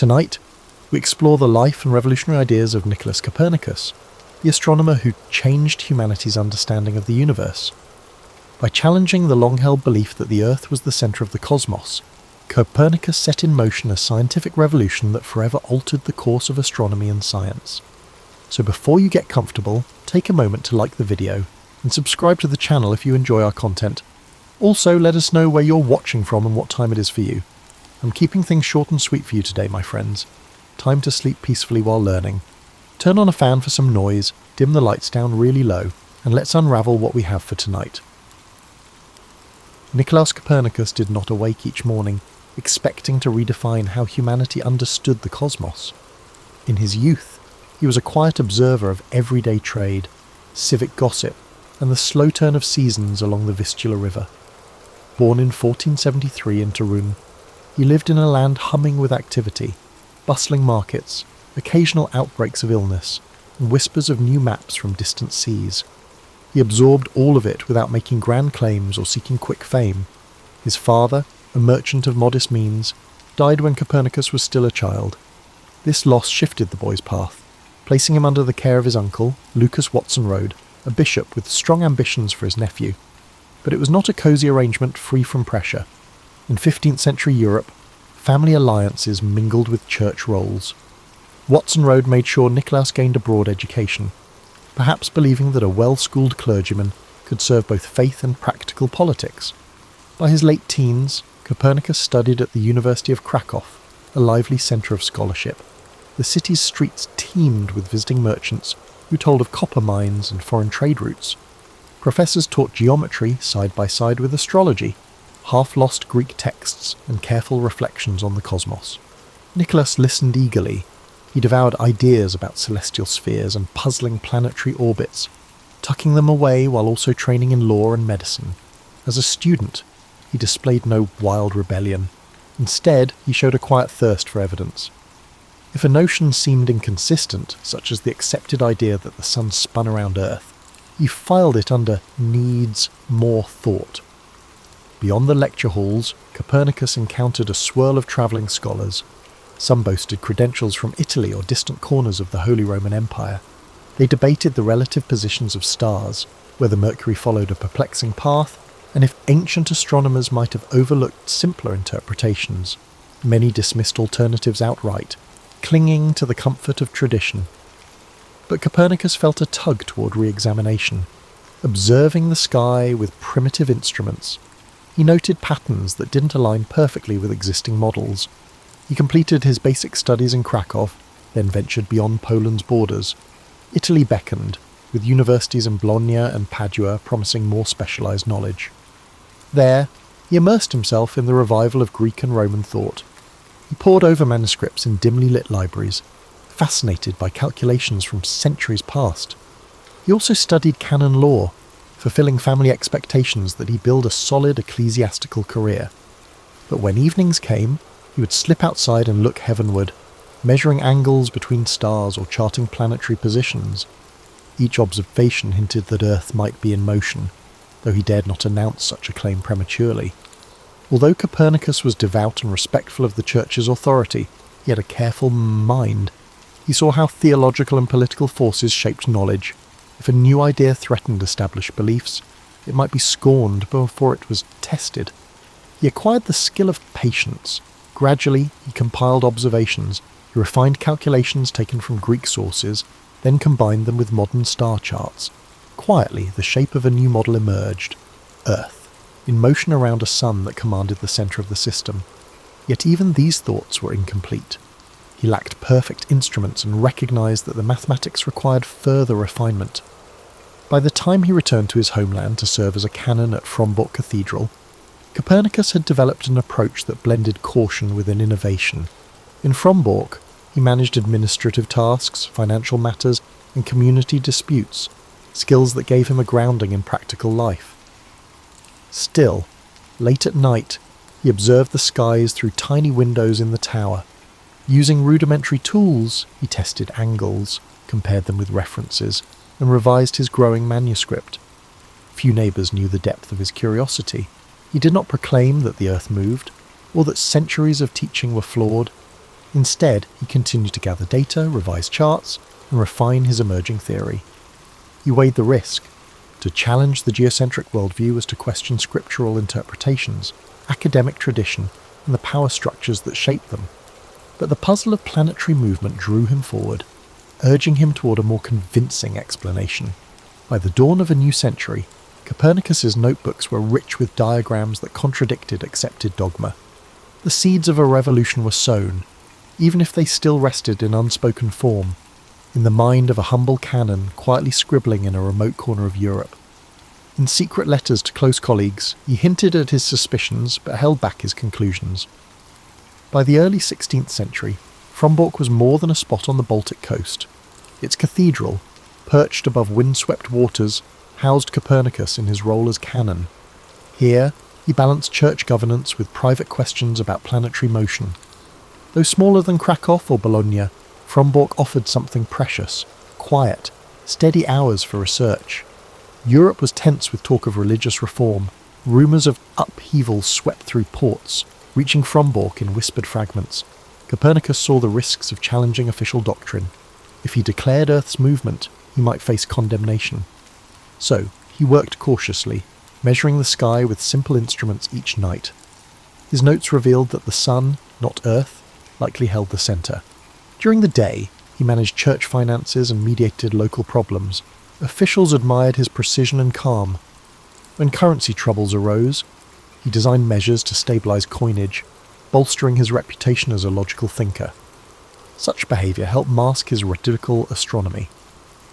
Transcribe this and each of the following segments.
Tonight, we explore the life and revolutionary ideas of Nicolaus Copernicus, the astronomer who changed humanity's understanding of the universe. By challenging the long-held belief that the Earth was the centre of the cosmos, Copernicus set in motion a scientific revolution that forever altered the course of astronomy and science. So before you get comfortable, take a moment to like the video and subscribe to the channel if you enjoy our content. Also, let us know where you're watching from and what time it is for you. I'm keeping things short and sweet for you today, my friends. Time to sleep peacefully while learning. Turn on a fan for some noise, dim the lights down really low, and let's unravel what we have for tonight. Nicolaus Copernicus did not awake each morning expecting to redefine how humanity understood the cosmos. In his youth, he was a quiet observer of everyday trade, civic gossip, and the slow turn of seasons along the Vistula River. Born in 1473 in Turin, he lived in a land humming with activity, bustling markets, occasional outbreaks of illness, and whispers of new maps from distant seas. He absorbed all of it without making grand claims or seeking quick fame. His father, a merchant of modest means, died when Copernicus was still a child. This loss shifted the boy's path, placing him under the care of his uncle, Lucas Watson Rhodes, a bishop with strong ambitions for his nephew. But it was not a cosy arrangement free from pressure. In 15th century Europe, family alliances mingled with church roles. Watson Rhodes made sure Nicolaus gained a broad education, perhaps believing that a well-schooled clergyman could serve both faith and practical politics. By his late teens, Copernicus studied at the University of Krakow, a lively centre of scholarship. The city's streets teemed with visiting merchants who told of copper mines and foreign trade routes. Professors taught geometry side by side with astrology, half-lost Greek texts and careful reflections on the cosmos. Nicolaus listened eagerly. He devoured ideas about celestial spheres and puzzling planetary orbits, tucking them away while also training in law and medicine. As a student, he displayed no wild rebellion. Instead, he showed a quiet thirst for evidence. If a notion seemed inconsistent, such as the accepted idea that the sun spun around Earth, he filed it under needs more thought. Beyond the lecture halls, Copernicus encountered a swirl of travelling scholars. Some boasted credentials from Italy or distant corners of the Holy Roman Empire. They debated the relative positions of stars, whether Mercury followed a perplexing path, and if ancient astronomers might have overlooked simpler interpretations. Many dismissed alternatives outright, clinging to the comfort of tradition. But Copernicus felt a tug toward re-examination. Observing the sky with primitive instruments, he noted patterns that didn't align perfectly with existing models. He completed his basic studies in Krakow, then ventured beyond Poland's borders. Italy beckoned, with universities in Bologna and Padua promising more specialised knowledge. There, he immersed himself in the revival of Greek and Roman thought. He pored over manuscripts in dimly lit libraries, fascinated by calculations from centuries past. He also studied canon law, fulfilling family expectations that he build a solid ecclesiastical career. But when evenings came, he would slip outside and look heavenward, measuring angles between stars or charting planetary positions. Each observation hinted that Earth might be in motion, though he dared not announce such a claim prematurely. Although Copernicus was devout and respectful of the Church's authority, he had a careful mind. He saw how theological and political forces shaped knowledge. If a new idea threatened established beliefs, it might be scorned before it was tested. He acquired the skill of patience. Gradually, he compiled observations. He refined calculations taken from Greek sources, then combined them with modern star charts. Quietly, the shape of a new model emerged: Earth, in motion around a sun that commanded the centre of the system. Yet even these thoughts were incomplete. He lacked perfect instruments and recognised that the mathematics required further refinement. By the time he returned to his homeland to serve as a canon at Frombork Cathedral, Copernicus had developed an approach that blended caution with an innovation. In Frombork, he managed administrative tasks, financial matters, and community disputes, skills that gave him a grounding in practical life. Still, late at night, he observed the skies through tiny windows in the tower. Using rudimentary tools, he tested angles, compared them with references, and revised his growing manuscript. Few neighbours knew the depth of his curiosity. He did not proclaim that the earth moved, or that centuries of teaching were flawed. Instead, he continued to gather data, revise charts, and refine his emerging theory. He weighed the risk. To challenge the geocentric worldview was to question scriptural interpretations, academic tradition, and the power structures that shaped them. But the puzzle of planetary movement drew him forward, urging him toward a more convincing explanation. By the dawn of a new century, Copernicus's notebooks were rich with diagrams that contradicted accepted dogma. The seeds of a revolution were sown, even if they still rested in unspoken form, in the mind of a humble canon quietly scribbling in a remote corner of Europe. In secret letters to close colleagues, he hinted at his suspicions but held back his conclusions. By the early 16th century, Frombork was more than a spot on the Baltic coast. Its cathedral, perched above windswept waters, housed Copernicus in his role as canon. Here, he balanced church governance with private questions about planetary motion. Though smaller than Krakow or Bologna, Frombork offered something precious, quiet, steady hours for research. Europe was tense with talk of religious reform. Rumours of upheaval swept through ports, reaching Frombork in whispered fragments. Copernicus saw the risks of challenging official doctrine. If he declared Earth's movement, he might face condemnation. So, he worked cautiously, measuring the sky with simple instruments each night. His notes revealed that the sun, not Earth, likely held the centre. During the day, he managed church finances and mediated local problems. Officials admired his precision and calm. When currency troubles arose, he designed measures to stabilise coinage, bolstering his reputation as a logical thinker. Such behaviour helped mask his radical astronomy.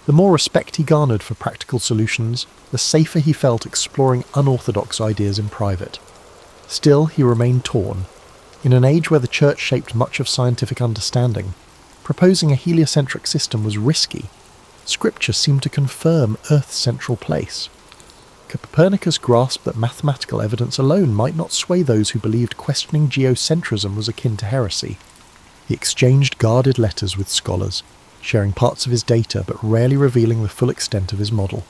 The more respect he garnered for practical solutions, the safer he felt exploring unorthodox ideas in private. Still, he remained torn. In an age where the church shaped much of scientific understanding, proposing a heliocentric system was risky. Scripture seemed to confirm Earth's central place. Copernicus grasped that mathematical evidence alone might not sway those who believed questioning geocentrism was akin to heresy. He exchanged guarded letters with scholars, sharing parts of his data but rarely revealing the full extent of his model.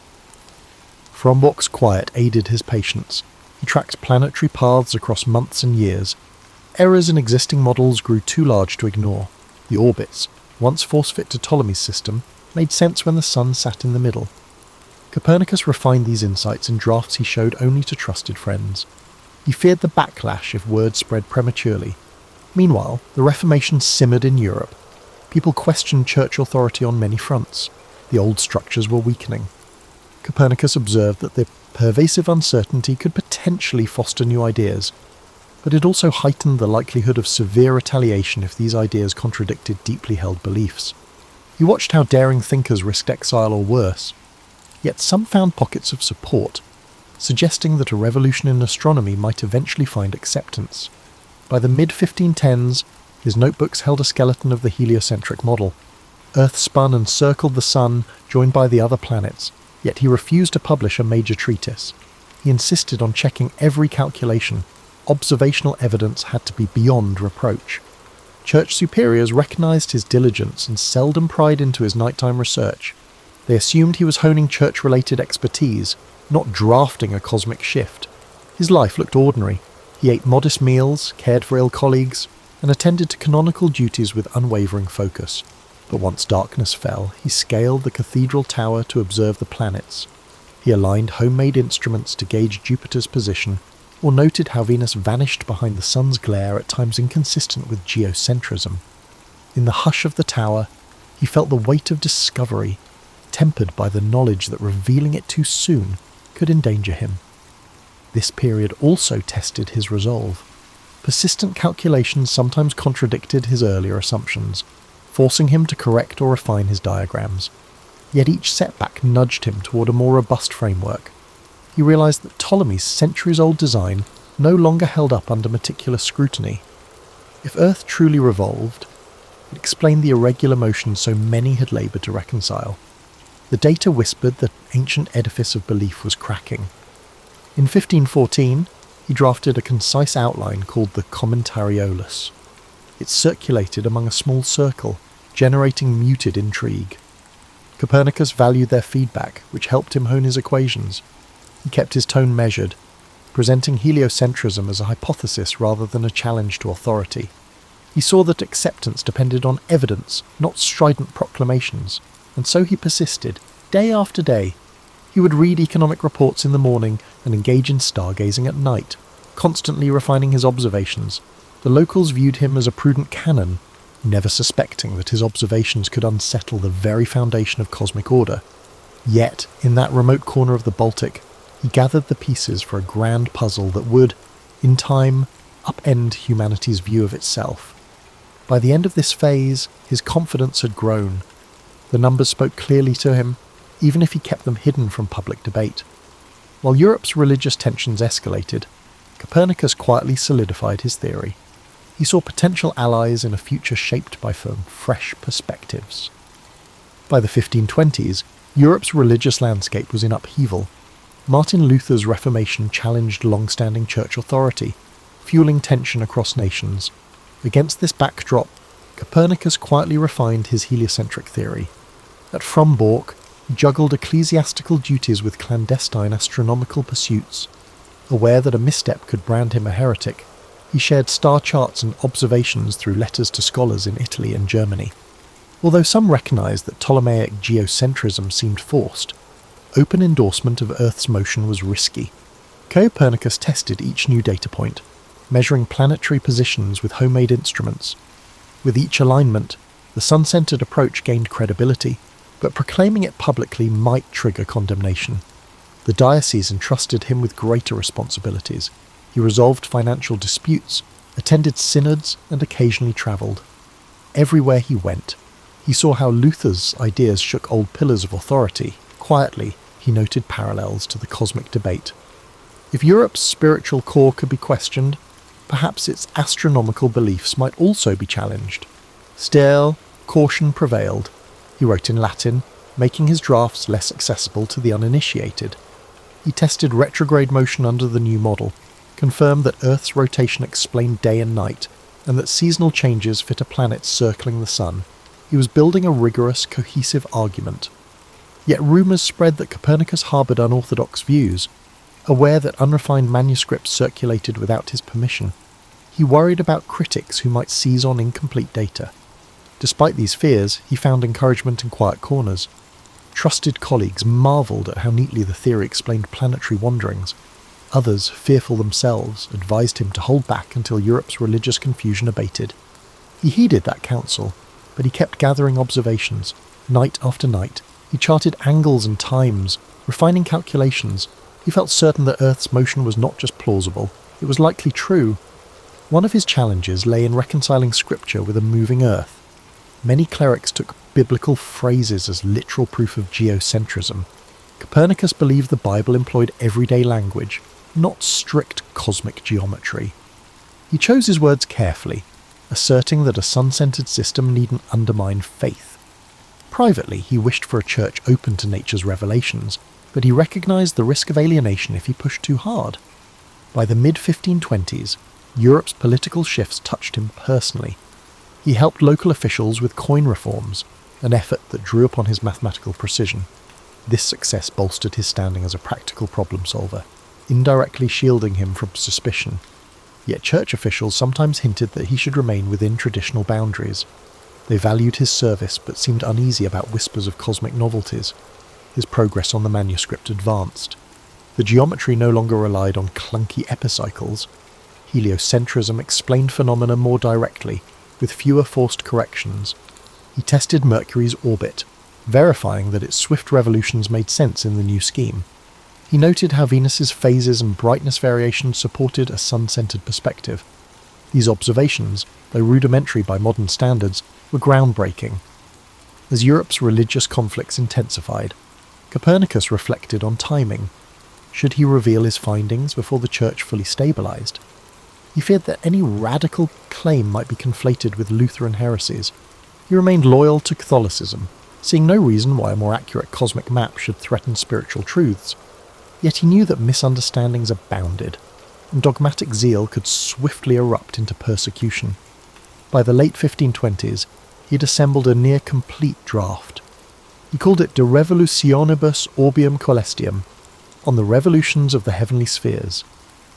Frombork's quiet aided his patience. He tracked planetary paths across months and years. Errors in existing models grew too large to ignore. The orbits, once force-fit to Ptolemy's system, made sense when the sun sat in the middle. Copernicus refined these insights in drafts he showed only to trusted friends. He feared the backlash if word spread prematurely. Meanwhile, the Reformation simmered in Europe. People questioned church authority on many fronts. The old structures were weakening. Copernicus observed that the pervasive uncertainty could potentially foster new ideas, but it also heightened the likelihood of severe retaliation if these ideas contradicted deeply held beliefs. He watched how daring thinkers risked exile or worse, yet some found pockets of support, suggesting that a revolution in astronomy might eventually find acceptance. By the mid-1510s, his notebooks held a skeleton of the heliocentric model. Earth spun and circled the sun, joined by the other planets, yet he refused to publish a major treatise. He insisted on checking every calculation. Observational evidence had to be beyond reproach. Church superiors recognized his diligence and seldom pried into his nighttime research. They assumed he was honing church-related expertise, not drafting a cosmic shift. His life looked ordinary. He ate modest meals, cared for ill colleagues, and attended to canonical duties with unwavering focus. But once darkness fell, he scaled the cathedral tower to observe the planets. He aligned homemade instruments to gauge Jupiter's position, or noted how Venus vanished behind the sun's glare at times inconsistent with geocentrism. In the hush of the tower, he felt the weight of discovery, tempered by the knowledge that revealing it too soon could endanger him. This period also tested his resolve. Persistent calculations sometimes contradicted his earlier assumptions, forcing him to correct or refine his diagrams. Yet each setback nudged him toward a more robust framework. He realized that Ptolemy's centuries-old design no longer held up under meticulous scrutiny. If Earth truly revolved, it explained the irregular motion so many had laboured to reconcile. The data whispered that ancient edifice of belief was cracking. In 1514, he drafted a concise outline called the Commentariolus. It circulated among a small circle, generating muted intrigue. Copernicus valued their feedback, which helped him hone his equations. He kept his tone measured, presenting heliocentrism as a hypothesis rather than a challenge to authority. He saw that acceptance depended on evidence, not strident proclamations, and so he persisted, day after day. He would read economic reports in the morning and engage in stargazing at night, constantly refining his observations. The locals viewed him as a prudent canon, never suspecting that his observations could unsettle the very foundation of cosmic order. Yet, in that remote corner of the Baltic, he gathered the pieces for a grand puzzle that would, in time, upend humanity's view of itself. By the end of this phase, his confidence had grown. The numbers spoke clearly to him, even if he kept them hidden from public debate. While Europe's religious tensions escalated, Copernicus quietly solidified his theory. He saw potential allies in a future shaped by fresh perspectives. By the 1520s, Europe's religious landscape was in upheaval. Martin Luther's Reformation challenged long-standing church authority, fueling tension across nations. Against this backdrop, Copernicus quietly refined his heliocentric theory. At Frombork, he juggled ecclesiastical duties with clandestine astronomical pursuits. Aware that a misstep could brand him a heretic, he shared star charts and observations through letters to scholars in Italy and Germany. Although some recognised that Ptolemaic geocentrism seemed forced, open endorsement of Earth's motion was risky. Copernicus tested each new data point, measuring planetary positions with homemade instruments. With each alignment, the sun-centred approach gained credibility, but proclaiming it publicly might trigger condemnation. The diocese entrusted him with greater responsibilities. He resolved financial disputes, attended synods, and occasionally travelled. Everywhere he went, he saw how Luther's ideas shook old pillars of authority. Quietly, he noted parallels to the cosmic debate. If Europe's spiritual core could be questioned, perhaps its astronomical beliefs might also be challenged. Still, caution prevailed. He wrote in Latin, making his drafts less accessible to the uninitiated. He tested retrograde motion under the new model, confirmed that Earth's rotation explained day and night, and that seasonal changes fit a planet circling the sun. He was building a rigorous, cohesive argument. Yet rumours spread that Copernicus harboured unorthodox views. Aware that unrefined manuscripts circulated without his permission, he worried about critics who might seize on incomplete data. Despite these fears, he found encouragement in quiet corners. Trusted colleagues marvelled at how neatly the theory explained planetary wanderings. Others, fearful themselves, advised him to hold back until Europe's religious confusion abated. He heeded that counsel, but he kept gathering observations. Night after night, he charted angles and times, refining calculations. He felt certain that Earth's motion was not just plausible, it was likely true. One of his challenges lay in reconciling scripture with a moving Earth. Many clerics took biblical phrases as literal proof of geocentrism. Copernicus believed the Bible employed everyday language, not strict cosmic geometry. He chose his words carefully, asserting that a sun-centred system needn't undermine faith. Privately, he wished for a church open to nature's revelations, but he recognised the risk of alienation if he pushed too hard. By the mid-1520s, Europe's political shifts touched him personally. He helped local officials with coin reforms, an effort that drew upon his mathematical precision. This success bolstered his standing as a practical problem solver, indirectly shielding him from suspicion. Yet church officials sometimes hinted that he should remain within traditional boundaries. They valued his service but seemed uneasy about whispers of cosmic novelties. His progress on the manuscript advanced. The geometry no longer relied on clunky epicycles. Heliocentrism explained phenomena more directly, with fewer forced corrections. He tested Mercury's orbit, verifying that its swift revolutions made sense in the new scheme. He noted how Venus's phases and brightness variations supported a sun-centered perspective. These observations, though rudimentary by modern standards, were groundbreaking. As Europe's religious conflicts intensified, Copernicus reflected on timing. Should he reveal his findings before the Church fully stabilized? He feared that any radical claim might be conflated with Lutheran heresies. He remained loyal to Catholicism, seeing no reason why a more accurate cosmic map should threaten spiritual truths. Yet he knew that misunderstandings abounded, and dogmatic zeal could swiftly erupt into persecution. By the late 1520s, he had assembled a near-complete draft. He called it De Revolutionibus Orbium Coelestium, on the revolutions of the heavenly spheres.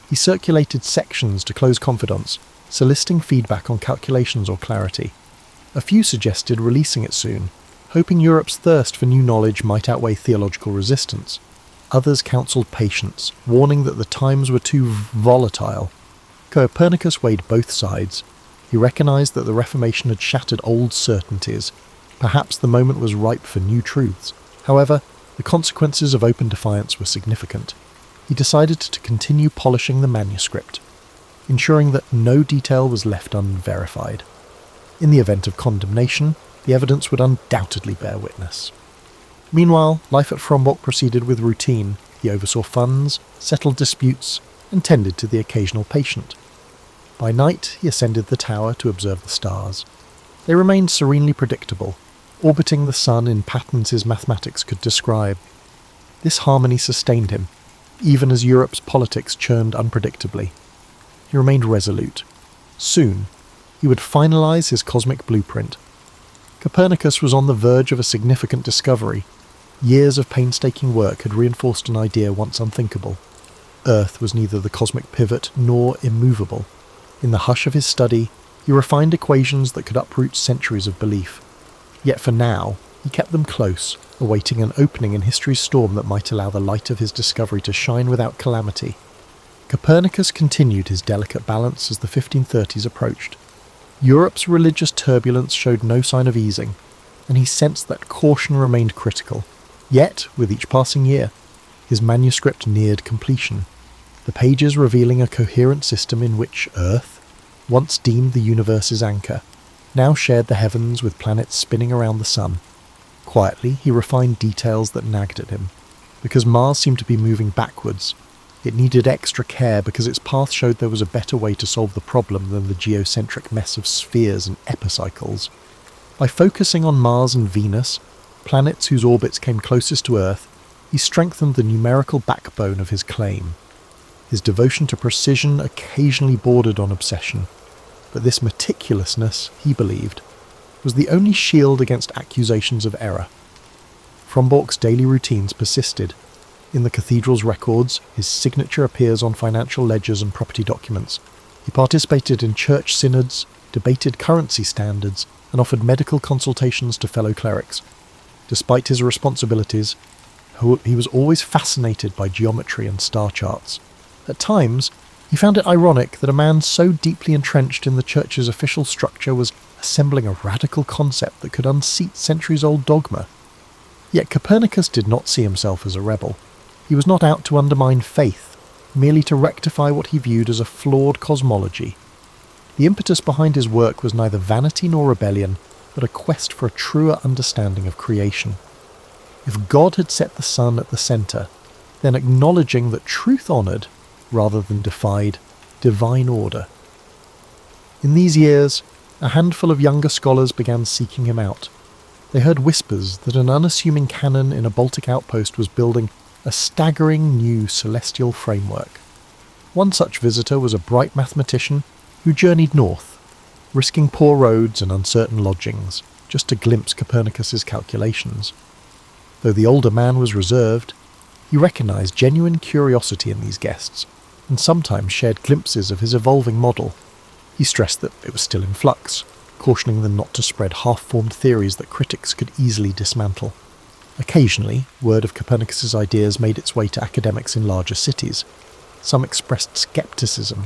He circulated sections to close confidants, soliciting feedback on calculations or clarity. A few suggested releasing it soon, hoping Europe's thirst for new knowledge might outweigh theological resistance. Others counselled patience, warning that the times were too volatile. Copernicus weighed both sides. He recognised that the Reformation had shattered old certainties. Perhaps the moment was ripe for new truths. However, the consequences of open defiance were significant. He decided to continue polishing the manuscript, ensuring that no detail was left unverified. In the event of condemnation, the evidence would undoubtedly bear witness. Meanwhile, life at Frombourg proceeded with routine. He oversaw funds, settled disputes, and tended to the occasional patient. By night, he ascended the tower to observe the stars. They remained serenely predictable, orbiting the sun in patterns his mathematics could describe. This harmony sustained him, even as Europe's politics churned unpredictably. He remained resolute. Soon, he would finalise his cosmic blueprint. Copernicus was on the verge of a significant discovery. Years of painstaking work had reinforced an idea once unthinkable. Earth was neither the cosmic pivot nor immovable. In the hush of his study, he refined equations that could uproot centuries of belief. Yet for now, he kept them close, awaiting an opening in history's storm that might allow the light of his discovery to shine without calamity. Copernicus continued his delicate balance as the 1530s approached. Europe's religious turbulence showed no sign of easing, and he sensed that caution remained critical. Yet, with each passing year, his manuscript neared completion, the pages revealing a coherent system in which Earth, once deemed the universe's anchor, now shared the heavens with planets spinning around the sun. Quietly, he refined details that nagged at him. Because Mars seemed to be moving backwards, it needed extra care because its path showed there was a better way to solve the problem than the geocentric mess of spheres and epicycles. By focusing on Mars and Venus, planets whose orbits came closest to Earth, he strengthened the numerical backbone of his claim. His devotion to precision occasionally bordered on obsession, but this meticulousness, he believed, was the only shield against accusations of error. Frombourg's daily routines persisted. In the cathedral's records, his signature appears on financial ledgers and property documents. He participated in church synods, debated currency standards, and offered medical consultations to fellow clerics. Despite his responsibilities, he was always fascinated by geometry and star charts. At times, he found it ironic that a man so deeply entrenched in the church's official structure was assembling a radical concept that could unseat centuries-old dogma. Yet Copernicus did not see himself as a rebel. He was not out to undermine faith, merely to rectify what he viewed as a flawed cosmology. The impetus behind his work was neither vanity nor rebellion, but a quest for a truer understanding of creation. If God had set the sun at the centre, then acknowledging that truth honoured, rather than defied, divine order. In these years, a handful of younger scholars began seeking him out. They heard whispers that an unassuming canon in a Baltic outpost was building a staggering new celestial framework. One such visitor was a bright mathematician who journeyed north, risking poor roads and uncertain lodgings, just to glimpse Copernicus's calculations. Though the older man was reserved, he recognised genuine curiosity in these guests, and sometimes shared glimpses of his evolving model. He stressed that it was still in flux, cautioning them not to spread half-formed theories that critics could easily dismantle. Occasionally, word of Copernicus's ideas made its way to academics in larger cities. Some expressed scepticism.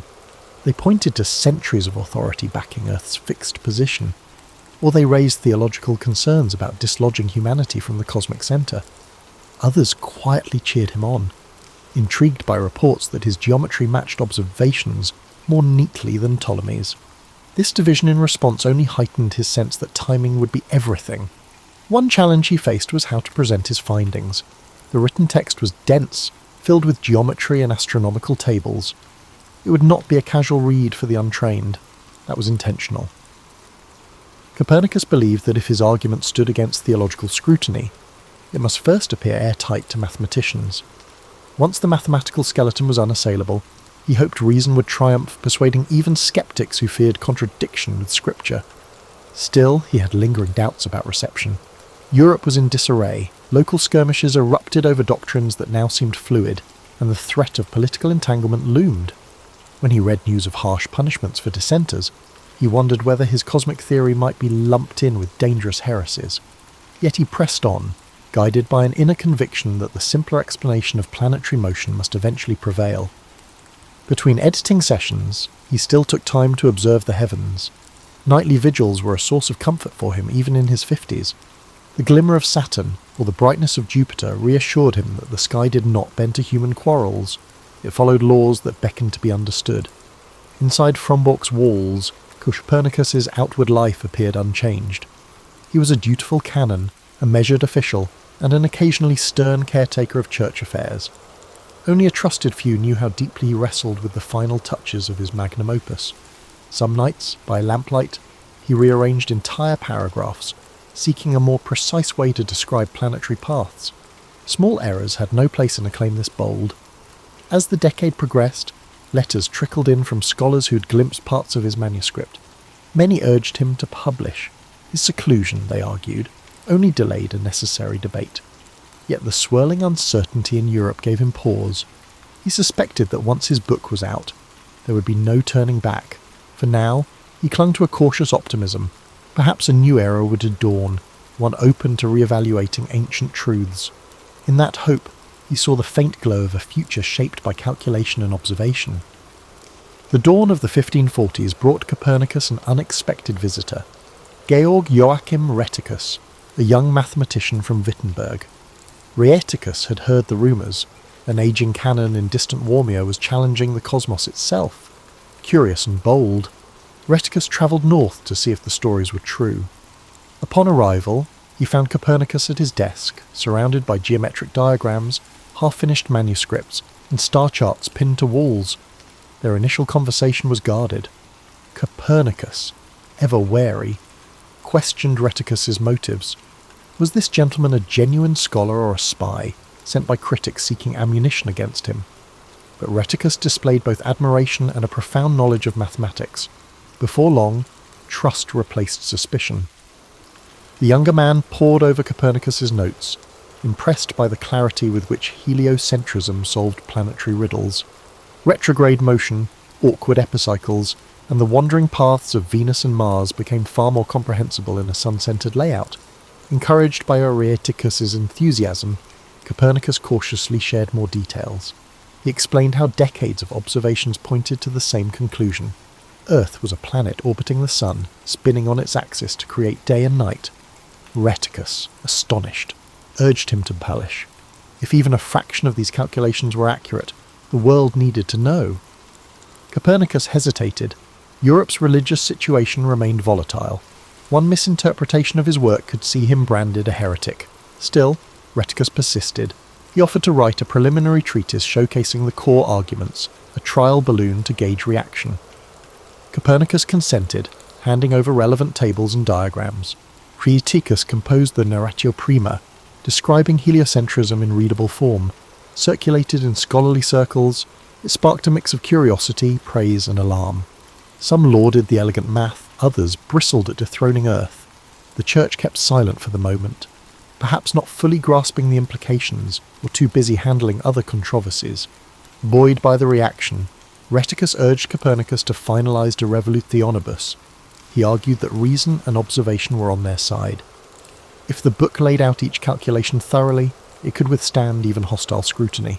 They pointed to centuries of authority backing Earth's fixed position, or they raised theological concerns about dislodging humanity from the cosmic centre. Others quietly cheered him on, intrigued by reports that his geometry matched observations more neatly than Ptolemy's. This division in response only heightened his sense that timing would be everything. One challenge he faced was how to present his findings. The written text was dense, filled with geometry and astronomical tables. It would not be a casual read for the untrained. That was intentional. Copernicus believed that if his argument stood against theological scrutiny, it must first appear airtight to mathematicians. Once the mathematical skeleton was unassailable, he hoped reason would triumph, persuading even skeptics who feared contradiction with scripture. Still, he had lingering doubts about reception. Europe was in disarray, local skirmishes erupted over doctrines that now seemed fluid, and the threat of political entanglement loomed. When he read news of harsh punishments for dissenters, he wondered whether his cosmic theory might be lumped in with dangerous heresies. Yet he pressed on, guided by an inner conviction that the simpler explanation of planetary motion must eventually prevail. Between editing sessions, he still took time to observe the heavens. Nightly vigils were a source of comfort for him even in his 50s. The glimmer of Saturn or the brightness of Jupiter reassured him that the sky did not bend to human quarrels. It followed laws that beckoned to be understood. Inside Frombork's walls, Copernicus's outward life appeared unchanged. He was a dutiful canon, a measured official, and an occasionally stern caretaker of church affairs. Only a trusted few knew how deeply he wrestled with the final touches of his magnum opus. Some nights, by lamplight, he rearranged entire paragraphs, seeking a more precise way to describe planetary paths. Small errors had no place in a claim this bold. As the decade progressed, letters trickled in from scholars who'd glimpsed parts of his manuscript. Many urged him to publish. His seclusion, they argued, only delayed a necessary debate. Yet the swirling uncertainty in Europe gave him pause. He suspected that once his book was out, there would be no turning back. For now, he clung to a cautious optimism. Perhaps a new era would dawn, one open to re-evaluating ancient truths. In that hope, he saw the faint glow of a future shaped by calculation and observation. The dawn of the 1540s brought Copernicus an unexpected visitor, Georg Joachim Rheticus, a young mathematician from Wittenberg. Rheticus had heard the rumours. An ageing canon in distant Warmia was challenging the cosmos itself. Curious and bold, Rheticus travelled north to see if the stories were true. Upon arrival, he found Copernicus at his desk, surrounded by geometric diagrams, half-finished manuscripts, and star charts pinned to walls. Their initial conversation was guarded. Copernicus, ever wary, questioned Rheticus's motives. Was this gentleman a genuine scholar or a spy, sent by critics seeking ammunition against him? But Rheticus displayed both admiration and a profound knowledge of mathematics. Before long, trust replaced suspicion. The younger man pored over Copernicus's notes, impressed by the clarity with which heliocentrism solved planetary riddles. Retrograde motion, awkward epicycles, and the wandering paths of Venus and Mars became far more comprehensible in a sun-centered layout. Encouraged by Rheticus's enthusiasm, Copernicus cautiously shared more details. He explained how decades of observations pointed to the same conclusion. Earth was a planet orbiting the sun, spinning on its axis to create day and night. Rheticus, astonished, urged him to publish. If even a fraction of these calculations were accurate, the world needed to know. Copernicus hesitated. Europe's religious situation remained volatile. One misinterpretation of his work could see him branded a heretic. Still, Rheticus persisted. He offered to write a preliminary treatise showcasing the core arguments, a trial balloon to gauge reaction. Copernicus consented, handing over relevant tables and diagrams. Rheticus composed the Narratio Prima, describing heliocentrism in readable form. Circulated in scholarly circles, it sparked a mix of curiosity, praise, and alarm. Some lauded the elegant math, others bristled at dethroning Earth. The Church kept silent for the moment, perhaps not fully grasping the implications or too busy handling other controversies. Buoyed by the reaction, Rheticus urged Copernicus to finalise De Revolutionibus. He argued that reason and observation were on their side. If the book laid out each calculation thoroughly, it could withstand even hostile scrutiny.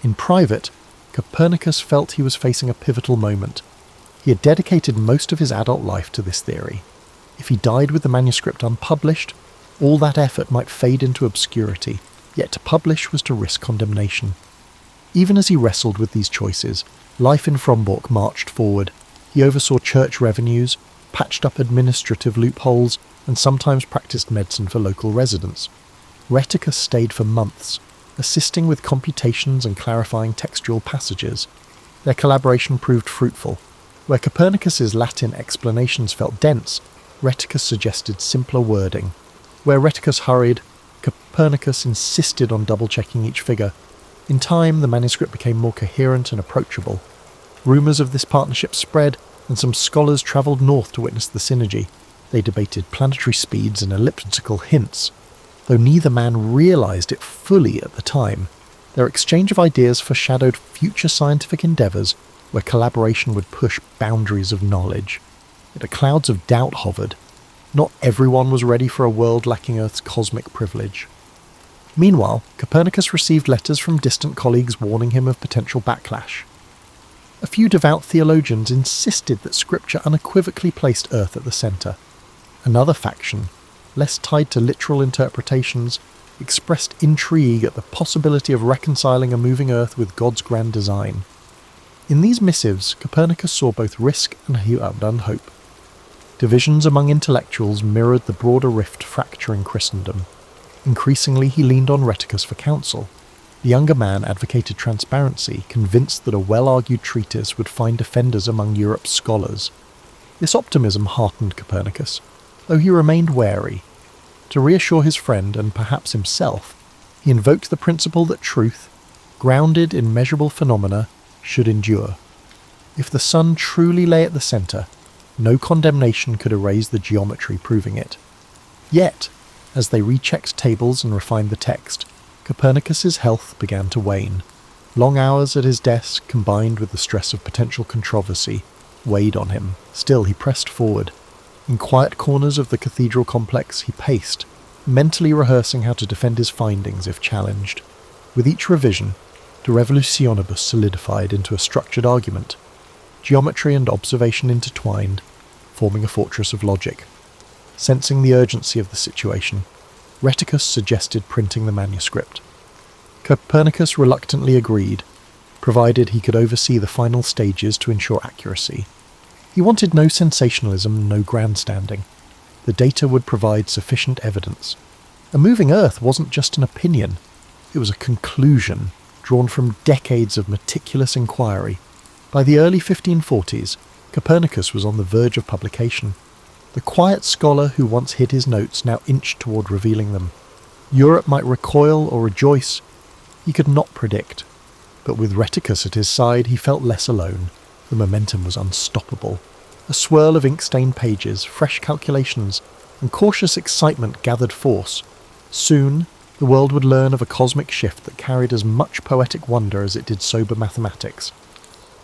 In private, Copernicus felt he was facing a pivotal moment. He had dedicated most of his adult life to this theory. If he died with the manuscript unpublished, all that effort might fade into obscurity, yet to publish was to risk condemnation. Even as he wrestled with these choices, life in Frombork marched forward. He oversaw church revenues, patched up administrative loopholes, and sometimes practiced medicine for local residents. Rheticus stayed for months, assisting with computations and clarifying textual passages. Their collaboration proved fruitful. Where Copernicus's Latin explanations felt dense, Rheticus suggested simpler wording. Where Rheticus hurried, Copernicus insisted on double-checking each figure. In time, the manuscript became more coherent and approachable. Rumours of this partnership spread, and some scholars travelled north to witness the synergy. They debated planetary speeds and elliptical hints. Though neither man realised it fully at the time, their exchange of ideas foreshadowed future scientific endeavours where collaboration would push boundaries of knowledge. Yet the clouds of doubt hovered. Not everyone was ready for a world lacking Earth's cosmic privilege. Meanwhile, Copernicus received letters from distant colleagues warning him of potential backlash. A few devout theologians insisted that Scripture unequivocally placed Earth at the centre. Another faction, less tied to literal interpretations, expressed intrigue at the possibility of reconciling a moving Earth with God's grand design. In these missives, Copernicus saw both risk and hope. Divisions among intellectuals mirrored the broader rift fracturing Christendom. Increasingly, he leaned on Rheticus for counsel. The younger man advocated transparency, convinced that a well-argued treatise would find defenders among Europe's scholars. This optimism heartened Copernicus, though he remained wary. To reassure his friend, and perhaps himself, he invoked the principle that truth, grounded in measurable phenomena, should endure. If the sun truly lay at the centre, no condemnation could erase the geometry proving it. Yet, as they rechecked tables and refined the text, Copernicus's health began to wane. Long hours at his desk, combined with the stress of potential controversy, weighed on him. Still, he pressed forward. In quiet corners of the cathedral complex, he paced, mentally rehearsing how to defend his findings if challenged. With each revision, De Revolutionibus solidified into a structured argument. Geometry and observation intertwined, forming a fortress of logic. Sensing the urgency of the situation, Rheticus suggested printing the manuscript. Copernicus reluctantly agreed, provided he could oversee the final stages to ensure accuracy. He wanted no sensationalism, no grandstanding. The data would provide sufficient evidence. A moving Earth wasn't just an opinion, it was a conclusion drawn from decades of meticulous inquiry. By the early 1540s, Copernicus was on the verge of publication. The quiet scholar who once hid his notes now inched toward revealing them. Europe might recoil or rejoice, he could not predict. But with Rheticus at his side, he felt less alone. The momentum was unstoppable. A swirl of ink-stained pages, fresh calculations, and cautious excitement gathered force. Soon, the world would learn of a cosmic shift that carried as much poetic wonder as it did sober mathematics.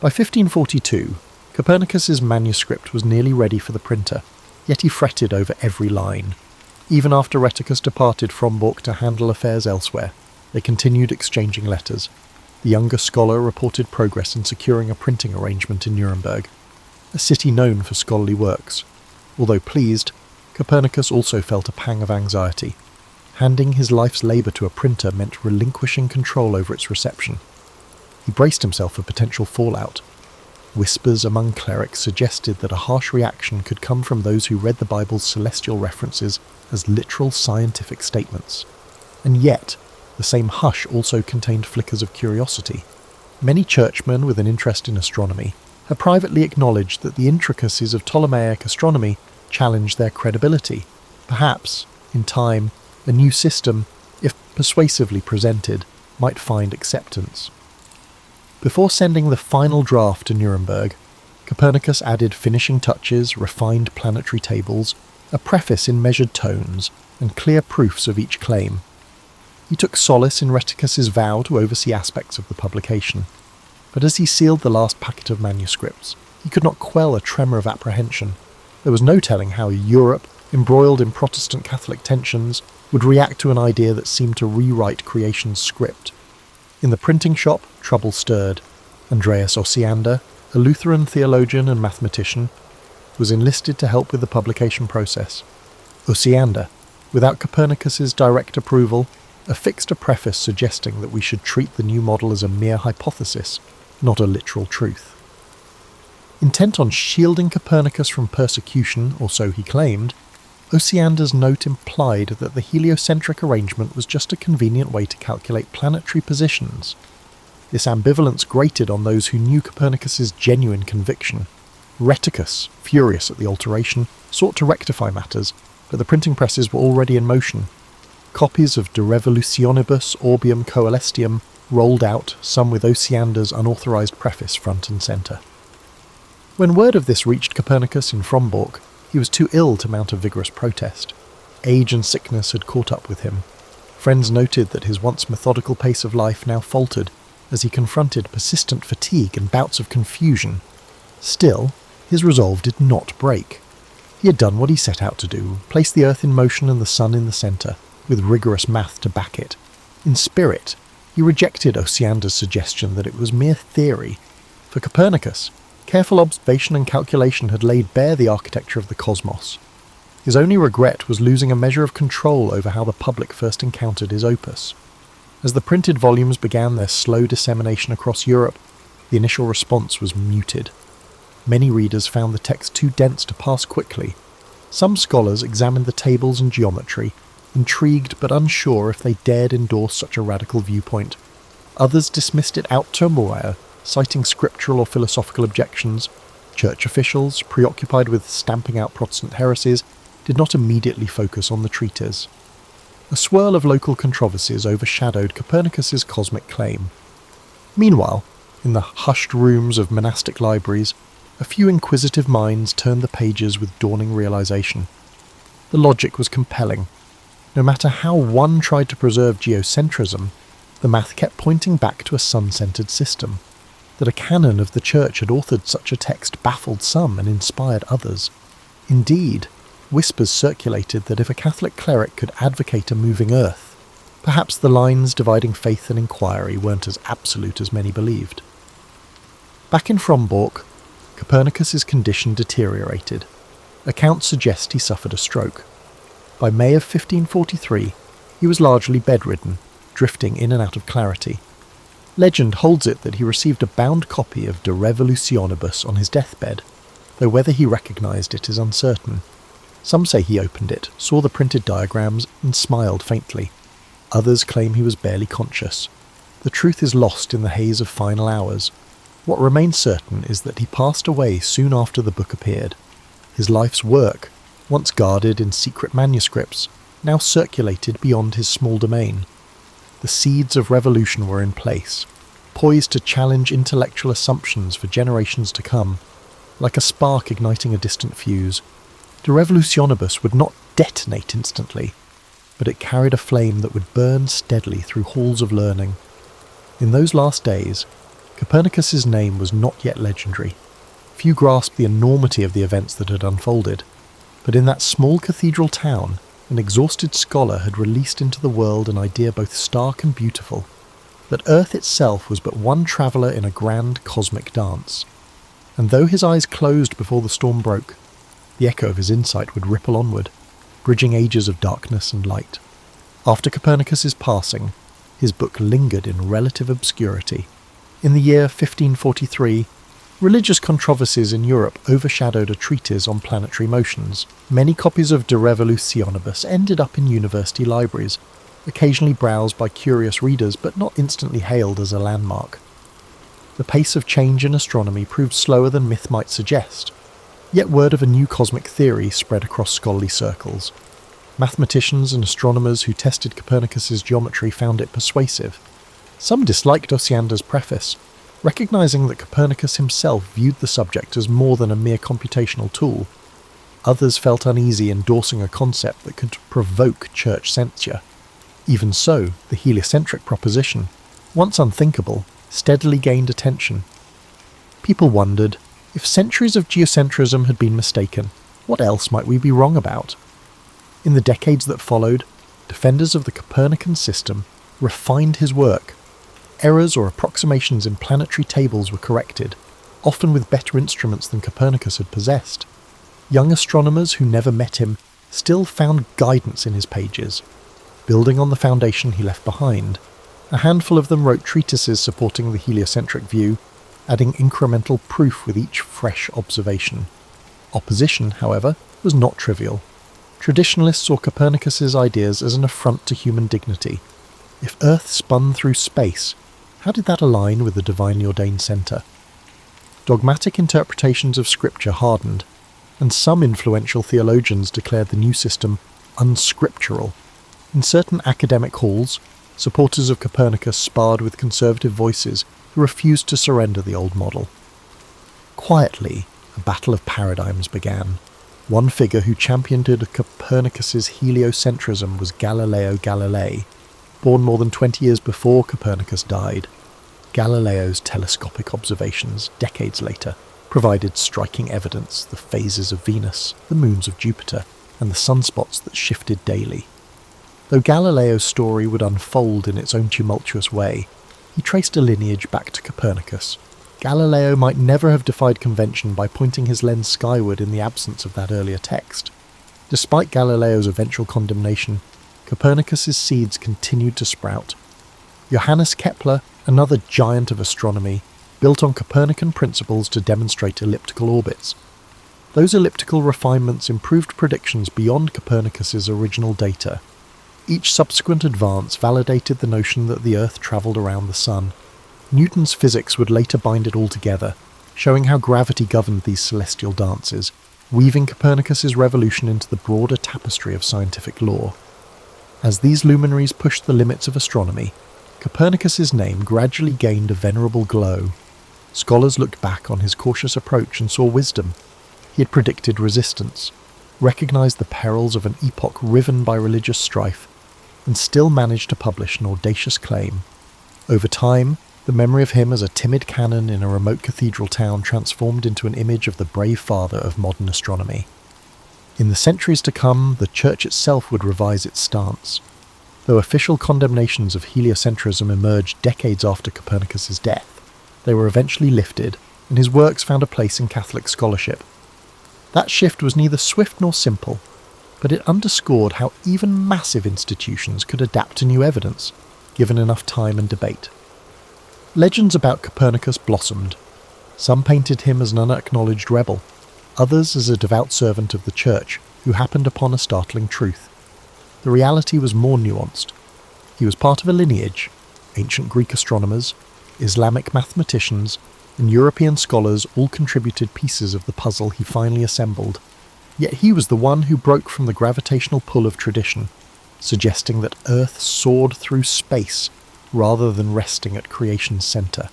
By 1542, Copernicus's manuscript was nearly ready for the printer, yet he fretted over every line. Even after Rheticus departed from Frombork to handle affairs elsewhere, they continued exchanging letters. The younger scholar reported progress in securing a printing arrangement in Nuremberg, a city known for scholarly works. Although pleased, Copernicus also felt a pang of anxiety. Handing his life's labour to a printer meant relinquishing control over its reception. He braced himself for potential fallout. Whispers among clerics suggested that a harsh reaction could come from those who read the Bible's celestial references as literal scientific statements. And yet, the same hush also contained flickers of curiosity. Many churchmen with an interest in astronomy had privately acknowledged that the intricacies of Ptolemaic astronomy challenged their credibility. Perhaps, in time, a new system, if persuasively presented, might find acceptance. Before sending the final draft to Nuremberg, Copernicus added finishing touches, refined planetary tables, a preface in measured tones, and clear proofs of each claim. He took solace in Rheticus's vow to oversee aspects of the publication, but as he sealed the last packet of manuscripts, he could not quell a tremor of apprehension. There was no telling how Europe, embroiled in Protestant Catholic tensions, would react to an idea that seemed to rewrite creation's script. In the printing shop, trouble stirred. Andreas Osiander, a Lutheran theologian and mathematician, was enlisted to help with the publication process. Osiander, without Copernicus's direct approval, affixed a preface suggesting that we should treat the new model as a mere hypothesis, not a literal truth. Intent on shielding Copernicus from persecution, or so he claimed, Osiander's note implied that the heliocentric arrangement was just a convenient way to calculate planetary positions. This ambivalence grated on those who knew Copernicus's genuine conviction. Rheticus, furious at the alteration, sought to rectify matters, but the printing presses were already in motion. Copies of De Revolutionibus Orbium Coelestium rolled out, some with Osiander's unauthorized preface front and centre. When word of this reached Copernicus in Frombork, he was too ill to mount a vigorous protest. Age and sickness had caught up with him. Friends noted that his once methodical pace of life now faltered, as he confronted persistent fatigue and bouts of confusion. Still, his resolve did not break. He had done what he set out to do, placed the Earth in motion and the Sun in the centre, with rigorous math to back it. In spirit, he rejected Osiander's suggestion that it was mere theory. For Copernicus, careful observation and calculation had laid bare the architecture of the cosmos. His only regret was losing a measure of control over how the public first encountered his opus. As the printed volumes began their slow dissemination across Europe, the initial response was muted. Many readers found the text too dense to pass quickly. Some scholars examined the tables and geometry, intrigued but unsure if they dared endorse such a radical viewpoint. Others dismissed it out turmoil, citing scriptural or philosophical objections. Church officials, preoccupied with stamping out Protestant heresies, did not immediately focus on the treatise. A swirl of local controversies overshadowed Copernicus's cosmic claim. Meanwhile, in the hushed rooms of monastic libraries, a few inquisitive minds turned the pages with dawning realization. The logic was compelling. No matter how one tried to preserve geocentrism, the math kept pointing back to a sun-centered system. That a canon of the Church had authored such a text baffled some and inspired others. Indeed, whispers circulated that if a Catholic cleric could advocate a moving Earth, perhaps the lines dividing faith and inquiry weren't as absolute as many believed. Back in Frombork, Copernicus's condition deteriorated. Accounts suggest he suffered a stroke. By May of 1543, he was largely bedridden, drifting in and out of clarity. Legend holds it that he received a bound copy of De Revolutionibus on his deathbed, though whether he recognised it is uncertain. Some say he opened it, saw the printed diagrams, and smiled faintly. Others claim he was barely conscious. The truth is lost in the haze of final hours. What remains certain is that he passed away soon after the book appeared. His life's work, once guarded in secret manuscripts, now circulated beyond his small domain. The seeds of revolution were in place, poised to challenge intellectual assumptions for generations to come. Like a spark igniting a distant fuse, De Revolutionibus would not detonate instantly, but it carried a flame that would burn steadily through halls of learning. In those last days, Copernicus's name was not yet legendary. Few grasped the enormity of the events that had unfolded, but in that small cathedral town, an exhausted scholar had released into the world an idea both stark and beautiful, that Earth itself was but one traveller in a grand cosmic dance. And though his eyes closed before the storm broke, the echo of his insight would ripple onward, bridging ages of darkness and light. After Copernicus's passing, his book lingered in relative obscurity. In the year 1543, religious controversies in Europe overshadowed a treatise on planetary motions. Many copies of De Revolutionibus ended up in university libraries, occasionally browsed by curious readers but not instantly hailed as a landmark. The pace of change in astronomy proved slower than myth might suggest, yet word of a new cosmic theory spread across scholarly circles. Mathematicians and astronomers who tested Copernicus's geometry found it persuasive. Some disliked Osiander's preface, recognizing that Copernicus himself viewed the subject as more than a mere computational tool. Others felt uneasy endorsing a concept that could provoke church censure. Even so, the heliocentric proposition, once unthinkable, steadily gained attention. People wondered, if centuries of geocentrism had been mistaken, what else might we be wrong about? In the decades that followed, defenders of the Copernican system refined his work. Errors or approximations in planetary tables were corrected, often with better instruments than Copernicus had possessed. Young astronomers who never met him still found guidance in his pages. Building on the foundation he left behind, a handful of them wrote treatises supporting the heliocentric view, adding incremental proof with each fresh observation. Opposition, however, was not trivial. Traditionalists saw Copernicus's ideas as an affront to human dignity. If Earth spun through space, how did that align with the divinely ordained centre? Dogmatic interpretations of Scripture hardened, and some influential theologians declared the new system unscriptural. In certain academic halls, supporters of Copernicus sparred with conservative voices who refused to surrender the old model. Quietly, a battle of paradigms began. One figure who championed Copernicus's heliocentrism was Galileo Galilei, born more than 20 years before Copernicus died. Galileo's telescopic observations decades later provided striking evidence: the phases of Venus, the moons of Jupiter, and the sunspots that shifted daily. Though Galileo's story would unfold in its own tumultuous way, he traced a lineage back to Copernicus. Galileo might never have defied convention by pointing his lens skyward in the absence of that earlier text. Despite Galileo's eventual condemnation, Copernicus's seeds continued to sprout. Johannes Kepler, another giant of astronomy, built on Copernican principles to demonstrate elliptical orbits. Those elliptical refinements improved predictions beyond Copernicus's original data. Each subsequent advance validated the notion that the Earth travelled around the Sun. Newton's physics would later bind it all together, showing how gravity governed these celestial dances, weaving Copernicus's revolution into the broader tapestry of scientific law. As these luminaries pushed the limits of astronomy, Copernicus's name gradually gained a venerable glow. Scholars looked back on his cautious approach and saw wisdom. He had predicted resistance, recognized the perils of an epoch riven by religious strife, and still managed to publish an audacious claim. Over time, the memory of him as a timid canon in a remote cathedral town transformed into an image of the brave father of modern astronomy. In the centuries to come, the Church itself would revise its stance. Though official condemnations of heliocentrism emerged decades after Copernicus's death, they were eventually lifted, and his works found a place in Catholic scholarship. That shift was neither swift nor simple, but it underscored how even massive institutions could adapt to new evidence, given enough time and debate. Legends about Copernicus blossomed. Some painted him as an unacknowledged rebel, others as a devout servant of the Church who happened upon a startling truth. The reality was more nuanced. He was part of a lineage: ancient Greek astronomers, Islamic mathematicians, and European scholars all contributed pieces of the puzzle he finally assembled. Yet he was the one who broke from the gravitational pull of tradition, suggesting that Earth soared through space rather than resting at creation's centre.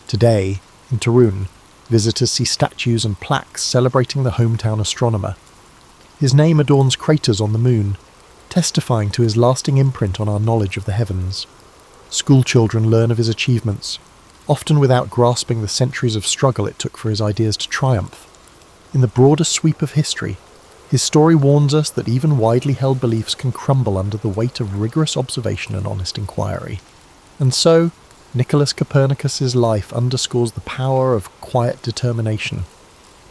Today, in Turin, visitors see statues and plaques celebrating the hometown astronomer. His name adorns craters on the moon, testifying to his lasting imprint on our knowledge of the heavens. Schoolchildren learn of his achievements, often without grasping the centuries of struggle it took for his ideas to triumph. In the broader sweep of history, his story warns us that even widely held beliefs can crumble under the weight of rigorous observation and honest inquiry. And so, Nicolaus Copernicus's life underscores the power of quiet determination.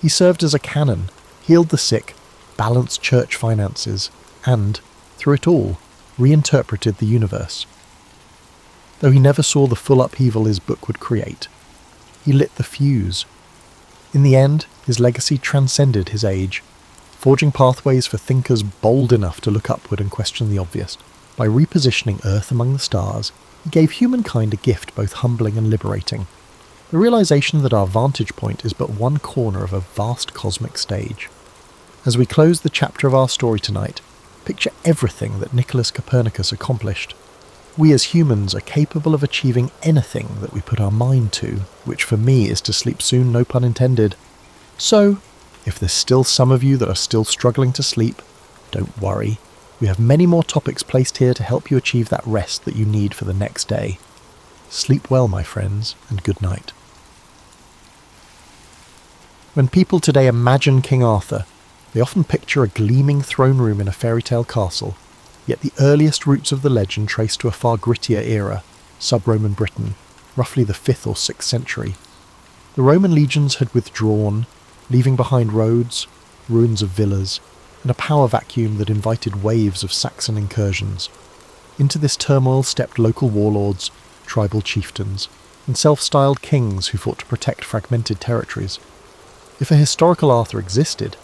He served as a canon, healed the sick, balanced church finances, and, through it all, reinterpreted the universe. Though he never saw the full upheaval his book would create, he lit the fuse. In the end, his legacy transcended his age, forging pathways for thinkers bold enough to look upward and question the obvious. By repositioning Earth among the stars, he gave humankind a gift both humbling and liberating: the realization that our vantage point is but one corner of a vast cosmic stage. As we close the chapter of our story tonight, picture everything that Nicolaus Copernicus accomplished. We as humans are capable of achieving anything that we put our mind to, which for me is to sleep soon, no pun intended. So, if there's still some of you that are still struggling to sleep, don't worry. We have many more topics placed here to help you achieve that rest that you need for the next day. Sleep well, my friends, and good night. When people today imagine King Arthur, they often picture a gleaming throne room in a fairy tale castle. Yet the earliest roots of the legend trace to a far grittier era, sub-Roman Britain, roughly the 5th or 6th century. The Roman legions had withdrawn, leaving behind roads, ruins of villas, and a power vacuum that invited waves of Saxon incursions. Into this turmoil stepped local warlords, tribal chieftains, and self-styled kings who fought to protect fragmented territories. If a historical Arthur existed,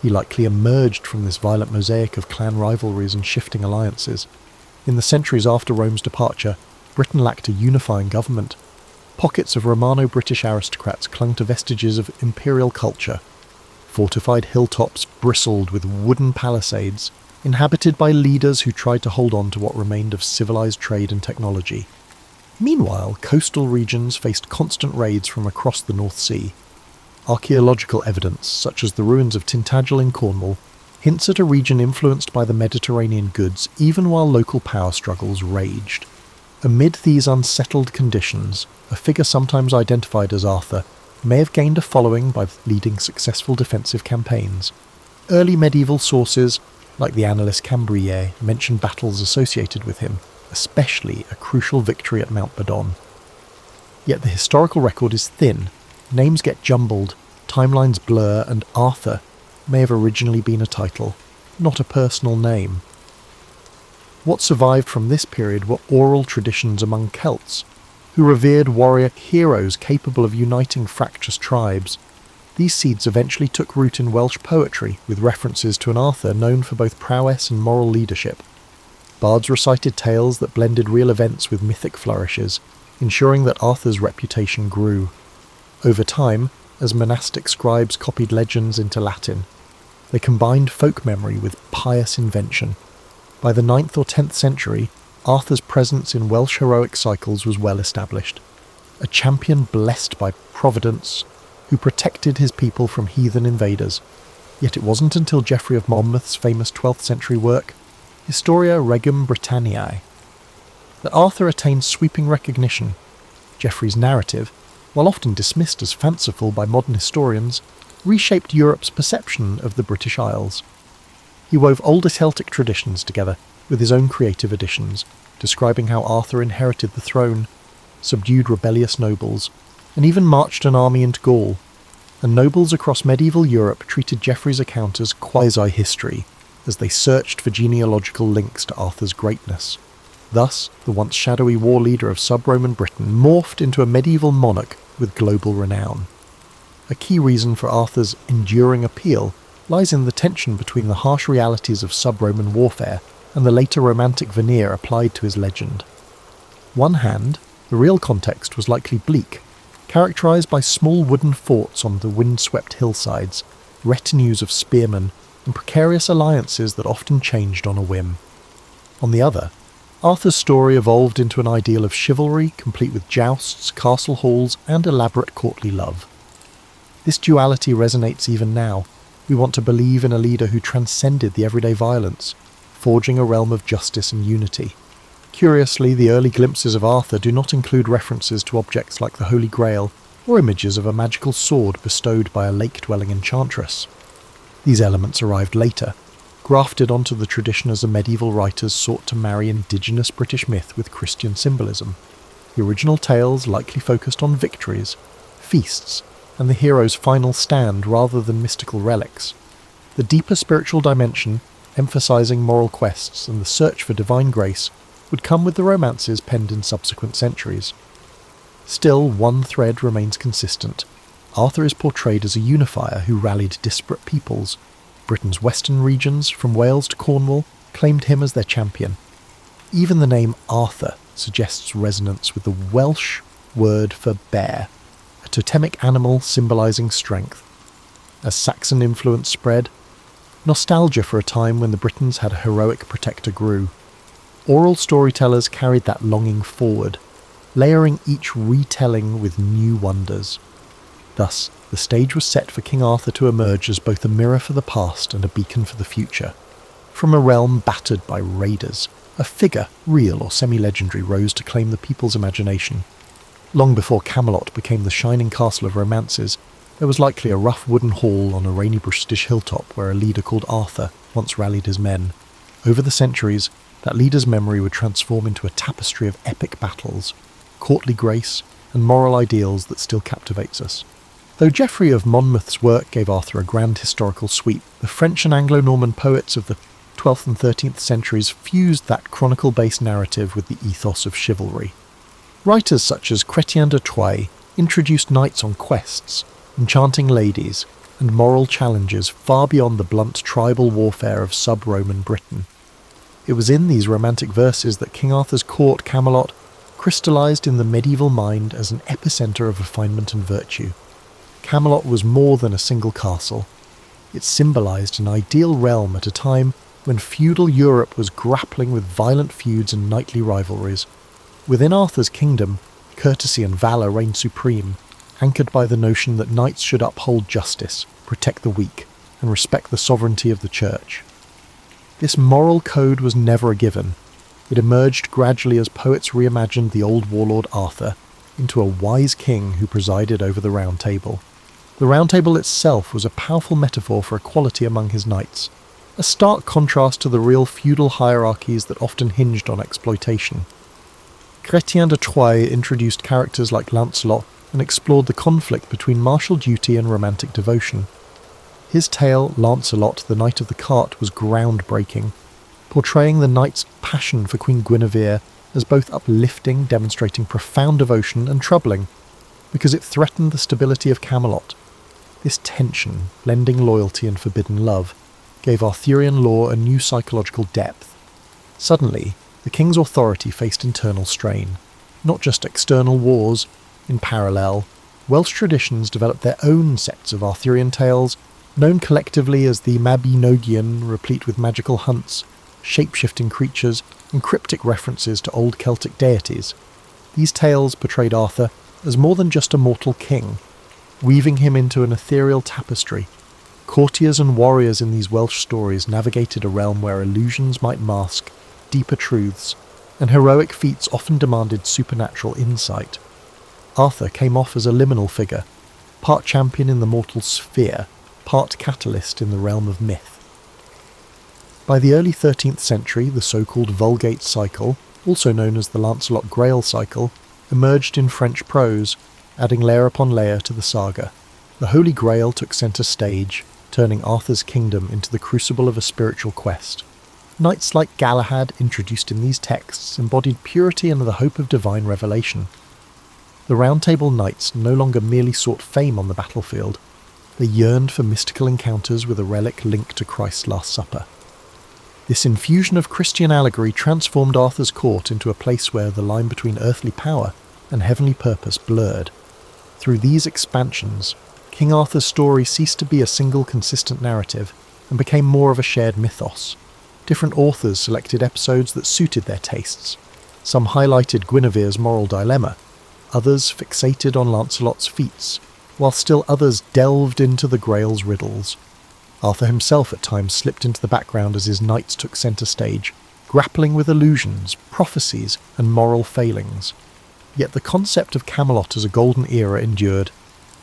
he likely emerged from this violent mosaic of clan rivalries and shifting alliances. In the centuries after Rome's departure, Britain lacked a unifying government. Pockets of Romano-British aristocrats clung to vestiges of imperial culture. Fortified hilltops bristled with wooden palisades, inhabited by leaders who tried to hold on to what remained of civilized trade and technology. Meanwhile, coastal regions faced constant raids from across the North Sea. Archaeological evidence, such as the ruins of Tintagel in Cornwall, hints at a region influenced by the Mediterranean goods even while local power struggles raged. Amid these unsettled conditions, a figure sometimes identified as Arthur may have gained a following by leading successful defensive campaigns. Early medieval sources, like the Annales Cambriae, mention battles associated with him, especially a crucial victory at Mount Badon. Yet the historical record is thin, names get jumbled, timelines blur, and Arthur may have originally been a title, not a personal name. What survived from this period were oral traditions among Celts, who revered warrior heroes capable of uniting fractious tribes. These seeds eventually took root in Welsh poetry, with references to an Arthur known for both prowess and moral leadership. Bards recited tales that blended real events with mythic flourishes, ensuring that Arthur's reputation grew. Over time, as monastic scribes copied legends into Latin, they combined folk memory with pious invention. By the 9th or 10th century, Arthur's presence in Welsh heroic cycles was well established. A champion blessed by Providence, who protected his people from heathen invaders. Yet it wasn't until Geoffrey of Monmouth's famous 12th century work, Historia Regum Britanniae, that Arthur attained sweeping recognition. Geoffrey's narrative, while often dismissed as fanciful by modern historians, reshaped Europe's perception of the British Isles. He wove older Celtic traditions together with his own creative additions, describing how Arthur inherited the throne, subdued rebellious nobles, and even marched an army into Gaul. And nobles across medieval Europe treated Geoffrey's account as quasi-history, as they searched for genealogical links to Arthur's greatness. Thus, the once shadowy war leader of sub-Roman Britain morphed into a medieval monarch with global renown. A key reason for Arthur's enduring appeal lies in the tension between the harsh realities of sub-Roman warfare and the later romantic veneer applied to his legend. One hand, the real context was likely bleak, characterised by small wooden forts on the wind-swept hillsides, retinues of spearmen, and precarious alliances that often changed on a whim. On the other, Arthur's story evolved into an ideal of chivalry, complete with jousts, castle halls, and elaborate courtly love. This duality resonates even now. We want to believe in a leader who transcended the everyday violence, forging a realm of justice and unity. Curiously, the early glimpses of Arthur do not include references to objects like the Holy Grail or images of a magical sword bestowed by a lake-dwelling enchantress. These elements arrived later, grafted onto the tradition as the medieval writers sought to marry indigenous British myth with Christian symbolism. The original tales likely focused on victories, feasts, and the hero's final stand rather than mystical relics. The deeper spiritual dimension, emphasizing moral quests and the search for divine grace, would come with the romances penned in subsequent centuries. Still, one thread remains consistent. Arthur is portrayed as a unifier who rallied disparate peoples. Britain's western regions, from Wales to Cornwall, claimed him as their champion. Even the name Arthur suggests resonance with the Welsh word for bear, a totemic animal symbolising strength. As Saxon influence spread, nostalgia for a time when the Britons had a heroic protector grew. Oral storytellers carried that longing forward, layering each retelling with new wonders. Thus, the stage was set for King Arthur to emerge as both a mirror for the past and a beacon for the future. From a realm battered by raiders, a figure, real or semi-legendary, rose to claim the people's imagination. Long before Camelot became the shining castle of romances, there was likely a rough wooden hall on a rainy British hilltop where a leader called Arthur once rallied his men. Over the centuries, that leader's memory would transform into a tapestry of epic battles, courtly grace, and moral ideals that still captivates us. Though Geoffrey of Monmouth's work gave Arthur a grand historical sweep, the French and Anglo-Norman poets of the 12th and 13th centuries fused that chronicle-based narrative with the ethos of chivalry. Writers such as Chrétien de Troyes introduced knights on quests, enchanting ladies, and moral challenges far beyond the blunt tribal warfare of sub-Roman Britain. It was in these romantic verses that King Arthur's court, Camelot, crystallised in the medieval mind as an epicentre of refinement and virtue. Camelot was more than a single castle. It symbolised an ideal realm at a time when feudal Europe was grappling with violent feuds and knightly rivalries. Within Arthur's kingdom, courtesy and valour reigned supreme, anchored by the notion that knights should uphold justice, protect the weak, and respect the sovereignty of the church. This moral code was never a given. It emerged gradually as poets reimagined the old warlord Arthur into a wise king who presided over the Round Table. The Round Table itself was a powerful metaphor for equality among his knights, a stark contrast to the real feudal hierarchies that often hinged on exploitation. Chrétien de Troyes introduced characters like Lancelot and explored the conflict between martial duty and romantic devotion. His tale, Lancelot, the Knight of the Cart, was groundbreaking, portraying the knight's passion for Queen Guinevere as both uplifting, demonstrating profound devotion, and troubling, because it threatened the stability of Camelot. This tension, blending loyalty and forbidden love, gave Arthurian lore a new psychological depth. Suddenly, the king's authority faced internal strain, not just external wars. In parallel, Welsh traditions developed their own sets of Arthurian tales, known collectively as the Mabinogion, replete with magical hunts, shape-shifting creatures, and cryptic references to old Celtic deities. These tales portrayed Arthur as more than just a mortal king, weaving him into an ethereal tapestry. Courtiers and warriors in these Welsh stories navigated a realm where illusions might mask deeper truths, and heroic feats often demanded supernatural insight. Arthur came off as a liminal figure, part champion in the mortal sphere, part catalyst in the realm of myth. By the early 13th century, the so-called Vulgate cycle, also known as the Lancelot Grail cycle, emerged in French prose, adding layer upon layer to the saga. The Holy Grail took centre stage, turning Arthur's kingdom into the crucible of a spiritual quest. Knights like Galahad, introduced in these texts, embodied purity and the hope of divine revelation. The Round Table knights no longer merely sought fame on the battlefield, they yearned for mystical encounters with a relic linked to Christ's Last Supper. This infusion of Christian allegory transformed Arthur's court into a place where the line between earthly power and heavenly purpose blurred. Through these expansions, King Arthur's story ceased to be a single consistent narrative and became more of a shared mythos. Different authors selected episodes that suited their tastes. Some highlighted Guinevere's moral dilemma, others fixated on Lancelot's feats, while still others delved into the Grail's riddles. Arthur himself at times slipped into the background as his knights took centre stage, grappling with illusions, prophecies, and moral failings. Yet the concept of Camelot as a golden era endured,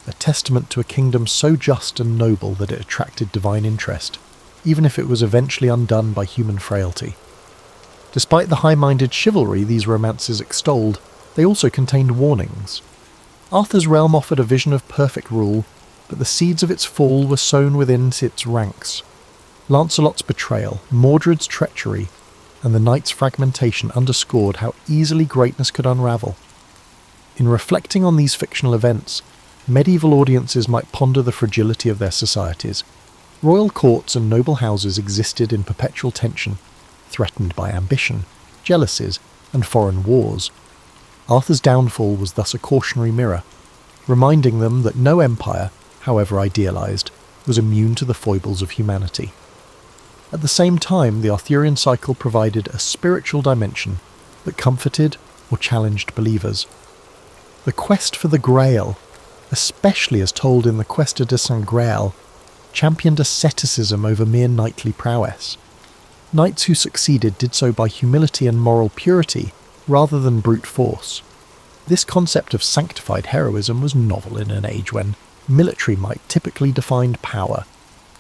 a testament to a kingdom so just and noble that it attracted divine interest, even if it was eventually undone by human frailty. Despite the high-minded chivalry these romances extolled, they also contained warnings. Arthur's realm offered a vision of perfect rule, but the seeds of its fall were sown within its ranks. Lancelot's betrayal, Mordred's treachery, and the knight's fragmentation underscored how easily greatness could unravel. In reflecting on these fictional events, medieval audiences might ponder the fragility of their societies. Royal courts and noble houses existed in perpetual tension, threatened by ambition, jealousies, and foreign wars. Arthur's downfall was thus a cautionary mirror, reminding them that no empire, however idealized, was immune to the foibles of humanity. At the same time, the Arthurian cycle provided a spiritual dimension that comforted or challenged believers. The quest for the Grail, especially as told in the Questa de Saint Graal, championed asceticism over mere knightly prowess. Knights who succeeded did so by humility and moral purity, rather than brute force. This concept of sanctified heroism was novel in an age when military might typically defined power.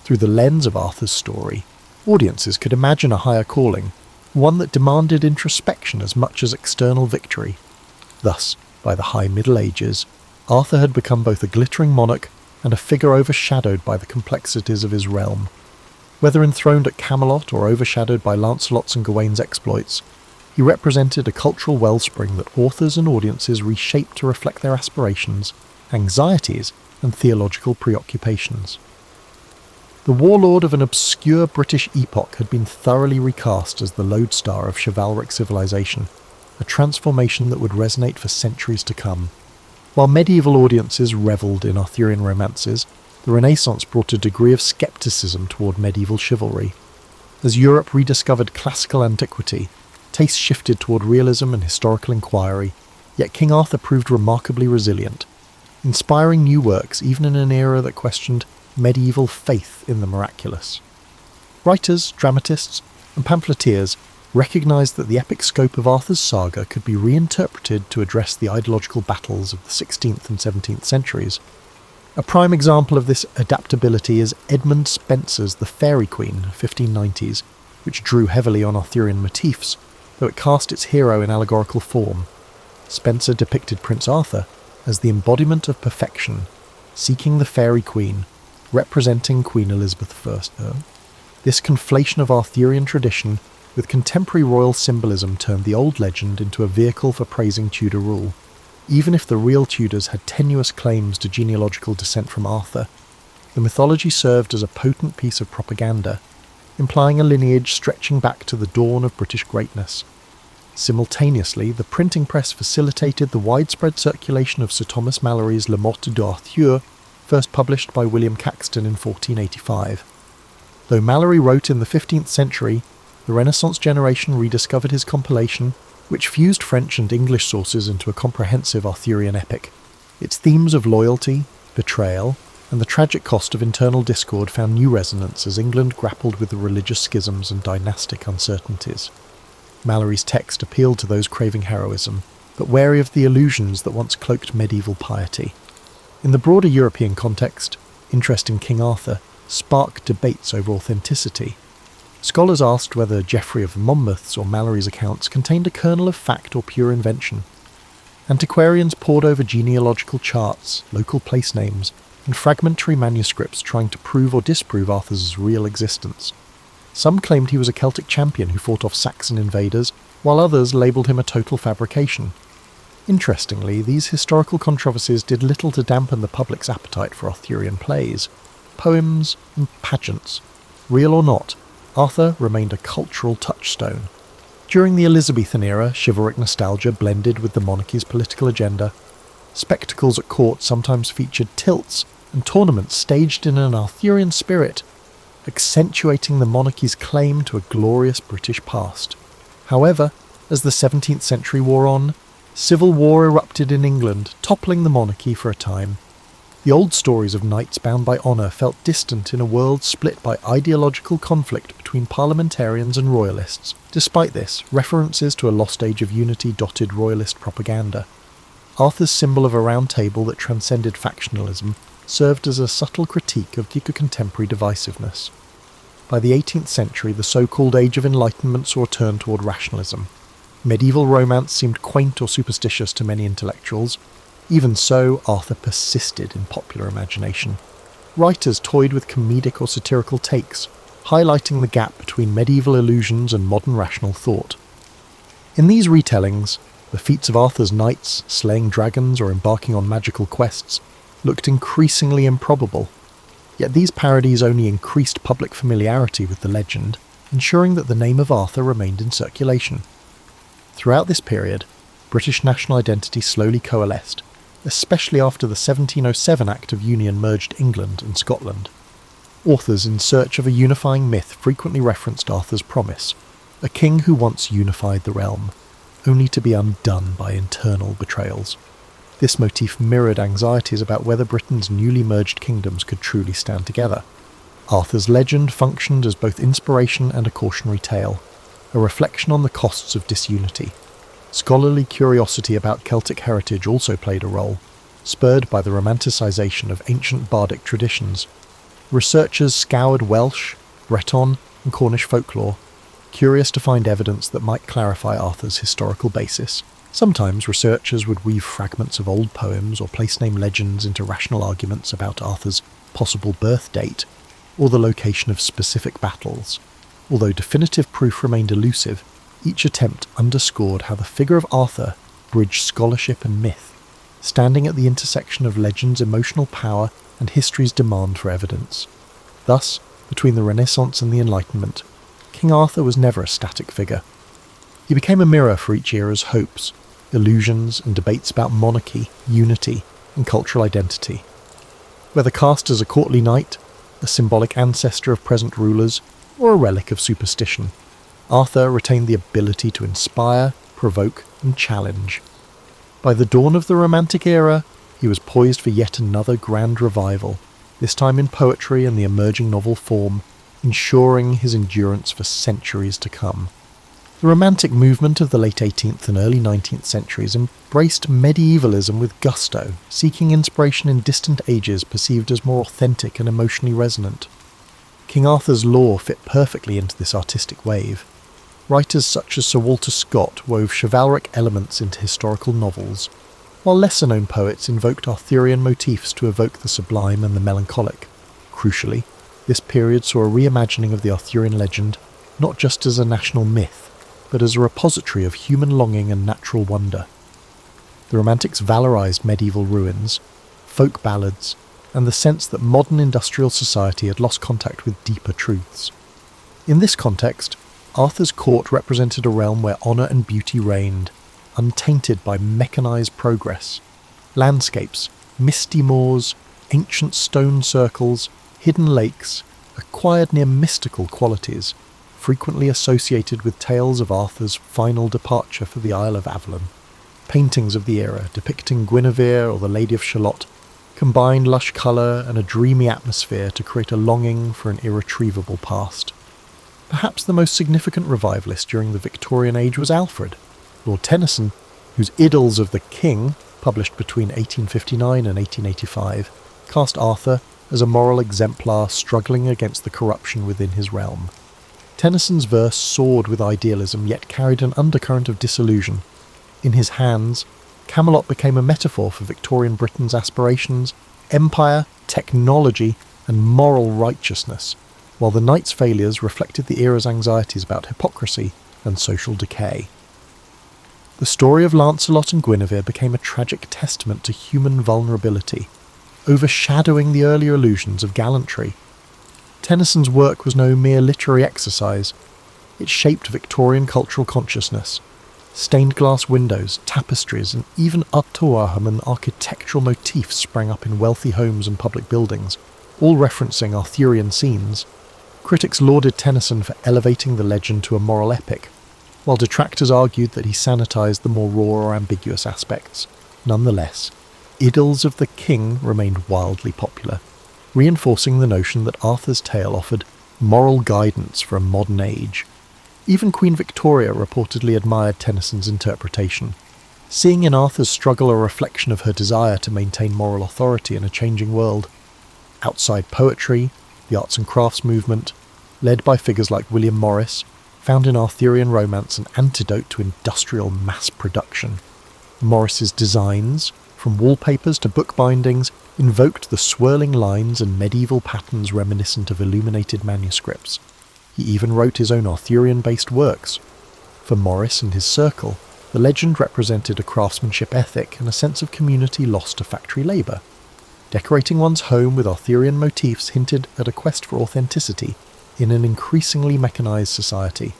Through the lens of Arthur's story, audiences could imagine a higher calling, one that demanded introspection as much as external victory. Thus, by the High Middle Ages, Arthur had become both a glittering monarch and a figure overshadowed by the complexities of his realm. Whether enthroned at Camelot or overshadowed by Lancelot's and Gawain's exploits, he represented a cultural wellspring that authors and audiences reshaped to reflect their aspirations, anxieties, and theological preoccupations. The warlord of an obscure British epoch had been thoroughly recast as the lodestar of chivalric civilization, a transformation that would resonate for centuries to come. While medieval audiences revelled in Arthurian romances, the Renaissance brought a degree of scepticism toward medieval chivalry. As Europe rediscovered classical antiquity, tastes shifted toward realism and historical inquiry, yet King Arthur proved remarkably resilient, inspiring new works even in an era that questioned medieval faith in the miraculous. Writers, dramatists, and pamphleteers recognised that the epic scope of Arthur's saga could be reinterpreted to address the ideological battles of the 16th and 17th centuries. A prime example of this adaptability is Edmund Spenser's The Fairy Queen, 1590s, which drew heavily on Arthurian motifs, though it cast its hero in allegorical form. Spenser depicted Prince Arthur as the embodiment of perfection, seeking the Fairy Queen, representing Queen Elizabeth I. This conflation of Arthurian tradition with contemporary royal symbolism turned the old legend into a vehicle for praising Tudor rule. Even if the real Tudors had tenuous claims to genealogical descent from Arthur, the mythology served as a potent piece of propaganda, implying a lineage stretching back to the dawn of British greatness. Simultaneously, the printing press facilitated the widespread circulation of Sir Thomas Malory's Le Morte d'Arthur, first published by William Caxton in 1485. Though Malory wrote in the 15th century, the Renaissance generation rediscovered his compilation, which fused French and English sources into a comprehensive Arthurian epic. Its themes of loyalty, betrayal, and the tragic cost of internal discord found new resonance as England grappled with the religious schisms and dynastic uncertainties. Malory's text appealed to those craving heroism, but wary of the illusions that once cloaked medieval piety. In the broader European context, interest in King Arthur sparked debates over authenticity. Scholars asked whether Geoffrey of Monmouth's or Malory's accounts contained a kernel of fact or pure invention. Antiquarians pored over genealogical charts, local place names, and fragmentary manuscripts trying to prove or disprove Arthur's real existence. Some claimed he was a Celtic champion who fought off Saxon invaders, while others labelled him a total fabrication. Interestingly, these historical controversies did little to dampen the public's appetite for Arthurian plays, poems, and pageants. Real or not, Arthur remained a cultural touchstone. During the Elizabethan era, chivalric nostalgia blended with the monarchy's political agenda. Spectacles at court sometimes featured tilts and tournaments staged in an Arthurian spirit, accentuating the monarchy's claim to a glorious British past. However, as the 17th century wore on, civil war erupted in England, toppling the monarchy for a time. The old stories of knights bound by honour felt distant in a world split by ideological conflict between parliamentarians and royalists. Despite this, references to a lost age of unity dotted royalist propaganda. Arthur's symbol of a round table that transcended factionalism served as a subtle critique of contemporary divisiveness. By the 18th century, the so-called Age of Enlightenment saw a turn toward rationalism. Medieval romance seemed quaint or superstitious to many intellectuals. Even so, Arthur persisted in popular imagination. Writers toyed with comedic or satirical takes, highlighting the gap between medieval illusions and modern rational thought. In these retellings, the feats of Arthur's knights, slaying dragons or embarking on magical quests, looked increasingly improbable. Yet these parodies only increased public familiarity with the legend, ensuring that the name of Arthur remained in circulation. Throughout this period, British national identity slowly coalesced, especially after the 1707 Act of Union merged England and Scotland. Authors in search of a unifying myth frequently referenced Arthur's promise, a king who once unified the realm, only to be undone by internal betrayals. This motif mirrored anxieties about whether Britain's newly merged kingdoms could truly stand together. Arthur's legend functioned as both inspiration and a cautionary tale, a reflection on the costs of disunity. Scholarly curiosity about Celtic heritage also played a role, spurred by the romanticisation of ancient bardic traditions. Researchers scoured Welsh, Breton, and Cornish folklore, curious to find evidence that might clarify Arthur's historical basis. Sometimes researchers would weave fragments of old poems or place-name legends into rational arguments about Arthur's possible birth date, or the location of specific battles. Although definitive proof remained elusive, each attempt underscored how the figure of Arthur bridged scholarship and myth, standing at the intersection of legend's emotional power and history's demand for evidence. Thus, between the Renaissance and the Enlightenment, King Arthur was never a static figure. He became a mirror for each era's hopes, illusions, and debates about monarchy, unity, and cultural identity. Whether cast as a courtly knight, a symbolic ancestor of present rulers, or a relic of superstition, Arthur retained the ability to inspire, provoke, and challenge. By the dawn of the Romantic era, he was poised for yet another grand revival, this time in poetry and the emerging novel form, ensuring his endurance for centuries to come. The Romantic movement of the late 18th and early 19th centuries embraced medievalism with gusto, seeking inspiration in distant ages perceived as more authentic and emotionally resonant. King Arthur's lore fit perfectly into this artistic wave. Writers such as Sir Walter Scott wove chivalric elements into historical novels, while lesser-known poets invoked Arthurian motifs to evoke the sublime and the melancholic. Crucially, this period saw a reimagining of the Arthurian legend, not just as a national myth, but as a repository of human longing and natural wonder. The Romantics valorized medieval ruins, folk ballads, and the sense that modern industrial society had lost contact with deeper truths. In this context, Arthur's court represented a realm where honour and beauty reigned, untainted by mechanized progress. Landscapes, misty moors, ancient stone circles, hidden lakes, acquired near mystical qualities, frequently associated with tales of Arthur's final departure for the Isle of Avalon. Paintings of the era depicting Guinevere or the Lady of Shalott combined lush colour and a dreamy atmosphere to create a longing for an irretrievable past. Perhaps the most significant revivalist during the Victorian age was Alfred. Lord Tennyson, whose Idylls of the King, published between 1859 and 1885, cast Arthur as a moral exemplar struggling against the corruption within his realm. Tennyson's verse soared with idealism yet carried an undercurrent of disillusion. In his hands, Camelot became a metaphor for Victorian Britain's aspirations, empire, technology, and moral righteousness, while the knight's failures reflected the era's anxieties about hypocrisy and social decay. The story of Lancelot and Guinevere became a tragic testament to human vulnerability, overshadowing the earlier illusions of gallantry. Tennyson's work was no mere literary exercise. It shaped Victorian cultural consciousness. Stained glass windows, tapestries, and even Artois-Haman architectural motifs sprang up in wealthy homes and public buildings, all referencing Arthurian scenes. Critics lauded Tennyson for elevating the legend to a moral epic, while detractors argued that he sanitized the more raw or ambiguous aspects. Nonetheless, Idylls of the King remained wildly popular, reinforcing the notion that Arthur's tale offered moral guidance for a modern age. Even Queen Victoria reportedly admired Tennyson's interpretation, seeing in Arthur's struggle a reflection of her desire to maintain moral authority in a changing world. Outside poetry, the arts and crafts movement, led by figures like William Morris, found in Arthurian romance an antidote to industrial mass production. Morris's designs, from wallpapers to bookbindings, invoked the swirling lines and medieval patterns reminiscent of illuminated manuscripts. He even wrote his own Arthurian-based works. For Morris and his circle, the legend represented a craftsmanship ethic and a sense of community lost to factory labour. Decorating one's home with Arthurian motifs hinted at a quest for authenticity in an increasingly mechanised society.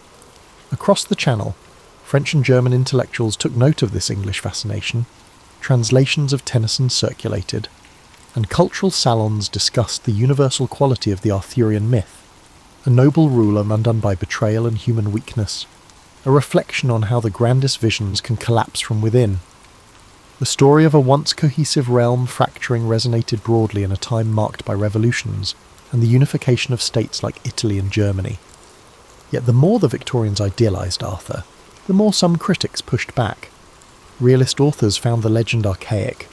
Across the Channel, French and German intellectuals took note of this English fascination. Translations of Tennyson circulated, and cultural salons discussed the universal quality of the Arthurian myth, a noble ruler undone by betrayal and human weakness, a reflection on how the grandest visions can collapse from within. The story of a once cohesive realm fracturing resonated broadly in a time marked by revolutions and the unification of states like Italy and Germany. Yet the more the Victorians idealised Arthur, the more some critics pushed back. Realist authors found the legend archaic.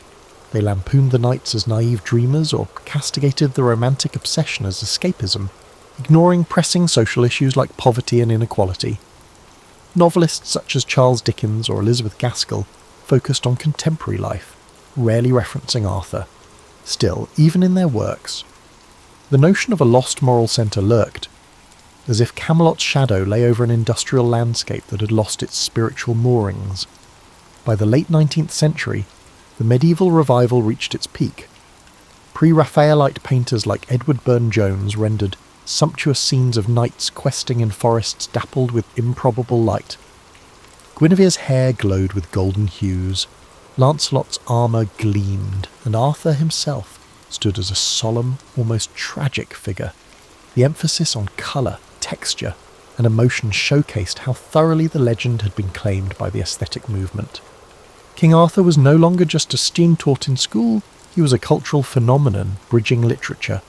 They lampooned the knights as naive dreamers or castigated the romantic obsession as escapism, ignoring pressing social issues like poverty and inequality. Novelists such as Charles Dickens or Elizabeth Gaskell focused on contemporary life, rarely referencing Arthur. Still, even in their works, the notion of a lost moral centre lurked, as if Camelot's shadow lay over an industrial landscape that had lost its spiritual moorings. By the late 19th century, the medieval revival reached its peak. Pre-Raphaelite painters like Edward Burne-Jones rendered sumptuous scenes of knights questing in forests dappled with improbable light. Guinevere's hair glowed with golden hues, Lancelot's armour gleamed, and Arthur himself stood as a solemn, almost tragic figure. The emphasis on colour, texture, and emotion showcased how thoroughly the legend had been claimed by the aesthetic movement. King Arthur was no longer just a steam taught in school, he was a cultural phenomenon bridging literature,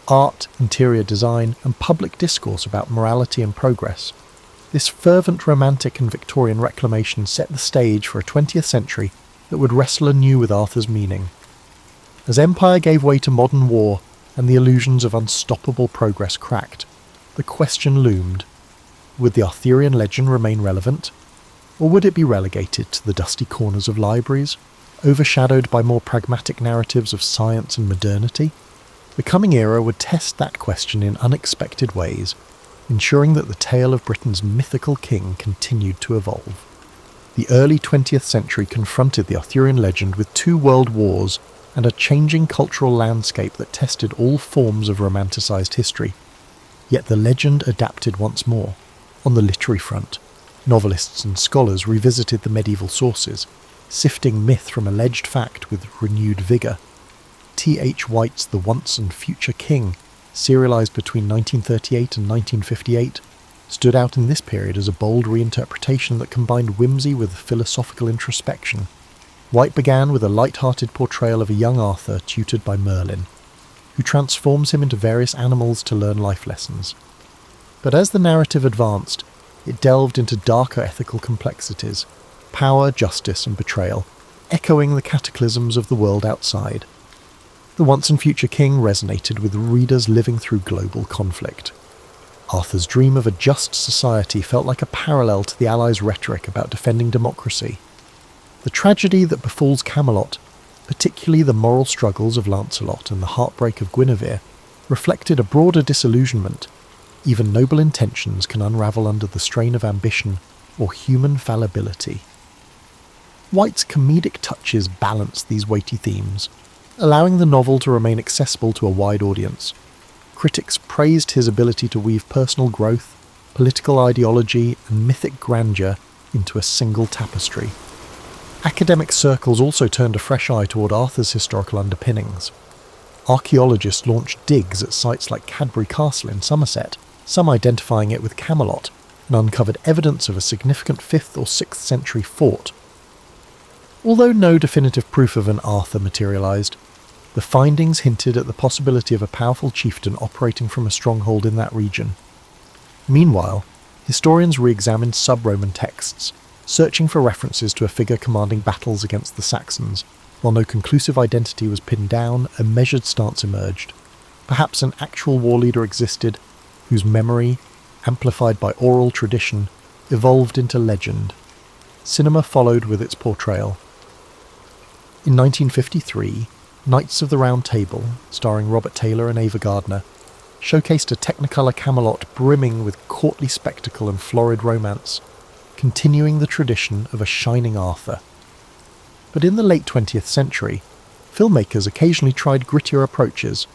art, interior design, and public discourse about morality and progress. This fervent romantic and Victorian reclamation set the stage for a 20th century that would wrestle anew with Arthur's meaning. As empire gave way to modern war and the illusions of unstoppable progress cracked, the question loomed: would the Arthurian legend remain relevant, or would it be relegated to the dusty corners of libraries, overshadowed by more pragmatic narratives of science and modernity? The coming era would test that question in unexpected ways, ensuring that the tale of Britain's mythical king continued to evolve. The early 20th century confronted the Arthurian legend with 2 world wars and a changing cultural landscape that tested all forms of romanticised history. Yet the legend adapted once more. On the literary front, novelists and scholars revisited the medieval sources, sifting myth from alleged fact with renewed vigour. T.H. White's The Once and Future King, serialised between 1938 and 1958, stood out in this period as a bold reinterpretation that combined whimsy with philosophical introspection. White began with a light-hearted portrayal of a young Arthur tutored by Merlin, who transforms him into various animals to learn life lessons. But as the narrative advanced, it delved into darker ethical complexities, power, justice and betrayal, echoing the cataclysms of the world outside. The Once and Future King resonated with readers living through global conflict. Arthur's dream of a just society felt like a parallel to the Allies' rhetoric about defending democracy. The tragedy that befalls Camelot, particularly the moral struggles of Lancelot and the heartbreak of Guinevere, reflected a broader disillusionment. Even noble intentions can unravel under the strain of ambition or human fallibility. White's comedic touches balanced these weighty themes, allowing the novel to remain accessible to a wide audience. Critics praised his ability to weave personal growth, political ideology, and mythic grandeur into a single tapestry. Academic circles also turned a fresh eye toward Arthur's historical underpinnings. Archaeologists launched digs at sites like Cadbury Castle in Somerset, some identifying it with Camelot, and uncovered evidence of a significant 5th or 6th century fort. Although no definitive proof of an Arthur materialised, the findings hinted at the possibility of a powerful chieftain operating from a stronghold in that region. Meanwhile, historians re-examined sub-Roman texts, searching for references to a figure commanding battles against the Saxons. While no conclusive identity was pinned down, a measured stance emerged. Perhaps an actual war leader existed, whose memory, amplified by oral tradition, evolved into legend. Cinema followed with its portrayal. In 1953, Knights of the Round Table, starring Robert Taylor and Ava Gardner, showcased a Technicolor Camelot brimming with courtly spectacle and florid romance, continuing the tradition of a shining Arthur. But in the late 20th century, filmmakers occasionally tried grittier approaches.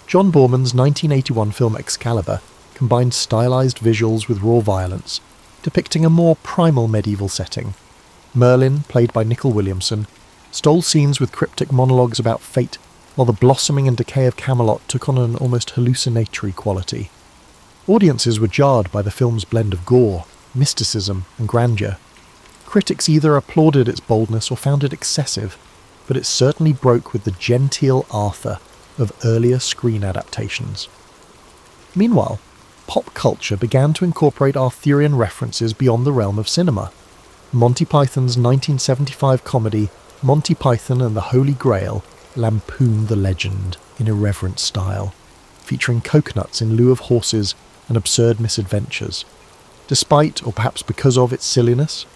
John Boorman's 1981 film Excalibur combined stylized visuals with raw violence, depicting a more primal medieval setting. Merlin, played by Nicol Williamson, stole scenes with cryptic monologues about fate, while the blossoming and decay of Camelot took on an almost hallucinatory quality. Audiences were jarred by the film's blend of gore, mysticism, and grandeur. Critics either applauded its boldness or found it excessive, but it certainly broke with the genteel Arthur of earlier screen adaptations. Meanwhile, pop culture began to incorporate Arthurian references beyond the realm of cinema. Monty Python's 1975 comedy Monty Python and the Holy Grail lampooned the legend in irreverent style, featuring coconuts in lieu of horses and absurd misadventures. Despite, or perhaps because of, its silliness,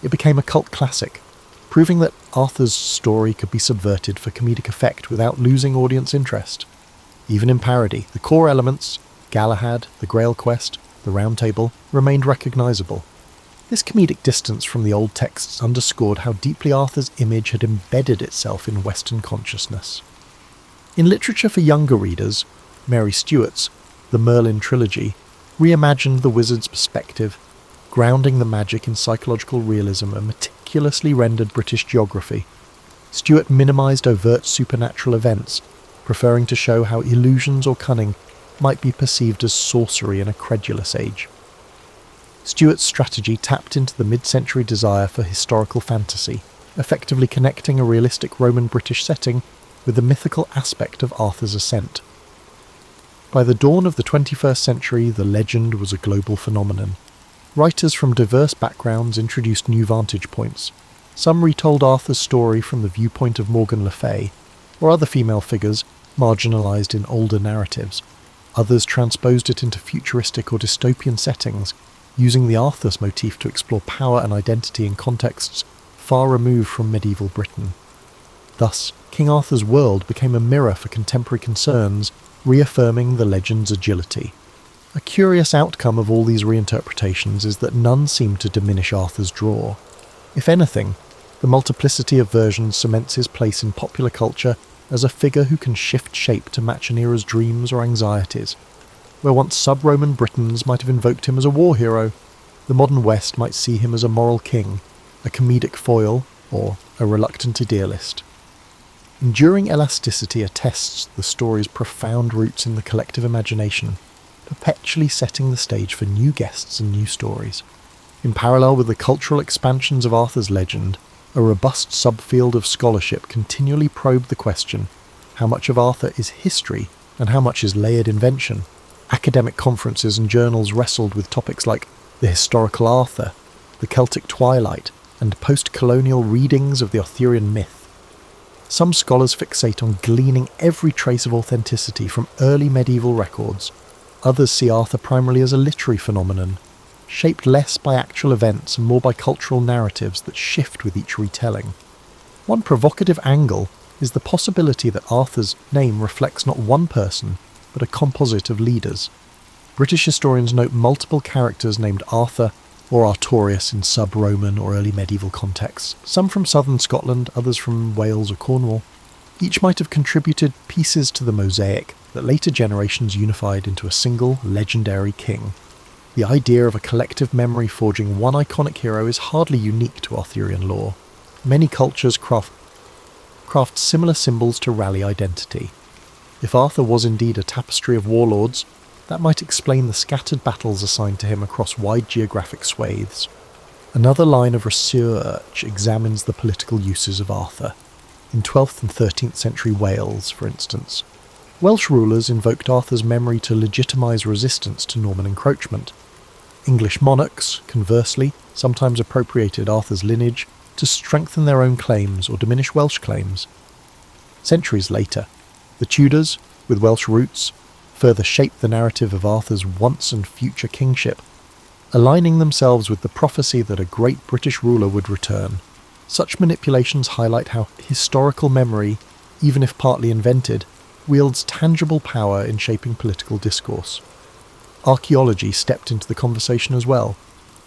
it became a cult classic, proving that Arthur's story could be subverted for comedic effect without losing audience interest. Even in parody, the core elements, Galahad, the Grail Quest, the Round Table, remained recognisable. This comedic distance from the old texts underscored how deeply Arthur's image had embedded itself in Western consciousness. In literature for younger readers, Mary Stewart's The Merlin Trilogy reimagined the wizard's perspective, grounding the magic in psychological realism and meticulously rendered British geography. Stewart minimised overt supernatural events, preferring to show how illusions or cunning might be perceived as sorcery in a credulous age. Stewart's strategy tapped into the mid-century desire for historical fantasy, effectively connecting a realistic Roman-British setting with the mythical aspect of Arthur's ascent. By the dawn of the 21st century, the legend was a global phenomenon. Writers from diverse backgrounds introduced new vantage points. Some retold Arthur's story from the viewpoint of Morgan Le Fay, or other female figures marginalised in older narratives. Others transposed it into futuristic or dystopian settings, using the Arthur's motif to explore power and identity in contexts far removed from medieval Britain. Thus, King Arthur's world became a mirror for contemporary concerns, reaffirming the legend's agility. A curious outcome of all these reinterpretations is that none seem to diminish Arthur's draw. If anything, the multiplicity of versions cements his place in popular culture as a figure who can shift shape to match an era's dreams or anxieties. Where once sub-Roman Britons might have invoked him as a war hero, the modern West might see him as a moral king, a comedic foil, or a reluctant idealist. Enduring elasticity attests the story's profound roots in the collective imagination, perpetually setting the stage for new guests and new stories. In parallel with the cultural expansions of Arthur's legend, a robust subfield of scholarship continually probed the question, how much of Arthur is history and how much is layered invention? Academic conferences and journals wrestled with topics like the historical Arthur, the Celtic twilight, and post-colonial readings of the Arthurian myth. Some scholars fixate on gleaning every trace of authenticity from early medieval records. Others see Arthur primarily as a literary phenomenon, shaped less by actual events and more by cultural narratives that shift with each retelling. One provocative angle is the possibility that Arthur's name reflects not one person, but a composite of leaders. British historians note multiple characters named Arthur or Artorius in sub-Roman or early medieval contexts, some from southern Scotland, others from Wales or Cornwall. Each might have contributed pieces to the mosaic that later generations unified into a single legendary king. The idea of a collective memory forging one iconic hero is hardly unique to Arthurian lore. Many cultures craft similar symbols to rally identity. If Arthur was indeed a tapestry of warlords, that might explain the scattered battles assigned to him across wide geographic swathes. Another line of research examines the political uses of Arthur. In 12th and 13th century Wales, for instance, Welsh rulers invoked Arthur's memory to legitimise resistance to Norman encroachment. English monarchs, conversely, sometimes appropriated Arthur's lineage to strengthen their own claims or diminish Welsh claims. Centuries later, the Tudors, with Welsh roots, further shaped the narrative of Arthur's once and future kingship, aligning themselves with the prophecy that a great British ruler would return. Such manipulations highlight how historical memory, even if partly invented, wields tangible power in shaping political discourse. Archaeology stepped into the conversation as well.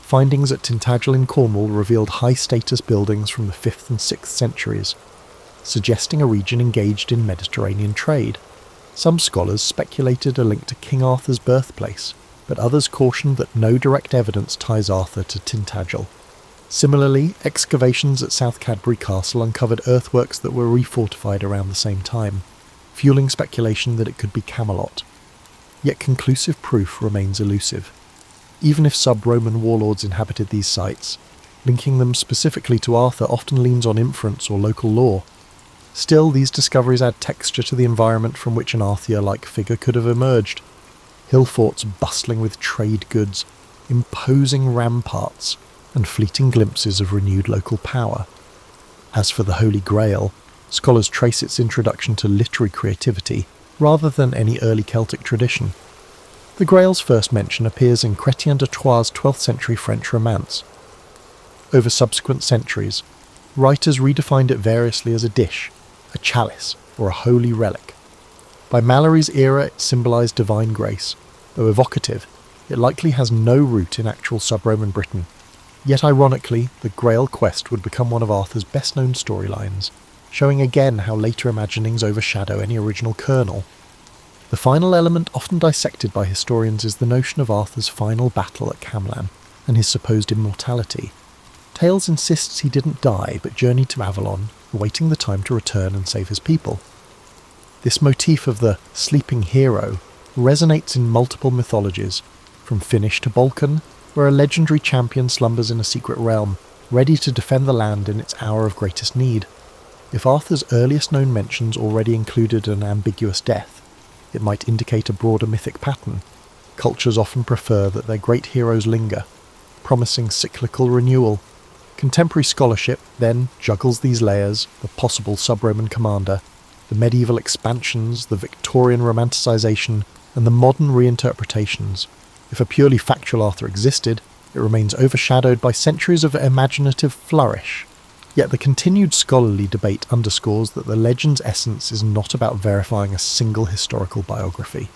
Findings at Tintagel in Cornwall revealed high-status buildings from the 5th and 6th centuries, suggesting a region engaged in Mediterranean trade. Some scholars speculated a link to King Arthur's birthplace, but others cautioned that no direct evidence ties Arthur to Tintagel. Similarly, excavations at South Cadbury Castle uncovered earthworks that were refortified around the same time, fueling speculation that it could be Camelot. Yet conclusive proof remains elusive. Even if sub-Roman warlords inhabited these sites, linking them specifically to Arthur often leans on inference or local lore. Still, these discoveries add texture to the environment from which an Arthur-like figure could have emerged. Hill forts bustling with trade goods, imposing ramparts, and fleeting glimpses of renewed local power. As for the Holy Grail, scholars trace its introduction to literary creativity rather than any early Celtic tradition. The Grail's first mention appears in Chrétien de Troyes' 12th century French romance. Over subsequent centuries, writers redefined it variously as a dish, a chalice, or a holy relic. By Malory's era it symbolised divine grace. Though evocative, it likely has no root in actual sub-Roman Britain. Yet ironically, the Grail quest would become one of Arthur's best-known storylines, showing again how later imaginings overshadow any original kernel. The final element often dissected by historians is the notion of Arthur's final battle at Camlan and his supposed immortality. Tales insists he didn't die but journeyed to Avalon, awaiting the time to return and save his people. This motif of the sleeping hero resonates in multiple mythologies, from Finnish to Balkan, where a legendary champion slumbers in a secret realm, ready to defend the land in its hour of greatest need. If Arthur's earliest known mentions already included an ambiguous death, it might indicate a broader mythic pattern. Cultures often prefer that their great heroes linger, promising cyclical renewal. Contemporary scholarship then juggles these layers: the possible sub-Roman commander, the medieval expansions, the Victorian romanticisation, and the modern reinterpretations. If a purely factual Arthur existed, it remains overshadowed by centuries of imaginative flourish. Yet the continued scholarly debate underscores that the legend's essence is not about verifying a single historical biography.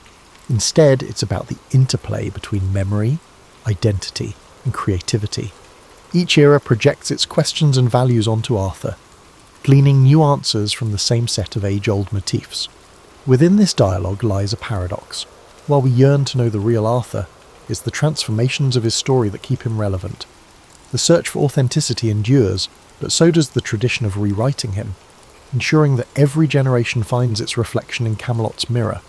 Instead, it's about the interplay between memory, identity, and creativity. Each era projects its questions and values onto Arthur, gleaning new answers from the same set of age-old motifs. Within this dialogue lies a paradox. While we yearn to know the real Arthur, it's the transformations of his story that keep him relevant. The search for authenticity endures, but so does the tradition of rewriting him, ensuring that every generation finds its reflection in Camelot's mirror.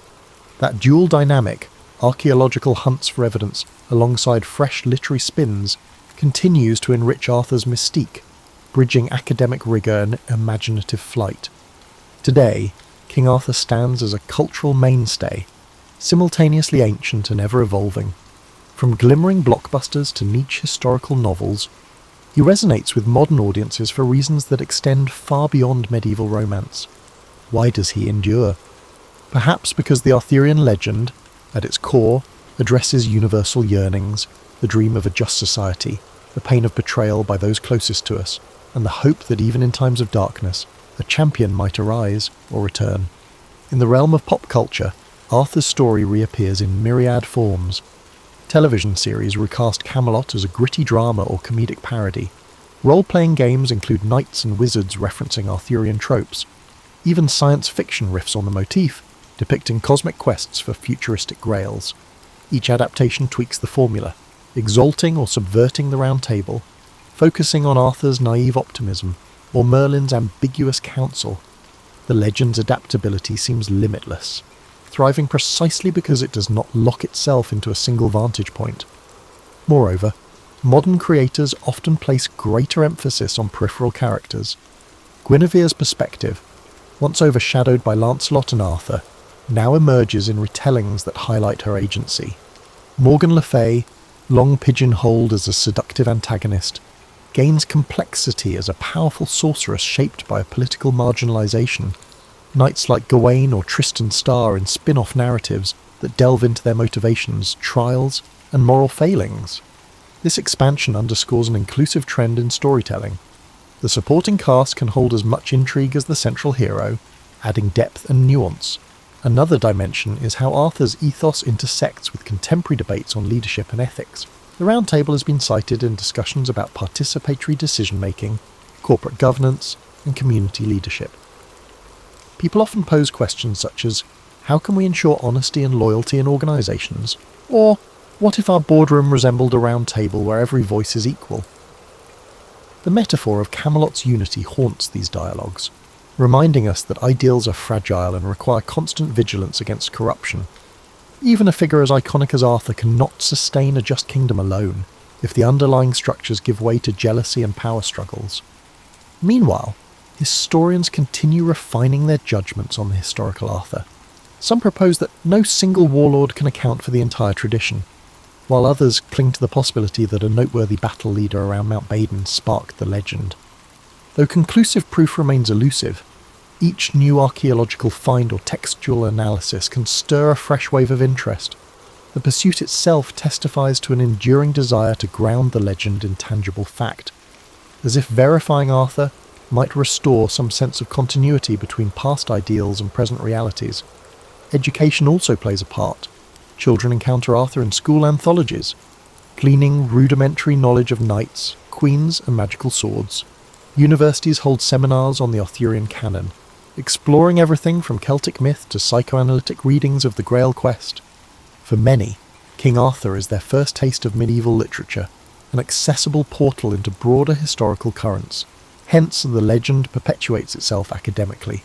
That dual dynamic, archaeological hunts for evidence alongside fresh literary spins, continues to enrich Arthur's mystique, bridging academic rigour and imaginative flight. Today, King Arthur stands as a cultural mainstay, simultaneously ancient and ever-evolving. From glimmering blockbusters to niche historical novels, he resonates with modern audiences for reasons that extend far beyond medieval romance. Why does he endure? Perhaps because the Arthurian legend, at its core, addresses universal yearnings, the dream of a just society, the pain of betrayal by those closest to us, and the hope that even in times of darkness, a champion might arise or return. In the realm of pop culture, Arthur's story reappears in myriad forms. Television series recast Camelot as a gritty drama or comedic parody. Role-playing games include knights and wizards referencing Arthurian tropes. Even science fiction riffs on the motif, depicting cosmic quests for futuristic grails. Each adaptation tweaks the formula, exalting or subverting the Round Table, focusing on Arthur's naive optimism or Merlin's ambiguous counsel. The legend's adaptability seems limitless, thriving precisely because it does not lock itself into a single vantage point. Moreover, modern creators often place greater emphasis on peripheral characters. Guinevere's perspective, once overshadowed by Lancelot and Arthur, now emerges in retellings that highlight her agency. Morgan Le Fay, long pigeonholed as a seductive antagonist, gains complexity as a powerful sorceress shaped by a political marginalisation. Knights like Gawain or Tristan star in spin-off narratives that delve into their motivations, trials, and moral failings. This expansion underscores an inclusive trend in storytelling. The supporting cast can hold as much intrigue as the central hero, adding depth and nuance. Another dimension is how Arthur's ethos intersects with contemporary debates on leadership and ethics. The Round Table has been cited in discussions about participatory decision-making, corporate governance, and community leadership. People often pose questions such as, how can we ensure honesty and loyalty in organisations? Or, what if our boardroom resembled a round table where every voice is equal? The metaphor of Camelot's unity haunts these dialogues, reminding us that ideals are fragile and require constant vigilance against corruption. Even a figure as iconic as Arthur cannot sustain a just kingdom alone if the underlying structures give way to jealousy and power struggles. Meanwhile, historians continue refining their judgments on the historical Arthur. Some propose that no single warlord can account for the entire tradition, while others cling to the possibility that a noteworthy battle leader around Mount Badon sparked the legend. Though conclusive proof remains elusive, each new archaeological find or textual analysis can stir a fresh wave of interest. The pursuit itself testifies to an enduring desire to ground the legend in tangible fact, as if verifying Arthur might restore some sense of continuity between past ideals and present realities. Education also plays a part. Children encounter Arthur in school anthologies, gleaning rudimentary knowledge of knights, queens, and magical swords. Universities hold seminars on the Arthurian canon, exploring everything from Celtic myth to psychoanalytic readings of the Grail quest. For many, King Arthur is their first taste of medieval literature, an accessible portal into broader historical currents. Hence, the legend perpetuates itself academically,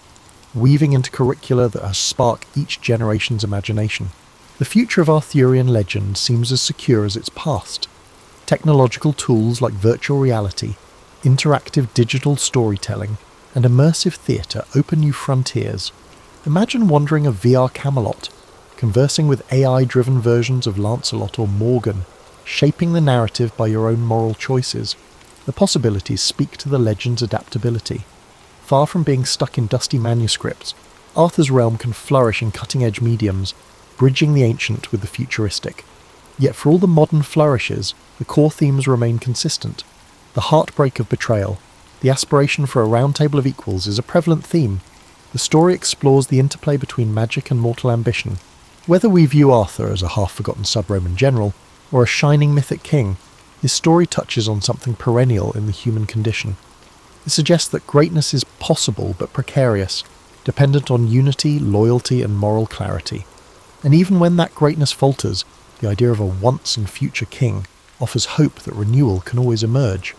weaving into curricula that spark each generation's imagination. The future of Arthurian legend seems as secure as its past. Technological tools like virtual reality, interactive digital storytelling, and immersive theatre open new frontiers. Imagine wandering a VR Camelot, conversing with AI-driven versions of Lancelot or Morgan, shaping the narrative by your own moral choices. The possibilities speak to the legend's adaptability. Far from being stuck in dusty manuscripts, Arthur's realm can flourish in cutting-edge mediums, bridging the ancient with the futuristic. Yet for all the modern flourishes, the core themes remain consistent. The heartbreak of betrayal, the aspiration for a round table of equals is a prevalent theme. The story explores the interplay between magic and mortal ambition. Whether we view Arthur as a half-forgotten sub-Roman general, or a shining mythic king, his story touches on something perennial in the human condition. It suggests that greatness is possible but precarious, dependent on unity, loyalty and moral clarity. And even when that greatness falters, the idea of a once and future king offers hope that renewal can always emerge.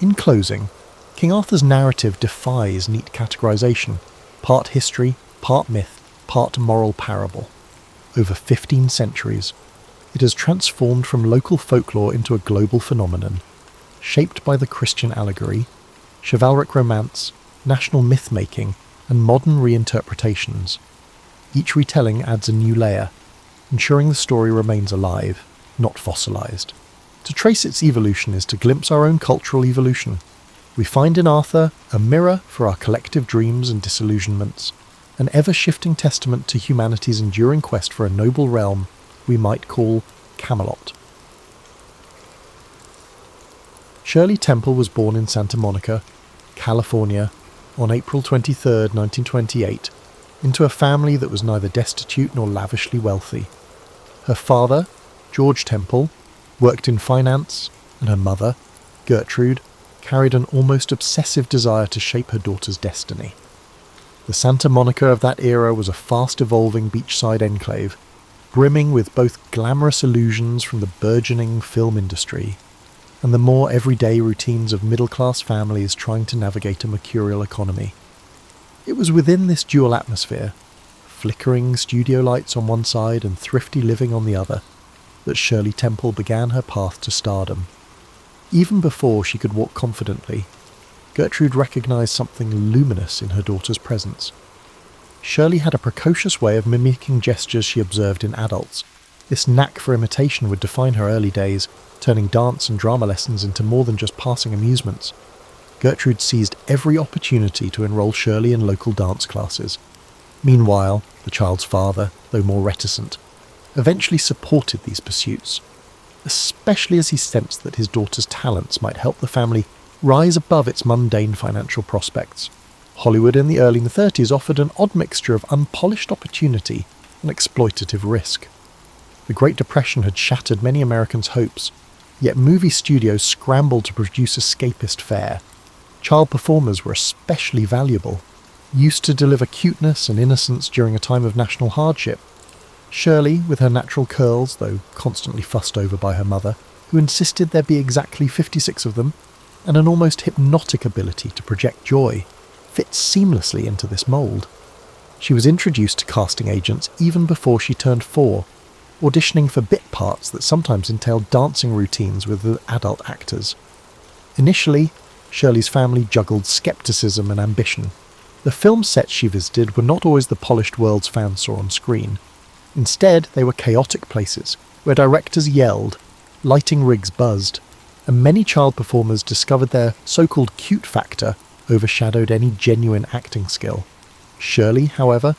In closing, King Arthur's narrative defies neat categorization, part history, part myth, part moral parable. Over 15 centuries, it has transformed from local folklore into a global phenomenon, shaped by the Christian allegory, chivalric romance, national myth-making, and modern reinterpretations. Each retelling adds a new layer, ensuring the story remains alive, not fossilized. To trace its evolution is to glimpse our own cultural evolution. We find in Arthur a mirror for our collective dreams and disillusionments, an ever-shifting testament to humanity's enduring quest for a noble realm we might call Camelot. Shirley Temple was born in Santa Monica, California, on April 23, 1928, into a family that was neither destitute nor lavishly wealthy. Her father, George Temple, worked in finance, and her mother, Gertrude, carried an almost obsessive desire to shape her daughter's destiny. The Santa Monica of that era was a fast-evolving beachside enclave, brimming with both glamorous illusions from the burgeoning film industry and the more everyday routines of middle-class families trying to navigate a mercurial economy. It was within this dual atmosphere, flickering studio lights on one side and thrifty living on the other, that Shirley Temple began her path to stardom. Even before she could walk confidently, Gertrude recognized something luminous in her daughter's presence. Shirley had a precocious way of mimicking gestures she observed in adults. This knack for imitation would define her early days, turning dance and drama lessons into more than just passing amusements. Gertrude seized every opportunity to enroll Shirley in local dance classes. Meanwhile, the child's father, though more reticent, eventually supported these pursuits, especially as he sensed that his daughter's talents might help the family rise above its mundane financial prospects. Hollywood in the early 30s offered an odd mixture of unpolished opportunity and exploitative risk. The Great Depression had shattered many Americans' hopes, yet movie studios scrambled to produce escapist fare. Child performers were especially valuable, used to deliver cuteness and innocence during a time of national hardship. Shirley, with her natural curls, though constantly fussed over by her mother, who insisted there be exactly 56 of them, and an almost hypnotic ability to project joy, fit seamlessly into this mould. She was introduced to casting agents even before she turned 4, auditioning for bit parts that sometimes entailed dancing routines with the adult actors. Initially, Shirley's family juggled skepticism and ambition. The film sets she visited were not always the polished worlds fans saw on screen. Instead, they were chaotic places, where directors yelled, lighting rigs buzzed, and many child performers discovered their so-called cute factor overshadowed any genuine acting skill. Shirley, however,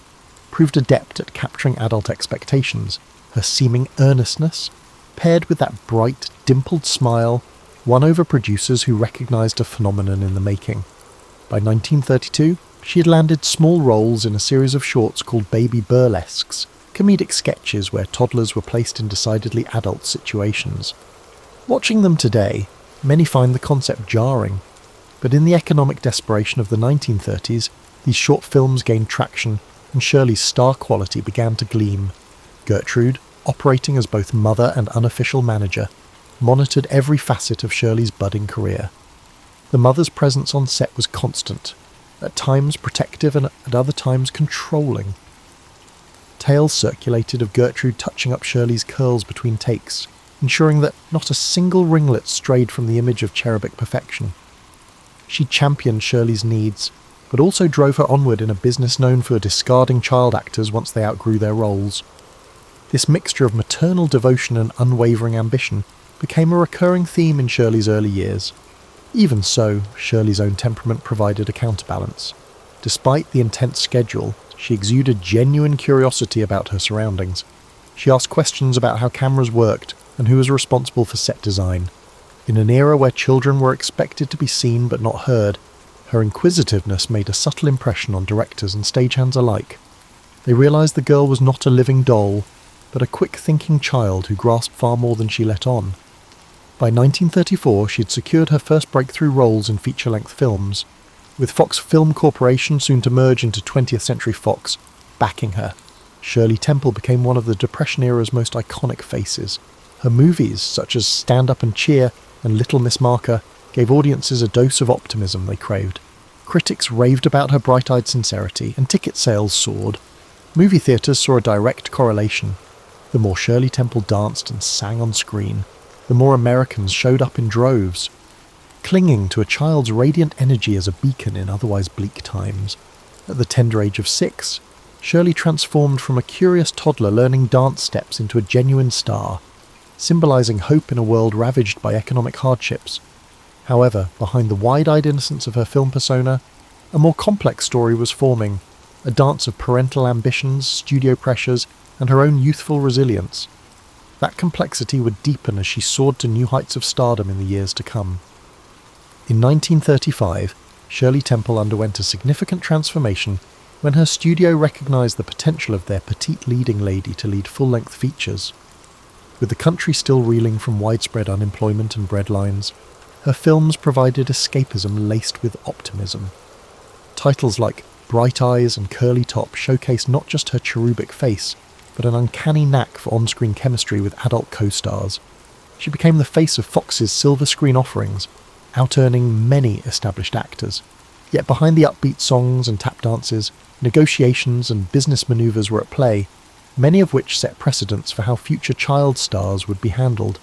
proved adept at capturing adult expectations. Her seeming earnestness, paired with that bright, dimpled smile, won over producers who recognized a phenomenon in the making. By 1932, she had landed small roles in a series of shorts called Baby Burlesques, comedic sketches where toddlers were placed in decidedly adult situations. Watching them today, many find the concept jarring, but in the economic desperation of the 1930s, these short films gained traction and Shirley's star quality began to gleam. Gertrude, operating as both mother and unofficial manager, monitored every facet of Shirley's budding career. The mother's presence on set was constant, at times protective and at other times controlling. Tales circulated of Gertrude touching up Shirley's curls between takes, ensuring that not a single ringlet strayed from the image of cherubic perfection. She championed Shirley's needs, but also drove her onward in a business known for discarding child actors once they outgrew their roles. This mixture of maternal devotion and unwavering ambition became a recurring theme in Shirley's early years. Even so, Shirley's own temperament provided a counterbalance. Despite the intense schedule, she exuded genuine curiosity about her surroundings. She asked questions about how cameras worked and who was responsible for set design. In an era where children were expected to be seen but not heard, her inquisitiveness made a subtle impression on directors and stagehands alike. They realised the girl was not a living doll, but a quick-thinking child who grasped far more than she let on. By 1934, she had secured her first breakthrough roles in feature-length films, with Fox Film Corporation, soon to merge into 20th Century Fox, backing her. Shirley Temple became one of the Depression-era's most iconic faces. Her movies, such as Stand Up and Cheer and Little Miss Marker, gave audiences a dose of optimism they craved. Critics raved about her bright-eyed sincerity, and ticket sales soared. Movie theatres saw a direct correlation. The more Shirley Temple danced and sang on screen, the more Americans showed up in droves, clinging to a child's radiant energy as a beacon in otherwise bleak times. At the tender age of 6, Shirley transformed from a curious toddler learning dance steps into a genuine star, symbolising hope in a world ravaged by economic hardships. However, behind the wide-eyed innocence of her film persona, a more complex story was forming, a dance of parental ambitions, studio pressures, and her own youthful resilience. That complexity would deepen as she soared to new heights of stardom in the years to come. In 1935, Shirley Temple underwent a significant transformation when her studio recognised the potential of their petite leading lady to lead full-length features. With the country still reeling from widespread unemployment and breadlines, her films provided escapism laced with optimism. Titles like Bright Eyes and Curly Top showcased not just her cherubic face, but an uncanny knack for on-screen chemistry with adult co-stars. She became the face of Fox's silver screen offerings, out-earning many established actors. Yet behind the upbeat songs and tap dances, negotiations and business manoeuvres were at play, many of which set precedents for how future child stars would be handled.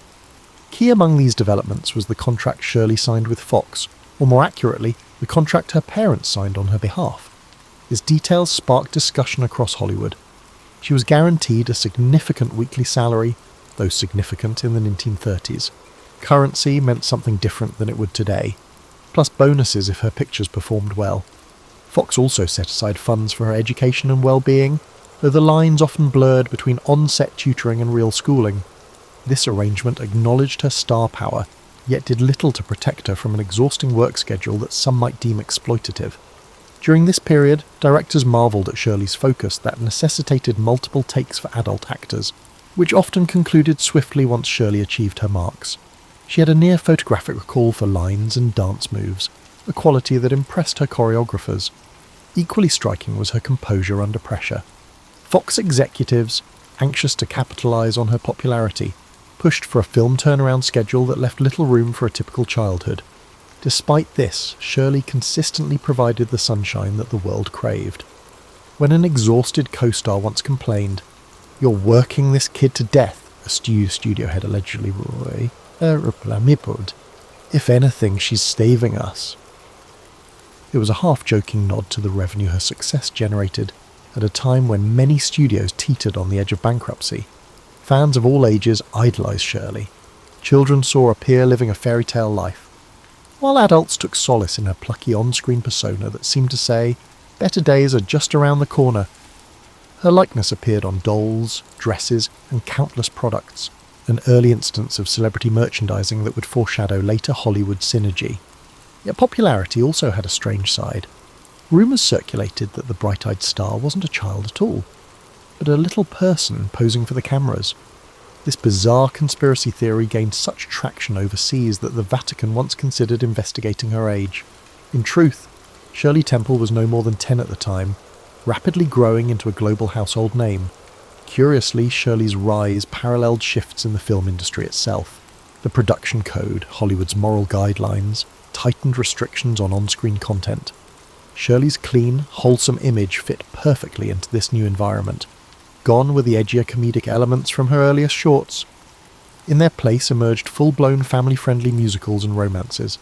Key among these developments was the contract Shirley signed with Fox, or more accurately, the contract her parents signed on her behalf. Its details sparked discussion across Hollywood. She was guaranteed a significant weekly salary, though significant in the 1930s. Currency meant something different than it would today, plus bonuses if her pictures performed well. Fox also set aside funds for her education and well-being, though the lines often blurred between on-set tutoring and real schooling. This arrangement acknowledged her star power, yet did little to protect her from an exhausting work schedule that some might deem exploitative. During this period, directors marvelled at Shirley's focus that necessitated multiple takes for adult actors, which often concluded swiftly once Shirley achieved her marks. She had a near-photographic recall for lines and dance moves, a quality that impressed her choreographers. Equally striking was her composure under pressure. Fox executives, anxious to capitalise on her popularity, pushed for a film turnaround schedule that left little room for a typical childhood. Despite this, Shirley consistently provided the sunshine that the world craved. When an exhausted co-star once complained, "You're working this kid to death," a studio head allegedly replied, "If anything, she's staving us." It was a half-joking nod to the revenue her success generated, at a time when many studios teetered on the edge of bankruptcy. Fans of all ages idolised Shirley. Children saw her peer living a fairy tale life, while adults took solace in her plucky on-screen persona that seemed to say, better days are just around the corner. Her likeness appeared on dolls, dresses, and countless products, an early instance of celebrity merchandising that would foreshadow later Hollywood synergy. Yet popularity also had a strange side. Rumours circulated that the bright-eyed star wasn't a child at all, but a little person posing for the cameras. This bizarre conspiracy theory gained such traction overseas that the Vatican once considered investigating her age. In truth, Shirley Temple was no more than 10 at the time, rapidly growing into a global household name. Curiously, Shirley's rise paralleled shifts in the film industry itself. The production code, Hollywood's moral guidelines, tightened restrictions on on-screen content. Shirley's clean, wholesome image fit perfectly into this new environment. Gone were the edgier comedic elements from her earliest shorts. In their place emerged full-blown family-friendly musicals and romances.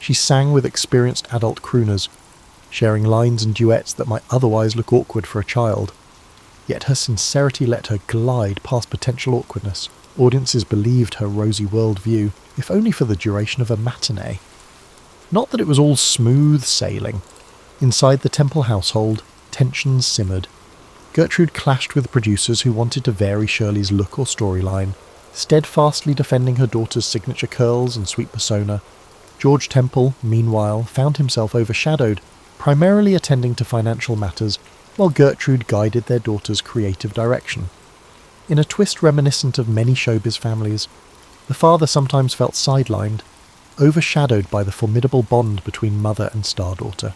She sang with experienced adult crooners, sharing lines and duets that might otherwise look awkward for a child. Yet her sincerity let her glide past potential awkwardness. Audiences believed her rosy worldview, if only for the duration of a matinee. Not that it was all smooth sailing. Inside the Temple household, tensions simmered. Gertrude clashed with producers who wanted to vary Shirley's look or storyline, steadfastly defending her daughter's signature curls and sweet persona. George Temple, meanwhile, found himself overshadowed, primarily attending to financial matters, while Gertrude guided their daughter's creative direction. In a twist reminiscent of many showbiz families, the father sometimes felt sidelined, overshadowed by the formidable bond between mother and star-daughter.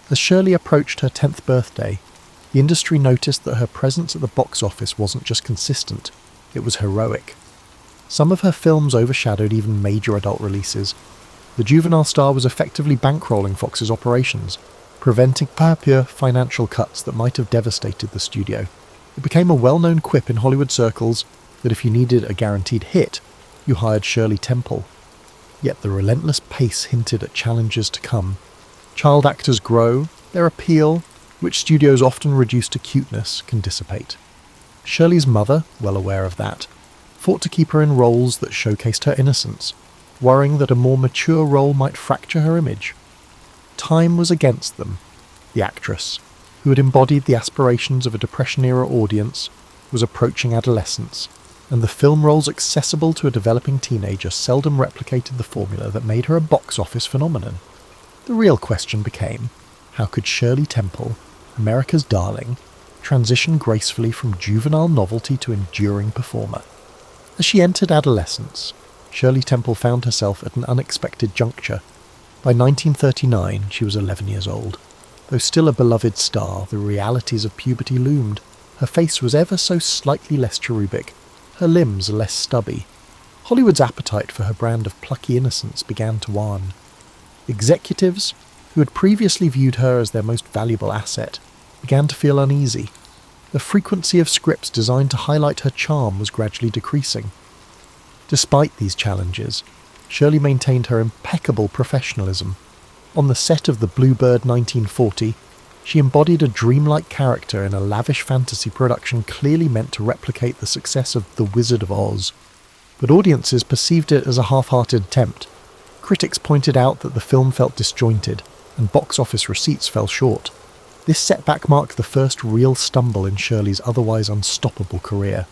As Shirley approached her 10th birthday, the industry noticed that her presence at the box office wasn't just consistent, it was heroic. Some of her films overshadowed even major adult releases. The juvenile star was effectively bankrolling Fox's operations, preventing pure financial cuts that might have devastated the studio. It became a well-known quip in Hollywood circles that if you needed a guaranteed hit, you hired Shirley Temple. Yet the relentless pace hinted at challenges to come. Child actors grow, their appeal, which studios often reduce to cuteness, can dissipate. Shirley's mother, well aware of that, fought to keep her in roles that showcased her innocence, worrying that a more mature role might fracture her image. Time was against them. The actress, who had embodied the aspirations of a Depression-era audience, was approaching adolescence, and the film roles accessible to a developing teenager seldom replicated the formula that made her a box office phenomenon. The real question became, how could Shirley Temple, America's darling, transition gracefully from juvenile novelty to enduring performer? As she entered adolescence, Shirley Temple found herself at an unexpected juncture. By 1939, she was 11 years old. Though still a beloved star, the realities of puberty loomed. Her face was ever so slightly less cherubic, her limbs less stubby. Hollywood's appetite for her brand of plucky innocence began to wane. Executives, who had previously viewed her as their most valuable asset, began to feel uneasy. The frequency of scripts designed to highlight her charm was gradually decreasing. Despite these challenges, Shirley maintained her impeccable professionalism. On the set of The Bluebird 1940, she embodied a dreamlike character in a lavish fantasy production clearly meant to replicate the success of The Wizard of Oz. But audiences perceived it as a half-hearted attempt. Critics pointed out that the film felt disjointed, and box office receipts fell short. This setback marked the first real stumble in Shirley's otherwise unstoppable career.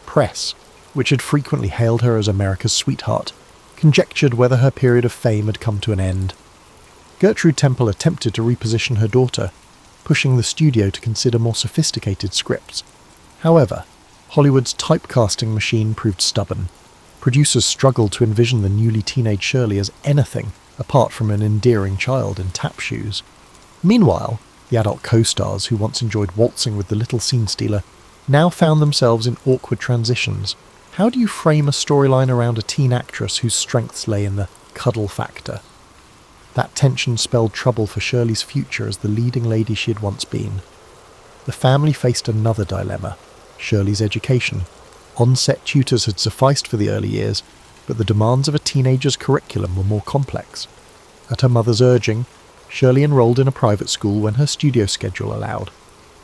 Press, which had frequently hailed her as America's sweetheart, conjectured whether her period of fame had come to an end. Gertrude Temple attempted to reposition her daughter, pushing the studio to consider more sophisticated scripts. However, Hollywood's typecasting machine proved stubborn. Producers struggled to envision the newly teenage Shirley as anything apart from an endearing child in tap shoes. Meanwhile, the adult co-stars who once enjoyed waltzing with the little scene stealer now found themselves in awkward transitions. How do you frame a storyline around a teen actress whose strengths lay in the cuddle factor? That tension spelled trouble for Shirley's future as the leading lady she had once been. The family faced another dilemma, Shirley's education. On-set tutors had sufficed for the early years, but the demands of a teenager's curriculum were more complex. At her mother's urging, Shirley enrolled in a private school when her studio schedule allowed.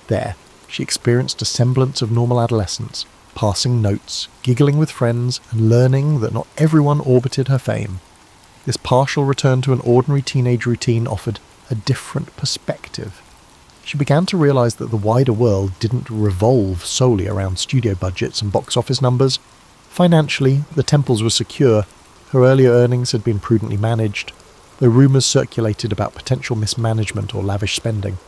There, she experienced a semblance of normal adolescence, passing notes, giggling with friends, and learning that not everyone orbited her fame. This partial return to an ordinary teenage routine offered a different perspective. She began to realize that the wider world didn't revolve solely around studio budgets and box office numbers. Financially, the Temples were secure. Her earlier earnings had been prudently managed, though rumors circulated about potential mismanagement or lavish spending.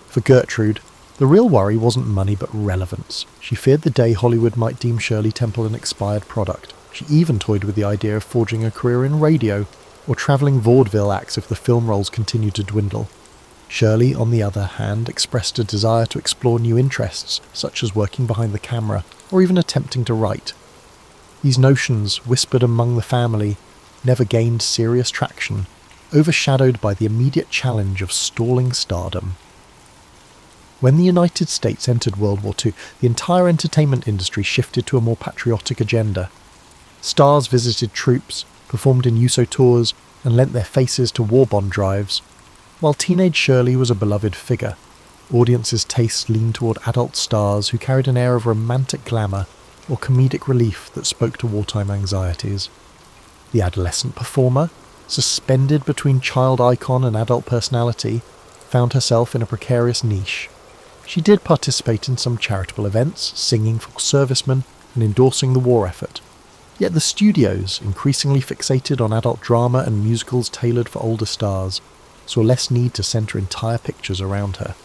For Gertrude, the real worry wasn't money but relevance. She feared the day Hollywood might deem Shirley Temple an expired product. She even toyed with the idea of forging a career in radio or travelling vaudeville acts if the film roles continued to dwindle. Shirley, on the other hand, expressed a desire to explore new interests, such as working behind the camera or even attempting to write. These notions, whispered among the family, never gained serious traction, overshadowed by the immediate challenge of stalling stardom. When the United States entered World War II, the entire entertainment industry shifted to a more patriotic agenda. Stars visited troops, performed in USO tours, and lent their faces to war bond drives, while teenage Shirley was a beloved figure. Audiences' tastes leaned toward adult stars who carried an air of romantic glamour or comedic relief that spoke to wartime anxieties. The adolescent performer, suspended between child icon and adult personality, found herself in a precarious niche. She did participate in some charitable events, singing for servicemen and endorsing the war effort. Yet the studios, increasingly fixated on adult drama and musicals tailored for older stars, saw less need to centre entire pictures around her.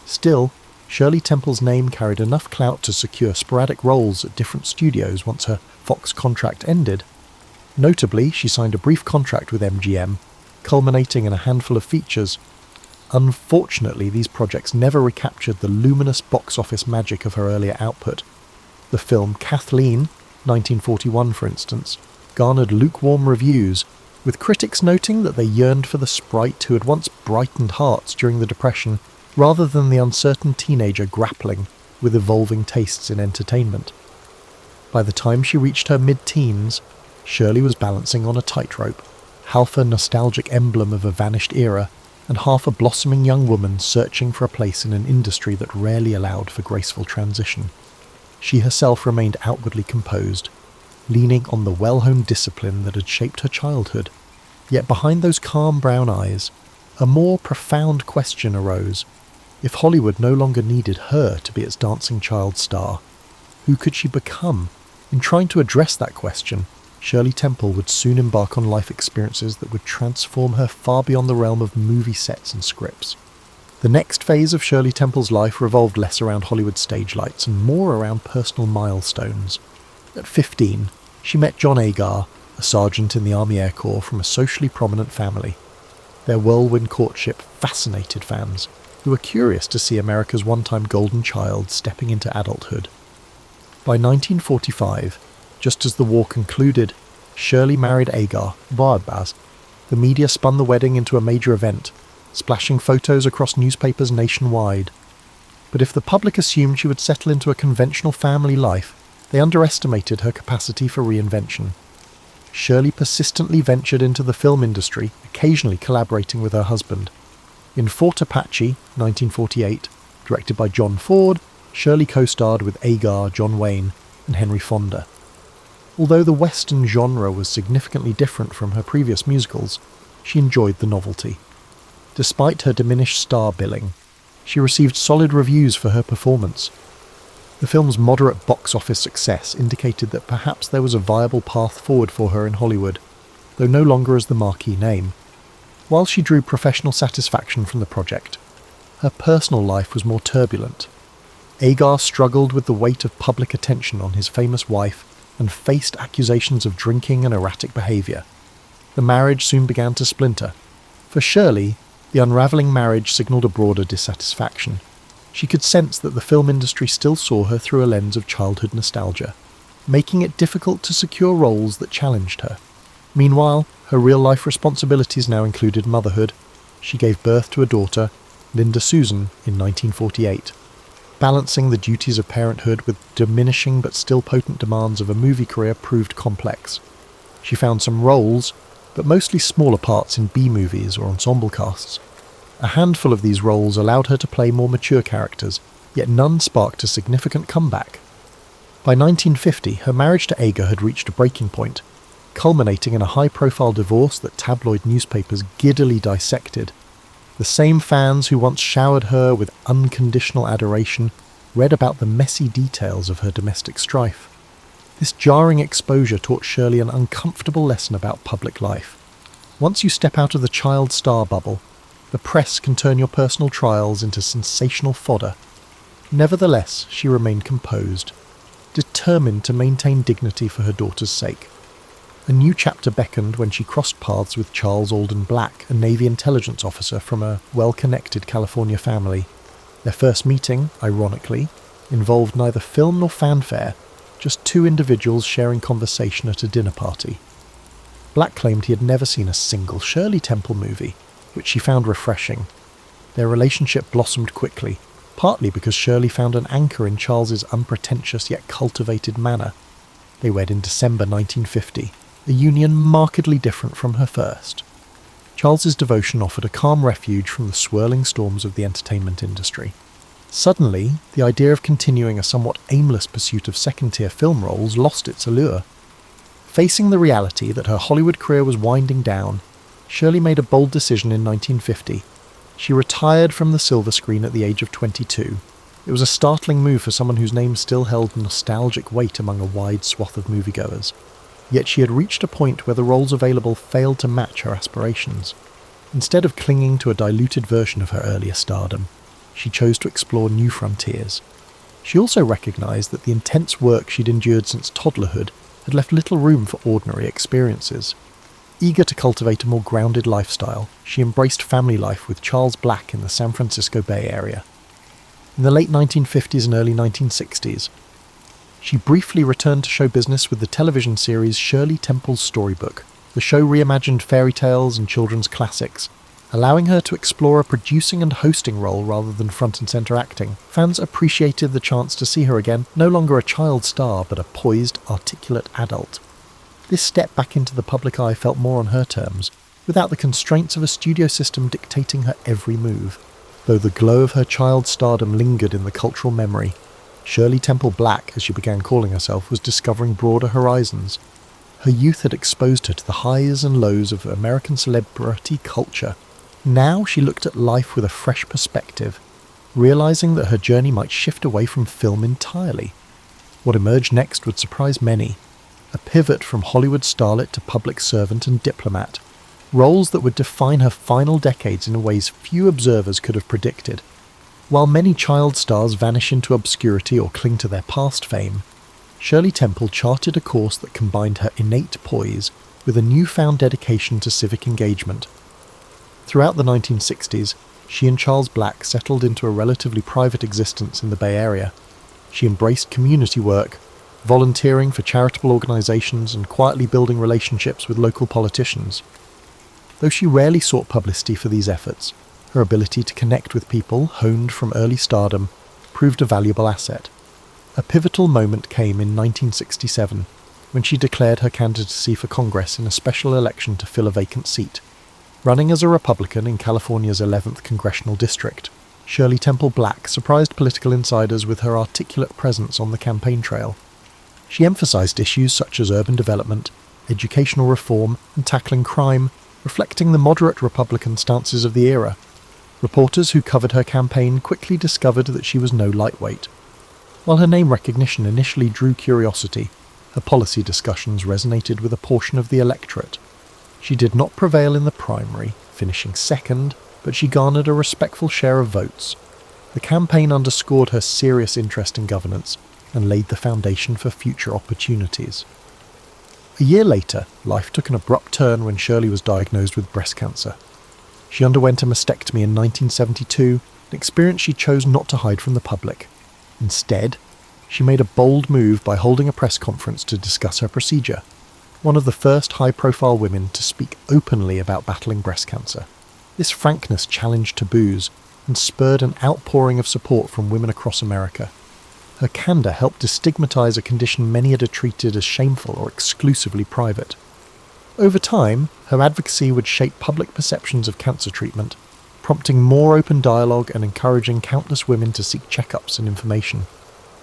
Still, Shirley Temple's name carried enough clout to secure sporadic roles at different studios once her Fox contract ended. Notably, she signed a brief contract with MGM, culminating in a handful of features. Unfortunately, these projects never recaptured the luminous box office magic of her earlier output. The film Kathleen, 1941 for instance, garnered lukewarm reviews, with critics noting that they yearned for the sprite who had once brightened hearts during the Depression, rather than the uncertain teenager grappling with evolving tastes in entertainment. By the time she reached her mid-teens, Shirley was balancing on a tightrope, half a nostalgic emblem of a vanished era, and half a blossoming young woman searching for a place in an industry that rarely allowed for graceful transition. She herself remained outwardly composed, leaning on the well-honed discipline that had shaped her childhood. Yet behind those calm brown eyes, a more profound question arose. If Hollywood no longer needed her to be its dancing child star, who could she become? In trying to address that question, Shirley Temple would soon embark on life experiences that would transform her far beyond the realm of movie sets and scripts. The next phase of Shirley Temple's life revolved less around Hollywood stage lights and more around personal milestones. At 15, she met John Agar, a sergeant in the Army Air Corps from a socially prominent family. Their whirlwind courtship fascinated fans, who were curious to see America's one-time golden child stepping into adulthood. By 1945, just as the war concluded, Shirley married Agar, Barbaz. The media spun the wedding into a major event, splashing photos across newspapers nationwide. But if the public assumed she would settle into a conventional family life, they underestimated her capacity for reinvention. Shirley persistently ventured into the film industry, occasionally collaborating with her husband. In Fort Apache, 1948, directed by John Ford, Shirley co-starred with Agar, John Wayne, and Henry Fonda. Although the Western genre was significantly different from her previous musicals, she enjoyed the novelty. Despite her diminished star billing, she received solid reviews for her performance. The film's moderate box office success indicated that perhaps there was a viable path forward for her in Hollywood, though no longer as the marquee name. While she drew professional satisfaction from the project, her personal life was more turbulent. Agar struggled with the weight of public attention on his famous wife and faced accusations of drinking and erratic behaviour. The marriage soon began to splinter. For Shirley, the unravelling marriage signalled a broader dissatisfaction. She could sense that the film industry still saw her through a lens of childhood nostalgia, making it difficult to secure roles that challenged her. Meanwhile, her real-life responsibilities now included motherhood. She gave birth to a daughter, Linda Susan, in 1948. Balancing the duties of parenthood with diminishing but still potent demands of a movie career proved complex. She found some roles, but mostly smaller parts in B-movies or ensemble casts. A handful of these roles allowed her to play more mature characters, yet none sparked a significant comeback. By 1950, her marriage to Agar had reached a breaking point, culminating in a high-profile divorce that tabloid newspapers giddily dissected. The same fans who once showered her with unconditional adoration read about the messy details of her domestic strife. This jarring exposure taught Shirley an uncomfortable lesson about public life. Once you step out of the child star bubble, the press can turn your personal trials into sensational fodder. Nevertheless, she remained composed, determined to maintain dignity for her daughter's sake. A new chapter beckoned when she crossed paths with Charles Alden Black, a Navy intelligence officer from a well-connected California family. Their first meeting, ironically, involved neither film nor fanfare, just two individuals sharing conversation at a dinner party. Black claimed he had never seen a single Shirley Temple movie, which she found refreshing. Their relationship blossomed quickly, partly because Shirley found an anchor in Charles's unpretentious yet cultivated manner. They wed in December 1950, a union markedly different from her first. Charles's devotion offered a calm refuge from the swirling storms of the entertainment industry. Suddenly, the idea of continuing a somewhat aimless pursuit of second-tier film roles lost its allure. Facing the reality that her Hollywood career was winding down, Shirley made a bold decision in 1950. She retired from the silver screen at the age of 22. It was a startling move for someone whose name still held nostalgic weight among a wide swath of moviegoers. Yet she had reached a point where the roles available failed to match her aspirations. Instead of clinging to a diluted version of her earlier stardom, she chose to explore new frontiers. She also recognised that the intense work she'd endured since toddlerhood had left little room for ordinary experiences. Eager to cultivate a more grounded lifestyle, she embraced family life with Charles Black in the San Francisco Bay Area. In the late 1950s and early 1960s, she briefly returned to show business with the television series Shirley Temple's Storybook. The show reimagined fairy tales and children's classics, allowing her to explore a producing and hosting role rather than front and centre acting. Fans appreciated the chance to see her again, no longer a child star but a poised, articulate adult. This step back into the public eye felt more on her terms, without the constraints of a studio system dictating her every move. Though the glow of her child stardom lingered in the cultural memory, Shirley Temple Black, as she began calling herself, was discovering broader horizons. Her youth had exposed her to the highs and lows of American celebrity culture. Now she looked at life with a fresh perspective, realising that her journey might shift away from film entirely. What emerged next would surprise many. A pivot from Hollywood starlet to public servant and diplomat, roles that would define her final decades in ways few observers could have predicted. While many child stars vanish into obscurity or cling to their past fame, Shirley Temple charted a course that combined her innate poise with a newfound dedication to civic engagement. Throughout the 1960s, she and Charles Black settled into a relatively private existence in the Bay Area. She embraced community work, volunteering for charitable organisations and quietly building relationships with local politicians. Though she rarely sought publicity for these efforts, her ability to connect with people, honed from early stardom, proved a valuable asset. A pivotal moment came in 1967, when she declared her candidacy for Congress in a special election to fill a vacant seat. Running as a Republican in California's 11th congressional district, Shirley Temple Black surprised political insiders with her articulate presence on the campaign trail. She emphasized issues such as urban development, educational reform, and tackling crime, reflecting the moderate Republican stances of the era. Reporters who covered her campaign quickly discovered that she was no lightweight. While her name recognition initially drew curiosity, her policy discussions resonated with a portion of the electorate. She did not prevail in the primary, finishing second, but she garnered a respectful share of votes. The campaign underscored her serious interest in governance and laid the foundation for future opportunities. A year later, life took an abrupt turn when Shirley was diagnosed with breast cancer. She underwent a mastectomy in 1972, an experience she chose not to hide from the public. Instead, she made a bold move by holding a press conference to discuss her procedure, one of the first high-profile women to speak openly about battling breast cancer. This frankness challenged taboos and spurred an outpouring of support from women across America. Her candour helped destigmatize a condition many had treated as shameful or exclusively private. Over time, her advocacy would shape public perceptions of cancer treatment, prompting more open dialogue and encouraging countless women to seek checkups and information.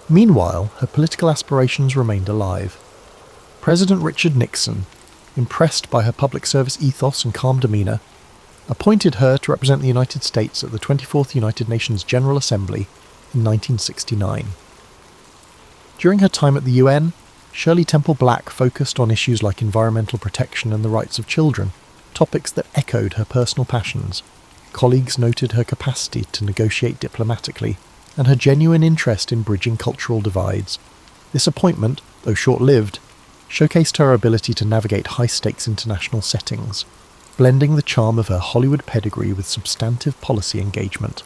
Meanwhile, her political aspirations remained alive. President Richard Nixon, impressed by her public service ethos and calm demeanour, appointed her to represent the United States at the 24th United Nations General Assembly in 1969. During her time at the UN, Shirley Temple Black focused on issues like environmental protection and the rights of children, topics that echoed her personal passions. Colleagues noted her capacity to negotiate diplomatically and her genuine interest in bridging cultural divides. This appointment, though short-lived, showcased her ability to navigate high-stakes international settings, blending the charm of her Hollywood pedigree with substantive policy engagement.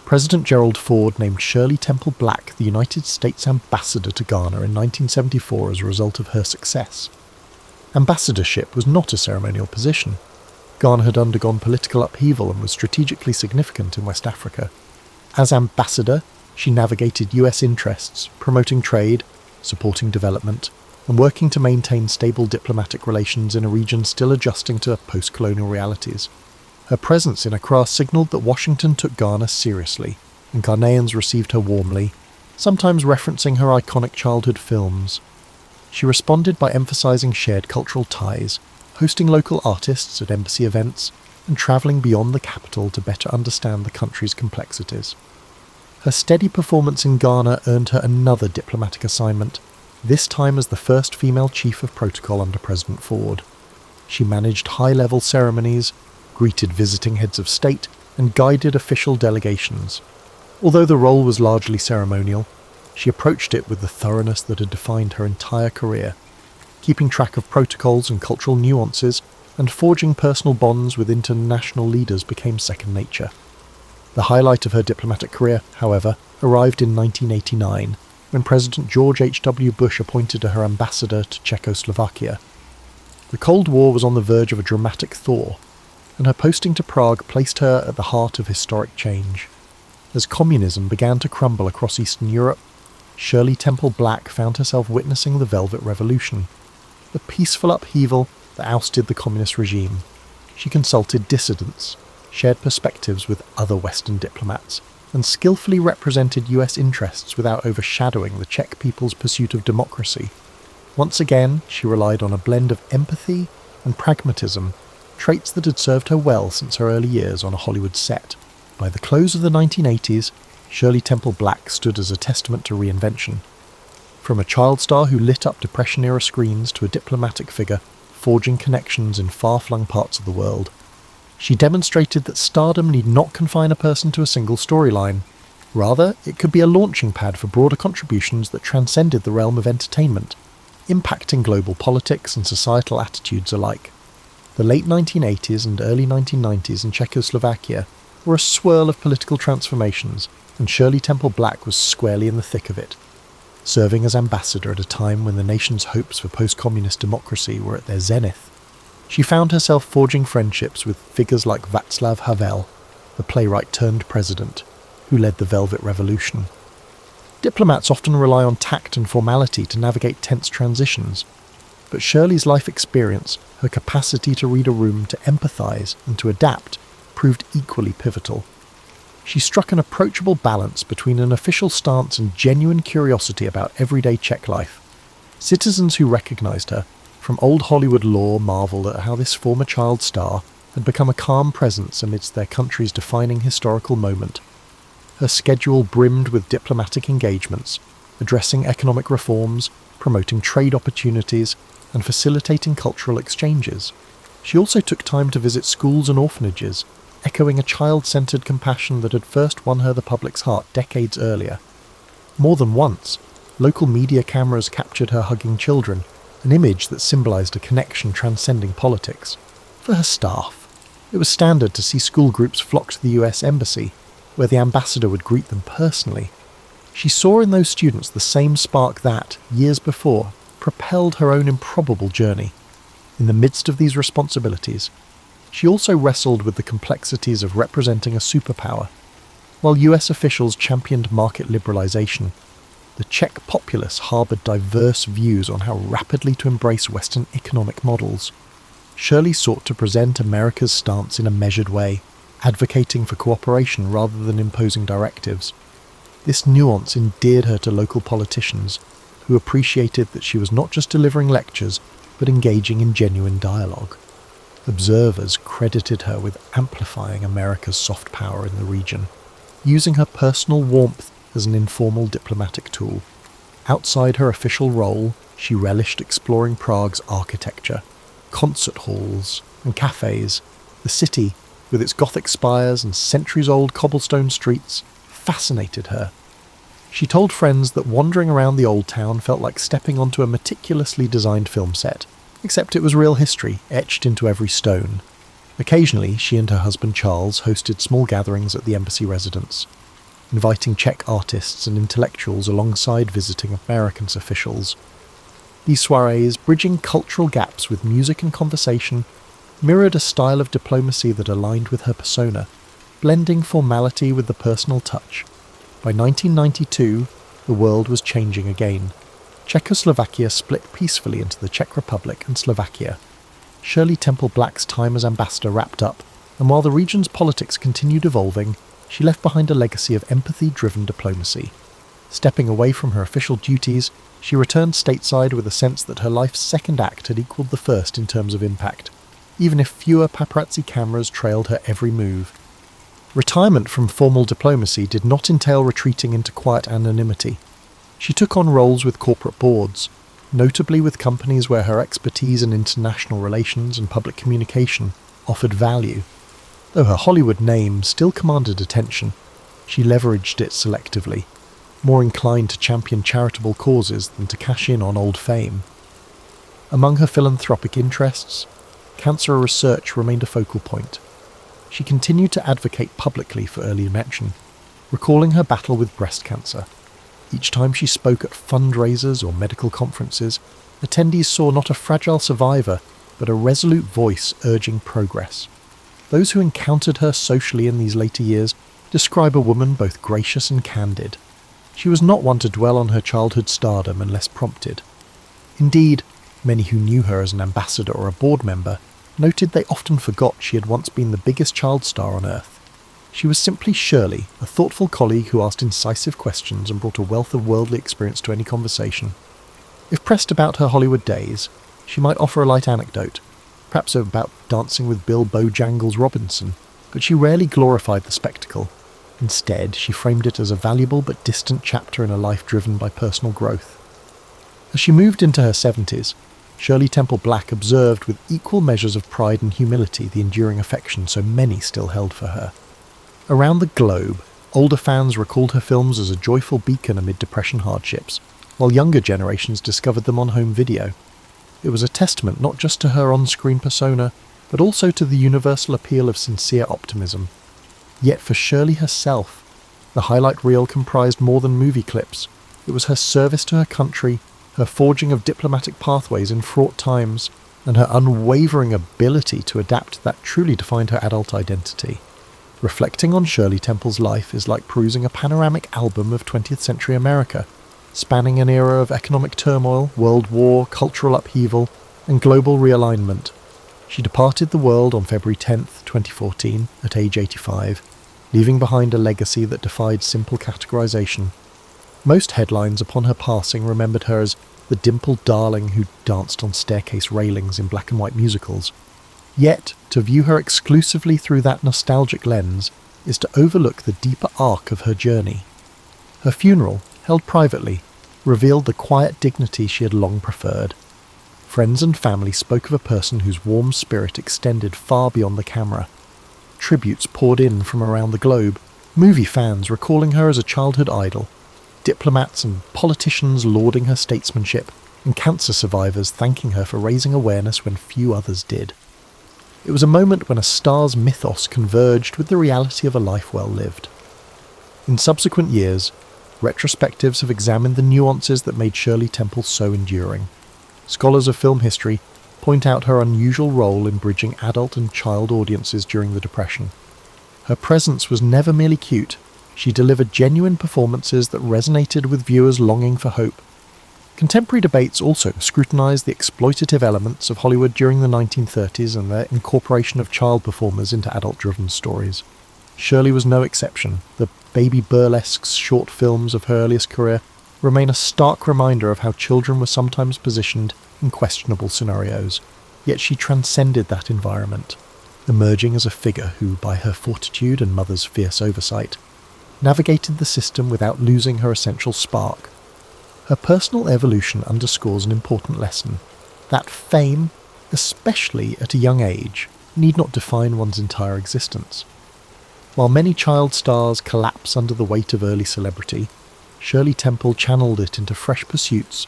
President Gerald Ford named Shirley Temple Black the United States Ambassador to Ghana in 1974 as a result of her success. Ambassadorship was not a ceremonial position. Ghana had undergone political upheaval and was strategically significant in West Africa. As ambassador, she navigated US interests, promoting trade, supporting development, and working to maintain stable diplomatic relations in a region still adjusting to post-colonial realities. Her presence in Accra signalled that Washington took Ghana seriously, and Ghanaians received her warmly, sometimes referencing her iconic childhood films. She responded by emphasising shared cultural ties, hosting local artists at embassy events, and travelling beyond the capital to better understand the country's complexities. Her steady performance in Ghana earned her another diplomatic assignment, this time as the first female chief of protocol under President Ford. She managed high-level ceremonies, greeted visiting heads of state, and guided official delegations. Although the role was largely ceremonial, she approached it with the thoroughness that had defined her entire career, keeping track of protocols and cultural nuances, and forging personal bonds with international leaders became second nature. The highlight of her diplomatic career, however, arrived in 1989, when President George H.W. Bush appointed her ambassador to Czechoslovakia. The Cold War was on the verge of a dramatic thaw, and her posting to Prague placed her at the heart of historic change. As communism began to crumble across Eastern Europe, Shirley Temple Black found herself witnessing the Velvet Revolution, the peaceful upheaval that ousted the communist regime. She consulted dissidents, shared perspectives with other Western diplomats, and skillfully represented US interests without overshadowing the Czech people's pursuit of democracy. Once again, she relied on a blend of empathy and pragmatism, traits that had served her well since her early years on a Hollywood set. By the close of the 1980s, Shirley Temple Black stood as a testament to reinvention. From a child star who lit up Depression-era screens to a diplomatic figure forging connections in far-flung parts of the world, she demonstrated that stardom need not confine a person to a single storyline. Rather, it could be a launching pad for broader contributions that transcended the realm of entertainment, impacting global politics and societal attitudes alike. The late 1980s and early 1990s in Czechoslovakia were a swirl of political transformations, and Shirley Temple Black was squarely in the thick of it. Serving as ambassador at a time when the nation's hopes for post-communist democracy were at their zenith, she found herself forging friendships with figures like Václav Havel, the playwright-turned-president, who led the Velvet Revolution. Diplomats often rely on tact and formality to navigate tense transitions, but Shirley's life experience, her capacity to read a room, to empathise and to adapt, proved equally pivotal. She struck an approachable balance between an official stance and genuine curiosity about everyday Czech life. Citizens who recognised her, from old Hollywood lore, marvelled at how this former child star had become a calm presence amidst their country's defining historical moment. Her schedule brimmed with diplomatic engagements, addressing economic reforms, promoting trade opportunities, and facilitating cultural exchanges. She also took time to visit schools and orphanages, echoing a child-centred compassion that had first won her the public's heart decades earlier. More than once, local media cameras captured her hugging children, an image that symbolised a connection transcending politics. For her staff, it was standard to see school groups flock to the US Embassy, where the ambassador would greet them personally. She saw in those students the same spark that, years before, propelled her own improbable journey. In the midst of these responsibilities, she also wrestled with the complexities of representing a superpower. While US officials championed market liberalisation, the Czech populace harboured diverse views on how rapidly to embrace Western economic models. Shirley sought to present America's stance in a measured way, advocating for cooperation rather than imposing directives. This nuance endeared her to local politicians, who appreciated that she was not just delivering lectures, but engaging in genuine dialogue. Observers credited her with amplifying America's soft power in the region, using her personal warmth as an informal diplomatic tool. Outside her official role, she relished exploring Prague's architecture, concert halls and cafes. The city, with its Gothic spires and centuries-old cobblestone streets, fascinated her. She told friends that wandering around the old town felt like stepping onto a meticulously designed film set, except it was real history etched into every stone. Occasionally, she and her husband Charles hosted small gatherings at the embassy residence, inviting Czech artists and intellectuals alongside visiting American officials. These soirees, bridging cultural gaps with music and conversation, mirrored a style of diplomacy that aligned with her persona, blending formality with the personal touch. By 1992, the world was changing again. Czechoslovakia split peacefully into the Czech Republic and Slovakia. Shirley Temple Black's time as ambassador wrapped up, and while the region's politics continued evolving, she left behind a legacy of empathy-driven diplomacy. Stepping away from her official duties, she returned stateside with a sense that her life's second act had equalled the first in terms of impact, even if fewer paparazzi cameras trailed her every move. Retirement from formal diplomacy did not entail retreating into quiet anonymity. She took on roles with corporate boards, notably with companies where her expertise in international relations and public communication offered value. Though her Hollywood name still commanded attention, she leveraged it selectively, more inclined to champion charitable causes than to cash in on old fame. Among her philanthropic interests, cancer research remained a focal point. She continued to advocate publicly for early detection, recalling her battle with breast cancer. Each time she spoke at fundraisers or medical conferences, attendees saw not a fragile survivor, but a resolute voice urging progress. Those who encountered her socially in these later years describe a woman both gracious and candid. She was not one to dwell on her childhood stardom unless prompted. Indeed, many who knew her as an ambassador or a board member noted they often forgot she had once been the biggest child star on Earth. She was simply Shirley, a thoughtful colleague who asked incisive questions and brought a wealth of worldly experience to any conversation. If pressed about her Hollywood days, she might offer a light anecdote, perhaps about dancing with Bill Bojangles Robinson, but she rarely glorified the spectacle. Instead, she framed it as a valuable but distant chapter in a life driven by personal growth. As she moved into her 70s, Shirley Temple Black observed with equal measures of pride and humility the enduring affection so many still held for her. Around the globe, older fans recalled her films as a joyful beacon amid Depression hardships, while younger generations discovered them on home video. It was a testament not just to her on-screen persona, but also to the universal appeal of sincere optimism. Yet for Shirley herself, the highlight reel comprised more than movie clips. It was her service to her country, her forging of diplomatic pathways in fraught times, and her unwavering ability to adapt that truly defined her adult identity. Reflecting on Shirley Temple's life is like perusing a panoramic album of 20th century America, spanning an era of economic turmoil, world war, cultural upheaval, and global realignment. She departed the world on February 10, 2014, at age 85, leaving behind a legacy that defied simple categorization. Most headlines upon her passing remembered her as the dimpled darling who danced on staircase railings in black and white musicals. Yet, to view her exclusively through that nostalgic lens is to overlook the deeper arc of her journey. Her funeral, held privately, revealed the quiet dignity she had long preferred. Friends and family spoke of a person whose warm spirit extended far beyond the camera. Tributes poured in from around the globe, movie fans recalling her as a childhood idol, diplomats and politicians lauding her statesmanship, and cancer survivors thanking her for raising awareness when few others did. It was a moment when a star's mythos converged with the reality of a life well lived. In subsequent years, retrospectives have examined the nuances that made Shirley Temple so enduring. Scholars of film history point out her unusual role in bridging adult and child audiences during the Depression. Her presence was never merely cute. She delivered genuine performances that resonated with viewers longing for hope. Contemporary debates also scrutinized the exploitative elements of Hollywood during the 1930s and their incorporation of child performers into adult-driven stories. Shirley was no exception. The baby burlesques short films of her earliest career remain a stark reminder of how children were sometimes positioned in questionable scenarios. Yet she transcended that environment, emerging as a figure who, by her fortitude and mother's fierce oversight, navigated the system without losing her essential spark. Her personal evolution underscores an important lesson, that fame, especially at a young age, need not define one's entire existence. While many child stars collapse under the weight of early celebrity, Shirley Temple channeled it into fresh pursuits.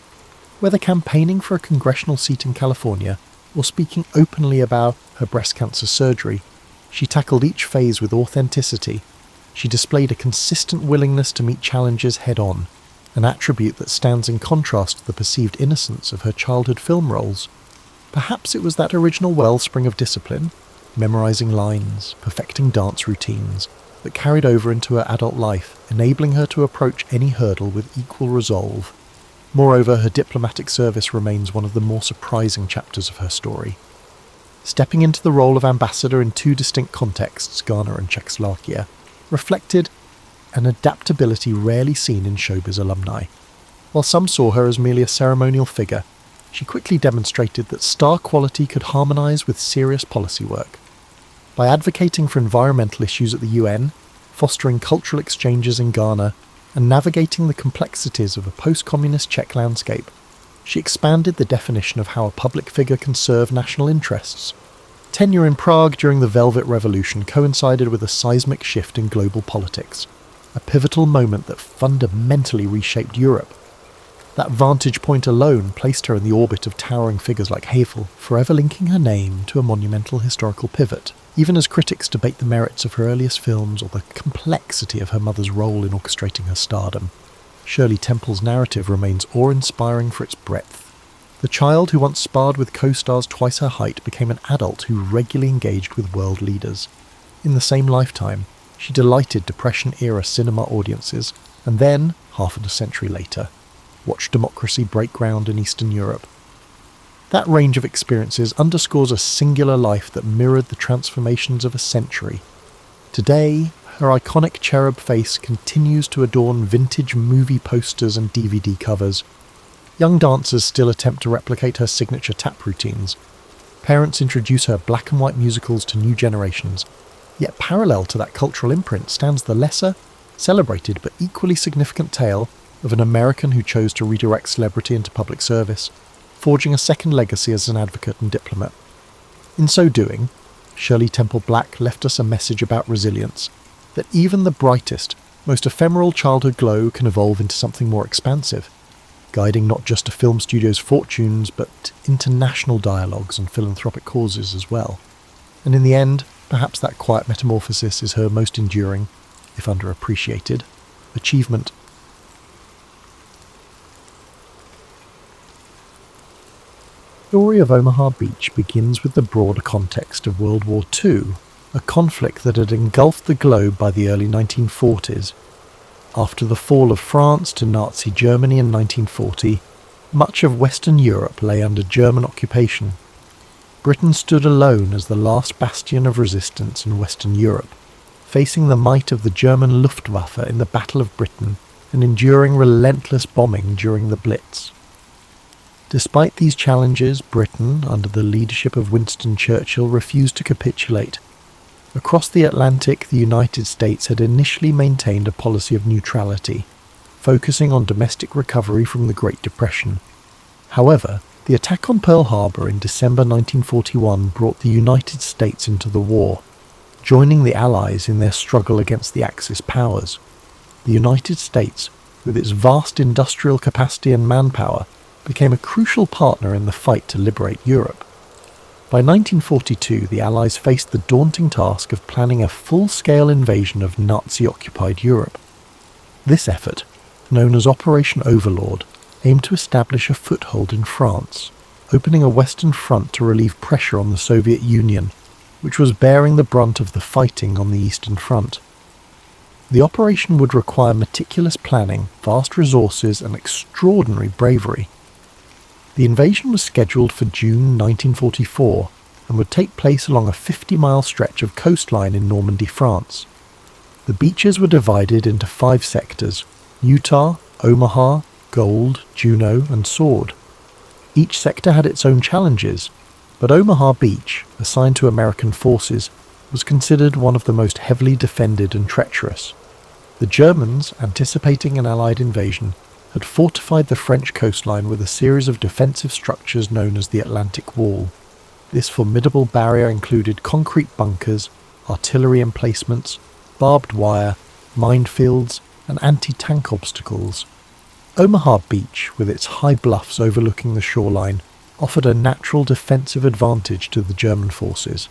Whether campaigning for a congressional seat in California or speaking openly about her breast cancer surgery, she tackled each phase with authenticity. She displayed a consistent willingness to meet challenges head-on, an attribute that stands in contrast to the perceived innocence of her childhood film roles. Perhaps it was that original wellspring of discipline, memorizing lines, perfecting dance routines, that carried over into her adult life, enabling her to approach any hurdle with equal resolve. Moreover, her diplomatic service remains one of the more surprising chapters of her story. Stepping into the role of ambassador in two distinct contexts, Ghana and Czechoslovakia, reflected an adaptability rarely seen in showbiz alumni. While some saw her as merely a ceremonial figure, she quickly demonstrated that star quality could harmonise with serious policy work. By advocating for environmental issues at the UN, fostering cultural exchanges in Ghana, and navigating the complexities of a post-communist Czech landscape, she expanded the definition of how a public figure can serve national interests. Tenure in Prague during the Velvet Revolution coincided with a seismic shift in global politics, a pivotal moment that fundamentally reshaped Europe. That vantage point alone placed her in the orbit of towering figures like Havel, forever linking her name to a monumental historical pivot, even as critics debate the merits of her earliest films or the complexity of her mother's role in orchestrating her stardom. Shirley Temple's narrative remains awe-inspiring for its breadth. The child who once sparred with co-stars twice her height became an adult who regularly engaged with world leaders. In the same lifetime, she delighted Depression-era cinema audiences, and then, half a century later, watched democracy break ground in Eastern Europe. That range of experiences underscores a singular life that mirrored the transformations of a century. Today, her iconic cherub face continues to adorn vintage movie posters and DVD covers. Young dancers still attempt to replicate her signature tap routines. Parents introduce her black and white musicals to new generations. Yet parallel to that cultural imprint stands the lesser, celebrated but equally significant tale of an American who chose to redirect celebrity into public service, forging a second legacy as an advocate and diplomat. In so doing, Shirley Temple Black left us a message about resilience, that even the brightest, most ephemeral childhood glow can evolve into something more expansive, guiding not just a film studio's fortunes, but international dialogues and philanthropic causes as well. And in the end, perhaps that quiet metamorphosis is her most enduring, if underappreciated, achievement. The story of Omaha Beach begins with the broader context of World War II, a conflict that had engulfed the globe by the early 1940s. After the fall of France to Nazi Germany in 1940, much of Western Europe lay under German occupation. Britain stood alone as the last bastion of resistance in Western Europe, facing the might of the German Luftwaffe in the Battle of Britain and enduring relentless bombing during the Blitz. Despite these challenges, Britain, under the leadership of Winston Churchill, refused to capitulate. Across the Atlantic, the United States had initially maintained a policy of neutrality, focusing on domestic recovery from the Great Depression. However, the attack on Pearl Harbor in December 1941 brought the United States into the war, joining the Allies in their struggle against the Axis powers. The United States, with its vast industrial capacity and manpower, became a crucial partner in the fight to liberate Europe. By 1942, the Allies faced the daunting task of planning a full-scale invasion of Nazi-occupied Europe. This effort, known as Operation Overlord, aimed to establish a foothold in France, opening a Western front to relieve pressure on the Soviet Union, which was bearing the brunt of the fighting on the Eastern Front. The operation would require meticulous planning, vast resources, and extraordinary bravery. The invasion was scheduled for June 1944 and would take place along a 50-mile stretch of coastline in Normandy, France. The beaches were divided into 5 sectors: Utah, Omaha, Gold, Juneau, and Sword. Each sector had its own challenges, but Omaha Beach, assigned to American forces, was considered one of the most heavily defended and treacherous. The Germans, anticipating an Allied invasion, had fortified the French coastline with a series of defensive structures known as the Atlantic Wall. This formidable barrier included concrete bunkers, artillery emplacements, barbed wire, minefields, and anti-tank obstacles. Omaha Beach, with its high bluffs overlooking the shoreline, offered a natural defensive advantage to the German forces.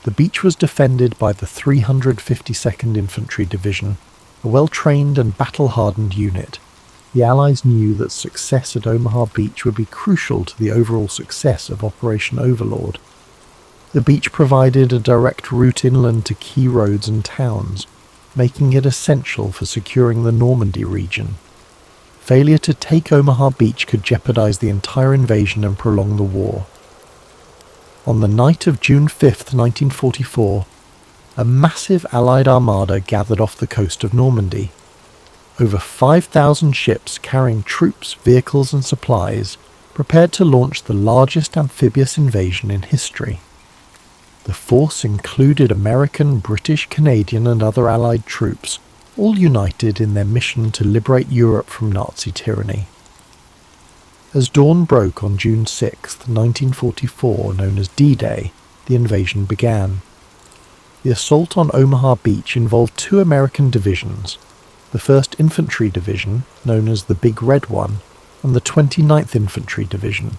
The beach was defended by the 352nd Infantry Division, a well-trained and battle-hardened unit. The Allies knew that success at Omaha Beach would be crucial to the overall success of Operation Overlord. The beach provided a direct route inland to key roads and towns, making it essential for securing the Normandy region. Failure to take Omaha Beach could jeopardize the entire invasion and prolong the war. On the night of June 5, 1944, a massive Allied armada gathered off the coast of Normandy. Over 5,000 ships carrying troops, vehicles and supplies prepared to launch the largest amphibious invasion in history. The force included American, British, Canadian and other Allied troops, all united in their mission to liberate Europe from Nazi tyranny. As dawn broke on June 6, 1944, known as D-Day, the invasion began. The assault on Omaha Beach involved 2 American divisions, the 1st Infantry Division, known as the Big Red One, and the 29th Infantry Division.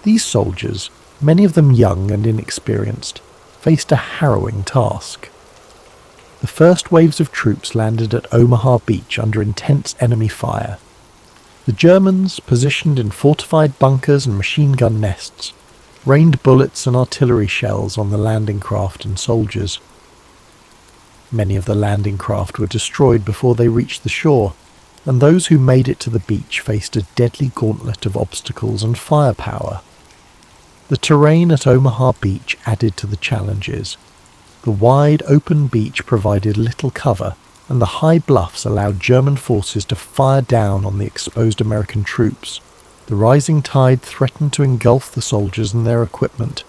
These soldiers, many of them young and inexperienced, faced a harrowing task. The first waves of troops landed at Omaha Beach under intense enemy fire. The Germans, positioned in fortified bunkers and machine gun nests, rained bullets and artillery shells on the landing craft and soldiers. Many of the landing craft were destroyed before they reached the shore, and those who made it to the beach faced a deadly gauntlet of obstacles and firepower. The terrain at Omaha Beach added to the challenges. The wide, open beach provided little cover, and the high bluffs allowed German forces to fire down on the exposed American troops. The rising tide threatened to engulf the soldiers and their equipment,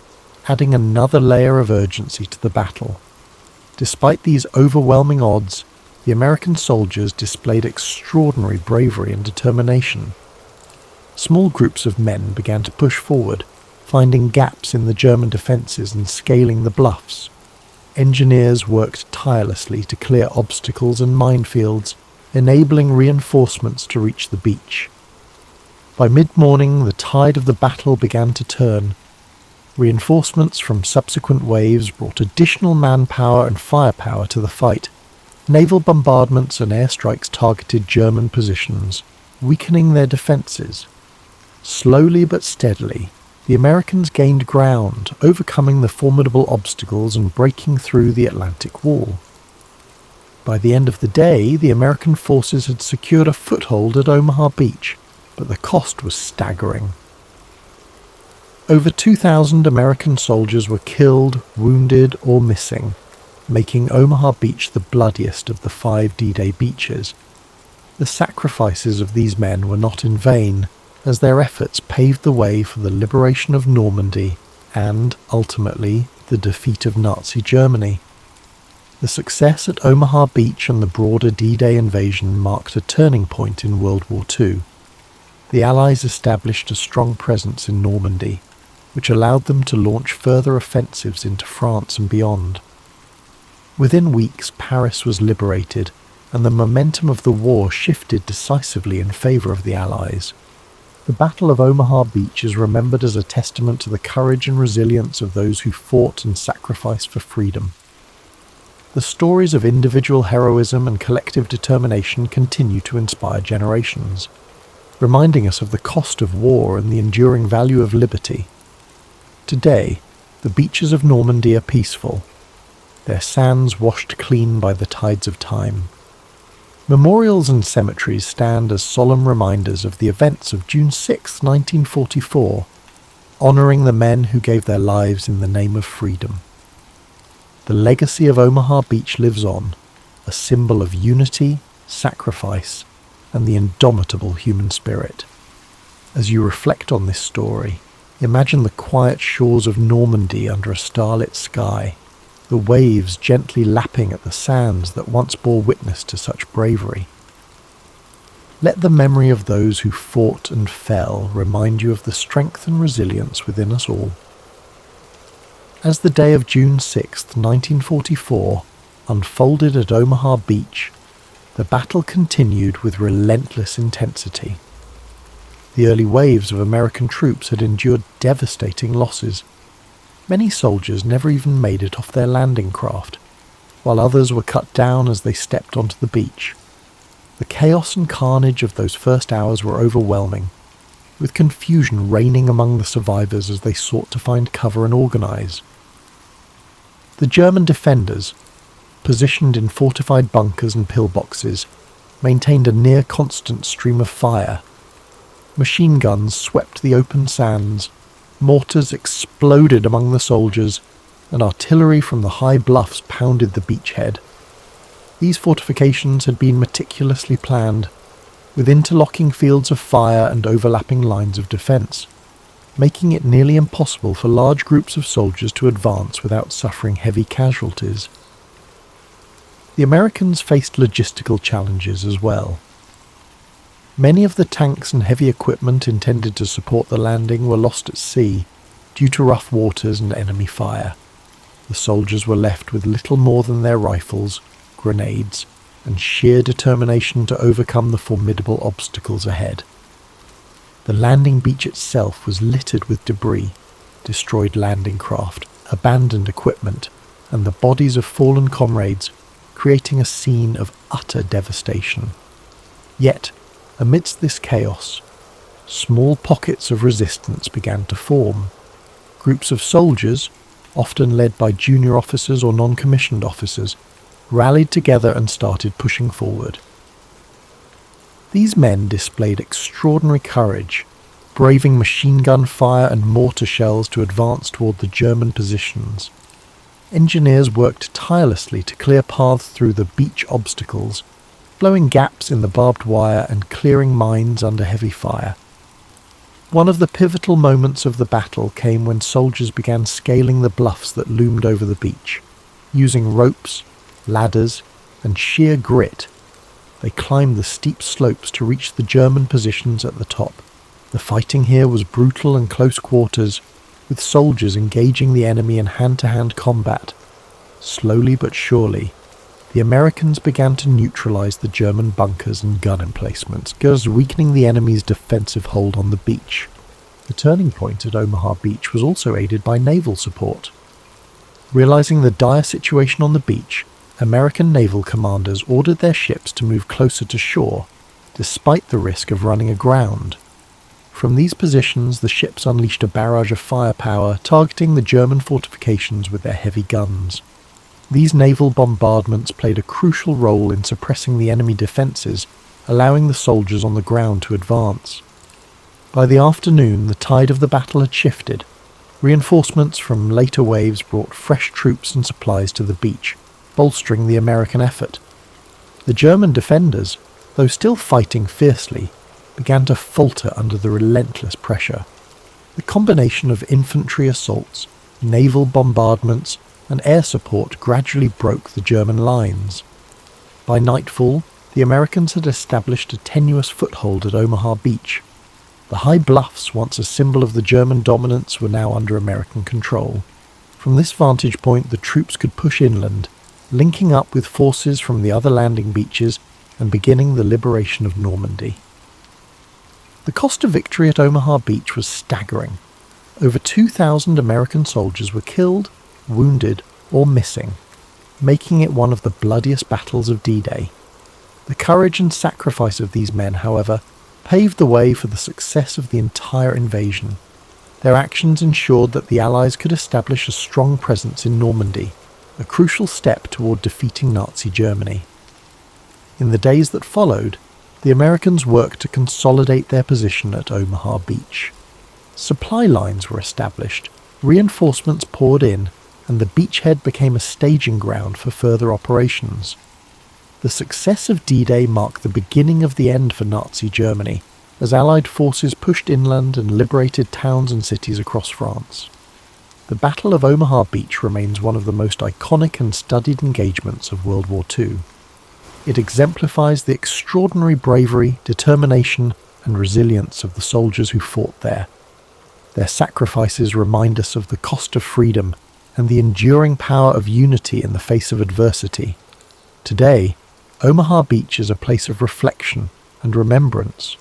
adding another layer of urgency to the battle. Despite these overwhelming odds, the American soldiers displayed extraordinary bravery and determination. Small groups of men began to push forward, finding gaps in the German defences and scaling the bluffs. Engineers worked tirelessly to clear obstacles and minefields, enabling reinforcements to reach the beach. By mid-morning, the tide of the battle began to turn. Reinforcements from subsequent waves brought additional manpower and firepower to the fight. Naval bombardments and airstrikes targeted German positions, weakening their defences. Slowly but steadily, the Americans gained ground, overcoming the formidable obstacles and breaking through the Atlantic Wall. By the end of the day, the American forces had secured a foothold at Omaha Beach, but the cost was staggering. Over 2,000 American soldiers were killed, wounded, or missing, making Omaha Beach the bloodiest of the 5 D-Day beaches. The sacrifices of these men were not in vain, as their efforts paved the way for the liberation of Normandy and, ultimately, the defeat of Nazi Germany. The success at Omaha Beach and the broader D-Day invasion marked a turning point in World War II. The Allies established a strong presence in Normandy, which allowed them to launch further offensives into France and beyond. Within weeks, Paris was liberated, and the momentum of the war shifted decisively in favour of the Allies. The Battle of Omaha Beach is remembered as a testament to the courage and resilience of those who fought and sacrificed for freedom. The stories of individual heroism and collective determination continue to inspire generations, reminding us of the cost of war and the enduring value of liberty. Today, the beaches of Normandy are peaceful, their sands washed clean by the tides of time. Memorials and cemeteries stand as solemn reminders of the events of June 6, 1944, honouring the men who gave their lives in the name of freedom. The legacy of Omaha Beach lives on, a symbol of unity, sacrifice, and the indomitable human spirit. As you reflect on this story, imagine the quiet shores of Normandy under a starlit sky, the waves gently lapping at the sands that once bore witness to such bravery. Let the memory of those who fought and fell remind you of the strength and resilience within us all. As the day of June 6, 1944, unfolded at Omaha Beach, the battle continued with relentless intensity. The early waves of American troops had endured devastating losses. Many soldiers never even made it off their landing craft, while others were cut down as they stepped onto the beach. The chaos and carnage of those first hours were overwhelming, with confusion reigning among the survivors as they sought to find cover and organize. The German defenders, positioned in fortified bunkers and pillboxes, maintained a near-constant stream of fire. Machine guns swept the open sands, mortars exploded among the soldiers, and artillery from the high bluffs pounded the beachhead. These fortifications had been meticulously planned, with interlocking fields of fire and overlapping lines of defence, making it nearly impossible for large groups of soldiers to advance without suffering heavy casualties. The Americans faced logistical challenges as well. Many of the tanks and heavy equipment intended to support the landing were lost at sea due to rough waters and enemy fire. The soldiers were left with little more than their rifles, grenades, and sheer determination to overcome the formidable obstacles ahead. The landing beach itself was littered with debris, destroyed landing craft, abandoned equipment, and the bodies of fallen comrades, creating a scene of utter devastation. Yet, amidst this chaos, small pockets of resistance began to form. Groups of soldiers, often led by junior officers or non-commissioned officers, rallied together and started pushing forward. These men displayed extraordinary courage, braving machine gun fire and mortar shells to advance toward the German positions. Engineers worked tirelessly to clear paths through the beach obstacles, blowing gaps in the barbed wire and clearing mines under heavy fire. One of the pivotal moments of the battle came when soldiers began scaling the bluffs that loomed over the beach. Using ropes, ladders, and sheer grit, they climbed the steep slopes to reach the German positions at the top. The fighting here was brutal and close quarters, with soldiers engaging the enemy in hand-to-hand combat. Slowly but surely, the Americans began to neutralize the German bunkers and gun emplacements, thus weakening the enemy's defensive hold on the beach. The turning point at Omaha Beach was also aided by naval support. Realizing the dire situation on the beach, American naval commanders ordered their ships to move closer to shore, despite the risk of running aground. From these positions, the ships unleashed a barrage of firepower, targeting the German fortifications with their heavy guns. These naval bombardments played a crucial role in suppressing the enemy defences, allowing the soldiers on the ground to advance. By the afternoon, the tide of the battle had shifted. Reinforcements from later waves brought fresh troops and supplies to the beach, bolstering the American effort. The German defenders, though still fighting fiercely, began to falter under the relentless pressure. The combination of infantry assaults, naval bombardments, and air support gradually broke the German lines. By nightfall, the Americans had established a tenuous foothold at Omaha Beach. The high bluffs, once a symbol of the German dominance, were now under American control. From this vantage point, the troops could push inland, linking up with forces from the other landing beaches and beginning the liberation of Normandy. The cost of victory at Omaha Beach was staggering. Over 2,000 American soldiers were killed, wounded, or missing, making it one of the bloodiest battles of D-Day. The courage and sacrifice of these men, however, paved the way for the success of the entire invasion. Their actions ensured that the Allies could establish a strong presence in Normandy, a crucial step toward defeating Nazi Germany. In the days that followed, the Americans worked to consolidate their position at Omaha Beach. Supply lines were established, reinforcements poured in, and the beachhead became a staging ground for further operations. The success of D-Day marked the beginning of the end for Nazi Germany, as Allied forces pushed inland and liberated towns and cities across France. The Battle of Omaha Beach remains one of the most iconic and studied engagements of World War II. It exemplifies the extraordinary bravery, determination, and resilience of the soldiers who fought there. Their sacrifices remind us of the cost of freedom and the enduring power of unity in the face of adversity. Today, Omaha Beach is a place of reflection and remembrance.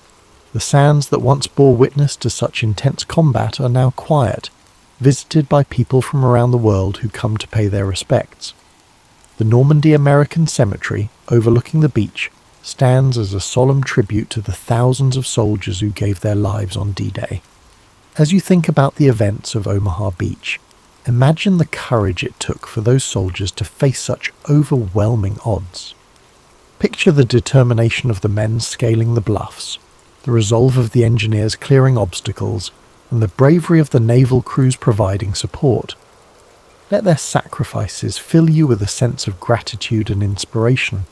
The sands that once bore witness to such intense combat are now quiet, visited by people from around the world who come to pay their respects. The Normandy American Cemetery, overlooking the beach, stands as a solemn tribute to the thousands of soldiers who gave their lives on D-Day. As you think about the events of Omaha Beach, imagine the courage it took for those soldiers to face such overwhelming odds. Picture the determination of the men scaling the bluffs, the resolve of the engineers clearing obstacles, and the bravery of the naval crews providing support. Let their sacrifices fill you with a sense of gratitude and inspiration.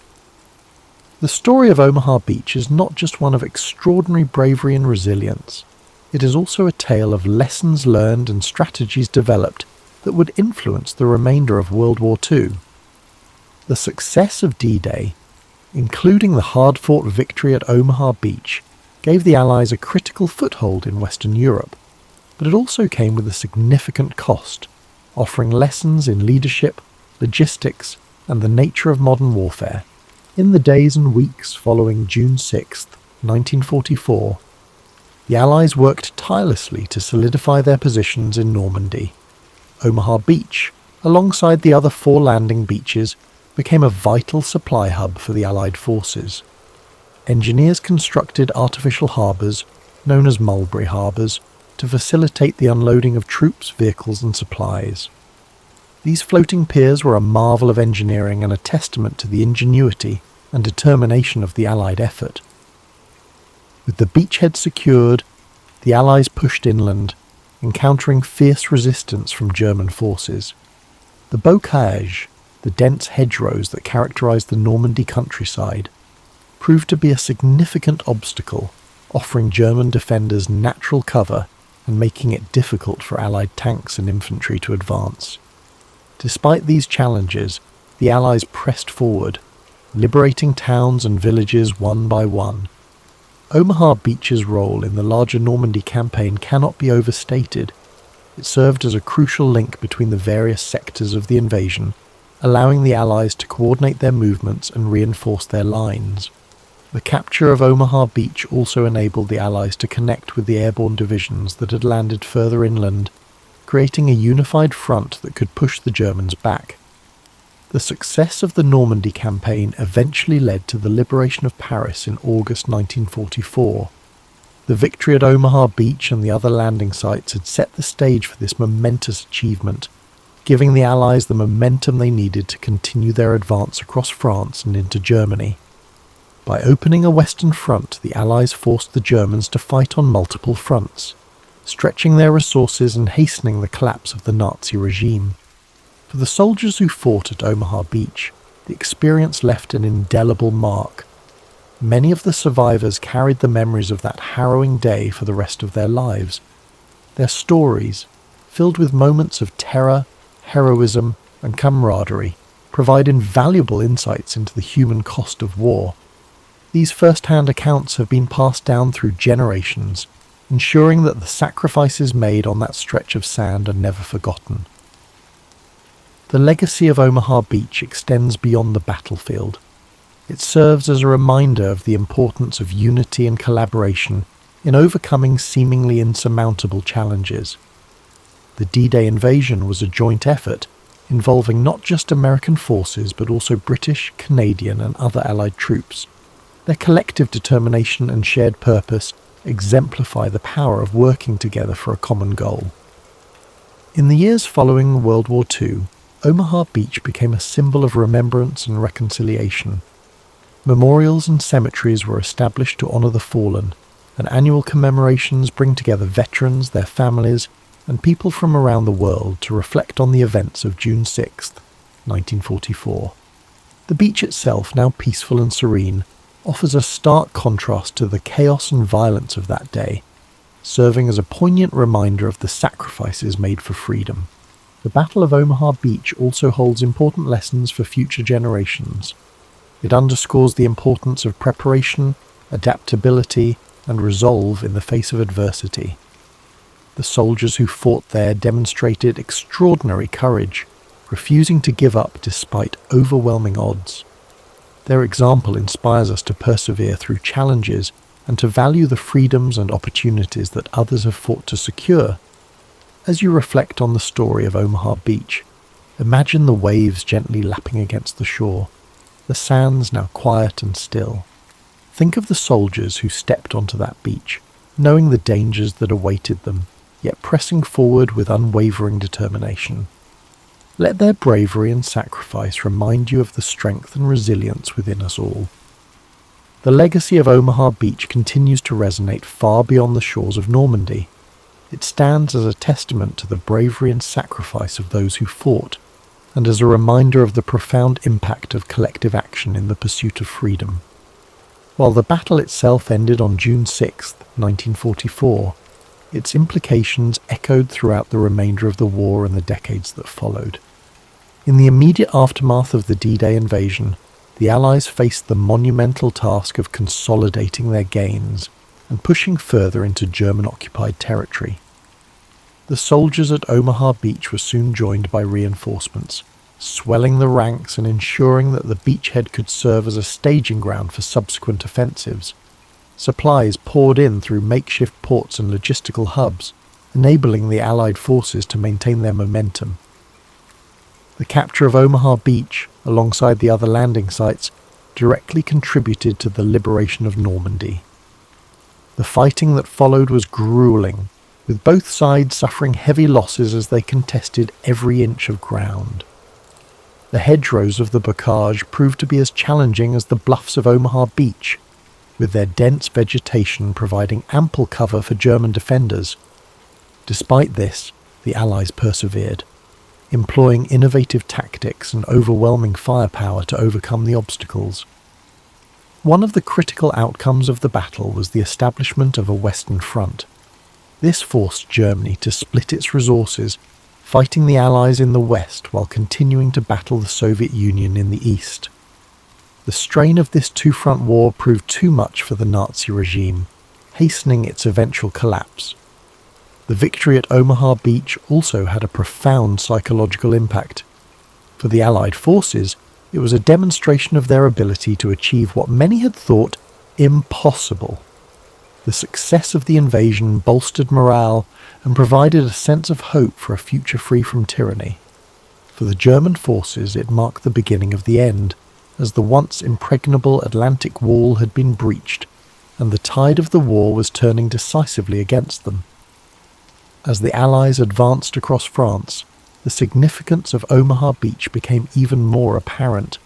The story of Omaha Beach is not just one of extraordinary bravery and resilience. It is also a tale of lessons learned and strategies developed that would influence the remainder of World War II. The success of D-Day, including the hard-fought victory at Omaha Beach, gave the Allies a critical foothold in Western Europe, but it also came with a significant cost, offering lessons in leadership, logistics, and the nature of modern warfare. In the days and weeks following June 6, 1944, the Allies worked tirelessly to solidify their positions in Normandy. Omaha Beach, alongside the other 4 landing beaches, became a vital supply hub for the Allied forces. Engineers constructed artificial harbours, known as mulberry harbours, to facilitate the unloading of troops, vehicles and supplies. These floating piers were a marvel of engineering and a testament to the ingenuity and determination of the Allied effort. With the beachhead secured, the Allies pushed inland, encountering fierce resistance from German forces. The bocage, the dense hedgerows that characterised the Normandy countryside, proved to be a significant obstacle, offering German defenders natural cover and making it difficult for Allied tanks and infantry to advance. Despite these challenges, the Allies pressed forward, liberating towns and villages one by one. Omaha Beach's role in the larger Normandy campaign cannot be overstated. It served as a crucial link between the various sectors of the invasion, allowing the Allies to coordinate their movements and reinforce their lines. The capture of Omaha Beach also enabled the Allies to connect with the airborne divisions that had landed further inland, creating a unified front that could push the Germans back. The success of the Normandy campaign eventually led to the liberation of Paris in August 1944. The victory at Omaha Beach and the other landing sites had set the stage for this momentous achievement, giving the Allies the momentum they needed to continue their advance across France and into Germany. By opening a western front, the Allies forced the Germans to fight on multiple fronts, stretching their resources and hastening the collapse of the Nazi regime. For the soldiers who fought at Omaha Beach, the experience left an indelible mark. Many of the survivors carried the memories of that harrowing day for the rest of their lives. Their stories, filled with moments of terror, heroism, and camaraderie, provide invaluable insights into the human cost of war. These first-hand accounts have been passed down through generations, ensuring that the sacrifices made on that stretch of sand are never forgotten. The legacy of Omaha Beach extends beyond the battlefield. It serves as a reminder of the importance of unity and collaboration in overcoming seemingly insurmountable challenges. The D-Day invasion was a joint effort involving not just American forces but also British, Canadian and other Allied troops. Their collective determination and shared purpose exemplify the power of working together for a common goal. In the years following World War II, Omaha Beach became a symbol of remembrance and reconciliation. Memorials and cemeteries were established to honour the fallen, and annual commemorations bring together veterans, their families, and people from around the world to reflect on the events of June 6, 1944. The beach itself, now peaceful and serene, offers a stark contrast to the chaos and violence of that day, serving as a poignant reminder of the sacrifices made for freedom. The Battle of Omaha Beach also holds important lessons for future generations. It underscores the importance of preparation, adaptability, and resolve in the face of adversity. The soldiers who fought there demonstrated extraordinary courage, refusing to give up despite overwhelming odds. Their example inspires us to persevere through challenges and to value the freedoms and opportunities that others have fought to secure. As you reflect on the story of Omaha Beach, imagine the waves gently lapping against the shore, the sands now quiet and still. Think of the soldiers who stepped onto that beach, knowing the dangers that awaited them, yet pressing forward with unwavering determination. Let their bravery and sacrifice remind you of the strength and resilience within us all. The legacy of Omaha Beach continues to resonate far beyond the shores of Normandy. It stands as a testament to the bravery and sacrifice of those who fought, and as a reminder of the profound impact of collective action in the pursuit of freedom. While the battle itself ended on June 6, 1944, its implications echoed throughout the remainder of the war and the decades that followed. In the immediate aftermath of the D-Day invasion, the Allies faced the monumental task of consolidating their gains and pushing further into German-occupied territory. The soldiers at Omaha Beach were soon joined by reinforcements, swelling the ranks and ensuring that the beachhead could serve as a staging ground for subsequent offensives. Supplies poured in through makeshift ports and logistical hubs, enabling the Allied forces to maintain their momentum. The capture of Omaha Beach, alongside the other landing sites, directly contributed to the liberation of Normandy. The fighting that followed was grueling, with both sides suffering heavy losses as they contested every inch of ground. The hedgerows of the bocage proved to be as challenging as the bluffs of Omaha Beach, with their dense vegetation providing ample cover for German defenders. Despite this, the Allies persevered, employing innovative tactics and overwhelming firepower to overcome the obstacles. One of the critical outcomes of the battle was the establishment of a Western Front. This forced Germany to split its resources, fighting the Allies in the west while continuing to battle the Soviet Union in the east. The strain of this two-front war proved too much for the Nazi regime, hastening its eventual collapse. The victory at Omaha Beach also had a profound psychological impact. For the Allied forces, it was a demonstration of their ability to achieve what many had thought impossible. The success of the invasion bolstered morale and provided a sense of hope for a future free from tyranny. For the German forces, it marked the beginning of the end, as the once impregnable Atlantic Wall had been breached, and the tide of the war was turning decisively against them. As the Allies advanced across France, the significance of Omaha Beach became even more apparent.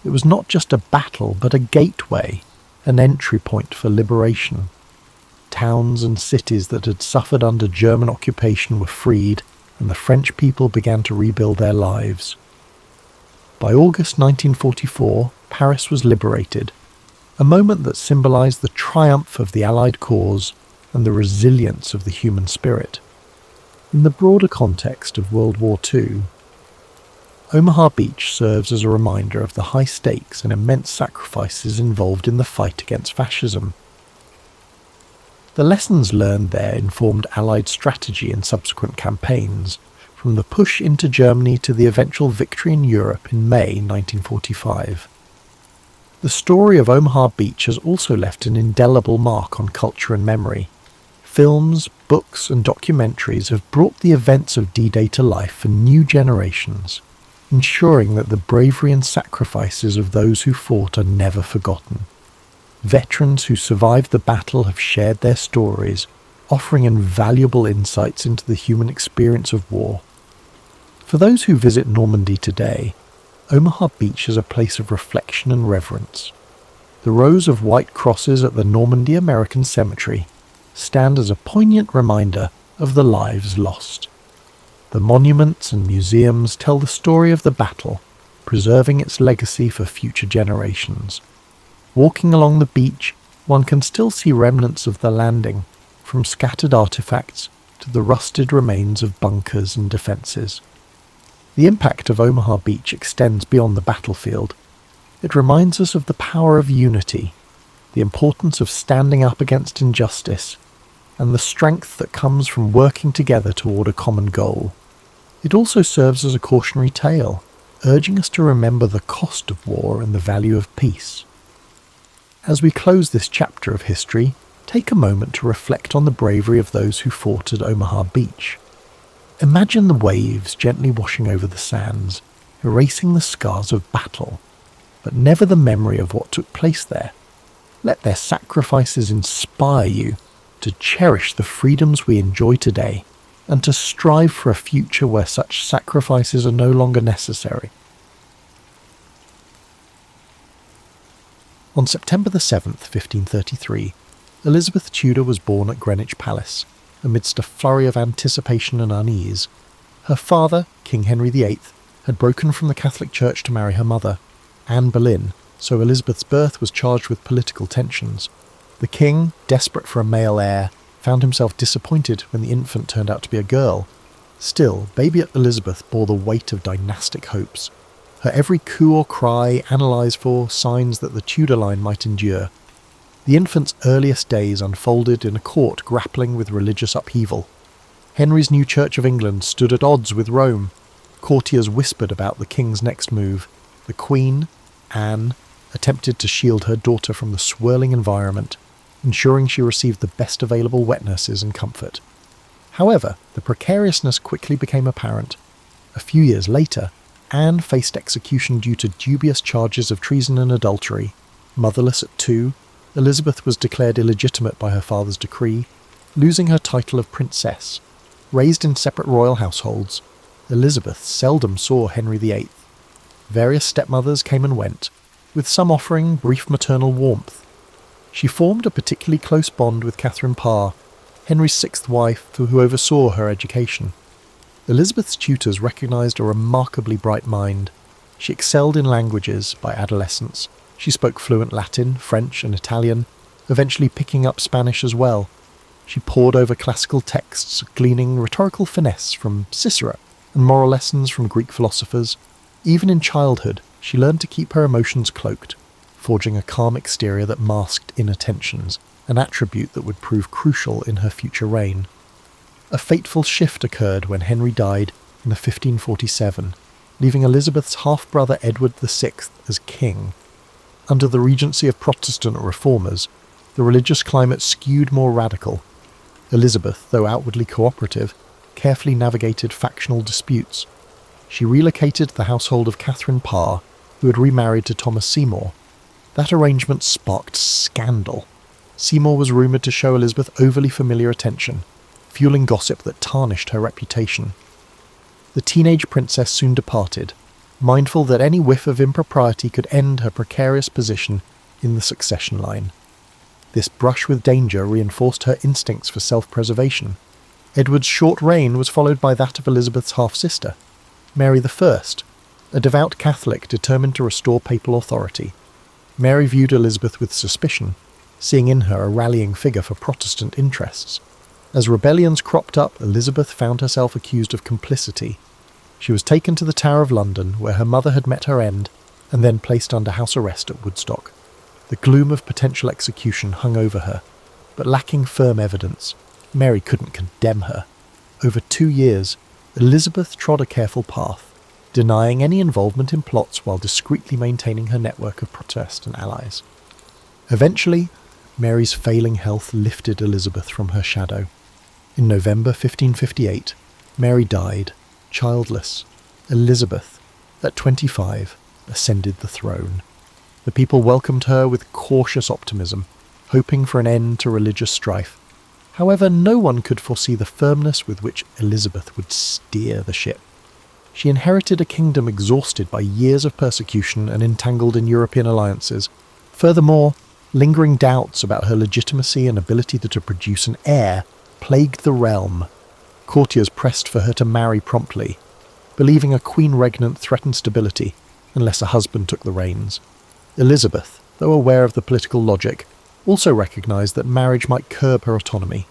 It was not just a battle, but a gateway, an entry point for liberation. Towns and cities that had suffered under German occupation were freed, and the French people began to rebuild their lives. By August 1944, Paris was liberated, a moment that symbolized the triumph of the Allied cause and the resilience of the human spirit. In the broader context of World War II, Omaha Beach serves as a reminder of the high stakes and immense sacrifices involved in the fight against fascism. The lessons learned there informed Allied strategy in subsequent campaigns, from the push into Germany to the eventual victory in Europe in May 1945. The story of Omaha Beach has also left an indelible mark on culture and memory. Films, books and documentaries have brought the events of D-Day to life for new generations, ensuring that the bravery and sacrifices of those who fought are never forgotten. Veterans who survived the battle have shared their stories, offering invaluable insights into the human experience of war. For those who visit Normandy today, Omaha Beach is a place of reflection and reverence. The rows of white crosses at the Normandy American Cemetery stand as a poignant reminder of the lives lost. The monuments and museums tell the story of the battle, preserving its legacy for future generations. Walking along the beach, one can still see remnants of the landing, from scattered artifacts to the rusted remains of bunkers and defences. The impact of Omaha Beach extends beyond the battlefield. It reminds us of the power of unity, the importance of standing up against injustice, and the strength that comes from working together toward a common goal. It also serves as a cautionary tale, urging us to remember the cost of war and the value of peace. As we close this chapter of history, take a moment to reflect on the bravery of those who fought at Omaha Beach. Imagine the waves gently washing over the sands, erasing the scars of battle, but never the memory of what took place there. Let their sacrifices inspire you to cherish the freedoms we enjoy today, and to strive for a future where such sacrifices are no longer necessary. On September the 7th, 1533, Elizabeth Tudor was born at Greenwich Palace. amidst a flurry of anticipation and unease. Her father, King Henry VIII, had broken from the Catholic Church to marry her mother, Anne Boleyn, so Elizabeth's birth was charged with political tensions. The king, desperate for a male heir, found himself disappointed when the infant turned out to be a girl. Still, baby Elizabeth bore the weight of dynastic hopes. Her every coo or cry analysed for signs that the Tudor line might endure. The infant's earliest days unfolded in a court grappling with religious upheaval. Henry's new Church of England stood at odds with Rome. Courtiers whispered about the king's next move. The Queen, Anne, attempted to shield her daughter from the swirling environment, ensuring she received the best available wet nurses and comfort. However, the precariousness quickly became apparent. A few years later, Anne faced execution due to dubious charges of treason and adultery. Motherless at 2, Elizabeth was declared illegitimate by her father's decree, losing her title of princess. Raised in separate royal households, Elizabeth seldom saw Henry VIII. Various stepmothers came and went, with some offering brief maternal warmth. She formed a particularly close bond with Catherine Parr, Henry's 6th wife, who oversaw her education. Elizabeth's tutors recognised a remarkably bright mind. She excelled in languages by adolescence. She spoke fluent Latin, French and Italian, eventually picking up Spanish as well. She pored over classical texts, gleaning rhetorical finesse from Cicero and moral lessons from Greek philosophers. Even in childhood, she learned to keep her emotions cloaked, forging a calm exterior that masked inner tensions, an attribute that would prove crucial in her future reign. A fateful shift occurred when Henry died in 1547, leaving Elizabeth's half-brother Edward VI as king. Under the regency of Protestant reformers, the religious climate skewed more radical. Elizabeth, though outwardly cooperative, carefully navigated factional disputes. She relocated the household of Catherine Parr, who had remarried to Thomas Seymour. That arrangement sparked scandal. Seymour was rumoured to show Elizabeth overly familiar attention, fueling gossip that tarnished her reputation. The teenage princess soon departed, mindful that any whiff of impropriety could end her precarious position in the succession line. This brush with danger reinforced her instincts for self-preservation. Edward's short reign was followed by that of Elizabeth's half-sister, Mary I, a devout Catholic determined to restore papal authority. Mary viewed Elizabeth with suspicion, seeing in her a rallying figure for Protestant interests. As rebellions cropped up, Elizabeth found herself accused of complicity. She was taken to the Tower of London, where her mother had met her end, and then placed under house arrest at Woodstock. The gloom of potential execution hung over her, but lacking firm evidence, Mary couldn't condemn her. Over 2 years, Elizabeth trod a careful path, denying any involvement in plots while discreetly maintaining her network of Protestant allies. Eventually, Mary's failing health lifted Elizabeth from her shadow. In November 1558, Mary died, childless. Elizabeth, at 25, ascended the throne. The people welcomed her with cautious optimism, hoping for an end to religious strife. However, no one could foresee the firmness with which Elizabeth would steer the ship. She inherited a kingdom exhausted by years of persecution and entangled in European alliances. Furthermore, lingering doubts about her legitimacy and ability to produce an heir plagued the realm. Courtiers pressed for her to marry promptly, believing a queen regnant threatened stability unless a husband took the reins. Elizabeth, though aware of the political logic, also recognised that marriage might curb her autonomy.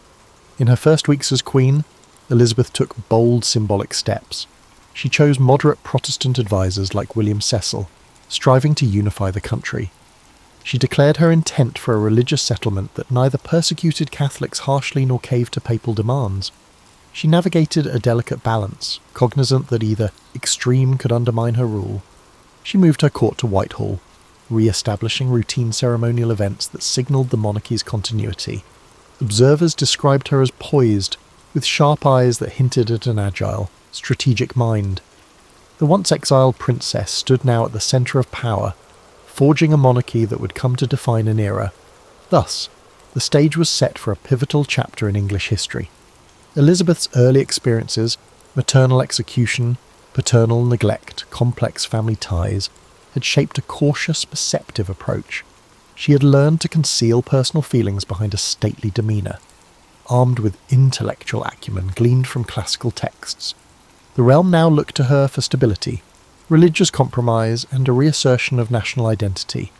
In her first weeks as queen, Elizabeth took bold symbolic steps. She chose moderate Protestant advisers like William Cecil, striving to unify the country. She declared her intent for a religious settlement that neither persecuted Catholics harshly nor caved to papal demands. She navigated a delicate balance, cognizant that either extreme could undermine her rule. She moved her court to Whitehall, re-establishing routine ceremonial events that signalled the monarchy's continuity. Observers described her as poised, with sharp eyes that hinted at an agile, strategic mind. The once exiled princess stood now at the centre of power, forging a monarchy that would come to define an era. Thus, the stage was set for a pivotal chapter in English history. Elizabeth's early experiences, maternal execution, paternal neglect, complex family ties, had shaped a cautious, perceptive approach. She had learned to conceal personal feelings behind a stately demeanour. armed with intellectual acumen gleaned from classical texts. The realm now looked to her for stability, religious compromise, and a reassertion of national identity.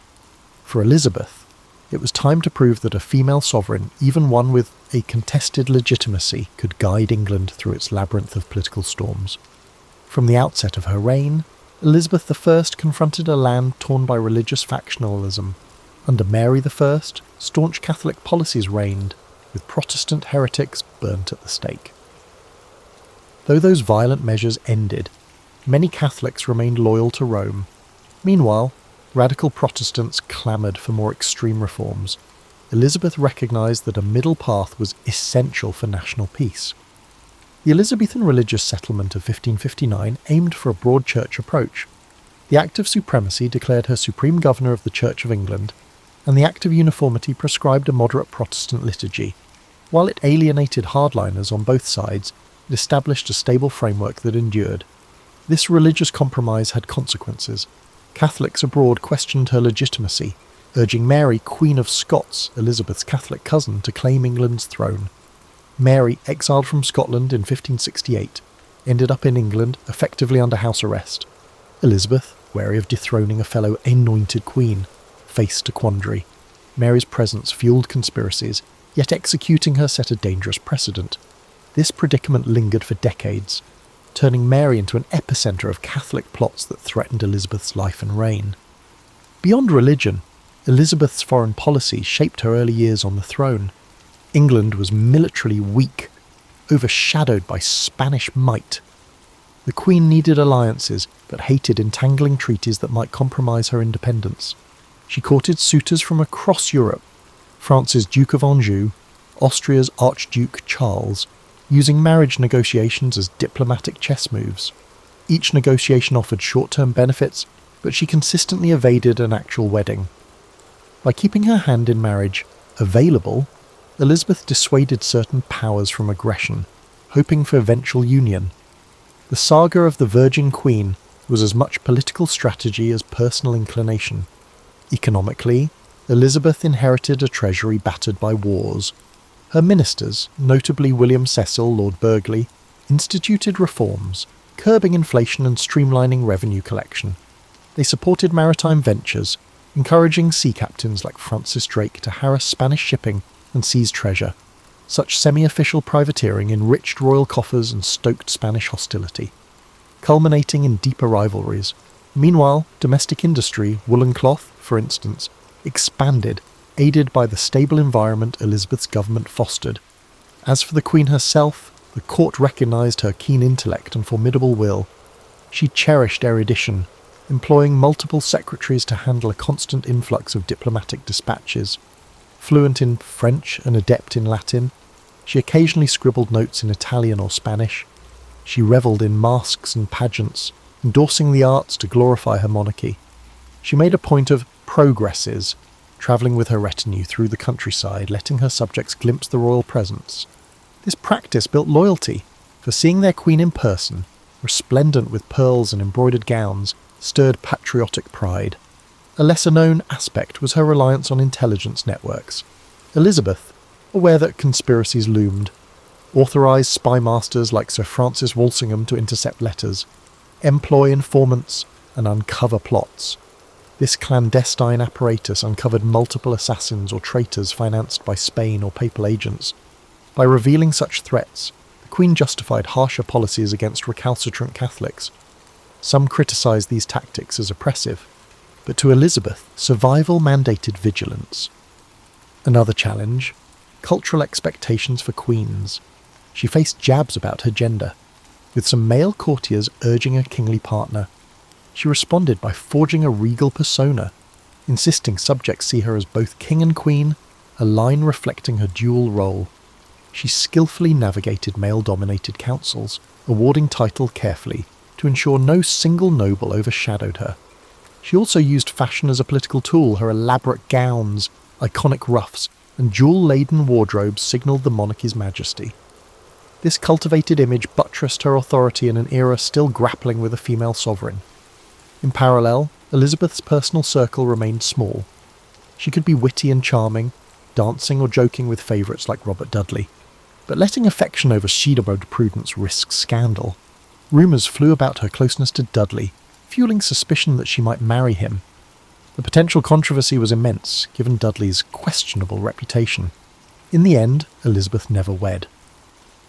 For Elizabeth, it was time to prove that a female sovereign, even one with a contested legitimacy, could guide England through its labyrinth of political storms. From the outset of her reign, Elizabeth I confronted a land torn by religious factionalism. Under Mary I, staunch Catholic policies reigned, with Protestant heretics burnt at the stake. Though those violent measures ended, many Catholics remained loyal to Rome. Meanwhile, radical Protestants clamoured for more extreme reforms. Elizabeth recognised that a middle path was essential for national peace. The Elizabethan religious settlement of 1559 aimed for a broad church approach. The Act of Supremacy declared her supreme governor of the Church of England, and the Act of Uniformity prescribed a moderate Protestant liturgy. While it alienated hardliners on both sides, it established a stable framework that endured. This religious compromise had consequences. Catholics abroad questioned her legitimacy, urging Mary, Queen of Scots, Elizabeth's Catholic cousin, to claim England's throne. Mary, exiled from Scotland in 1568, ended up in England, effectively under house arrest. Elizabeth, wary of dethroning a fellow anointed queen, faced a quandary. Mary's presence fueled conspiracies, yet executing her set a dangerous precedent. This predicament lingered for decades, turning Mary into an epicentre of Catholic plots that threatened Elizabeth's life and reign. Beyond religion, Elizabeth's foreign policy shaped her early years on the throne. England was militarily weak, overshadowed by Spanish might. The Queen needed alliances, but hated entangling treaties that might compromise her independence. She courted suitors from across Europe, France's Duke of Anjou, Austria's Archduke Charles, using marriage negotiations as diplomatic chess moves. Each negotiation offered short-term benefits, but she consistently evaded an actual wedding. By keeping her hand in marriage available, Elizabeth dissuaded certain powers from aggression, hoping for eventual union. The saga of the Virgin Queen was as much political strategy as personal inclination. Economically, Elizabeth inherited a treasury battered by wars. Her ministers, notably William Cecil, Lord Burghley, instituted reforms, curbing inflation and streamlining revenue collection. They supported maritime ventures, encouraging sea captains like Francis Drake to harass Spanish shipping and seize treasure. Such semi-official privateering enriched royal coffers and stoked Spanish hostility, culminating in deeper rivalries. Meanwhile, domestic industry, woolen cloth, for instance, expanded, aided by the stable environment Elizabeth's government fostered. As for the Queen herself, the court recognised her keen intellect and formidable will. She cherished erudition, employing multiple secretaries to handle a constant influx of diplomatic dispatches. Fluent in French and adept in Latin, she occasionally scribbled notes in Italian or Spanish. She revelled in masques and pageants, endorsing the arts to glorify her monarchy. She made a point of progresses, travelling with her retinue through the countryside, letting her subjects glimpse the royal presence. This practice built loyalty, for seeing their queen in person, resplendent with pearls and embroidered gowns, stirred patriotic pride. A lesser-known aspect was her reliance on intelligence networks. Elizabeth, aware that conspiracies loomed, authorised spy masters like Sir Francis Walsingham to intercept letters, employ informants, and uncover plots. This clandestine apparatus uncovered multiple assassins or traitors financed by Spain or papal agents. By revealing such threats, the Queen justified harsher policies against recalcitrant Catholics. Some criticised these tactics as oppressive, but to Elizabeth, survival mandated vigilance. Another challenge: cultural expectations for queens. She faced jabs about her gender, with some male courtiers urging a kingly partner. She responded by forging a regal persona, insisting subjects see her as both king and queen, a line reflecting her dual role. She skillfully navigated male-dominated councils, awarding title carefully to ensure no single noble overshadowed her. She also used fashion as a political tool. Her elaborate gowns, iconic ruffs, and jewel-laden wardrobes signalled the monarchy's majesty. This cultivated image buttressed her authority in an era still grappling with a female sovereign. In parallel, Elizabeth's personal circle remained small. She could be witty and charming, dancing or joking with favourites like Robert Dudley. But letting affection over Schiedebod prudence risk scandal. Rumours flew about her closeness to Dudley, fueling suspicion that she might marry him. The potential controversy was immense, given Dudley's questionable reputation. In the end, Elizabeth never wed.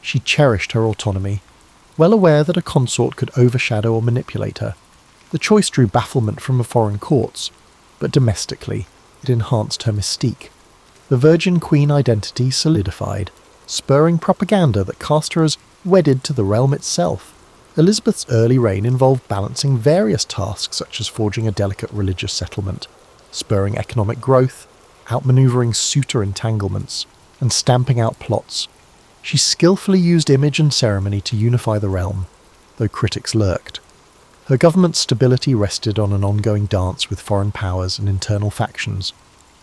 She cherished her autonomy, well aware that a consort could overshadow or manipulate her. The choice drew bafflement from the foreign courts, but domestically, it enhanced her mystique. The Virgin Queen identity solidified, spurring propaganda that cast her as wedded to the realm itself. Elizabeth's early reign involved balancing various tasks such as forging a delicate religious settlement, spurring economic growth, outmanoeuvring suitor entanglements, and stamping out plots. She skillfully used image and ceremony to unify the realm, though critics lurked. Her government's stability rested on an ongoing dance with foreign powers and internal factions.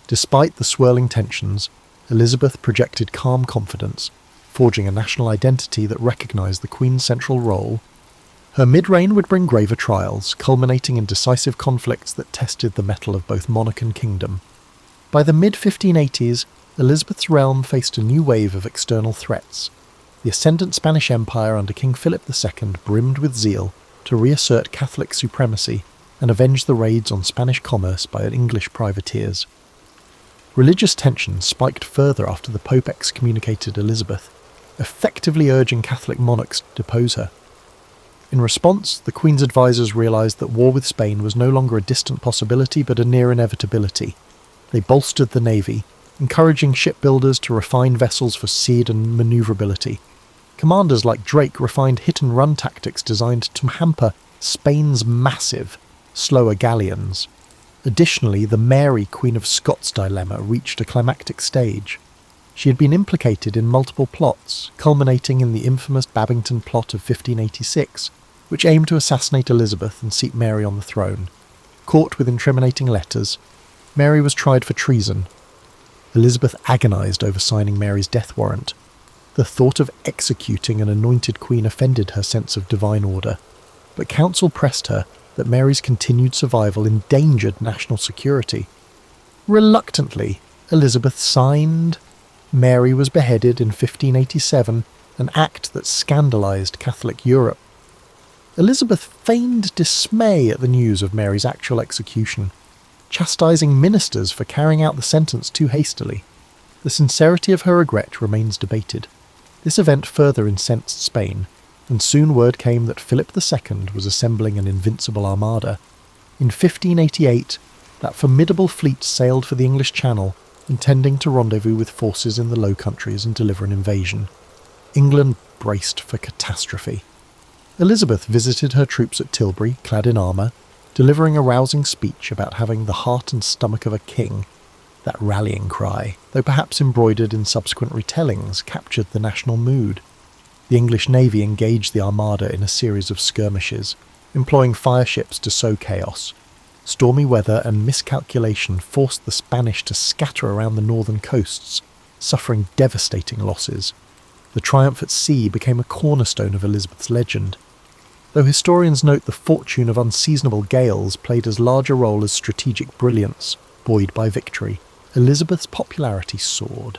Despite the swirling tensions, Elizabeth projected calm confidence, forging a national identity that recognised the Queen's central role. Her mid-reign would bring graver trials, culminating in decisive conflicts that tested the mettle of both monarch and kingdom. By the mid-1580s, Elizabeth's realm faced a new wave of external threats. The ascendant Spanish Empire under King Philip II brimmed with zeal to reassert Catholic supremacy and avenge the raids on Spanish commerce by English privateers. Religious tensions spiked further after the Pope excommunicated Elizabeth, effectively urging Catholic monarchs to depose her. In response, the Queen's advisors realised that war with Spain was no longer a distant possibility but a near inevitability. They bolstered the navy, encouraging shipbuilders to refine vessels for speed and manoeuvrability. Commanders like Drake refined hit-and-run tactics designed to hamper Spain's massive, slower galleons. Additionally, the Mary, Queen of Scots dilemma reached a climactic stage. She had been implicated in multiple plots, culminating in the infamous Babington plot of 1586, which aimed to assassinate Elizabeth and seat Mary on the throne. Caught with incriminating letters, Mary was tried for treason. Elizabeth agonised over signing Mary's death warrant. The thought of executing an anointed queen offended her sense of divine order, but counsel pressed her that Mary's continued survival endangered national security. Reluctantly, Elizabeth signed. Mary was beheaded in 1587, an act that scandalised Catholic Europe. Elizabeth feigned dismay at the news of Mary's actual execution, chastising ministers for carrying out the sentence too hastily. The sincerity of her regret remains debated. This event further incensed Spain, and soon word came that Philip II was assembling an invincible armada. In 1588, that formidable fleet sailed for the English Channel, intending to rendezvous with forces in the Low Countries and deliver an invasion. England braced for catastrophe. Elizabeth visited her troops at Tilbury, clad in armour, delivering a rousing speech about having the heart and stomach of a king. That rallying cry, though perhaps embroidered in subsequent retellings, captured the national mood. The English Navy engaged the Armada in a series of skirmishes, employing fireships to sow chaos. Stormy weather and miscalculation forced the Spanish to scatter around the northern coasts, suffering devastating losses. The triumph at sea became a cornerstone of Elizabeth's legend, though historians note the fortune of unseasonable gales played as large a role as strategic brilliance, buoyed by victory. Elizabeth's popularity soared.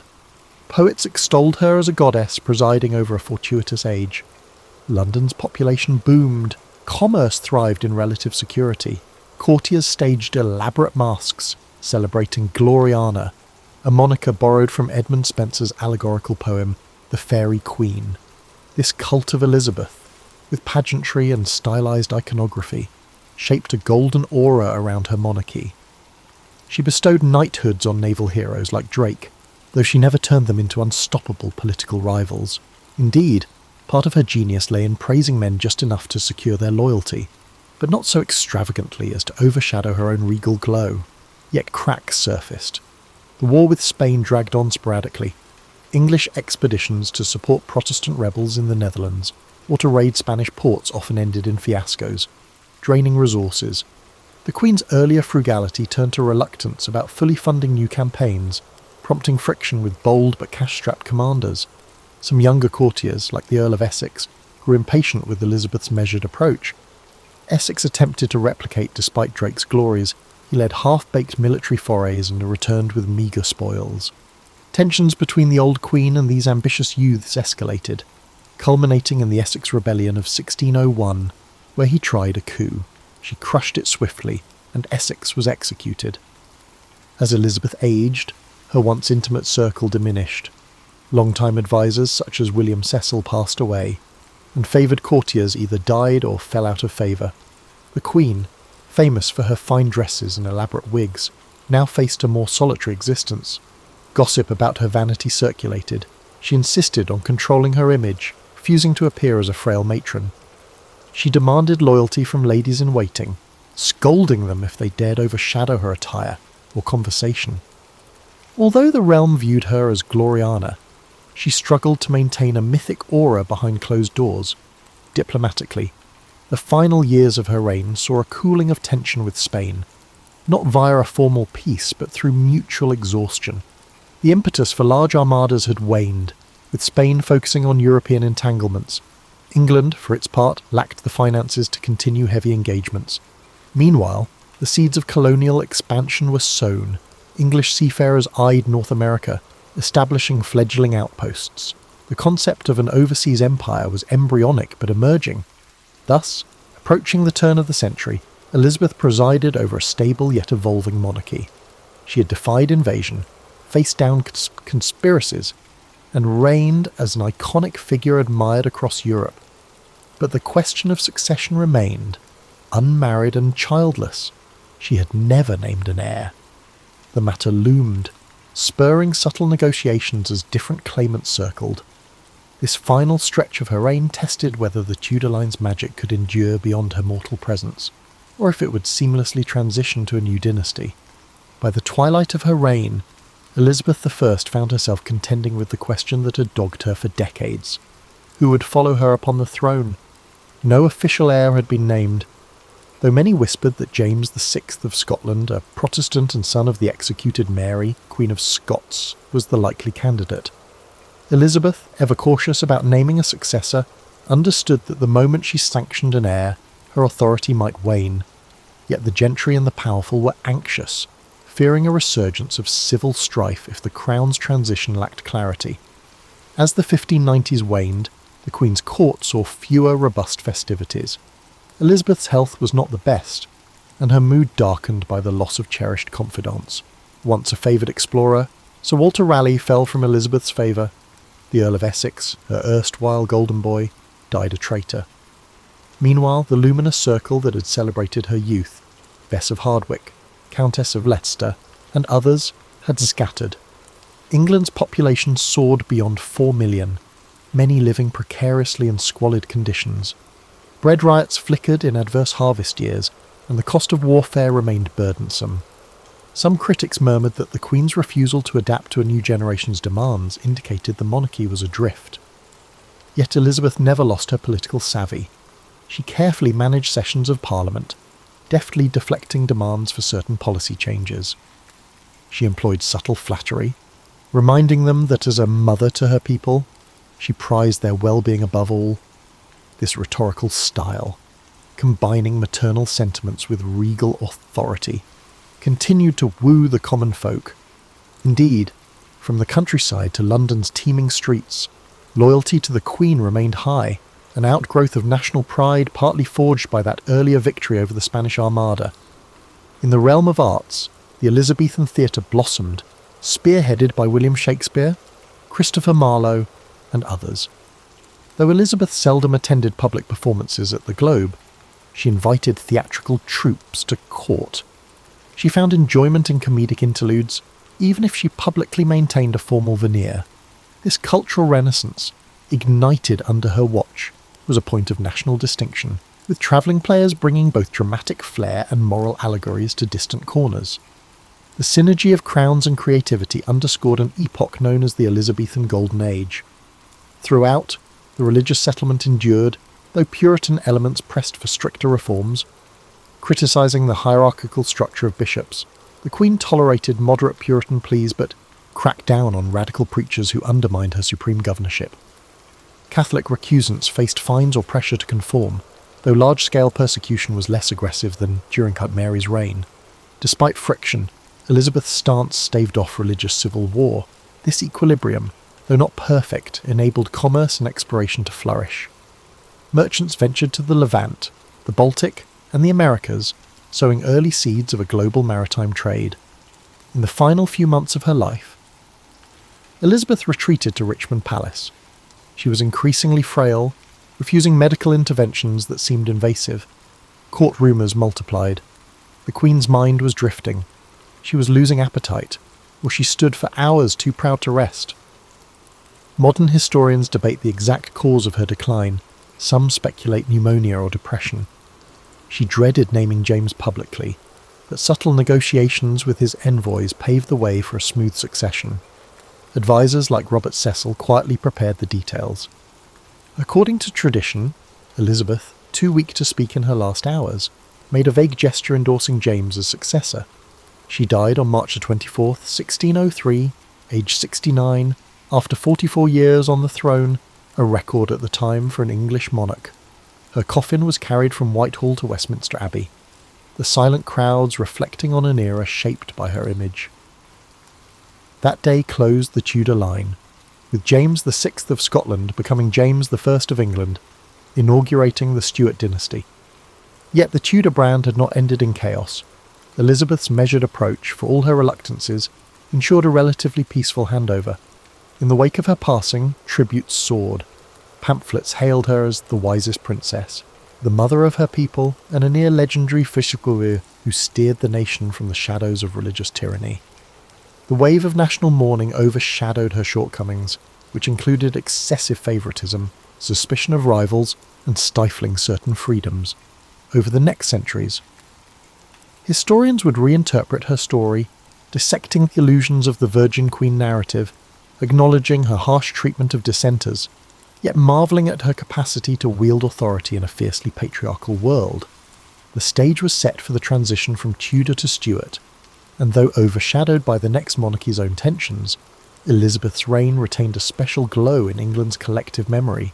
Poets extolled her as a goddess presiding over a fortuitous age. London's population boomed. Commerce thrived in relative security. Courtiers staged elaborate masques, celebrating Gloriana, a moniker borrowed from Edmund Spenser's allegorical poem, The Fairy Queen. This cult of Elizabeth, with pageantry and stylized iconography, shaped a golden aura around her monarchy. She bestowed knighthoods on naval heroes like Drake, though she never turned them into unstoppable political rivals. Indeed, part of her genius lay in praising men just enough to secure their loyalty, but not so extravagantly as to overshadow her own regal glow. Yet cracks surfaced. The war with Spain dragged on sporadically. English expeditions to support Protestant rebels in the Netherlands or to raid Spanish ports often ended in fiascos, draining resources. The Queen's earlier frugality turned to reluctance about fully funding new campaigns, prompting friction with bold but cash-strapped commanders. Some younger courtiers, like the Earl of Essex, grew impatient with Elizabeth's measured approach. Essex attempted to replicate despite Drake's glories. He led half-baked military forays and returned with meagre spoils. Tensions between the old queen and these ambitious youths escalated, culminating in the Essex Rebellion of 1601, where he tried a coup. She crushed it swiftly, and Essex was executed. As Elizabeth aged, her once intimate circle diminished. Longtime advisers such as William Cecil passed away, and favoured courtiers either died or fell out of favour. The Queen, famous for her fine dresses and elaborate wigs, now faced a more solitary existence. Gossip about her vanity circulated. She insisted on controlling her image, refusing to appear as a frail matron. She demanded loyalty from ladies-in-waiting, scolding them if they dared overshadow her attire or conversation. Although the realm viewed her as Gloriana, she struggled to maintain a mythic aura behind closed doors. Diplomatically, the final years of her reign saw a cooling of tension with Spain, not via a formal peace but through mutual exhaustion. The impetus for large armadas had waned, with Spain focusing on European entanglements. England, for its part, lacked the finances to continue heavy engagements. Meanwhile, the seeds of colonial expansion were sown. English seafarers eyed North America, establishing fledgling outposts. The concept of an overseas empire was embryonic but emerging. Thus, approaching the turn of the century, Elizabeth presided over a stable yet evolving monarchy. She had defied invasion, faced down conspiracies, and reigned as an iconic figure admired across Europe. But the question of succession remained, unmarried and childless. She had never named an heir. The matter loomed, spurring subtle negotiations as different claimants circled. This final stretch of her reign tested whether the Tudor line's magic could endure beyond her mortal presence, or if it would seamlessly transition to a new dynasty. By the twilight of her reign, Elizabeth I found herself contending with the question that had dogged her for decades. Who would follow her upon the throne? No official heir had been named, though many whispered that James VI of Scotland, a Protestant and son of the executed Mary, Queen of Scots, was the likely candidate. Elizabeth, ever cautious about naming a successor, understood that the moment she sanctioned an heir, her authority might wane. Yet the gentry and the powerful were anxious, fearing a resurgence of civil strife if the crown's transition lacked clarity. As the 1590s waned, the Queen's court saw fewer robust festivities. Elizabeth's health was not the best, and her mood darkened by the loss of cherished confidants. Once a favoured explorer, Sir Walter Raleigh fell from Elizabeth's favour. The Earl of Essex, her erstwhile golden boy, died a traitor. Meanwhile, the luminous circle that had celebrated her youth, Bess of Hardwicke, Countess of Leicester, and others, had scattered. England's population soared beyond 4 million, many living precariously in squalid conditions. Bread riots flickered in adverse harvest years, and the cost of warfare remained burdensome. Some critics murmured that the Queen's refusal to adapt to a new generation's demands indicated the monarchy was adrift. Yet Elizabeth never lost her political savvy. She carefully managed sessions of Parliament, deftly deflecting demands for certain policy changes. She employed subtle flattery, reminding them that as a mother to her people, she prized their well-being above all. This rhetorical style, combining maternal sentiments with regal authority, continued to woo the common folk. Indeed, from the countryside to London's teeming streets, loyalty to the Queen remained high, an outgrowth of national pride partly forged by that earlier victory over the Spanish Armada. In the realm of arts, the Elizabethan theatre blossomed, spearheaded by William Shakespeare, Christopher Marlowe, and others. Though Elizabeth seldom attended public performances at the Globe, she invited theatrical troupes to court. She found enjoyment in comedic interludes, even if she publicly maintained a formal veneer. This cultural renaissance, ignited under her watch, was a point of national distinction, with travelling players bringing both dramatic flair and moral allegories to distant corners. The synergy of crowns and creativity underscored an epoch known as the Elizabethan Golden Age. Throughout, the religious settlement endured, though Puritan elements pressed for stricter reforms. Criticising the hierarchical structure of bishops, the Queen tolerated moderate Puritan pleas but cracked down on radical preachers who undermined her supreme governorship. Catholic recusants faced fines or pressure to conform, though large-scale persecution was less aggressive than during Mary's reign. Despite friction, Elizabeth's stance staved off religious civil war. This equilibrium, though not perfect, enabled commerce and exploration to flourish. Merchants ventured to the Levant, the Baltic, and the Americas, sowing early seeds of a global maritime trade. In the final few months of her life, Elizabeth retreated to Richmond Palace. She was increasingly frail, refusing medical interventions that seemed invasive. Court rumours multiplied. The Queen's mind was drifting. She was losing appetite, or she stood for hours too proud to rest. Modern historians debate the exact cause of her decline. Some speculate pneumonia or depression. She dreaded naming James publicly, but subtle negotiations with his envoys paved the way for a smooth succession. Advisors like Robert Cecil quietly prepared the details. According to tradition, Elizabeth, too weak to speak in her last hours, made a vague gesture endorsing James as successor. She died on March 24, 1603, aged 69, after 44 years on the throne, a record at the time for an English monarch. Her coffin was carried from Whitehall to Westminster Abbey, the silent crowds reflecting on an era shaped by her image. That day closed the Tudor line, with James VI of Scotland becoming James I of England, inaugurating the Stuart dynasty. Yet the Tudor brand had not ended in chaos. Elizabeth's measured approach, for all her reluctances, ensured a relatively peaceful handover. In the wake of her passing, tributes soared. Pamphlets hailed her as the wisest princess, the mother of her people, and a near-legendary figure who steered the nation from the shadows of religious tyranny. The wave of national mourning overshadowed her shortcomings, which included excessive favouritism, suspicion of rivals, and stifling certain freedoms. Over the next centuries, historians would reinterpret her story, dissecting the illusions of the Virgin Queen narrative, acknowledging her harsh treatment of dissenters, yet marvelling at her capacity to wield authority in a fiercely patriarchal world. The stage was set for the transition from Tudor to Stuart, and though overshadowed by the next monarchy's own tensions, Elizabeth's reign retained a special glow in England's collective memory,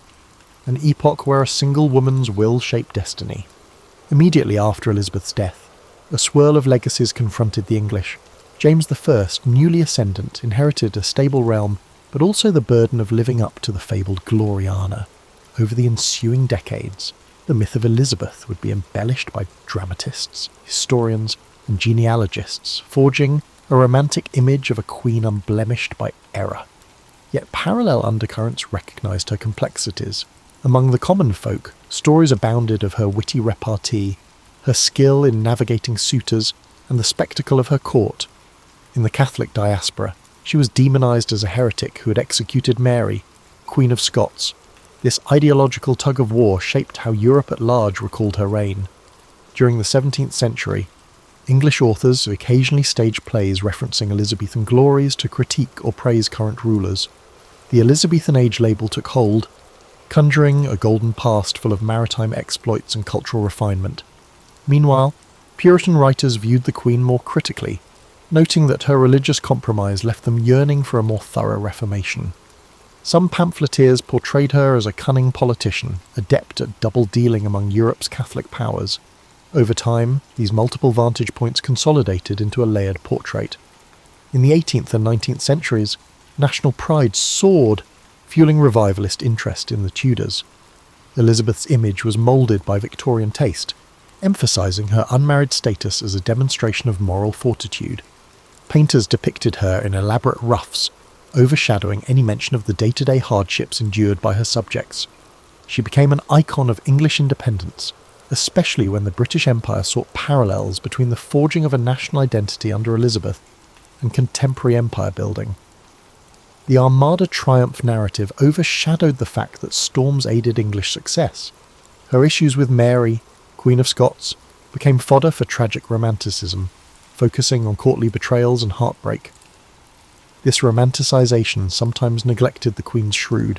an epoch where a single woman's will shaped destiny. Immediately after Elizabeth's death, a swirl of legacies confronted the English. James I, newly ascendant, inherited a stable realm, but also the burden of living up to the fabled Gloriana. Over the ensuing decades, the myth of Elizabeth would be embellished by dramatists, historians, and genealogists, forging a romantic image of a queen unblemished by error. Yet parallel undercurrents recognised her complexities. Among the common folk, stories abounded of her witty repartee, her skill in navigating suitors, and the spectacle of her court. In the Catholic diaspora, she was demonised as a heretic who had executed Mary, Queen of Scots. This ideological tug-of-war shaped how Europe at large recalled her reign. During the 17th century, English authors occasionally staged plays referencing Elizabethan glories to critique or praise current rulers. The Elizabethan Age label took hold, conjuring a golden past full of maritime exploits and cultural refinement. Meanwhile, Puritan writers viewed the Queen more critically, noting that her religious compromise left them yearning for a more thorough reformation. Some pamphleteers portrayed her as a cunning politician, adept at double-dealing among Europe's Catholic powers. Over time, these multiple vantage points consolidated into a layered portrait. In the 18th and 19th centuries, national pride soared, fueling revivalist interest in the Tudors. Elizabeth's image was moulded by Victorian taste, emphasising her unmarried status as a demonstration of moral fortitude. Painters depicted her in elaborate ruffs, overshadowing any mention of the day-to-day hardships endured by her subjects. She became an icon of English independence, especially when the British Empire sought parallels between the forging of a national identity under Elizabeth and contemporary empire building. The Armada triumph narrative overshadowed the fact that storms aided English success. Her issues with Mary, Queen of Scots, became fodder for tragic romanticism, focusing on courtly betrayals and heartbreak. This romanticisation sometimes neglected the Queen's shrewd,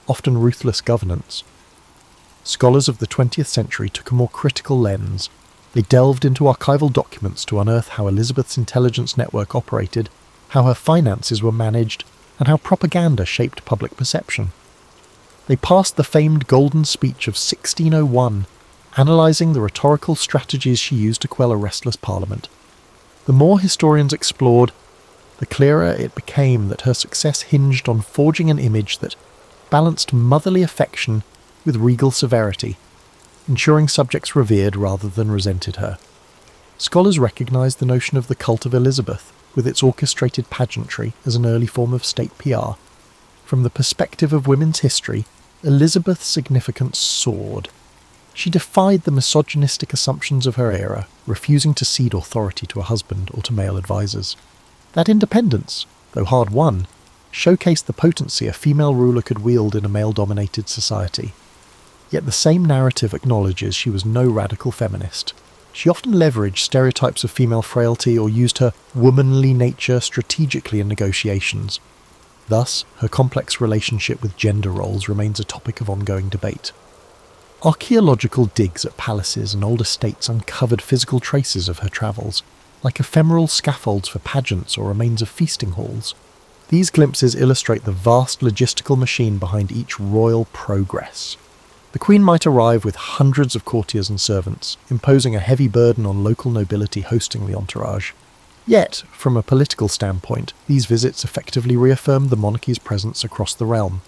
often ruthless governance. Scholars of the 20th century took a more critical lens. They delved into archival documents to unearth how Elizabeth's intelligence network operated, how her finances were managed, and how propaganda shaped public perception. They passed the famed Golden Speech of 1601, analysing the rhetorical strategies she used to quell a restless parliament. The more historians explored, the clearer it became that her success hinged on forging an image that balanced motherly affection with regal severity, ensuring subjects revered rather than resented her. Scholars recognise the notion of the cult of Elizabeth, with its orchestrated pageantry, as an early form of state PR. From the perspective of women's history, Elizabeth's significance soared. She defied the misogynistic assumptions of her era, refusing to cede authority to a husband or to male advisors. That independence, though hard-won, showcased the potency a female ruler could wield in a male-dominated society. Yet the same narrative acknowledges she was no radical feminist. She often leveraged stereotypes of female frailty or used her womanly nature strategically in negotiations. Thus, her complex relationship with gender roles remains a topic of ongoing debate. Archaeological digs at palaces and old estates uncovered physical traces of her travels, like ephemeral scaffolds for pageants or remains of feasting halls. These glimpses illustrate the vast logistical machine behind each royal progress. The Queen might arrive with hundreds of courtiers and servants, imposing a heavy burden on local nobility hosting the entourage. Yet, from a political standpoint, these visits effectively reaffirmed the monarchy's presence across the realm.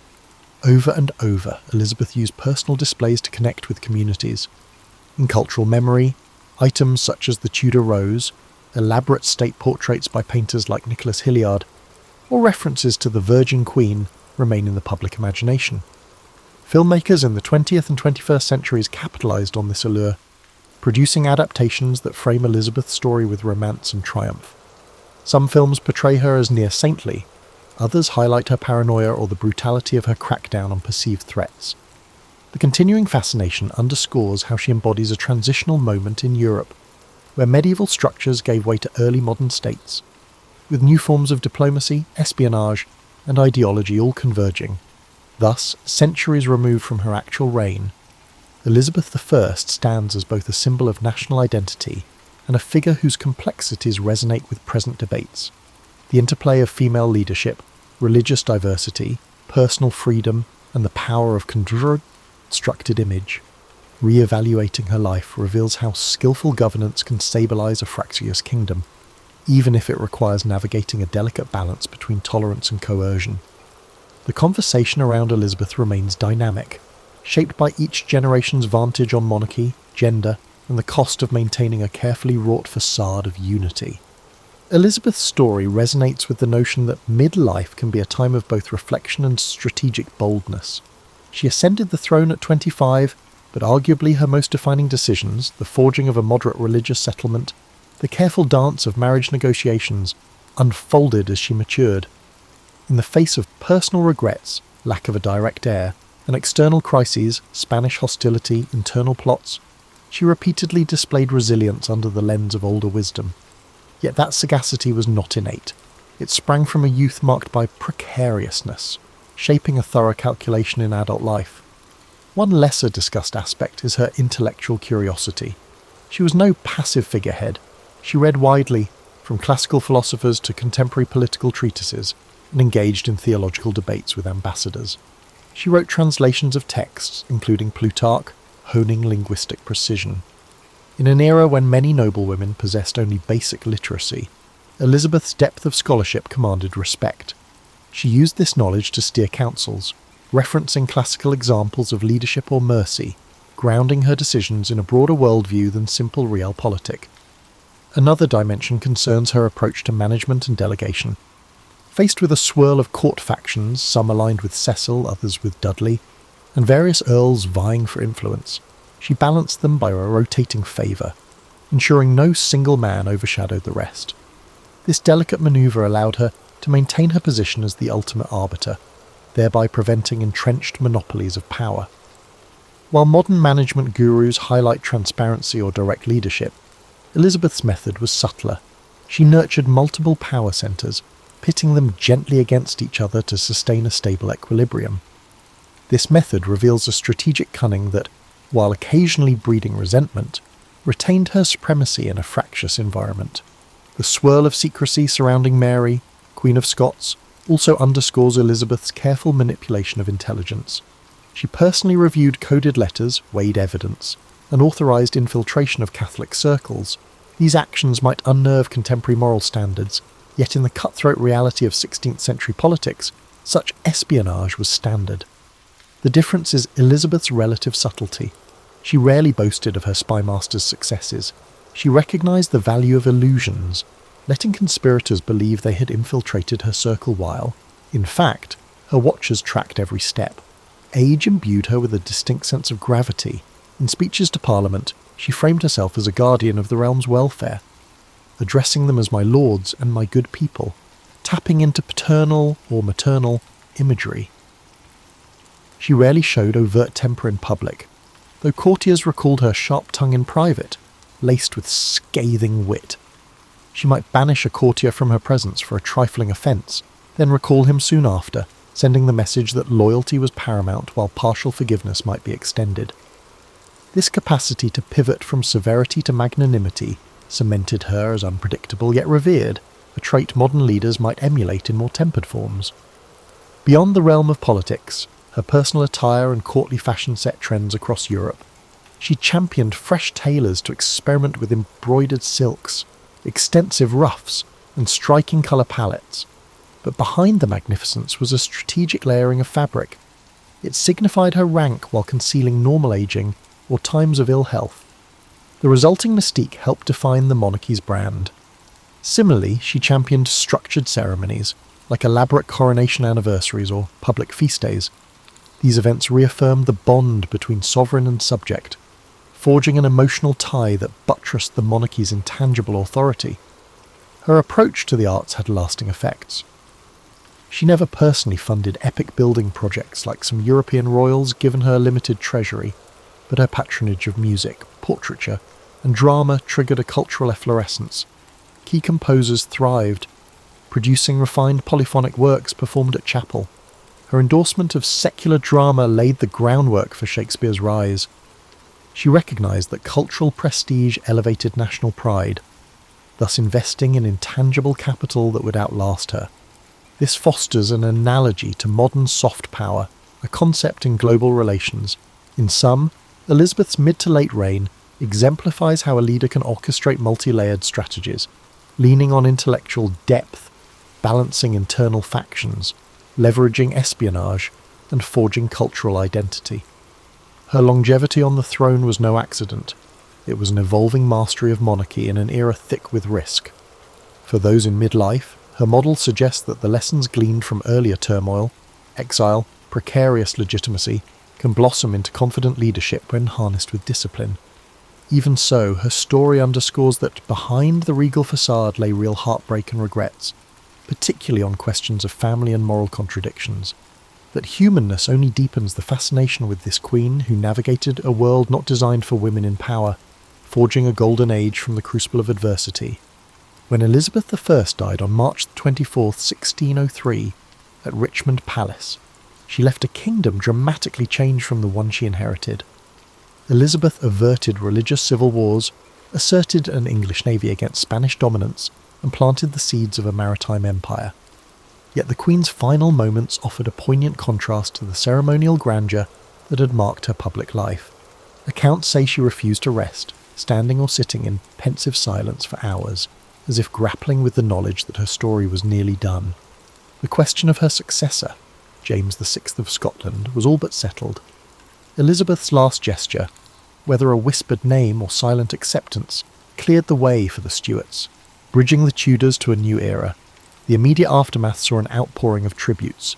Over and over, Elizabeth used personal displays to connect with communities. In cultural memory, items such as the Tudor rose, elaborate state portraits by painters like Nicholas Hilliard, or references to the Virgin Queen remain in the public imagination. Filmmakers in the 20th and 21st centuries capitalised on this allure, producing adaptations that frame Elizabeth's story with romance and triumph. Some films portray her as near saintly, others highlight her paranoia or the brutality of her crackdown on perceived threats. The continuing fascination underscores how she embodies a transitional moment in Europe, where medieval structures gave way to early modern states, with new forms of diplomacy, espionage, and ideology all converging. Thus, centuries removed from her actual reign, Elizabeth I stands as both a symbol of national identity and a figure whose complexities resonate with present debates. The interplay of female leadership, religious diversity, personal freedom, and the power of constructed image. Re-evaluating her life reveals how skillful governance can stabilise a fractious kingdom, even if it requires navigating a delicate balance between tolerance and coercion. The conversation around Elizabeth remains dynamic, shaped by each generation's vantage on monarchy, gender, and the cost of maintaining a carefully wrought facade of unity. Elizabeth's story resonates with the notion that midlife can be a time of both reflection and strategic boldness. She ascended the throne at 25, but arguably her most defining decisions, the forging of a moderate religious settlement, the careful dance of marriage negotiations, unfolded as she matured. In the face of personal regrets, lack of a direct heir, and external crises, Spanish hostility, internal plots, she repeatedly displayed resilience under the lens of older wisdom. Yet that sagacity was not innate. It sprang from a youth marked by precariousness, shaping a thorough calculation in adult life. One lesser discussed aspect is her intellectual curiosity. She was no passive figurehead. She read widely, from classical philosophers to contemporary political treatises, and engaged in theological debates with ambassadors. She wrote translations of texts, including Plutarch, honing linguistic precision. In an era when many noblewomen possessed only basic literacy, Elizabeth's depth of scholarship commanded respect. She used this knowledge to steer councils, referencing classical examples of leadership or mercy, grounding her decisions in a broader worldview than simple realpolitik. Another dimension concerns her approach to management and delegation. Faced with a swirl of court factions, some aligned with Cecil, others with Dudley, and various earls vying for influence, she balanced them by a rotating favour, ensuring no single man overshadowed the rest. This delicate manoeuvre allowed her to maintain her position as the ultimate arbiter, thereby preventing entrenched monopolies of power. While modern management gurus highlight transparency or direct leadership, Elizabeth's method was subtler. She nurtured multiple power centres, pitting them gently against each other to sustain a stable equilibrium. This method reveals a strategic cunning that, while occasionally breeding resentment, retained her supremacy in a fractious environment. The swirl of secrecy surrounding Mary, Queen of Scots, also underscores Elizabeth's careful manipulation of intelligence. She personally reviewed coded letters, weighed evidence, and authorised infiltration of Catholic circles. These actions might unnerve contemporary moral standards, Yet in the cutthroat reality of 16th century politics, such espionage was standard. The difference is Elizabeth's relative subtlety. She rarely boasted of her spymaster's successes. She recognised the value of illusions, letting conspirators believe they had infiltrated her circle while, in fact, her watchers tracked every step. Age imbued her with a distinct sense of gravity. In speeches to Parliament, she framed herself as a guardian of the realm's welfare, addressing them as my lords and my good people, tapping into paternal or maternal imagery. She rarely showed overt temper in public, though courtiers recalled her sharp tongue in private, laced with scathing wit. She might banish a courtier from her presence for a trifling offence, then recall him soon after, sending the message that loyalty was paramount while partial forgiveness might be extended. This capacity to pivot from severity to magnanimity cemented her as unpredictable yet revered, a trait modern leaders might emulate in more tempered forms. Beyond the realm of politics, her personal attire and courtly fashion set trends across Europe. She championed fresh tailors to experiment with embroidered silks, extensive ruffs, and striking colour palettes. But behind the magnificence was a strategic layering of fabric. It signified her rank while concealing normal ageing or times of ill health. The resulting mystique helped define the monarchy's brand. Similarly, she championed structured ceremonies, like elaborate coronation anniversaries or public feast days. These events reaffirmed the bond between sovereign and subject, forging an emotional tie that buttressed the monarchy's intangible authority. Her approach to the arts had lasting effects. She never personally funded epic building projects like some European royals given her limited treasury, but her patronage of music, portraiture, and drama triggered a cultural efflorescence. Key composers thrived, producing refined polyphonic works performed at chapel. Her endorsement of secular drama laid the groundwork for Shakespeare's rise. She recognised that cultural prestige elevated national pride, thus investing in intangible capital that would outlast her. This fosters an analogy to modern soft power, a concept in global relations. In sum, Elizabeth's mid to late reign exemplifies how a leader can orchestrate multi-layered strategies, leaning on intellectual depth, balancing internal factions, leveraging espionage, and forging cultural identity. Her longevity on the throne was no accident. It was an evolving mastery of monarchy in an era thick with risk. For those in midlife, her model suggests that the lessons gleaned from earlier turmoil, exile, precarious legitimacy, can blossom into confident leadership when harnessed with discipline. Even so, her story underscores that behind the regal facade lay real heartbreak and regrets, particularly on questions of family and moral contradictions. That humanness only deepens the fascination with this queen who navigated a world not designed for women in power, forging a golden age from the crucible of adversity. When Elizabeth I died on March 24, 1603, at Richmond Palace, she left a kingdom dramatically changed from the one she inherited. Elizabeth averted religious civil wars, asserted an English navy against Spanish dominance, and planted the seeds of a maritime empire. Yet the Queen's final moments offered a poignant contrast to the ceremonial grandeur that had marked her public life. Accounts say she refused to rest, standing or sitting in pensive silence for hours, as if grappling with the knowledge that her story was nearly done. The question of her successor, James VI of Scotland, was all but settled. Elizabeth's last gesture, whether a whispered name or silent acceptance, cleared the way for the Stuarts, bridging the Tudors to a new era. The immediate aftermath saw an outpouring of tributes.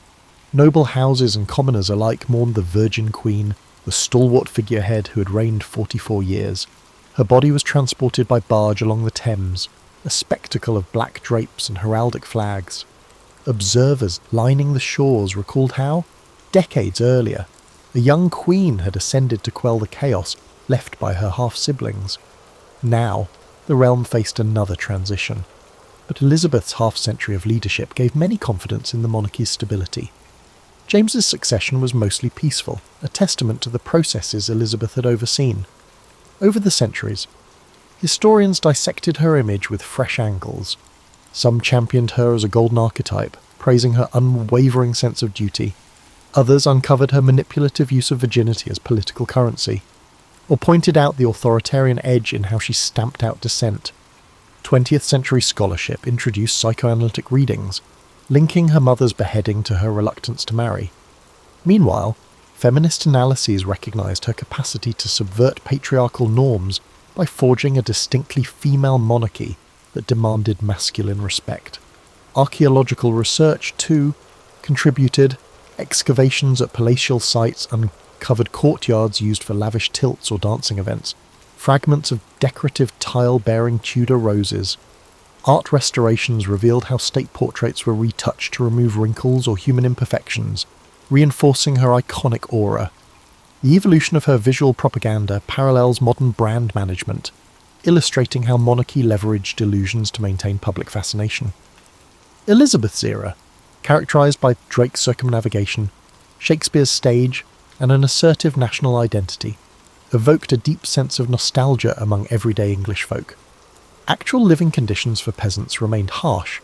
Noble houses and commoners alike mourned the Virgin Queen, the stalwart figurehead who had reigned 44 years. Her body was transported by barge along the Thames, a spectacle of black drapes and heraldic flags. Observers lining the shores recalled how, decades earlier, a young queen had ascended to quell the chaos left by her half-siblings. Now, the realm faced another transition. But Elizabeth's half-century of leadership gave many confidence in the monarchy's stability. James's succession was mostly peaceful, a testament to the processes Elizabeth had overseen. Over the centuries, historians dissected her image with fresh angles. Some championed her as a golden archetype, praising her unwavering sense of duty. Others uncovered her manipulative use of virginity as political currency, or pointed out the authoritarian edge in how she stamped out dissent. 20th century scholarship introduced psychoanalytic readings, linking her mother's beheading to her reluctance to marry. Meanwhile, feminist analyses recognised her capacity to subvert patriarchal norms by forging a distinctly female monarchy that demanded masculine respect. Archaeological research, too, contributed. Excavations at palatial sites uncovered courtyards used for lavish tilts or dancing events, fragments of decorative tile-bearing Tudor roses. Art restorations revealed how state portraits were retouched to remove wrinkles or human imperfections, reinforcing her iconic aura. The evolution of her visual propaganda parallels modern brand management, illustrating how monarchy leveraged illusions to maintain public fascination. Elizabeth's era, characterised by Drake's circumnavigation, Shakespeare's stage, and an assertive national identity, evoked a deep sense of nostalgia among everyday English folk. Actual living conditions for peasants remained harsh,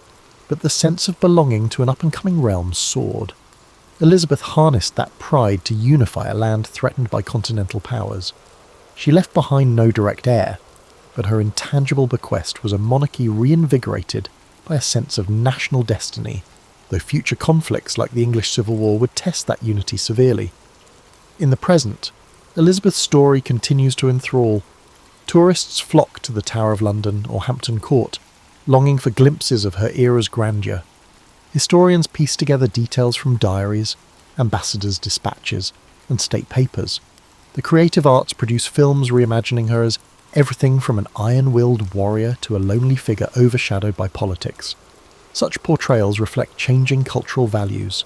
but the sense of belonging to an up-and-coming realm soared. Elizabeth harnessed that pride to unify a land threatened by continental powers. She left behind no direct heir, but her intangible bequest was a monarchy reinvigorated by a sense of national destiny, though future conflicts like the English Civil War would test that unity severely. In the present, Elizabeth's story continues to enthrall. Tourists flock to the Tower of London or Hampton Court, longing for glimpses of her era's grandeur. Historians piece together details from diaries, ambassadors' dispatches, and state papers. The creative arts produce films reimagining her as everything from an iron-willed warrior to a lonely figure overshadowed by politics. Such portrayals reflect changing cultural values.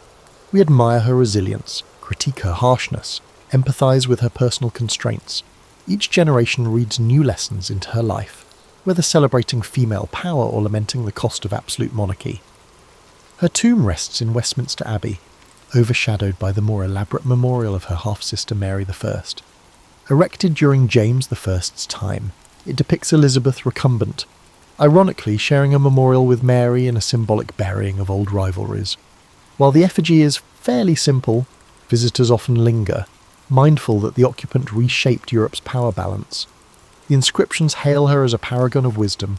We admire her resilience, critique her harshness, empathise with her personal constraints. Each generation reads new lessons into her life, whether celebrating female power or lamenting the cost of absolute monarchy. Her tomb rests in Westminster Abbey, overshadowed by the more elaborate memorial of her half-sister Mary I. Erected during James I's time, it depicts Elizabeth recumbent, ironically sharing a memorial with Mary in a symbolic burying of old rivalries. While the effigy is fairly simple, visitors often linger, mindful that the occupant reshaped Europe's power balance. The inscriptions hail her as a paragon of wisdom,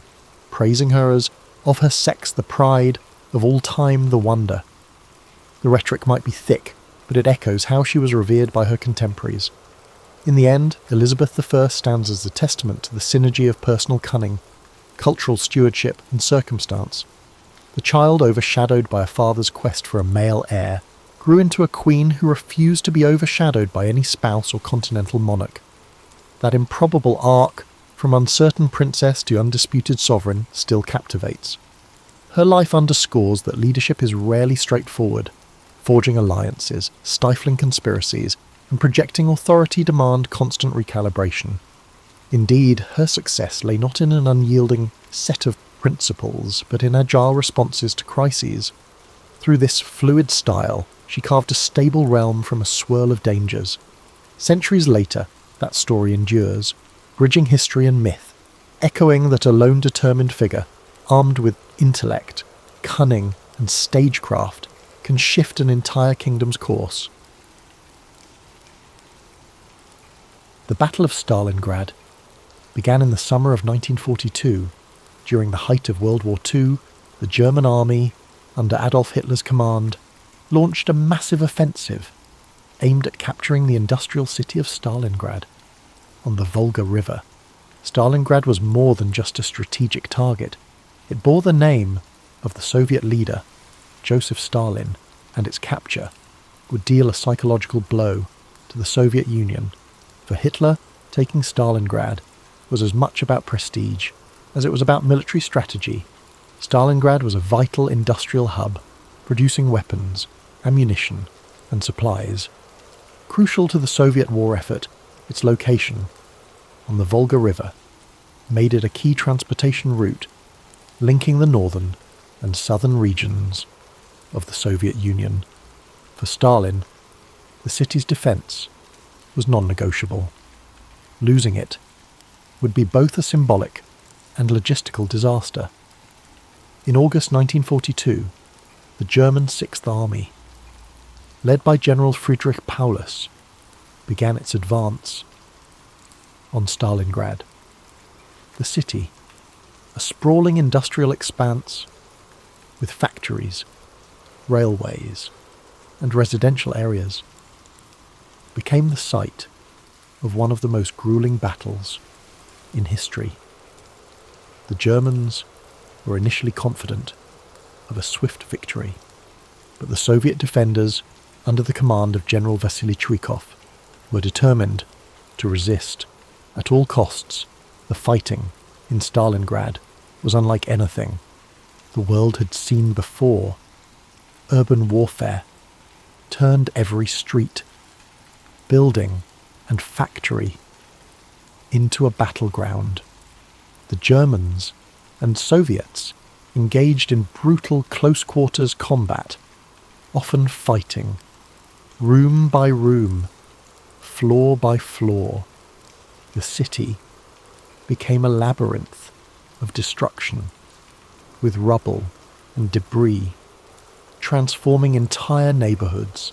praising her as of her sex the pride, of all time the wonder. The rhetoric might be thick, but it echoes how she was revered by her contemporaries. In the end, Elizabeth I stands as a testament to the synergy of personal cunning, cultural stewardship, and circumstance. The child overshadowed by a father's quest for a male heir grew into a queen who refused to be overshadowed by any spouse or continental monarch. That improbable arc, from uncertain princess to undisputed sovereign, still captivates. Her life underscores that leadership is rarely straightforward, forging alliances, stifling conspiracies, and projecting authority demand constant recalibration. Indeed, her success lay not in an unyielding set of principles, but in agile responses to crises. Through this fluid style, she carved a stable realm from a swirl of dangers. Centuries later, that story endures, bridging history and myth, echoing that a lone determined figure, armed with intellect, cunning, and stagecraft, can shift an entire kingdom's course. The Battle of Stalingrad began in the summer of 1942. During the height of World War II, the German army, under Adolf Hitler's command, launched a massive offensive aimed at capturing the industrial city of Stalingrad on the Volga River. Stalingrad was more than just a strategic target. It bore the name of the Soviet leader, Joseph Stalin, and its capture would deal a psychological blow to the Soviet Union. For Hitler, taking Stalingrad was as much about prestige as it was about military strategy. Stalingrad was a vital industrial hub, producing weapons, ammunition, and supplies. Crucial to the Soviet war effort, its location, on the Volga River, made it a key transportation route, linking the northern and southern regions of the Soviet Union. For Stalin, the city's defense was non-negotiable. Losing it would be both a symbolic and logistical disaster. In August 1942, the German Sixth Army, led by General Friedrich Paulus, began its advance on Stalingrad. The city, a sprawling industrial expanse with factories, railways, and residential areas, became the site of one of the most grueling battles in history. The Germans were initially confident of a swift victory, but the Soviet defenders, under the command of General Vasily Chuikov, were determined to resist. At all costs, the fighting in Stalingrad was unlike anything the world had seen before. Urban warfare turned every street, building, and factory into a battleground. The Germans and Soviets engaged in brutal close-quarters combat, often fighting, room by room, floor by floor. The city became a labyrinth of destruction, with rubble and debris transforming entire neighborhoods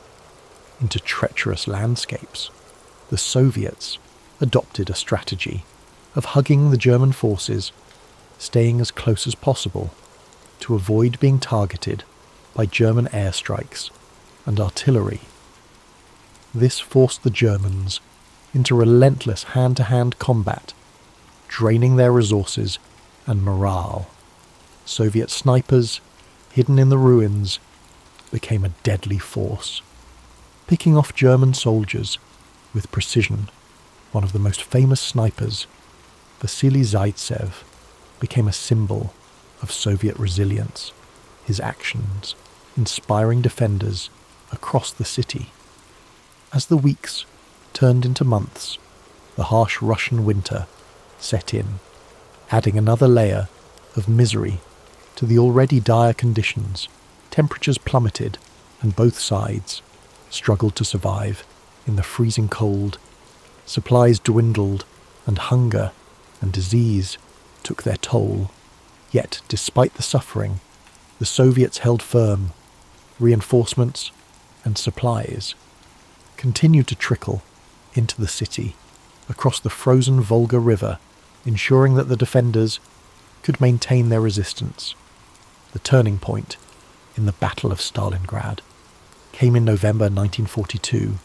into treacherous landscapes. The Soviets adopted a strategy of hugging the German forces, staying as close as possible to avoid being targeted by German airstrikes and artillery. This forced the Germans into relentless hand-to-hand combat, draining their resources and morale. Soviet snipers, hidden in the ruins, became a deadly force, picking off German soldiers with precision. One of the most famous snipers, Vasily Zaitsev, became a symbol of Soviet resilience, his actions inspiring defenders across the city. As the weeks turned into months, the harsh Russian winter set in, adding another layer of misery to the already dire conditions. Temperatures plummeted, and both sides struggled to survive in the freezing cold. Supplies dwindled, and hunger and disease took their toll. Yet, despite the suffering, the Soviets held firm. Reinforcements and supplies continued to trickle into the city across the frozen Volga River, ensuring that the defenders could maintain their resistance. The turning point in the Battle of Stalingrad came in November 1942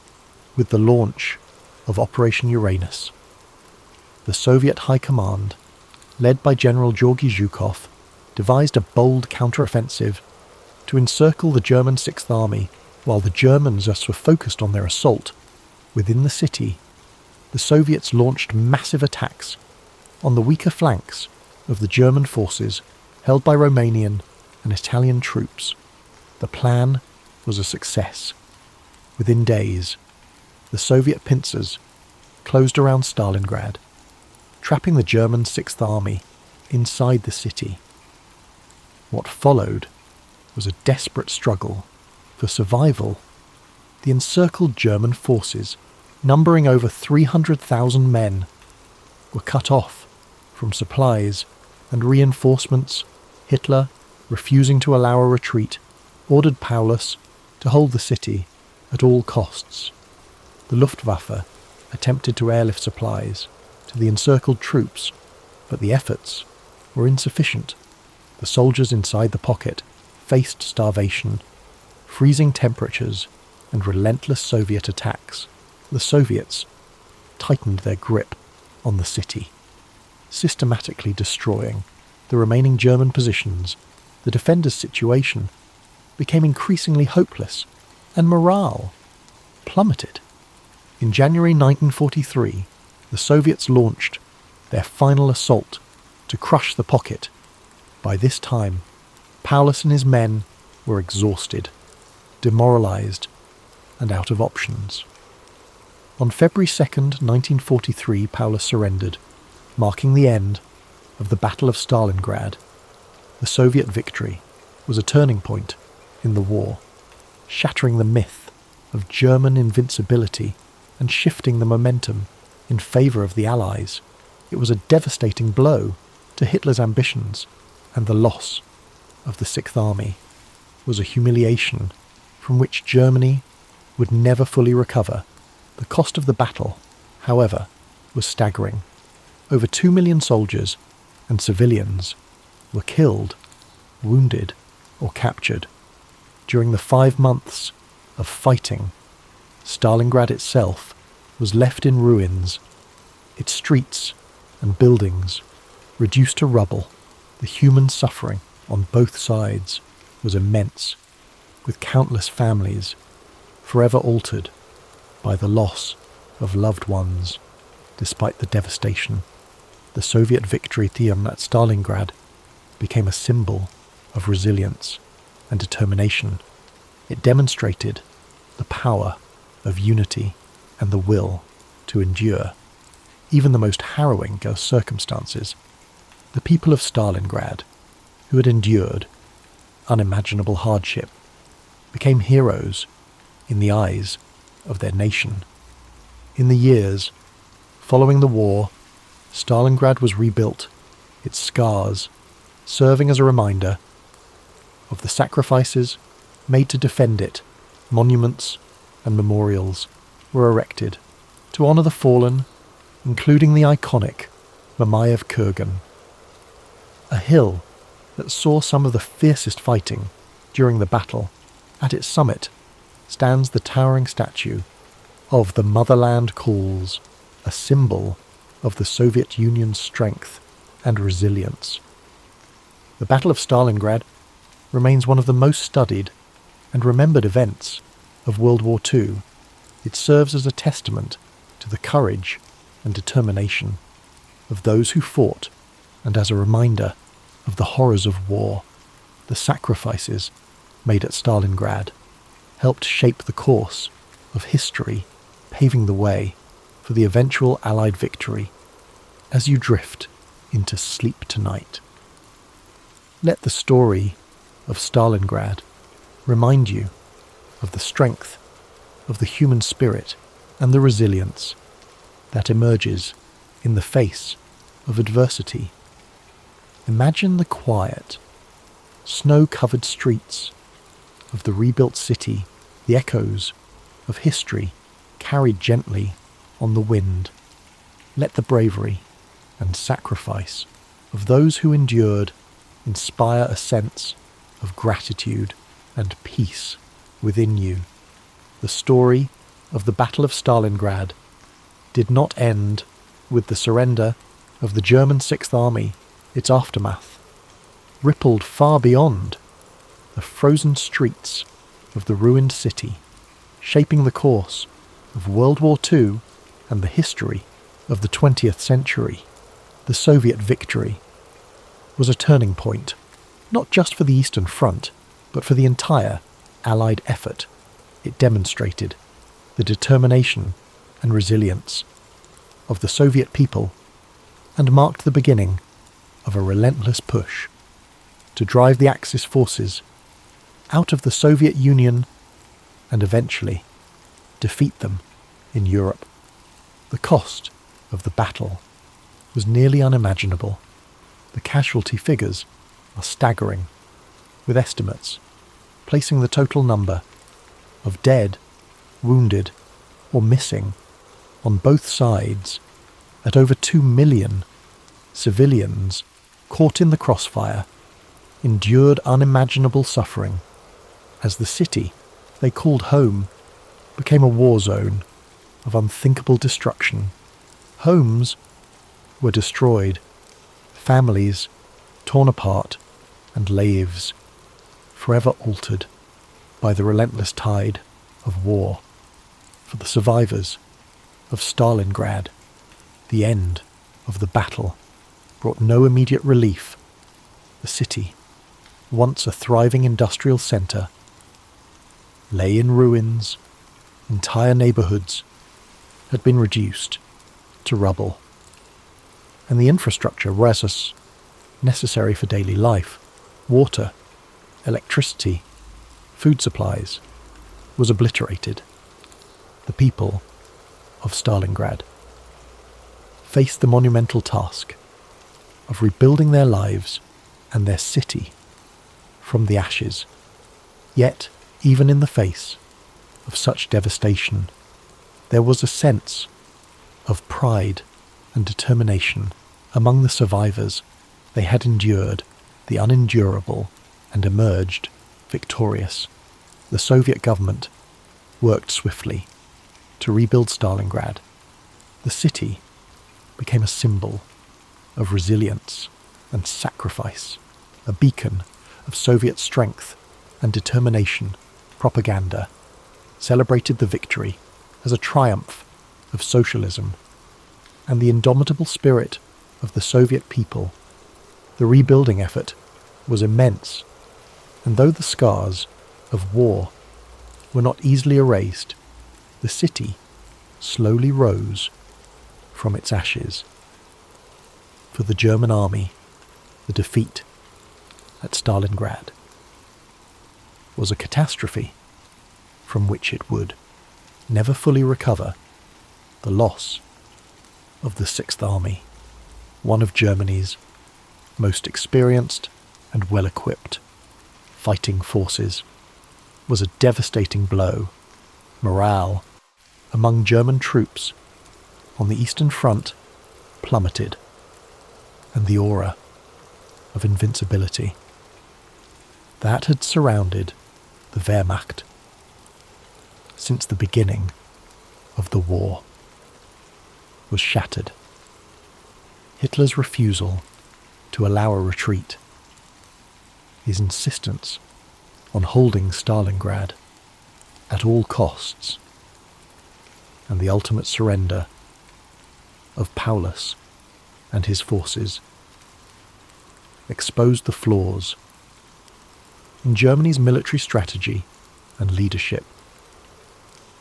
with the launch of Operation Uranus. The Soviet High Command, led by General Georgy Zhukov, devised a bold counteroffensive to encircle the German Sixth Army. While the Germans were focused on their assault within the city, the Soviets launched massive attacks on the weaker flanks of the German forces held by Romanian and Italian troops. The plan was a success. Within days, the Soviet pincers closed around Stalingrad, trapping the German Sixth Army inside the city. What followed was a desperate struggle for survival. The encircled German forces, numbering over 300,000 men, were cut off from supplies and reinforcements. Hitler, refusing to allow a retreat, ordered Paulus to hold the city at all costs. The Luftwaffe attempted to airlift supplies to the encircled troops, but the efforts were insufficient. The soldiers inside the pocket faced starvation, freezing temperatures, and relentless Soviet attacks. The Soviets tightened their grip on the city, systematically destroying the remaining German positions. The defenders' situation became increasingly hopeless, and morale plummeted. In January 1943, the Soviets launched their final assault to crush the pocket. By this time, Paulus and his men were exhausted, demoralized, and out of options. On February 2nd, 1943, Paulus surrendered, marking the end of the Battle of Stalingrad. The Soviet victory was a turning point in the war, shattering the myth of German invincibility and shifting the momentum in favor of the Allies. It was a devastating blow to Hitler's ambitions, and the loss of the Sixth Army was a humiliation from which Germany would never fully recover. The cost of the battle, however, was staggering. Over 2 million soldiers and civilians were killed, wounded, or captured. During the 5 months of fighting, Stalingrad itself was left in ruins, its streets and buildings reduced to rubble. The human suffering on both sides was immense, with countless families forever altered by the loss of loved ones. Despite the devastation, the Soviet victory theme at Stalingrad became a symbol of resilience and determination. It demonstrated the power of unity and the will to endure even the most harrowing of circumstances. The people of Stalingrad, who had endured unimaginable hardship, became heroes in the eyes of their nation. In the years following the war, Stalingrad was rebuilt, its scars serving as a reminder of the sacrifices made to defend it. Monuments and memorials were erected to honour the fallen, including the iconic Mamayev Kurgan, a hill that saw some of the fiercest fighting during the battle. At its summit stands the towering statue of "The Motherland Calls," a symbol of the Soviet Union's strength and resilience. The Battle of Stalingrad remains one of the most studied and remembered events of World War II. It serves as a testament to the courage and determination of those who fought, and as a reminder of the horrors of war. The sacrifices made at Stalingrad helped shape the course of history, paving the way for the eventual Allied victory. As you drift into sleep tonight, let the story of Stalingrad remind you of the strength of the human spirit and the resilience that emerges in the face of adversity. Imagine the quiet, snow-covered streets of the rebuilt city, the echoes of history carried gently on the wind. Let the bravery and sacrifice of those who endured inspire a sense of gratitude and peace within you. The story of the Battle of Stalingrad did not end with the surrender of the German Sixth Army. Its aftermath rippled far beyond the frozen streets of the ruined city, shaping the course of World War II and the history of the 20th century. The Soviet victory was a turning point, not just for the Eastern Front, but for the entire Allied effort. It demonstrated the determination and resilience of the Soviet people and marked the beginning of a relentless push to drive the Axis forces out of the Soviet Union and eventually defeat them in Europe. The cost of the battle was nearly unimaginable. The casualty figures are staggering, with estimates placing the total number of dead, wounded, or missing on both sides at over 2 million. Civilians caught in the crossfire endured unimaginable suffering as the city they called home became a war zone of unthinkable destruction. Homes were destroyed, families torn apart, and lives forever altered by the relentless tide of war. For the survivors of Stalingrad, the end of the battle brought no immediate relief. The city, once a thriving industrial centre, lay in ruins. Entire neighbourhoods had been reduced to rubble, and the infrastructure was necessary for daily life, water, electricity, food supplies, was obliterated. The people of Stalingrad faced the monumental task of rebuilding their lives and their city from the ashes. Yet, even in the face of such devastation, there was a sense of pride and determination among the survivors. They had endured the unendurable and emerged victorious. The Soviet government worked swiftly to rebuild Stalingrad. The city became a symbol of resilience and sacrifice, a beacon of Soviet strength and determination. Propaganda celebrated the victory as a triumph of socialism and the indomitable spirit of the Soviet people. The rebuilding effort was immense, and though the scars of war were not easily erased, the city slowly rose from its ashes. For the German army, the defeat at Stalingrad was a catastrophe from which it would never fully recover. The loss of the Sixth Army, one of Germany's most experienced and well-equipped fighting forces, was a devastating blow. Morale among German troops on the Eastern Front plummeted, and the aura of invincibility that had surrounded the Wehrmacht since the beginning of the war was shattered. Hitler's refusal to allow a retreat, his insistence on holding Stalingrad at all costs, and the ultimate surrender of Paulus and his forces exposed the flaws in Germany's military strategy and leadership.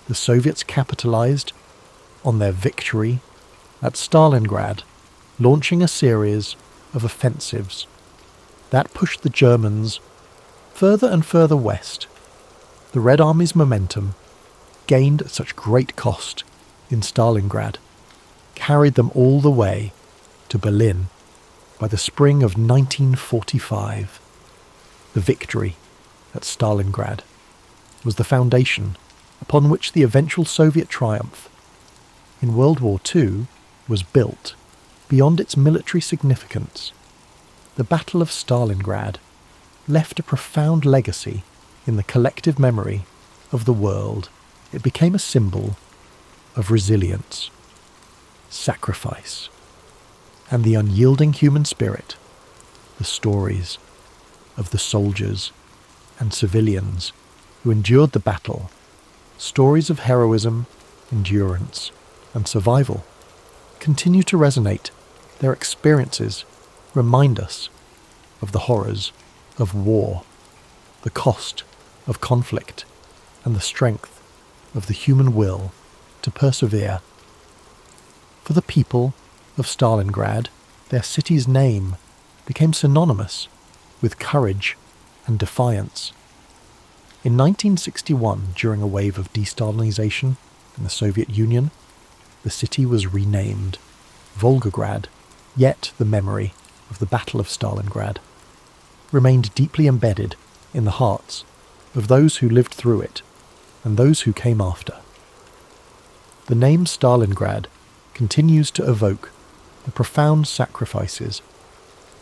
The Soviets capitalized on their victory at Stalingrad, launching a series of offensives that pushed the Germans further and further west. The Red Army's momentum, gained at such great cost in Stalingrad, carried them all the way to Berlin by the spring of 1945. The victory at Stalingrad was the foundation upon which the eventual Soviet triumph in World War II was built. Beyond its military significance, the Battle of Stalingrad left a profound legacy in the collective memory of the world. It became a symbol of resilience, sacrifice, and the unyielding human spirit. The stories of the soldiers and civilians who endured the battle, stories of heroism, endurance, and survival, continue to resonate. Their experiences remind us of the horrors of war, the cost of conflict, and the strength of the human will to persevere. For the people of Stalingrad, their city's name became synonymous with courage and defiance. In 1961, during a wave of de-Stalinization in the Soviet Union, the city was renamed Volgograd, yet the memory of the Battle of Stalingrad remained deeply embedded in the hearts of those who lived through it and those who came after. The name Stalingrad continues to evoke the profound sacrifices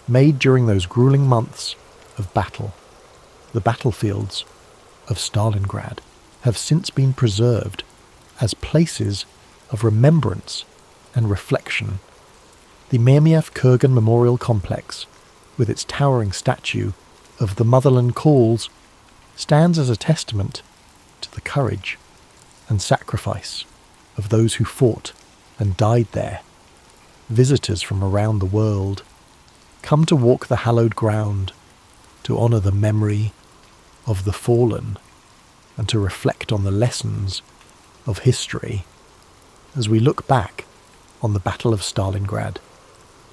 made during those grueling months of battle. The battlefields of Stalingrad have since been preserved as places of remembrance and reflection. The Miermiew-Kurgan Memorial Complex, with its towering statue of the Motherland Calls, stands as a testament to the courage and sacrifice of those who fought and died there. Visitors from around the world come to walk the hallowed ground, to honour the memory of the fallen, and to reflect on the lessons of history. As we look back on the Battle of Stalingrad,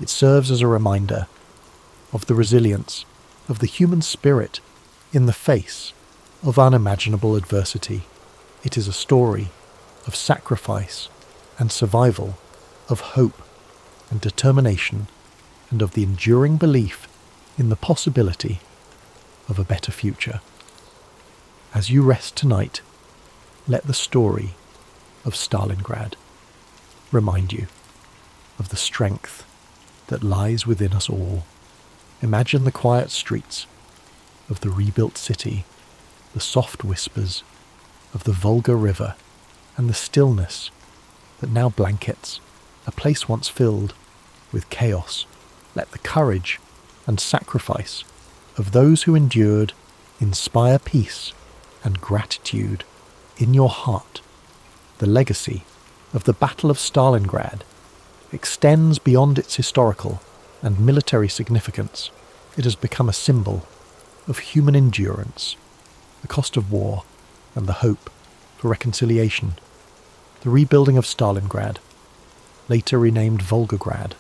it serves as a reminder of the resilience of the human spirit in the face of unimaginable adversity. It is a story of sacrifice and survival, of hope and determination, and of the enduring belief in the possibility of a better future. As you rest tonight, let the story of Stalingrad remind you of the strength that lies within us all. Imagine the quiet streets of the rebuilt city, the soft whispers of the Volga River, and the stillness that now blankets a place once filled with chaos. Let the courage and sacrifice of those who endured inspire peace and gratitude in your heart. The legacy of the Battle of Stalingrad extends beyond its historical and military significance. It has become a symbol of human endurance, the cost of war, and the hope for reconciliation. The rebuilding of Stalingrad, later renamed Volgograd,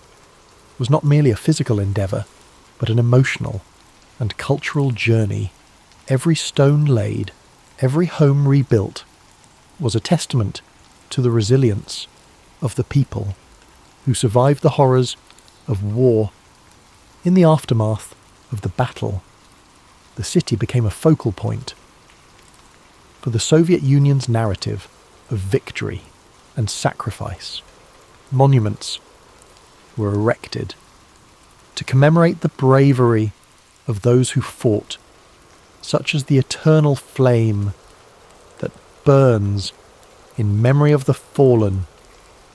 was not merely a physical endeavour, but an emotional and cultural journey. Every stone laid, every home rebuilt, was a testament to the resilience of the people who survived the horrors of war. In the aftermath of the battle, the city became a focal point for the Soviet Union's narrative of victory and sacrifice. Monuments were erected to commemorate the bravery of those who fought, such as the eternal flame that burns in memory of the fallen.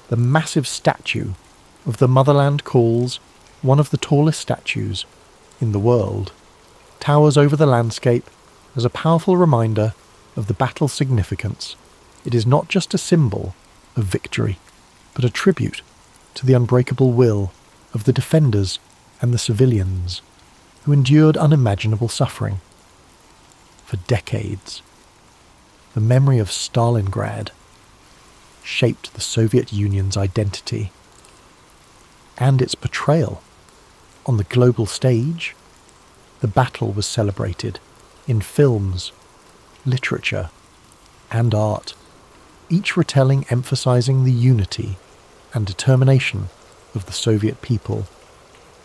The massive statue of the motherland calls, one of the tallest statues in the world, towers over the landscape as a powerful reminder of the battle's significance. It is not just a symbol of victory, but a tribute to the unbreakable will of the defenders and the civilians who endured unimaginable suffering. For decades, the memory of Stalingrad shaped the Soviet Union's identity and its portrayal on the global stage. The battle was celebrated in films, literature, and art, each retelling emphasizing the unity and determination of the Soviet people.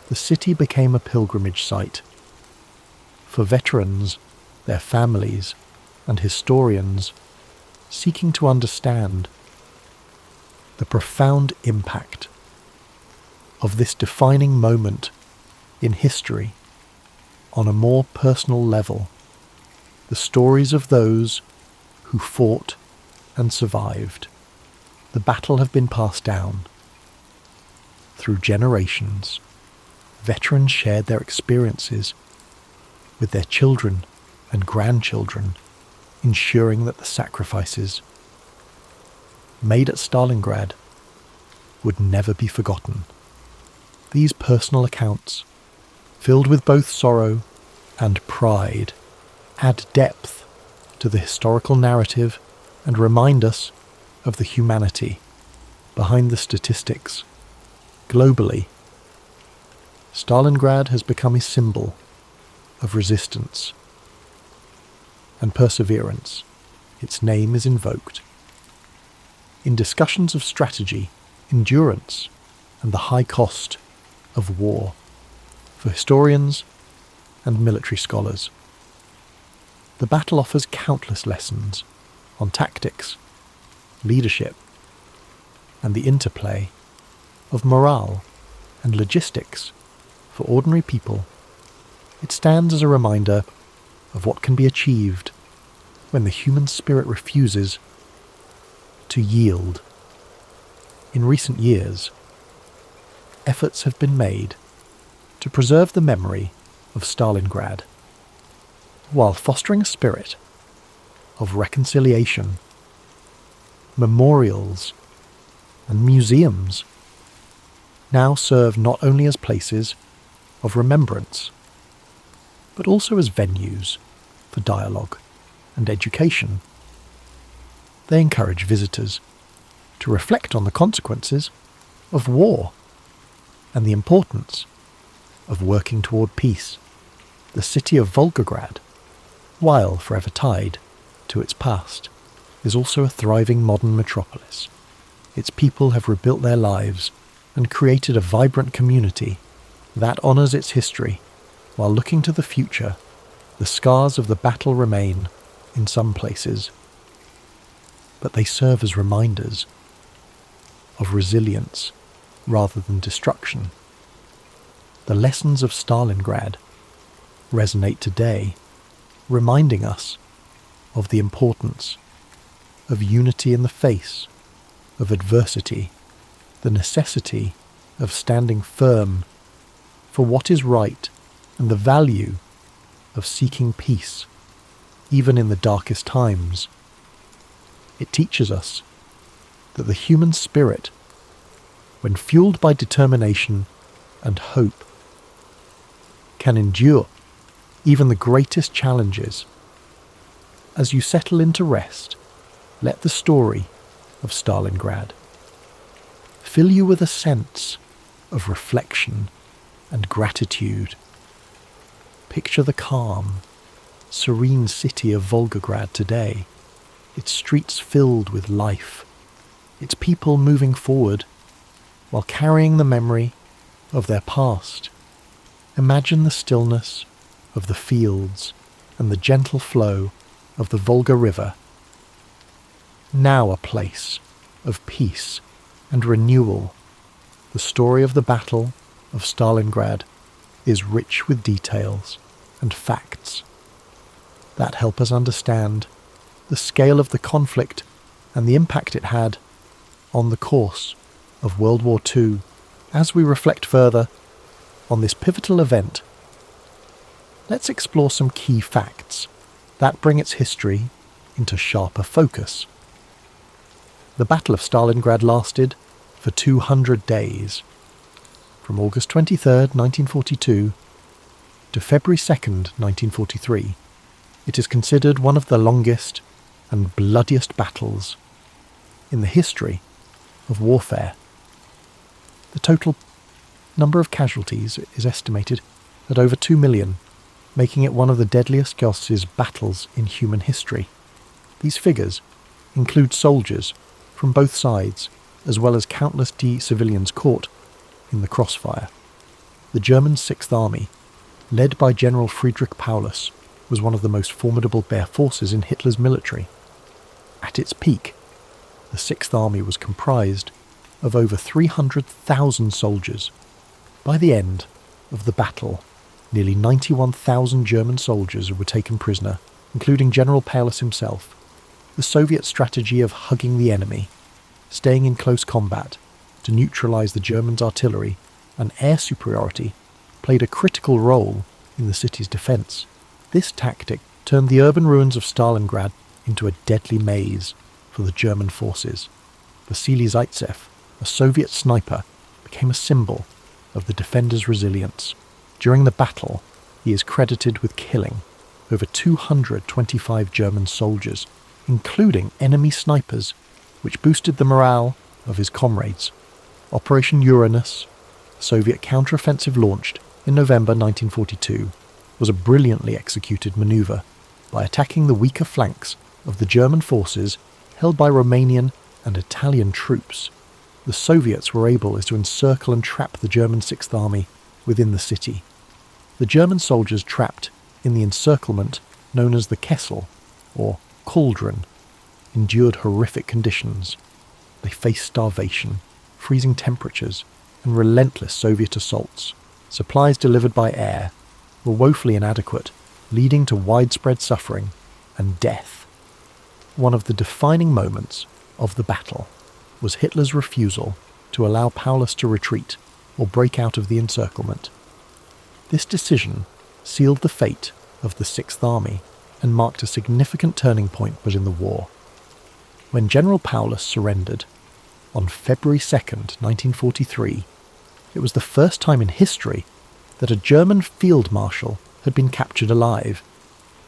The city became a pilgrimage site for veterans, their families, and historians seeking to understand the profound impact of this defining moment in history. On a more personal level, the stories of those who fought and survived the battle have been passed down through generations. Veterans shared their experiences with their children and grandchildren, ensuring that the sacrifices made at Stalingrad would never be forgotten. These personal accounts, filled with both sorrow and pride, add depth to the historical narrative and remind us of the humanity behind the statistics. Globally, Stalingrad has become a symbol of resistance and perseverance. Its name is invoked in discussions of strategy, endurance, and the high cost of war for historians and military scholars. The battle offers countless lessons on tactics, leadership, and the interplay of morale and logistics for ordinary people. It stands as a reminder of what can be achieved when the human spirit refuses to yield. In recent years, efforts have been made to preserve the memory of Stalingrad while fostering a spirit of reconciliation. Memorials and museums now serve not only as places of remembrance, but also as venues for dialogue and education. They encourage visitors to reflect on the consequences of war and the importance of working toward peace. The city of Volgograd, while forever tied to its past, is also a thriving modern metropolis. Its people have rebuilt their lives and created a vibrant community that honors its history. While looking to the future, the scars of the battle remain in some places, but they serve as reminders of resilience rather than destruction. the lessons of Stalingrad resonate today, reminding us of the importance of unity in the face of adversity, the necessity of standing firm for what is right, and the value of seeking peace, even in the darkest times. It teaches us that the human spirit, when fueled by determination and hope, can endure even the greatest challenges. As you settle into rest, let the story of Stalingrad fill you with a sense of reflection and gratitude. Picture the calm, serene city of Volgograd today, its streets filled with life, its people moving forward while carrying the memory of their past. Imagine the stillness of the fields and the gentle flow of the Volga River, now a place of peace and renewal. The story of the Battle of Stalingrad is rich with details and facts that help us understand the scale of the conflict and the impact it had on the course of World War II. As we reflect further on this pivotal event, let's explore some key facts that bring its history into sharper focus. The Battle of Stalingrad lasted for 200 days, from August 23rd, 1942 to February 2nd, 1943. It is considered one of the longest and bloodiest battles in the history of warfare. The total number of casualties is estimated at over 2 million, making it one of the deadliest battles in human history. These figures include soldiers from both sides, as well as countless civilians caught in the crossfire. The German Sixth Army, led by General Friedrich Paulus, was one of the most formidable forces in Hitler's military. At its peak, the Sixth Army was comprised of over 300,000 soldiers. By the end of the battle, nearly 91,000 German soldiers were taken prisoner, including General Paulus himself. The Soviet strategy of hugging the enemy, staying in close combat to neutralize the Germans' artillery and air superiority, played a critical role in the city's defense. This tactic turned the urban ruins of Stalingrad into a deadly maze for the German forces. Vasily Zaitsev, a Soviet sniper, became a symbol of the defenders' resilience. During the battle, he is credited with killing over 225 German soldiers, including enemy snipers, which boosted the morale of his comrades. Operation Uranus, a Soviet counteroffensive launched in November 1942, was a brilliantly executed maneuver. By attacking the weaker flanks of the German forces held by Romanian and Italian troops, the Soviets were able to encircle and trap the German Sixth Army within the city. The German soldiers trapped in the encirclement known as the Kessel, or cauldron, endured horrific conditions. They faced starvation, freezing temperatures, and relentless Soviet assaults. Supplies delivered by air were woefully inadequate, leading to widespread suffering and death. One of the defining moments of the battle was Hitler's refusal to allow Paulus to retreat or break out of the encirclement. This decision sealed the fate of the Sixth Army and marked a significant turning point within the war. When General Paulus surrendered on February 2nd, 1943, it was the first time in history that a German field marshal had been captured alive.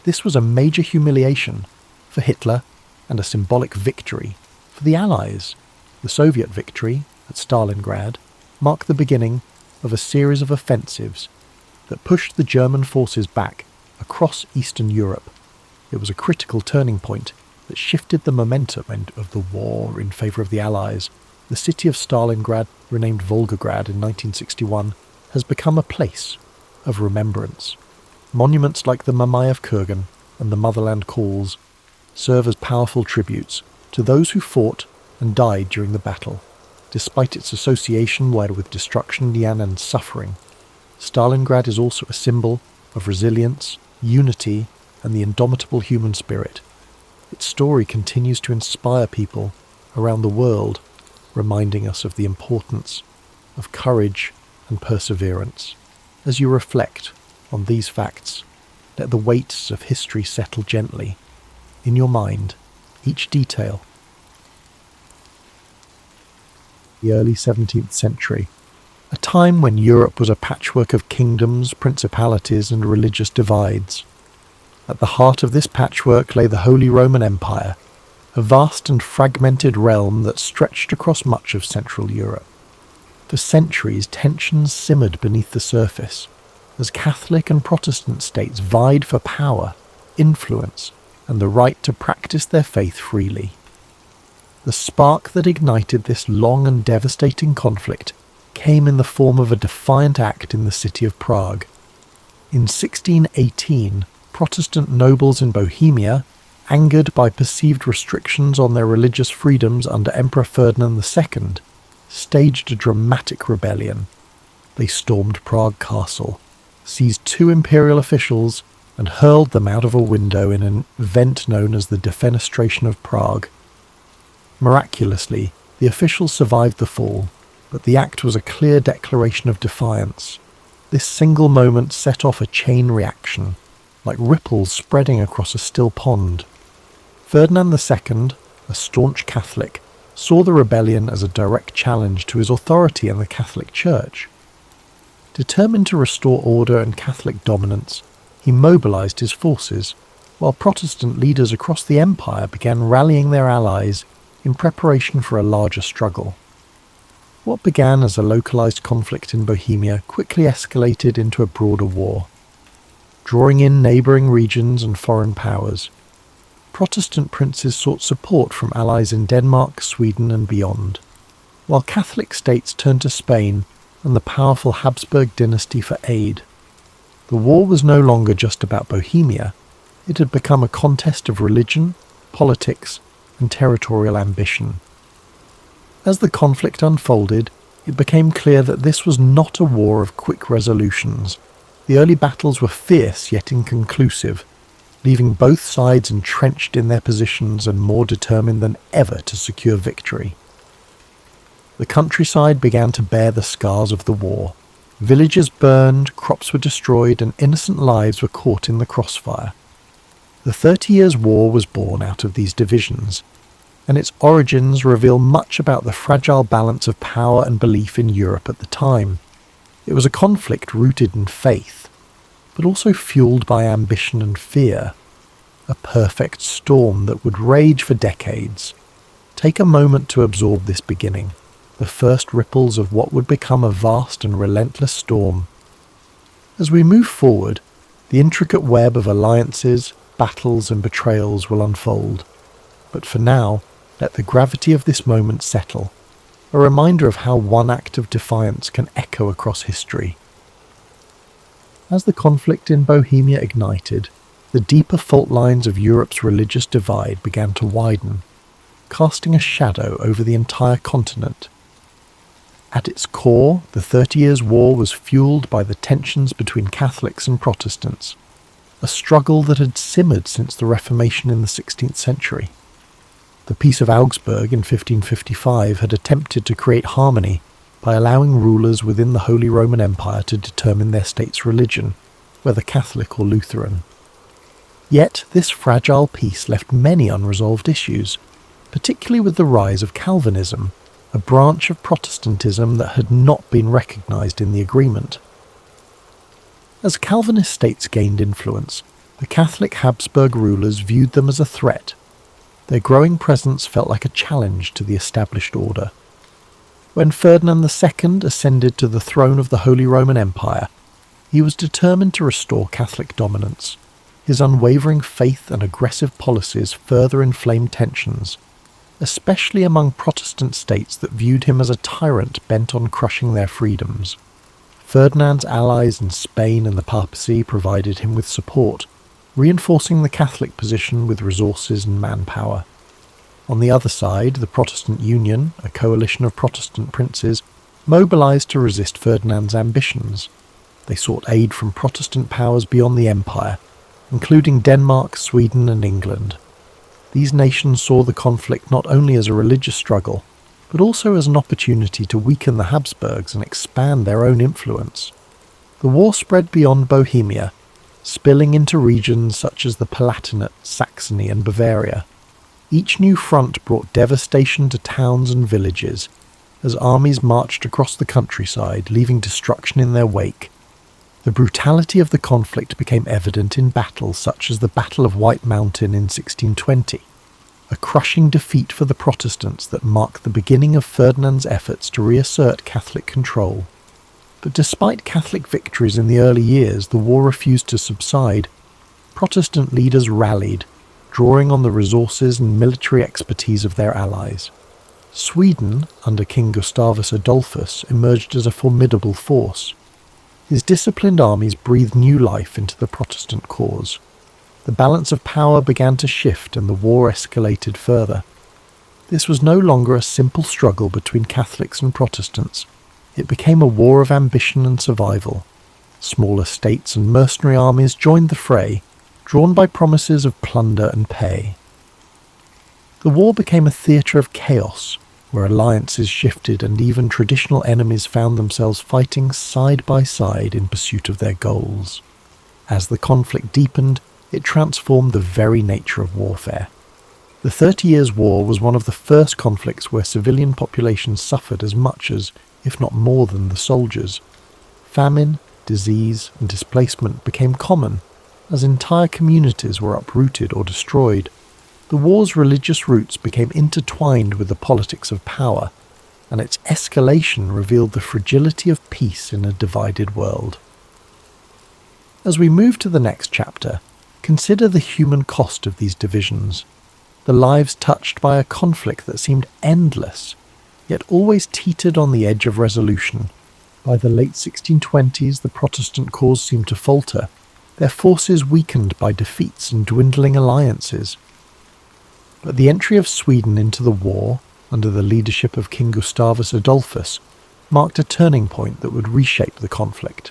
This was a major humiliation for Hitler and a symbolic victory for the Allies. The Soviet victory at Stalingrad marked the beginning of a series of offensives that pushed the German forces back across Eastern Europe. It was a critical turning point that shifted the momentum of the war in favour of the Allies. The city of Stalingrad, renamed Volgograd in 1961, has become a place of remembrance. Monuments like the Mamayev Kurgan and the Motherland Calls serve as powerful tributes to those who fought and died during the battle. Despite its association with destruction and suffering, Stalingrad is also a symbol of resilience, unity, and the indomitable human spirit. Its story continues to inspire people around the world, reminding us of the importance of courage and perseverance. As you reflect on these facts, let the weights of history settle gently in your mind, each detail. The early 17th century, a time when Europe was a patchwork of kingdoms, principalities, and religious divides. At the heart of this patchwork lay the Holy Roman Empire, a vast and fragmented realm that stretched across much of Central Europe. For centuries, tensions simmered beneath the surface, as Catholic and Protestant states vied for power, influence, and the right to practice their faith freely. The spark that ignited this long and devastating conflict came in the form of a defiant act in the city of Prague. In 1618, Protestant nobles in Bohemia, angered by perceived restrictions on their religious freedoms under Emperor Ferdinand II, staged a dramatic rebellion. They stormed Prague Castle, seized 2 imperial officials, and hurled them out of a window in an event known as the Defenestration of Prague. Miraculously, the officials survived the fall, but the act was a clear declaration of defiance. This single moment set off a chain reaction, like ripples spreading across a still pond. Ferdinand II, a staunch Catholic, saw the rebellion as a direct challenge to his authority in the Catholic Church. Determined to restore order and Catholic dominance, he mobilized his forces, while Protestant leaders across the empire began rallying their allies in preparation for a larger struggle. What began as a localized conflict in Bohemia quickly escalated into a broader war, drawing in neighboring regions and foreign powers. Protestant princes sought support from allies in Denmark, Sweden, and beyond, while Catholic states turned to Spain and the powerful Habsburg dynasty for aid. The war was no longer just about Bohemia. It had become a contest of religion, politics, and territorial ambition. As the conflict unfolded, it became clear that this was not a war of quick resolutions. The early battles were fierce yet inconclusive, leaving both sides entrenched in their positions and more determined than ever to secure victory. The countryside began to bear the scars of the war. Villages burned, crops were destroyed, and innocent lives were caught in the crossfire. The 30 Years' War was born out of these divisions, and its origins reveal much about the fragile balance of power and belief in Europe at the time. It was a conflict rooted in faith, but also fueled by ambition and fear, a perfect storm that would rage for decades. Take a moment to absorb this beginning, the first ripples of what would become a vast and relentless storm. As we move forward, the intricate web of alliances, battles, and betrayals will unfold. But for now, let the gravity of this moment settle, a reminder of how one act of defiance can echo across history. As the conflict in Bohemia ignited, the deeper fault lines of Europe's religious divide began to widen, casting a shadow over the entire continent. At its core, the 30 Years' War was fueled by the tensions between Catholics and Protestants, a struggle that had simmered since the Reformation in the 16th century. The Peace of Augsburg in 1555 had attempted to create harmony by allowing rulers within the Holy Roman Empire to determine their state's religion, whether Catholic or Lutheran. Yet this fragile peace left many unresolved issues, particularly with the rise of Calvinism, a branch of Protestantism that had not been recognized in the agreement. As Calvinist states gained influence, the Catholic Habsburg rulers viewed them as a threat. Their growing presence felt like a challenge to the established order. When Ferdinand II ascended to the throne of the Holy Roman Empire, he was determined to restore Catholic dominance. His unwavering faith and aggressive policies further inflamed tensions, especially among Protestant states that viewed him as a tyrant bent on crushing their freedoms. Ferdinand's allies in Spain and the papacy provided him with support, reinforcing the Catholic position with resources and manpower. On the other side, the Protestant Union, a coalition of Protestant princes, mobilized to resist Ferdinand's ambitions. They sought aid from Protestant powers beyond the empire, including Denmark, Sweden and England. These nations saw the conflict not only as a religious struggle, but also as an opportunity to weaken the Habsburgs and expand their own influence. The war spread beyond Bohemia, spilling into regions such as the Palatinate, Saxony and Bavaria. Each new front brought devastation to towns and villages, as armies marched across the countryside, leaving destruction in their wake. The brutality of the conflict became evident in battles such as the Battle of White Mountain in 1620, a crushing defeat for the Protestants that marked the beginning of Ferdinand's efforts to reassert Catholic control. But despite Catholic victories in the early years, the war refused to subside. Protestant leaders rallied, drawing on the resources and military expertise of their allies. Sweden, under King Gustavus Adolphus, emerged as a formidable force. His disciplined armies breathed new life into the Protestant cause. The balance of power began to shift and the war escalated further. This was no longer a simple struggle between Catholics and Protestants. It became a war of ambition and survival. Smaller states and mercenary armies joined the fray, drawn by promises of plunder and pay. The war became a theatre of chaos, where alliances shifted and even traditional enemies found themselves fighting side by side in pursuit of their goals. As the conflict deepened, it transformed the very nature of warfare. The 30 Years' War was one of the first conflicts where civilian populations suffered as much as, if not more than, the soldiers. Famine, disease, and displacement became common, as entire communities were uprooted or destroyed. The war's religious roots became intertwined with the politics of power, and its escalation revealed the fragility of peace in a divided world. As we move to the next chapter, consider the human cost of these divisions, the lives touched by a conflict that seemed endless, yet always teetered on the edge of resolution. By the late 1620s, the Protestant cause seemed to falter, their forces weakened by defeats and dwindling alliances. But the entry of Sweden into the war, under the leadership of King Gustavus Adolphus, marked a turning point that would reshape the conflict.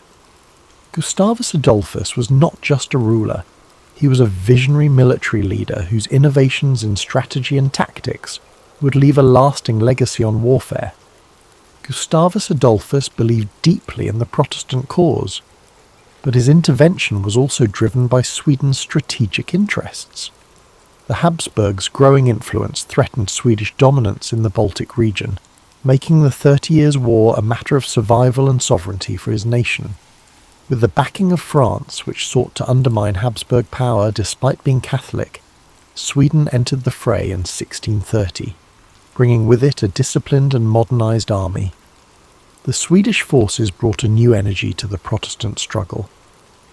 Gustavus Adolphus was not just a ruler. He was a visionary military leader whose innovations in strategy and tactics would leave a lasting legacy on warfare. Gustavus Adolphus believed deeply in the Protestant cause, but his intervention was also driven by Sweden's strategic interests. The Habsburgs' growing influence threatened Swedish dominance in the Baltic region, making the 30 Years' War a matter of survival and sovereignty for his nation. With the backing of France, which sought to undermine Habsburg power despite being Catholic, Sweden entered the fray in 1630, bringing with it a disciplined and modernized army. The Swedish forces brought a new energy to the Protestant struggle.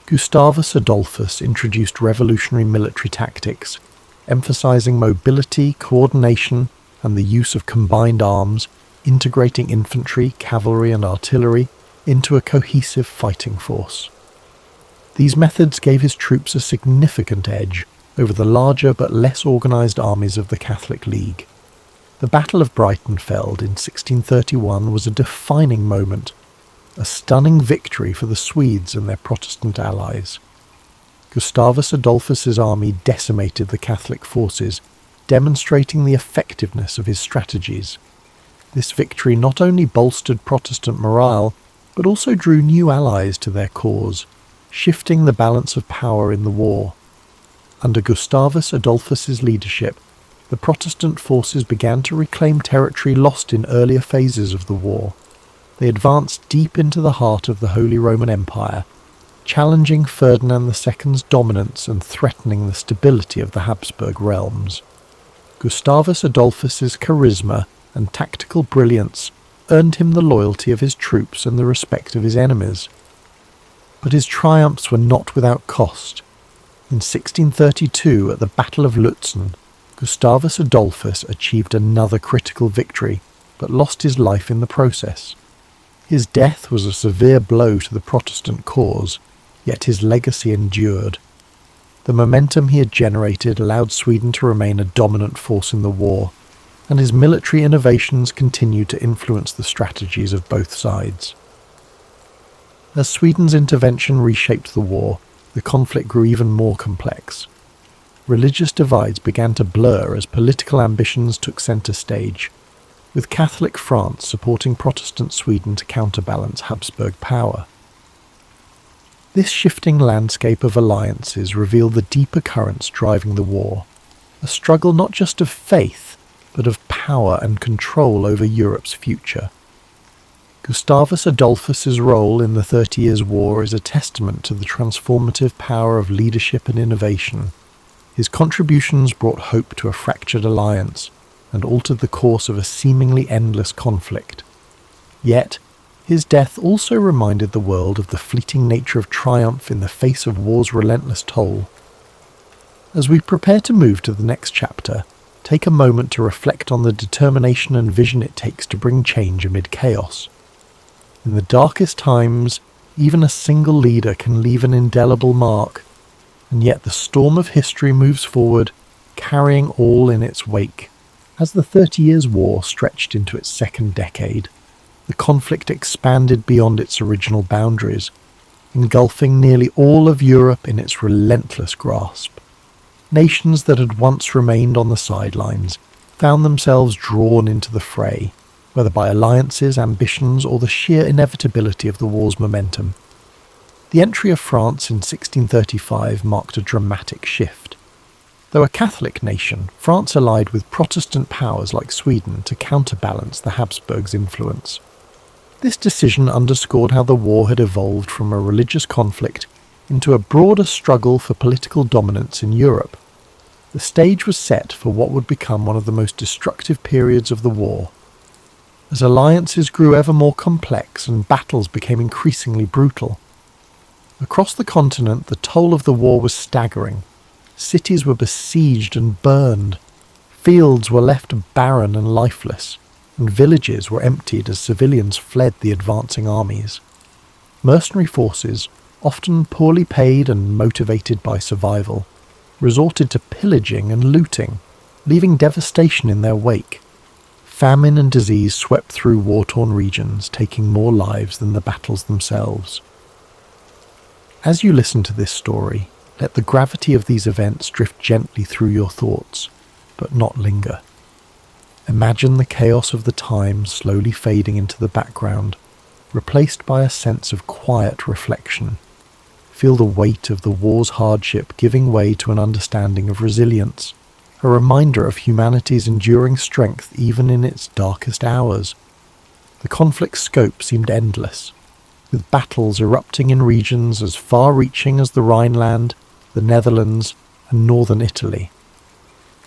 Gustavus Adolphus introduced revolutionary military tactics, emphasizing mobility, coordination, and the use of combined arms, integrating infantry, cavalry, and artillery into a cohesive fighting force. These methods gave his troops a significant edge over the larger but less organized armies of the Catholic League. The Battle of Breitenfeld in 1631 was a defining moment, a stunning victory for the Swedes and their Protestant allies. Gustavus Adolphus's army decimated the Catholic forces, demonstrating the effectiveness of his strategies. This victory not only bolstered Protestant morale, but also drew new allies to their cause, shifting the balance of power in the war. Under Gustavus Adolphus's leadership, the Protestant forces began to reclaim territory lost in earlier phases of the war. They advanced deep into the heart of the Holy Roman Empire, challenging Ferdinand II's dominance and threatening the stability of the Habsburg realms. Gustavus Adolphus's charisma and tactical brilliance earned him the loyalty of his troops and the respect of his enemies. But his triumphs were not without cost. In 1632, at the Battle of Lutzen, Gustavus Adolphus achieved another critical victory, but lost his life in the process. His death was a severe blow to the Protestant cause, yet his legacy endured. The momentum he had generated allowed Sweden to remain a dominant force in the war, and his military innovations continued to influence the strategies of both sides. As Sweden's intervention reshaped the war, the conflict grew even more complex. Religious divides began to blur as political ambitions took centre stage, with Catholic France supporting Protestant Sweden to counterbalance Habsburg power. This shifting landscape of alliances revealed the deeper currents driving the war, a struggle not just of faith, but of power and control over Europe's future. Gustavus Adolphus's role in the 30 Years' War is a testament to the transformative power of leadership and innovation. His contributions brought hope to a fractured alliance and altered the course of a seemingly endless conflict. Yet, his death also reminded the world of the fleeting nature of triumph in the face of war's relentless toll. As we prepare to move to the next chapter, take a moment to reflect on the determination and vision it takes to bring change amid chaos. In the darkest times, even a single leader can leave an indelible mark, and yet the storm of history moves forward, carrying all in its wake. As the 30 Years' War stretched into its second decade, the conflict expanded beyond its original boundaries, engulfing nearly all of Europe in its relentless grasp. Nations that had once remained on the sidelines found themselves drawn into the fray, whether by alliances, ambitions, or the sheer inevitability of the war's momentum. The entry of France in 1635 marked a dramatic shift. Though a Catholic nation, France allied with Protestant powers like Sweden to counterbalance the Habsburgs' influence. This decision underscored how the war had evolved from a religious conflict into a broader struggle for political dominance in Europe. The stage was set for what would become one of the most destructive periods of the war. As alliances grew ever more complex and battles became increasingly brutal. Across the continent, the toll of the war was staggering. Cities were besieged and burned. Fields were left barren and lifeless, and villages were emptied as civilians fled the advancing armies. Mercenary forces, often poorly paid and motivated by survival, resorted to pillaging and looting, leaving devastation in their wake. Famine and disease swept through war-torn regions, taking more lives than the battles themselves. As you listen to this story, let the gravity of these events drift gently through your thoughts, but not linger. Imagine the chaos of the time slowly fading into the background, replaced by a sense of quiet reflection. Feel the weight of the war's hardship giving way to an understanding of resilience, a reminder of humanity's enduring strength even in its darkest hours. The conflict's scope seemed endless, with battles erupting in regions as far-reaching as the Rhineland, the Netherlands, and northern Italy.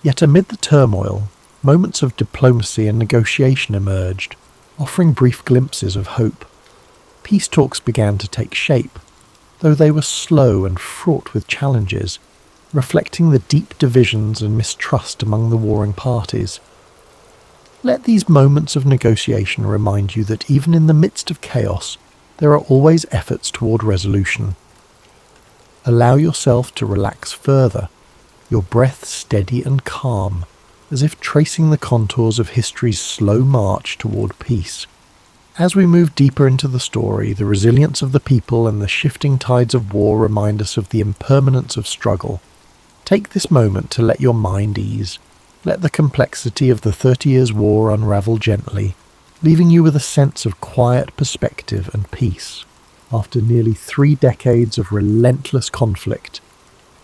Yet amid the turmoil, moments of diplomacy and negotiation emerged, offering brief glimpses of hope. Peace talks began to take shape, though they were slow and fraught with challenges, reflecting the deep divisions and mistrust among the warring parties. Let these moments of negotiation remind you that even in the midst of chaos, there are always efforts toward resolution. Allow yourself to relax further, your breath steady and calm, as if tracing the contours of history's slow march toward peace. As we move deeper into the story, the resilience of the people and the shifting tides of war remind us of the impermanence of struggle. Take this moment to let your mind ease. Let the complexity of the 30 Years' War unravel gently, leaving you with a sense of quiet perspective and peace. After nearly 3 decades of relentless conflict,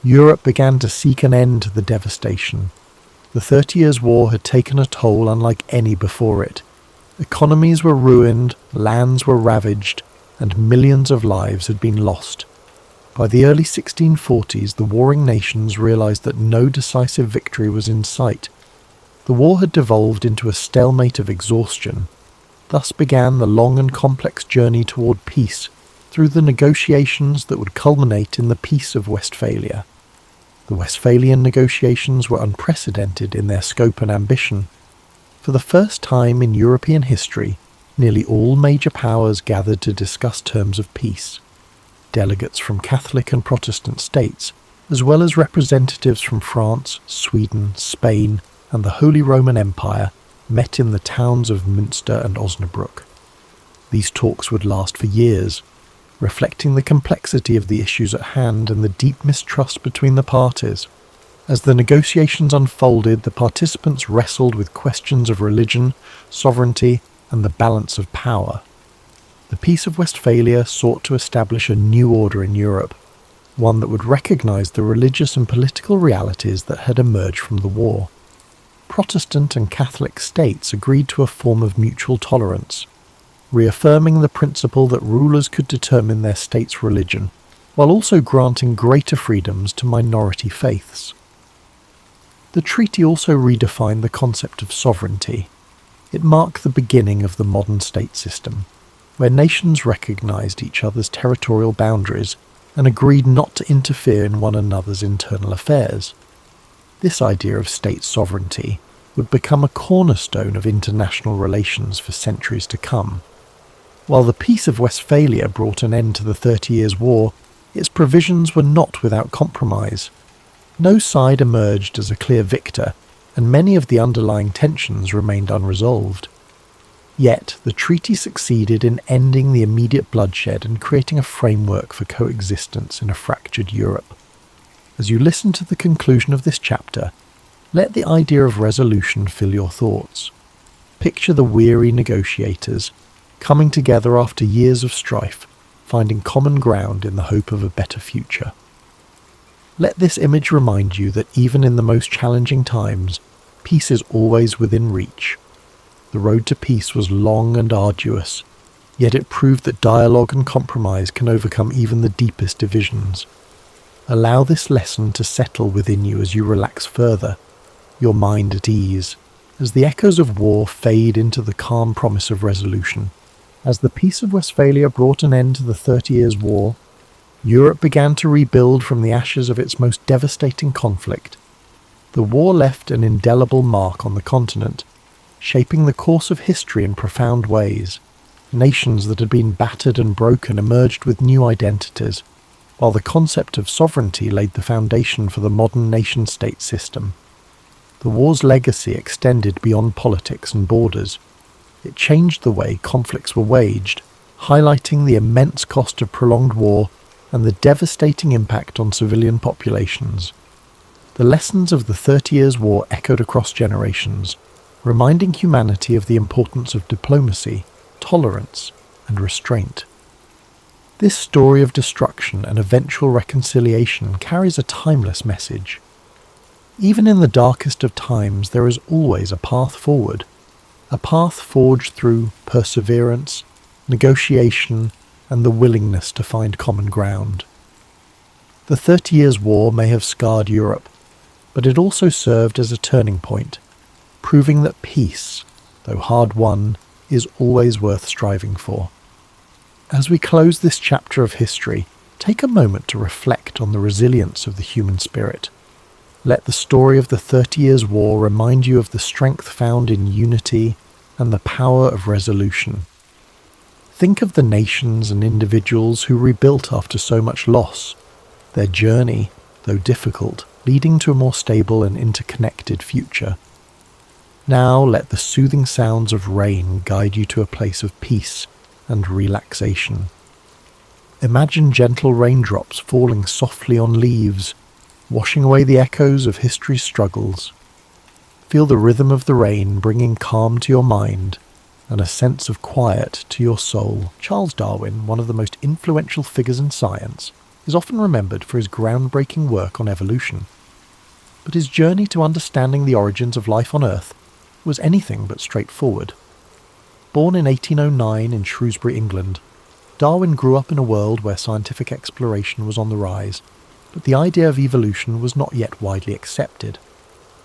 Europe began to seek an end to the devastation. The 30 Years' War had taken a toll unlike any before it. Economies were ruined, lands were ravaged, and millions of lives had been lost. By the early 1640s, the warring nations realized that no decisive victory was in sight. The war had devolved into a stalemate of exhaustion. Thus began the long and complex journey toward peace, through the negotiations that would culminate in the Peace of Westphalia. The Westphalian negotiations were unprecedented in their scope and ambition. For the first time in European history, nearly all major powers gathered to discuss terms of peace. Delegates from Catholic and Protestant states, as well as representatives from France, Sweden, Spain, and the Holy Roman Empire, met in the towns of Münster and Osnabrück. These talks would last for years. reflecting the complexity of the issues at hand and the deep mistrust between the parties. As the negotiations unfolded, the participants wrestled with questions of religion, sovereignty, and the balance of power. The Peace of Westphalia sought to establish a new order in Europe, one that would recognize the religious and political realities that had emerged from the war. Protestant and Catholic states agreed to a form of mutual tolerance, reaffirming the principle that rulers could determine their state's religion, while also granting greater freedoms to minority faiths. The treaty also redefined the concept of sovereignty. It marked the beginning of the modern state system, where nations recognized each other's territorial boundaries and agreed not to interfere in one another's internal affairs. This idea of state sovereignty would become a cornerstone of international relations for centuries to come. While the Peace of Westphalia brought an end to the 30 Years' War, its provisions were not without compromise. No side emerged as a clear victor, and many of the underlying tensions remained unresolved. Yet, the treaty succeeded in ending the immediate bloodshed and creating a framework for coexistence in a fractured Europe. As you listen to the conclusion of this chapter, let the idea of resolution fill your thoughts. Picture the weary negotiators, coming together after years of strife, finding common ground in the hope of a better future. Let this image remind you that even in the most challenging times, peace is always within reach. The road to peace was long and arduous, yet it proved that dialogue and compromise can overcome even the deepest divisions. Allow this lesson to settle within you as you relax further, your mind at ease, as the echoes of war fade into the calm promise of resolution. As the Peace of Westphalia brought an end to the 30 Years' War, Europe began to rebuild from the ashes of its most devastating conflict. The war left an indelible mark on the continent, shaping the course of history in profound ways. Nations that had been battered and broken emerged with new identities, while the concept of sovereignty laid the foundation for the modern nation-state system. The war's legacy extended beyond politics and borders. It changed the way conflicts were waged, highlighting the immense cost of prolonged war and the devastating impact on civilian populations. The lessons of the 30 Years' War echoed across generations, reminding humanity of the importance of diplomacy, tolerance, and restraint. This story of destruction and eventual reconciliation carries a timeless message. Even in the darkest of times, there is always a path forward, a path forged through perseverance, negotiation, and the willingness to find common ground. The 30 Years' War may have scarred Europe, but it also served as a turning point, proving that peace, though hard won, is always worth striving for. As we close this chapter of history, take a moment to reflect on the resilience of the human spirit. Let the story of the 30 Years' War remind you of the strength found in unity and the power of resolution. Think of the nations and individuals who rebuilt after so much loss, their journey, though difficult, leading to a more stable and interconnected future. Now let the soothing sounds of rain guide you to a place of peace and relaxation. Imagine gentle raindrops falling softly on leaves, washing away the echoes of history's struggles. Feel the rhythm of the rain bringing calm to your mind and a sense of quiet to your soul. Charles Darwin, one of the most influential figures in science, is often remembered for his groundbreaking work on evolution. But his journey to understanding the origins of life on Earth was anything but straightforward. Born in 1809 in Shrewsbury, England, Darwin grew up in a world where scientific exploration was on the rise, but the idea of evolution was not yet widely accepted.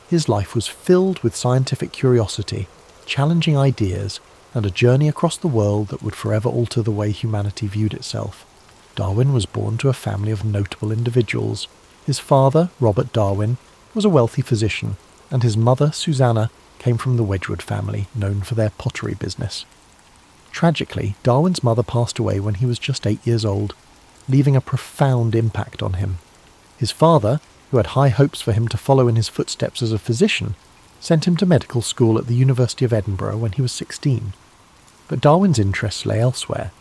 His life was filled with scientific curiosity, challenging ideas, and a journey across the world that would forever alter the way humanity viewed itself. Darwin was born to a family of notable individuals. His father, Robert Darwin, was a wealthy physician, and his mother, Susanna, came from the Wedgwood family, known for their pottery business. Tragically, Darwin's mother passed away when he was just 8 years old, leaving a profound impact on him. His father, who had high hopes for him to follow in his footsteps as a physician, sent him to medical school at the University of Edinburgh when he was 16. But Darwin's interests lay elsewhere.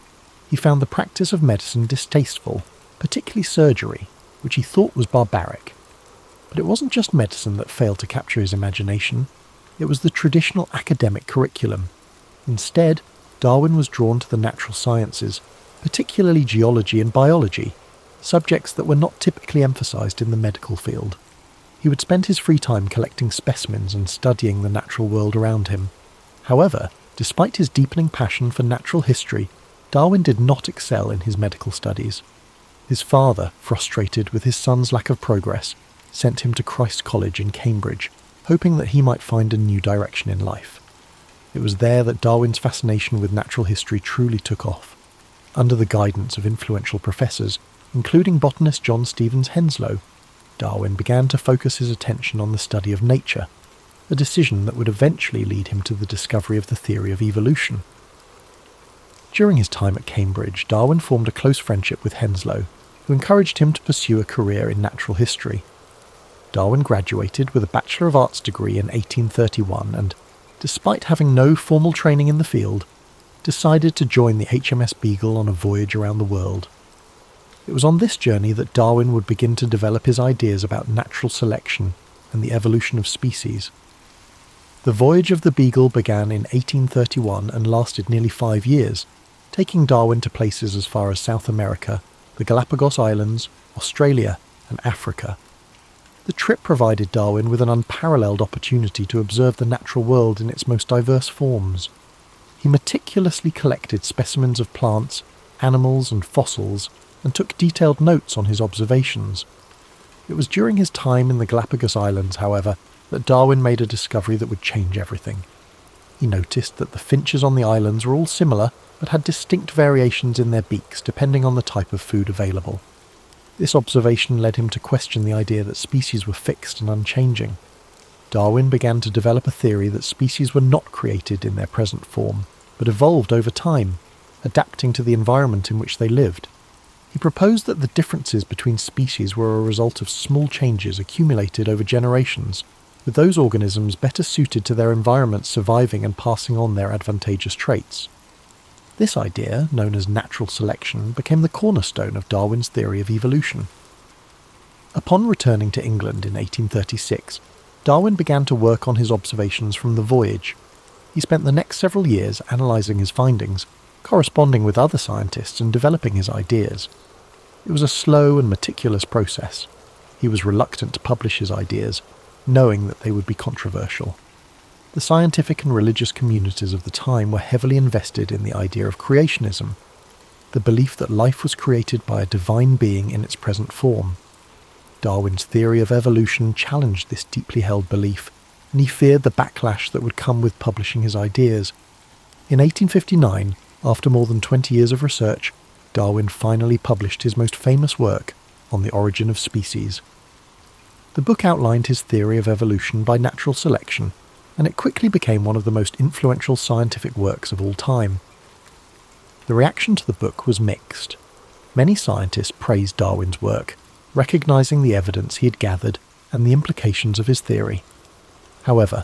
He found the practice of medicine distasteful, particularly surgery, which he thought was barbaric. But it wasn't just medicine that failed to capture his imagination, it was the traditional academic curriculum. Instead, Darwin was drawn to the natural sciences, particularly geology and biology, subjects that were not typically emphasised in the medical field. He would spend his free time collecting specimens and studying the natural world around him. However, despite his deepening passion for natural history, Darwin did not excel in his medical studies. His father, frustrated with his son's lack of progress, sent him to Christ College in Cambridge, hoping that he might find a new direction in life. It was there that Darwin's fascination with natural history truly took off. Under the guidance of influential professors, including botanist John Stevens Henslow, Darwin began to focus his attention on the study of nature, a decision that would eventually lead him to the discovery of the theory of evolution. During his time at Cambridge, Darwin formed a close friendship with Henslow, who encouraged him to pursue a career in natural history. Darwin graduated with a Bachelor of Arts degree in 1831 and, despite having no formal training in the field, decided to join the HMS Beagle on a voyage around the world. It was on this journey that Darwin would begin to develop his ideas about natural selection and the evolution of species. The voyage of the Beagle began in 1831 and lasted nearly 5 years, taking Darwin to places as far as South America, the Galapagos Islands, Australia, and Africa. The trip provided Darwin with an unparalleled opportunity to observe the natural world in its most diverse forms. He meticulously collected specimens of plants, animals, and fossils, and took detailed notes on his observations. It was during his time in the Galapagos Islands, however, that Darwin made a discovery that would change everything. He noticed that the finches on the islands were all similar, but had distinct variations in their beaks depending on the type of food available. This observation led him to question the idea that species were fixed and unchanging. Darwin began to develop a theory that species were not created in their present form, but evolved over time, adapting to the environment in which they lived. He proposed that the differences between species were a result of small changes accumulated over generations, with those organisms better suited to their environments surviving and passing on their advantageous traits. This idea, known as natural selection, became the cornerstone of Darwin's theory of evolution. Upon returning to England in 1836, Darwin began to work on his observations from the voyage. He spent the next several years analysing his findings, corresponding with other scientists and developing his ideas. It was a slow and meticulous process. He was reluctant to publish his ideas, knowing that they would be controversial. The scientific and religious communities of the time were heavily invested in the idea of creationism, the belief that life was created by a divine being in its present form. Darwin's theory of evolution challenged this deeply held belief, and he feared the backlash that would come with publishing his ideas. In 1859, after more than 20 years of research, Darwin finally published his most famous work, On the Origin of Species. The book outlined his theory of evolution by natural selection, and it quickly became one of the most influential scientific works of all time. The reaction to the book was mixed. Many scientists praised Darwin's work, recognizing the evidence he had gathered and the implications of his theory. However,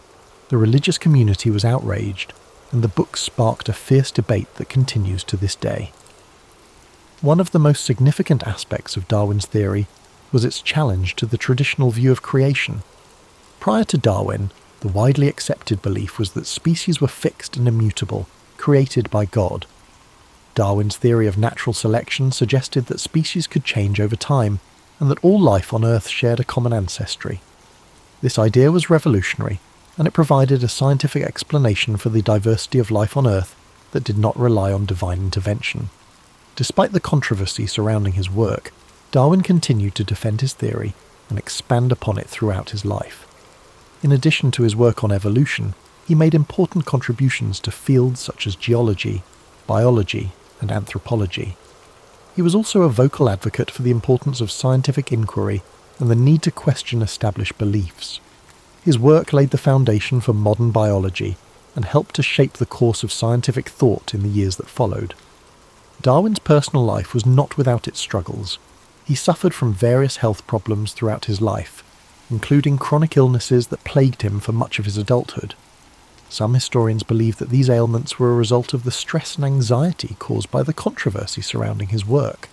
the religious community was outraged, and the book sparked a fierce debate that continues to this day. One of the most significant aspects of Darwin's theory was its challenge to the traditional view of creation. Prior to Darwin, the widely accepted belief was that species were fixed and immutable, created by God. Darwin's theory of natural selection suggested that species could change over time, and that all life on Earth shared a common ancestry. This idea was revolutionary, and it provided a scientific explanation for the diversity of life on Earth that did not rely on divine intervention. Despite the controversy surrounding his work, Darwin continued to defend his theory and expand upon it throughout his life. In addition to his work on evolution, he made important contributions to fields such as geology, biology, and anthropology. He was also a vocal advocate for the importance of scientific inquiry and the need to question established beliefs. His work laid the foundation for modern biology and helped to shape the course of scientific thought in the years that followed. Darwin's personal life was not without its struggles. He suffered from various health problems throughout his life, including chronic illnesses that plagued him for much of his adulthood. Some historians believe that these ailments were a result of the stress and anxiety caused by the controversy surrounding his work.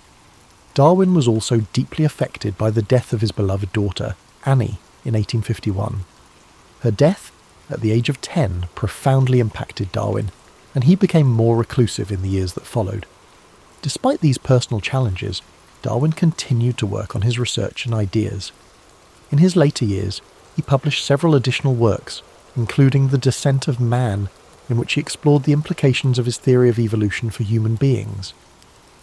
Darwin was also deeply affected by the death of his beloved daughter, Annie, in 1851. Her death, at the age of 10, profoundly impacted Darwin, and he became more reclusive in the years that followed. Despite these personal challenges, Darwin continued to work on his research and ideas. In his later years, he published several additional works, including The Descent of Man, in which he explored the implications of his theory of evolution for human beings.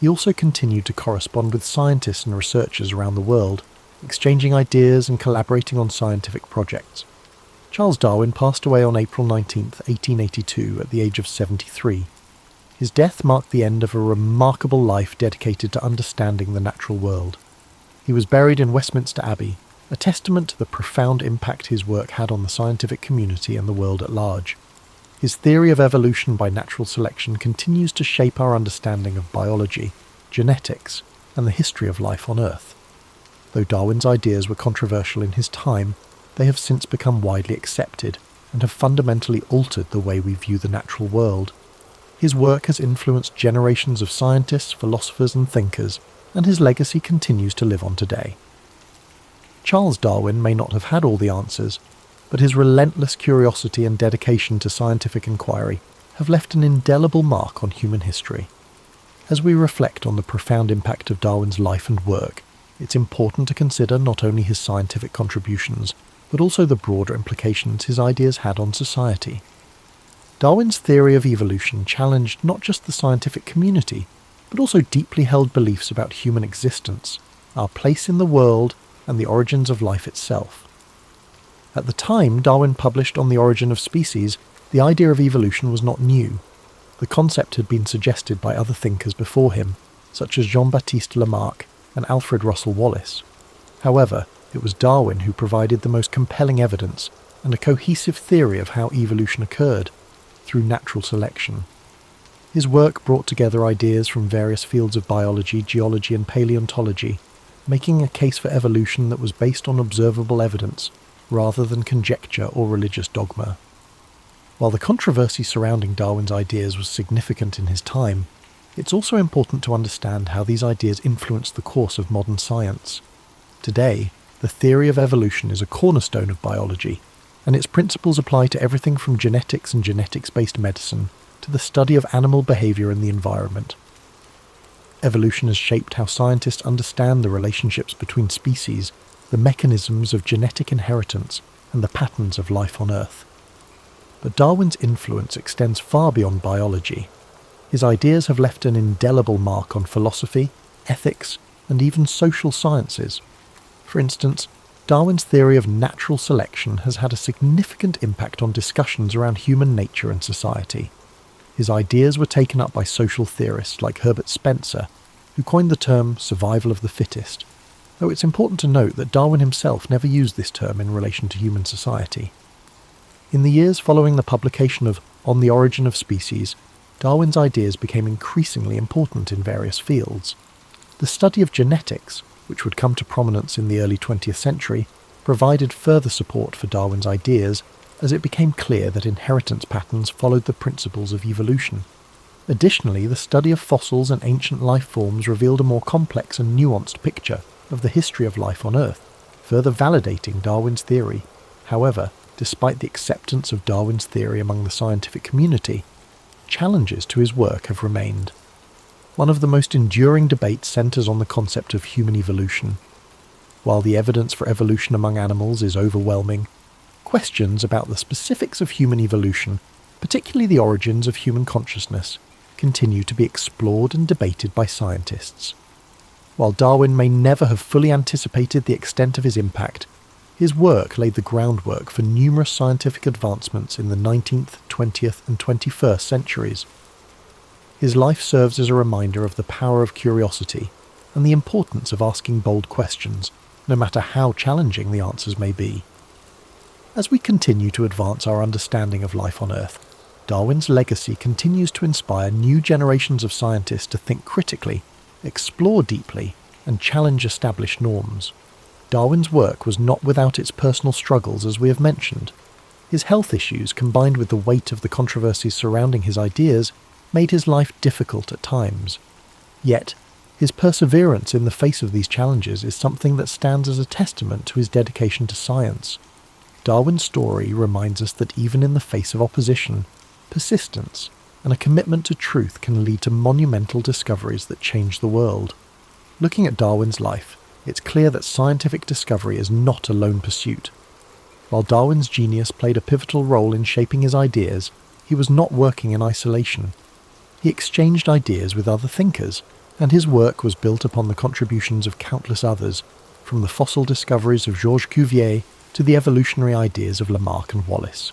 He also continued to correspond with scientists and researchers around the world, exchanging ideas and collaborating on scientific projects. Charles Darwin passed away on April 19, 1882, at the age of 73. His death marked the end of a remarkable life dedicated to understanding the natural world. He was buried in Westminster Abbey, a testament to the profound impact his work had on the scientific community and the world at large. His theory of evolution by natural selection continues to shape our understanding of biology, genetics, and the history of life on Earth. Though Darwin's ideas were controversial in his time, they have since become widely accepted and have fundamentally altered the way we view the natural world. His work has influenced generations of scientists, philosophers, and thinkers, and his legacy continues to live on today. Charles Darwin may not have had all the answers, but his relentless curiosity and dedication to scientific inquiry have left an indelible mark on human history. As we reflect on the profound impact of Darwin's life and work, it's important to consider not only his scientific contributions, but also the broader implications his ideas had on society. Darwin's theory of evolution challenged not just the scientific community, but also deeply held beliefs about human existence, our place in the world, and the origins of life itself. At the time Darwin published On the Origin of Species, the idea of evolution was not new. The concept had been suggested by other thinkers before him, such as Jean-Baptiste Lamarck and Alfred Russel Wallace. However, it was Darwin who provided the most compelling evidence and a cohesive theory of how evolution occurred, through natural selection. His work brought together ideas from various fields of biology, geology, and paleontology, making a case for evolution that was based on observable evidence, rather than conjecture or religious dogma. While the controversy surrounding Darwin's ideas was significant in his time, it's also important to understand how these ideas influenced the course of modern science. Today, the theory of evolution is a cornerstone of biology, and its principles apply to everything from genetics and genetics-based medicine to the study of animal behavior and the environment. Evolution has shaped how scientists understand the relationships between species, the mechanisms of genetic inheritance, and the patterns of life on Earth. But Darwin's influence extends far beyond biology. His ideas have left an indelible mark on philosophy, ethics, and even social sciences. For instance, Darwin's theory of natural selection has had a significant impact on discussions around human nature and society. His ideas were taken up by social theorists like Herbert Spencer, who coined the term survival of the fittest, though it's important to note that Darwin himself never used this term in relation to human society. In the years following the publication of On the Origin of Species, Darwin's ideas became increasingly important in various fields. The study of genetics, which would come to prominence in the early 20th century, provided further support for Darwin's ideas as it became clear that inheritance patterns followed the principles of evolution. Additionally, the study of fossils and ancient life forms revealed a more complex and nuanced picture of the history of life on Earth, further validating Darwin's theory. However, despite the acceptance of Darwin's theory among the scientific community, challenges to his work have remained. One of the most enduring debates centres on the concept of human evolution. While the evidence for evolution among animals is overwhelming, questions about the specifics of human evolution, particularly the origins of human consciousness, continue to be explored and debated by scientists. While Darwin may never have fully anticipated the extent of his impact, his work laid the groundwork for numerous scientific advancements in the 19th, 20th, and 21st centuries. His life serves as a reminder of the power of curiosity and the importance of asking bold questions, no matter how challenging the answers may be. As we continue to advance our understanding of life on Earth, Darwin's legacy continues to inspire new generations of scientists to think critically, explore deeply, and challenge established norms. Darwin's work was not without its personal struggles, as we have mentioned. His health issues, combined with the weight of the controversies surrounding his ideas, made his life difficult at times. Yet, his perseverance in the face of these challenges is something that stands as a testament to his dedication to science. Darwin's story reminds us that even in the face of opposition, persistence and a commitment to truth can lead to monumental discoveries that change the world. Looking at Darwin's life, it's clear that scientific discovery is not a lone pursuit. While Darwin's genius played a pivotal role in shaping his ideas, he was not working in isolation. He exchanged ideas with other thinkers, and his work was built upon the contributions of countless others, from the fossil discoveries of Georges Cuvier to the evolutionary ideas of Lamarck and Wallace.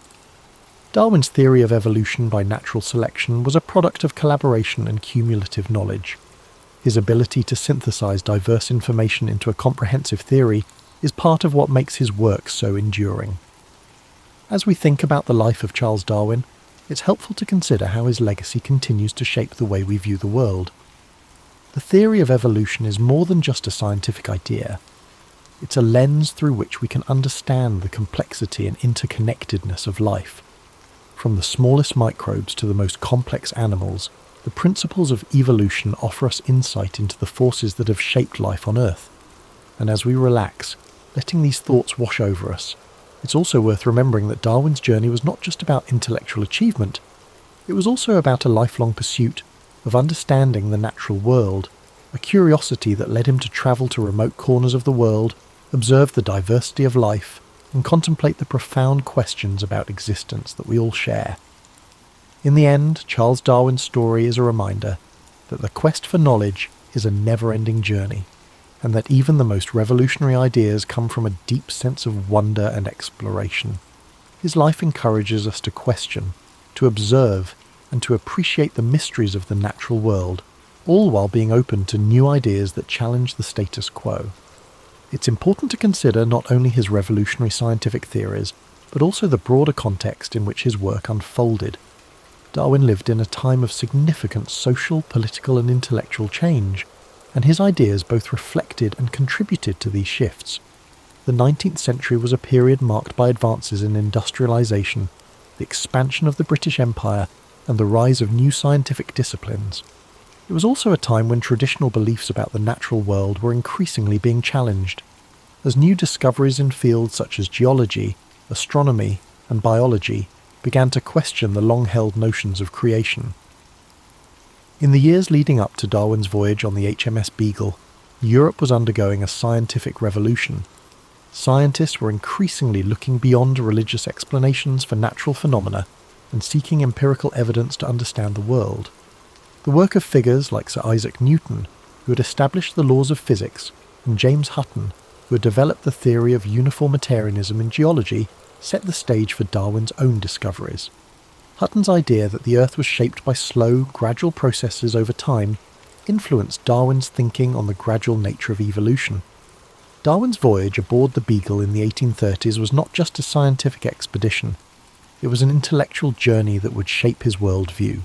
Darwin's theory of evolution by natural selection was a product of collaboration and cumulative knowledge. His ability to synthesize diverse information into a comprehensive theory is part of what makes his work so enduring. As we think about the life of Charles Darwin, it's helpful to consider how his legacy continues to shape the way we view the world. The theory of evolution is more than just a scientific idea. It's a lens through which we can understand the complexity and interconnectedness of life. From the smallest microbes to the most complex animals, the principles of evolution offer us insight into the forces that have shaped life on Earth. And as we relax, letting these thoughts wash over us, it's also worth remembering that Darwin's journey was not just about intellectual achievement, it was also about a lifelong pursuit of understanding the natural world, a curiosity that led him to travel to remote corners of the world, observe the diversity of life, and contemplate the profound questions about existence that we all share. In the end, Charles Darwin's story is a reminder that the quest for knowledge is a never-ending journey, and that even the most revolutionary ideas come from a deep sense of wonder and exploration. His life encourages us to question, to observe, and to appreciate the mysteries of the natural world, all while being open to new ideas that challenge the status quo. It's important to consider not only his revolutionary scientific theories, but also the broader context in which his work unfolded. Darwin lived in a time of significant social, political, and intellectual change, and his ideas both reflected and contributed to these shifts. The 19th century was a period marked by advances in industrialization, the expansion of the British Empire, and the rise of new scientific disciplines. It was also a time when traditional beliefs about the natural world were increasingly being challenged, as new discoveries in fields such as geology, astronomy, and biology began to question the long-held notions of creation. In the years leading up to Darwin's voyage on the HMS Beagle, Europe was undergoing a scientific revolution. Scientists were increasingly looking beyond religious explanations for natural phenomena and seeking empirical evidence to understand the world. The work of figures like Sir Isaac Newton, who had established the laws of physics, and James Hutton, who had developed the theory of uniformitarianism in geology, set the stage for Darwin's own discoveries. Hutton's idea that the Earth was shaped by slow, gradual processes over time influenced Darwin's thinking on the gradual nature of evolution. Darwin's voyage aboard the Beagle in the 1830s was not just a scientific expedition. It was an intellectual journey that would shape his worldview.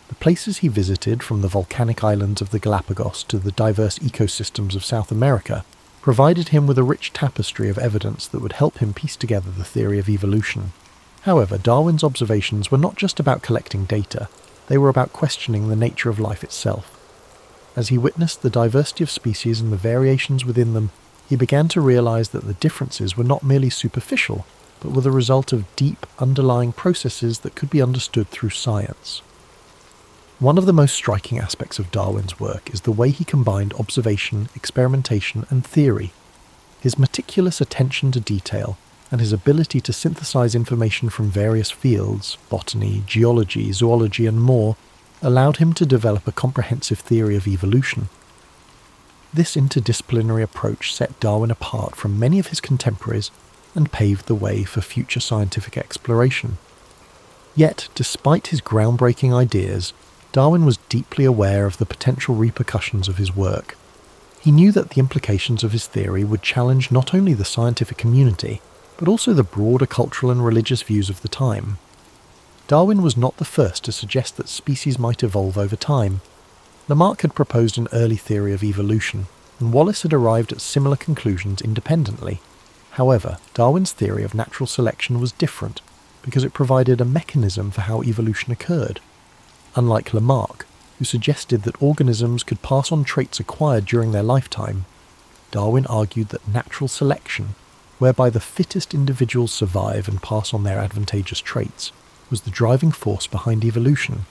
The places he visited, from the volcanic islands of the Galapagos to the diverse ecosystems of South America, provided him with a rich tapestry of evidence that would help him piece together the theory of evolution. However, Darwin's observations were not just about collecting data, they were about questioning the nature of life itself. As he witnessed the diversity of species and the variations within them, he began to realize that the differences were not merely superficial, but were the result of deep, underlying processes that could be understood through science. One of the most striking aspects of Darwin's work is the way he combined observation, experimentation, and theory. His meticulous attention to detail and his ability to synthesize information from various fields, botany, geology, zoology, and more, allowed him to develop a comprehensive theory of evolution. This interdisciplinary approach set Darwin apart from many of his contemporaries and paved the way for future scientific exploration. Yet, despite his groundbreaking ideas, Darwin was deeply aware of the potential repercussions of his work. He knew that the implications of his theory would challenge not only the scientific community, but also the broader cultural and religious views of the time. Darwin was not the first to suggest that species might evolve over time. Lamarck had proposed an early theory of evolution, and Wallace had arrived at similar conclusions independently. However, Darwin's theory of natural selection was different. because it provided a mechanism for how evolution occurred. Unlike Lamarck, who suggested that organisms could pass on traits acquired during their lifetime, Darwin argued that natural selection, whereby the fittest individuals survive and pass on their advantageous traits, was the driving force behind evolution.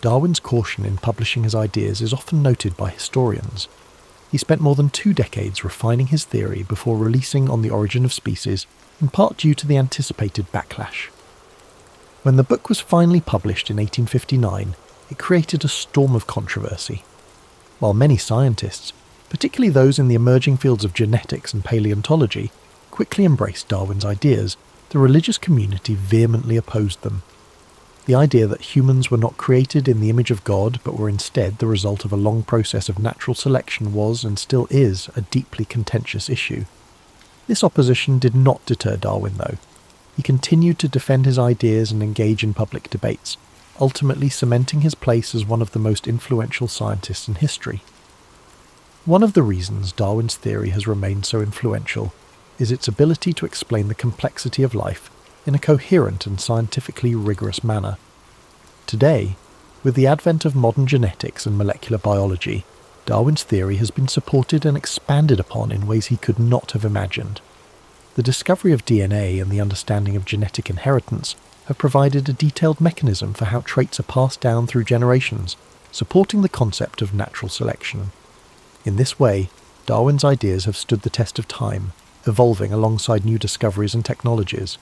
Darwin's caution in publishing his ideas is often noted by historians. He spent more than 2 decades refining his theory before releasing On the Origin of Species, in part due to the anticipated backlash. When the book was finally published in 1859, it created a storm of controversy. While many scientists, particularly those in the emerging fields of genetics and paleontology, quickly embraced Darwin's ideas, the religious community vehemently opposed them. The idea that humans were not created in the image of God but were instead the result of a long process of natural selection was, and still is, a deeply contentious issue. This opposition did not deter Darwin, though. He continued to defend his ideas and engage in public debates, ultimately cementing his place as one of the most influential scientists in history. One of the reasons Darwin's theory has remained so influential is its ability to explain the complexity of life in a coherent and scientifically rigorous manner. Today, with the advent of modern genetics and molecular biology, Darwin's theory has been supported and expanded upon in ways he could not have imagined. The discovery of DNA and the understanding of genetic inheritance have provided a detailed mechanism for how traits are passed down through generations, supporting the concept of natural selection. In this way, Darwin's ideas have stood the test of time, evolving alongside new discoveries and technologies.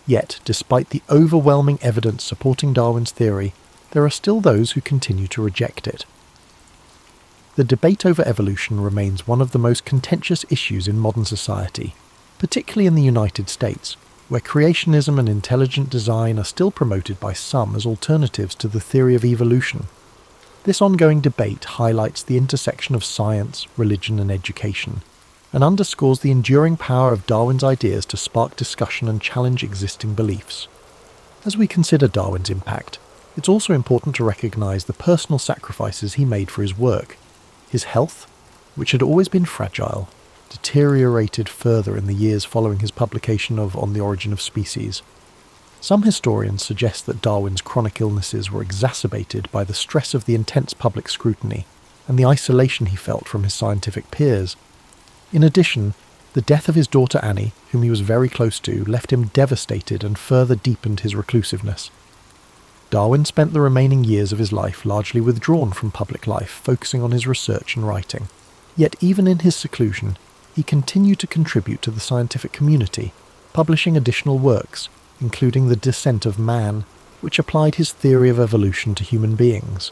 Yet, despite the overwhelming evidence supporting Darwin's theory, there are still those who continue to reject it. The debate over evolution remains one of the most contentious issues in modern society, particularly in the United States, where creationism and intelligent design are still promoted by some as alternatives to the theory of evolution. This ongoing debate highlights the intersection of science, religion, and education, and underscores the enduring power of Darwin's ideas to spark discussion and challenge existing beliefs. As we consider Darwin's impact, it's also important to recognise the personal sacrifices he made for his work. His health, which had always been fragile, deteriorated further in the years following his publication of On the Origin of Species. Some historians suggest that Darwin's chronic illnesses were exacerbated by the stress of the intense public scrutiny and the isolation he felt from his scientific peers. In addition, the death of his daughter Annie, whom he was very close to, left him devastated and further deepened his reclusiveness. Darwin spent the remaining years of his life largely withdrawn from public life, focusing on his research and writing. Yet even in his seclusion, he continued to contribute to the scientific community, publishing additional works, including The Descent of Man, which applied his theory of evolution to human beings.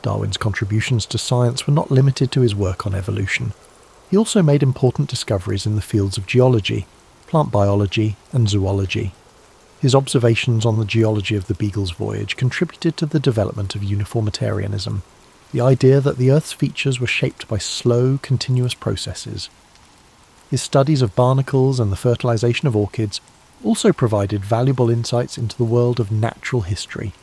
Darwin's contributions to science were not limited to his work on evolution. He also made important discoveries in the fields of geology, plant biology, and zoology. His observations on the geology of the Beagle's voyage contributed to the development of uniformitarianism, the idea that the Earth's features were shaped by slow, continuous processes. His studies of barnacles and the fertilization of orchids also provided valuable insights into the world of natural history.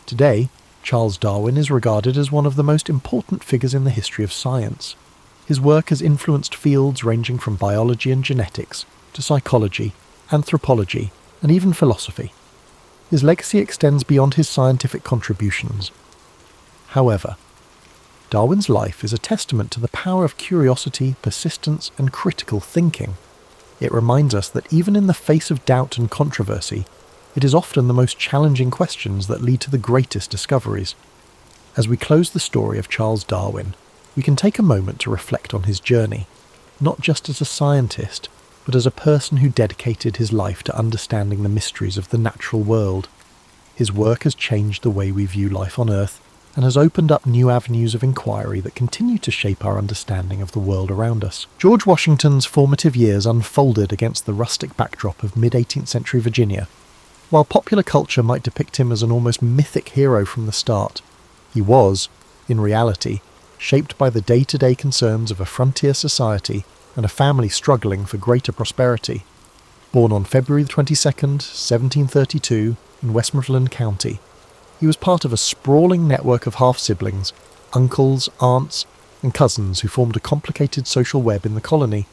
Today, Charles Darwin is regarded as one of the most important figures in the history of science. His work has influenced fields ranging from biology and genetics to psychology, anthropology, and even philosophy. His legacy extends beyond his scientific contributions. However, Darwin's life is a testament to the power of curiosity, persistence, and critical thinking. It reminds us that even in the face of doubt and controversy, it is often the most challenging questions that lead to the greatest discoveries. As we close the story of Charles Darwin, we can take a moment to reflect on his journey, not just as a scientist, but as a person who dedicated his life to understanding the mysteries of the natural world. His work has changed the way we view life on Earth and has opened up new avenues of inquiry that continue to shape our understanding of the world around us. George Washington's formative years unfolded against the rustic backdrop of mid-18th century Virginia. While popular culture might depict him as an almost mythic hero from the start, he was, in reality, shaped by the day-to-day concerns of a frontier society and a family struggling for greater prosperity. Born on February 22nd, 1732, in Westmoreland County, he was part of a sprawling network of half-siblings, uncles, aunts, and cousins who formed a complicated social web in the colony.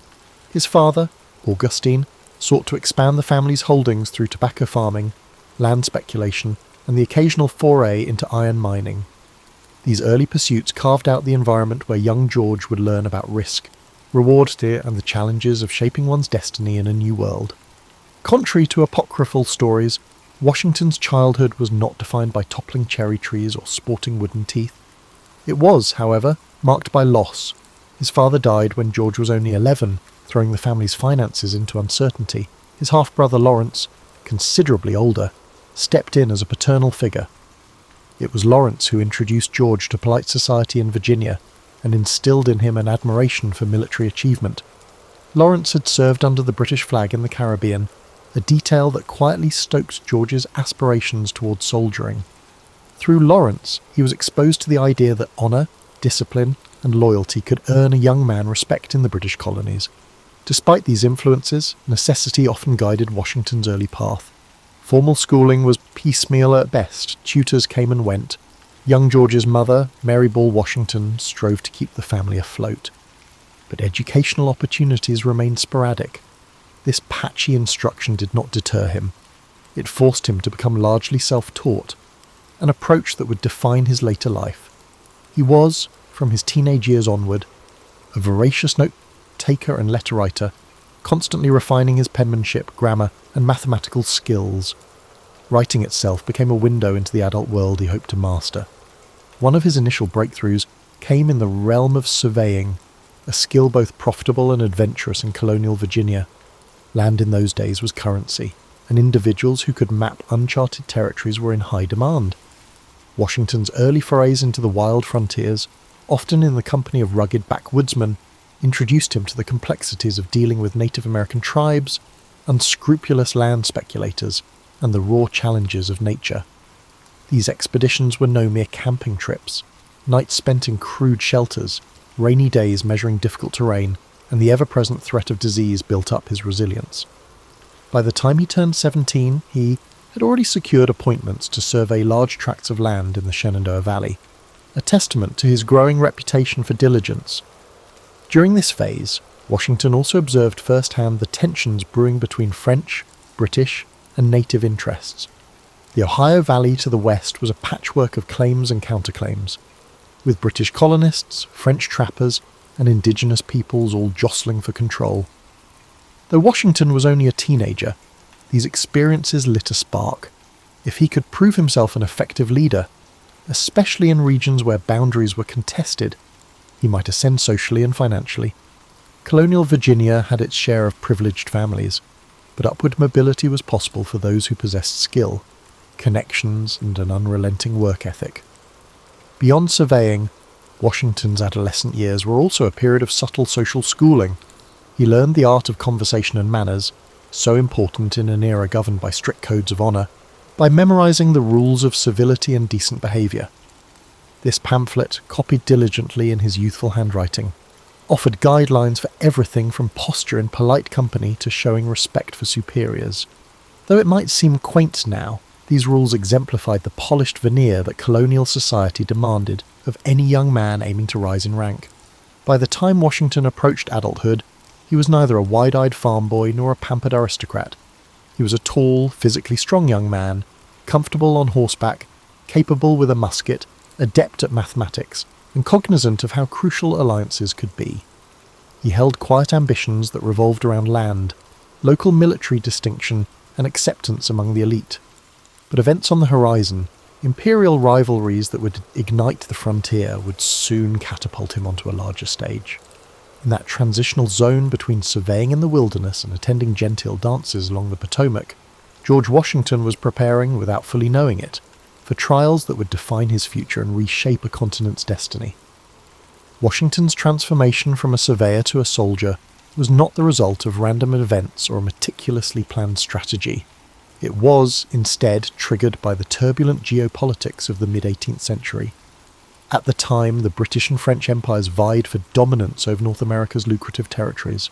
His father, Augustine, sought to expand the family's holdings through tobacco farming, land speculation, and the occasional foray into iron mining. These early pursuits carved out the environment where young George would learn about risk, reward steer, and the challenges of shaping one's destiny in a new world. Contrary to apocryphal stories, Washington's childhood was not defined by toppling cherry trees or sporting wooden teeth. It was, however, marked by loss. His father died when George was only 11, throwing the family's finances into uncertainty. His half-brother Lawrence, considerably older, stepped in as a paternal figure. It was Lawrence who introduced George to polite society in Virginia and instilled in him an admiration for military achievement. Lawrence had served under the British flag in the Caribbean, a detail that quietly stoked George's aspirations towards soldiering. Through Lawrence, he was exposed to the idea that honour, discipline, and loyalty could earn a young man respect in the British colonies. Despite these influences, necessity often guided Washington's early path. Formal schooling was piecemeal at best, tutors came and went. Young George's mother, Mary Ball Washington, strove to keep the family afloat. But educational opportunities remained sporadic. This patchy instruction did not deter him. It forced him to become largely self-taught, an approach that would define his later life. He was, from his teenage years onward, a voracious note-taker and letter-writer, constantly refining his penmanship, grammar, and mathematical skills. Writing itself became a window into the adult world he hoped to master. One of his initial breakthroughs came in the realm of surveying, a skill both profitable and adventurous in colonial Virginia. Land in those days was currency, and individuals who could map uncharted territories were in high demand. Washington's early forays into the wild frontiers, often in the company of rugged backwoodsmen, introduced him to the complexities of dealing with Native American tribes, unscrupulous land speculators, and the raw challenges of nature. These expeditions were no mere camping trips. Nights spent in crude shelters, rainy days measuring difficult terrain, and the ever-present threat of disease built up his resilience. By the time he turned 17, he had already secured appointments to survey large tracts of land in the Shenandoah Valley, a testament to his growing reputation for diligence. During this phase, Washington also observed firsthand the tensions brewing between French, British, and native interests. The Ohio Valley to the west was a patchwork of claims and counterclaims, with British colonists, French trappers, and indigenous peoples all jostling for control. Though Washington was only a teenager, these experiences lit a spark. If he could prove himself an effective leader, especially in regions where boundaries were contested, he might ascend socially and financially. Colonial Virginia had its share of privileged families, but upward mobility was possible for those who possessed skill, connections, and an unrelenting work ethic. Beyond surveying, Washington's adolescent years were also a period of subtle social schooling. He learned the art of conversation and manners, so important in an era governed by strict codes of honour, by memorising the rules of civility and decent behaviour. This pamphlet, copied diligently in his youthful handwriting, offered guidelines for everything from posture in polite company to showing respect for superiors. Though it might seem quaint now, these rules exemplified the polished veneer that colonial society demanded of any young man aiming to rise in rank. By the time Washington approached adulthood, he was neither a wide-eyed farm boy nor a pampered aristocrat. He was a tall, physically strong young man, comfortable on horseback, capable with a musket, adept at mathematics, and cognizant of how crucial alliances could be. He held quiet ambitions that revolved around land, local military distinction, and acceptance among the elite. But events on the horizon, imperial rivalries that would ignite the frontier, would soon catapult him onto a larger stage. In that transitional zone between surveying in the wilderness and attending genteel dances along the Potomac, George Washington was preparing, without fully knowing it, for trials that would define his future and reshape a continent's destiny. Washington's transformation from a surveyor to a soldier was not the result of random events or a meticulously planned strategy. It was, instead, triggered by the turbulent geopolitics of the mid-18th century. At the time, the British and French empires vied for dominance over North America's lucrative territories.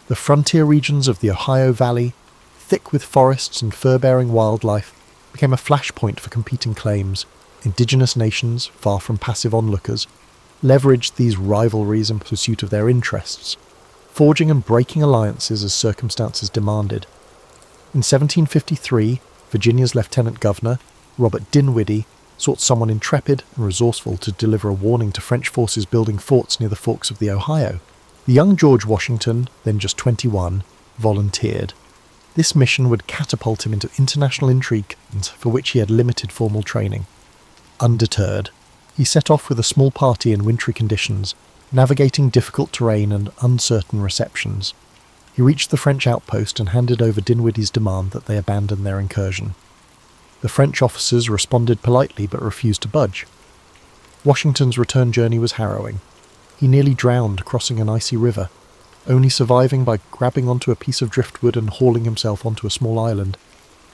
The frontier regions of the Ohio Valley, thick with forests and fur-bearing wildlife, became a flashpoint for competing claims. Indigenous nations, far from passive onlookers, leveraged these rivalries in pursuit of their interests. forging and breaking alliances as circumstances demanded. In 1753, Virginia's lieutenant governor, Robert Dinwiddie, sought someone intrepid and resourceful to deliver a warning to French forces building forts near the forks of the Ohio. The young George Washington, then just 21, volunteered. This mission would catapult him into international intrigue, for which he had limited formal training. Undeterred, he set off with a small party in wintry conditions, navigating difficult terrain and uncertain receptions. He reached the French outpost and handed over Dinwiddie's demand that they abandon their incursion. The French officers responded politely but refused to budge. Washington's return journey was harrowing. He nearly drowned crossing an icy river, only surviving by grabbing onto a piece of driftwood and hauling himself onto a small island.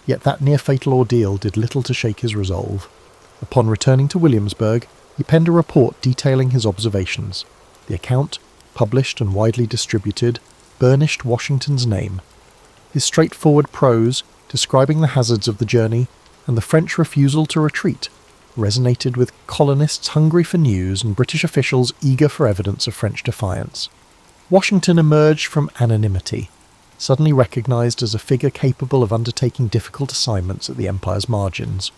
Yet that near-fatal ordeal did little to shake his resolve. Upon returning to Williamsburg, he penned a report detailing his observations. The account, published and widely distributed, burnished Washington's name. His straightforward prose, describing the hazards of the journey and the French refusal to retreat, resonated with colonists hungry for news and British officials eager for evidence of French defiance. Washington emerged from anonymity, suddenly recognised as a figure capable of undertaking difficult assignments at the Empire's margins.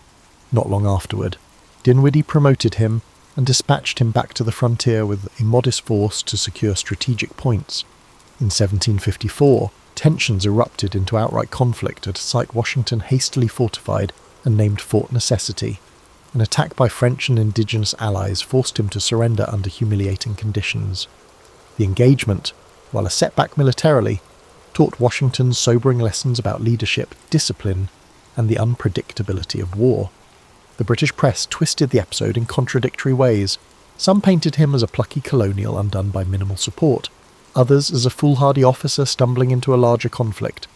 Not long afterward, Dinwiddie promoted him and dispatched him back to the frontier with a modest force to secure strategic points. In 1754, tensions erupted into outright conflict at a site Washington hastily fortified and named Fort Necessity. An attack by French and indigenous allies forced him to surrender under humiliating conditions. The engagement, while a setback militarily, taught Washington sobering lessons about leadership, discipline, and the unpredictability of war. The British press twisted the episode in contradictory ways. Some painted him as a plucky colonial undone by minimal support, others as a foolhardy officer stumbling into a larger conflict.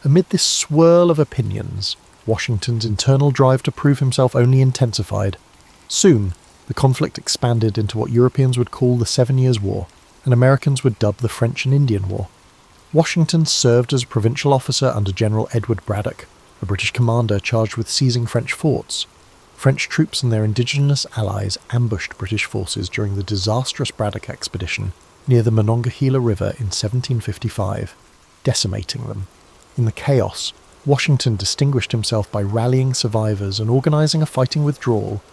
Amid this swirl of opinions, Washington's internal drive to prove himself only intensified. Soon, the conflict expanded into what Europeans would call the 7 Years' War, and Americans would dub the French and Indian War. Washington served as a provincial officer under General Edward Braddock, a British commander charged with seizing French forts. French troops and their indigenous allies ambushed British forces during the disastrous Braddock expedition near the Monongahela River in 1755, decimating them. In the chaos, Washington distinguished himself by rallying survivors and organising a fighting withdrawal.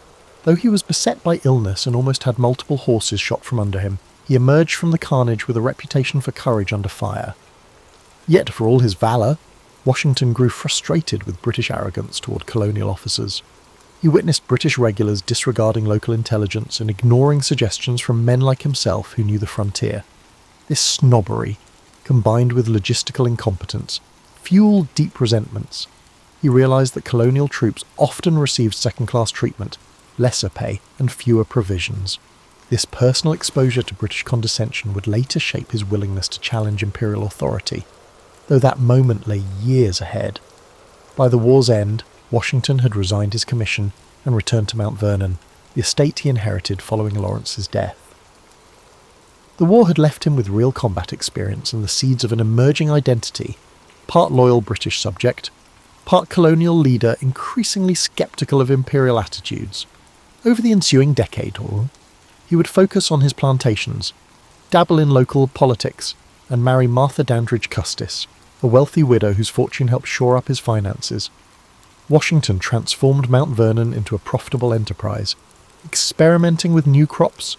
Though he was beset by illness and almost had multiple horses shot from under him, he emerged from the carnage with a reputation for courage under fire. Yet, for all his valour, Washington grew frustrated with British arrogance toward colonial officers. He witnessed British regulars disregarding local intelligence and ignoring suggestions from men like himself who knew the frontier. This snobbery, combined with logistical incompetence, fueled deep resentments. He realised that colonial troops often received second-class treatment, lesser pay, and fewer provisions. This personal exposure to British condescension would later shape his willingness to challenge imperial authority, though that moment lay years ahead. By the war's end, Washington had resigned his commission and returned to Mount Vernon, the estate he inherited following Lawrence's death. The war had left him with real combat experience and the seeds of an emerging identity, part loyal British subject, part colonial leader increasingly sceptical of imperial attitudes. Over the ensuing decade, he would focus on his plantations, dabble in local politics, and marry Martha Dandridge Custis, a wealthy widow whose fortune helped shore up his finances. Washington transformed Mount Vernon into a profitable enterprise, experimenting with new crops,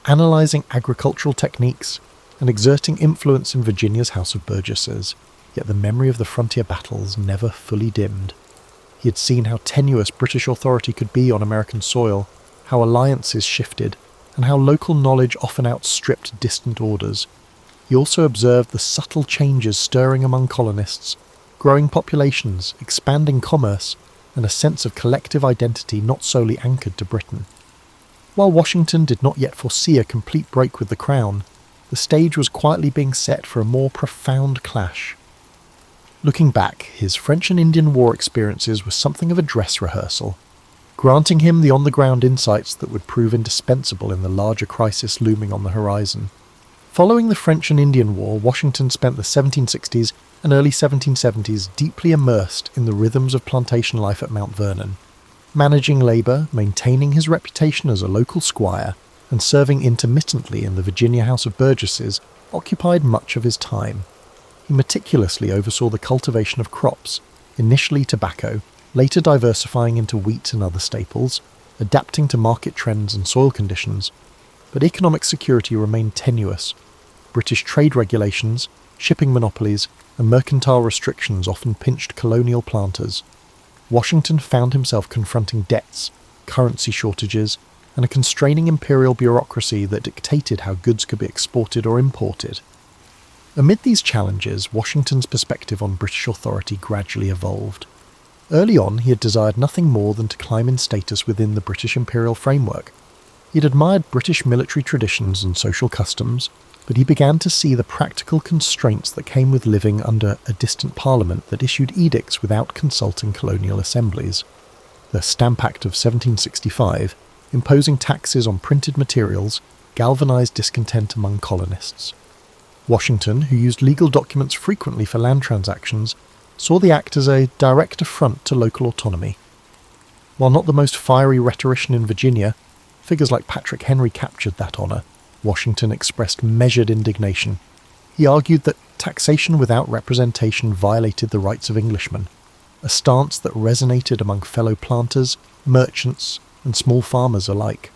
analysing agricultural techniques, and exerting influence in Virginia's House of Burgesses. Yet the memory of the frontier battles never fully dimmed. He had seen how tenuous British authority could be on American soil, how alliances shifted, and how local knowledge often outstripped distant orders. He also observed the subtle changes stirring among colonists, growing populations, expanding commerce, and a sense of collective identity not solely anchored to Britain. While Washington did not yet foresee a complete break with the Crown, the stage was quietly being set for a more profound clash. Looking back, his French and Indian War experiences were something of a dress rehearsal, granting him the on-the-ground insights that would prove indispensable in the larger crisis looming on the horizon. Following the French and Indian War, Washington spent the 1760s and early 1770s deeply immersed in the rhythms of plantation life at Mount Vernon, managing labour, maintaining his reputation as a local squire, and serving intermittently in the Virginia House of Burgesses occupied much of his time. He meticulously oversaw the cultivation of crops, initially tobacco, later diversifying into wheat and other staples, adapting to market trends and soil conditions. But economic security remained tenuous. British trade regulations, shipping monopolies, and mercantile restrictions often pinched colonial planters. Washington found himself confronting debts, currency shortages, and a constraining imperial bureaucracy that dictated how goods could be exported or imported. Amid these challenges, Washington's perspective on British authority gradually evolved. Early on, he had desired nothing more than to climb in status within the British imperial framework. He had admired British military traditions and social customs, but he began to see the practical constraints that came with living under a distant parliament that issued edicts without consulting colonial assemblies. The Stamp Act of 1765, imposing taxes on printed materials, galvanised discontent among colonists. Washington, who used legal documents frequently for land transactions, saw the act as a direct affront to local autonomy. While not the most fiery rhetorician in Virginia, figures like Patrick Henry captured that honour. Washington expressed measured indignation. He argued that taxation without representation violated the rights of Englishmen, a stance that resonated among fellow planters, merchants, and small farmers alike.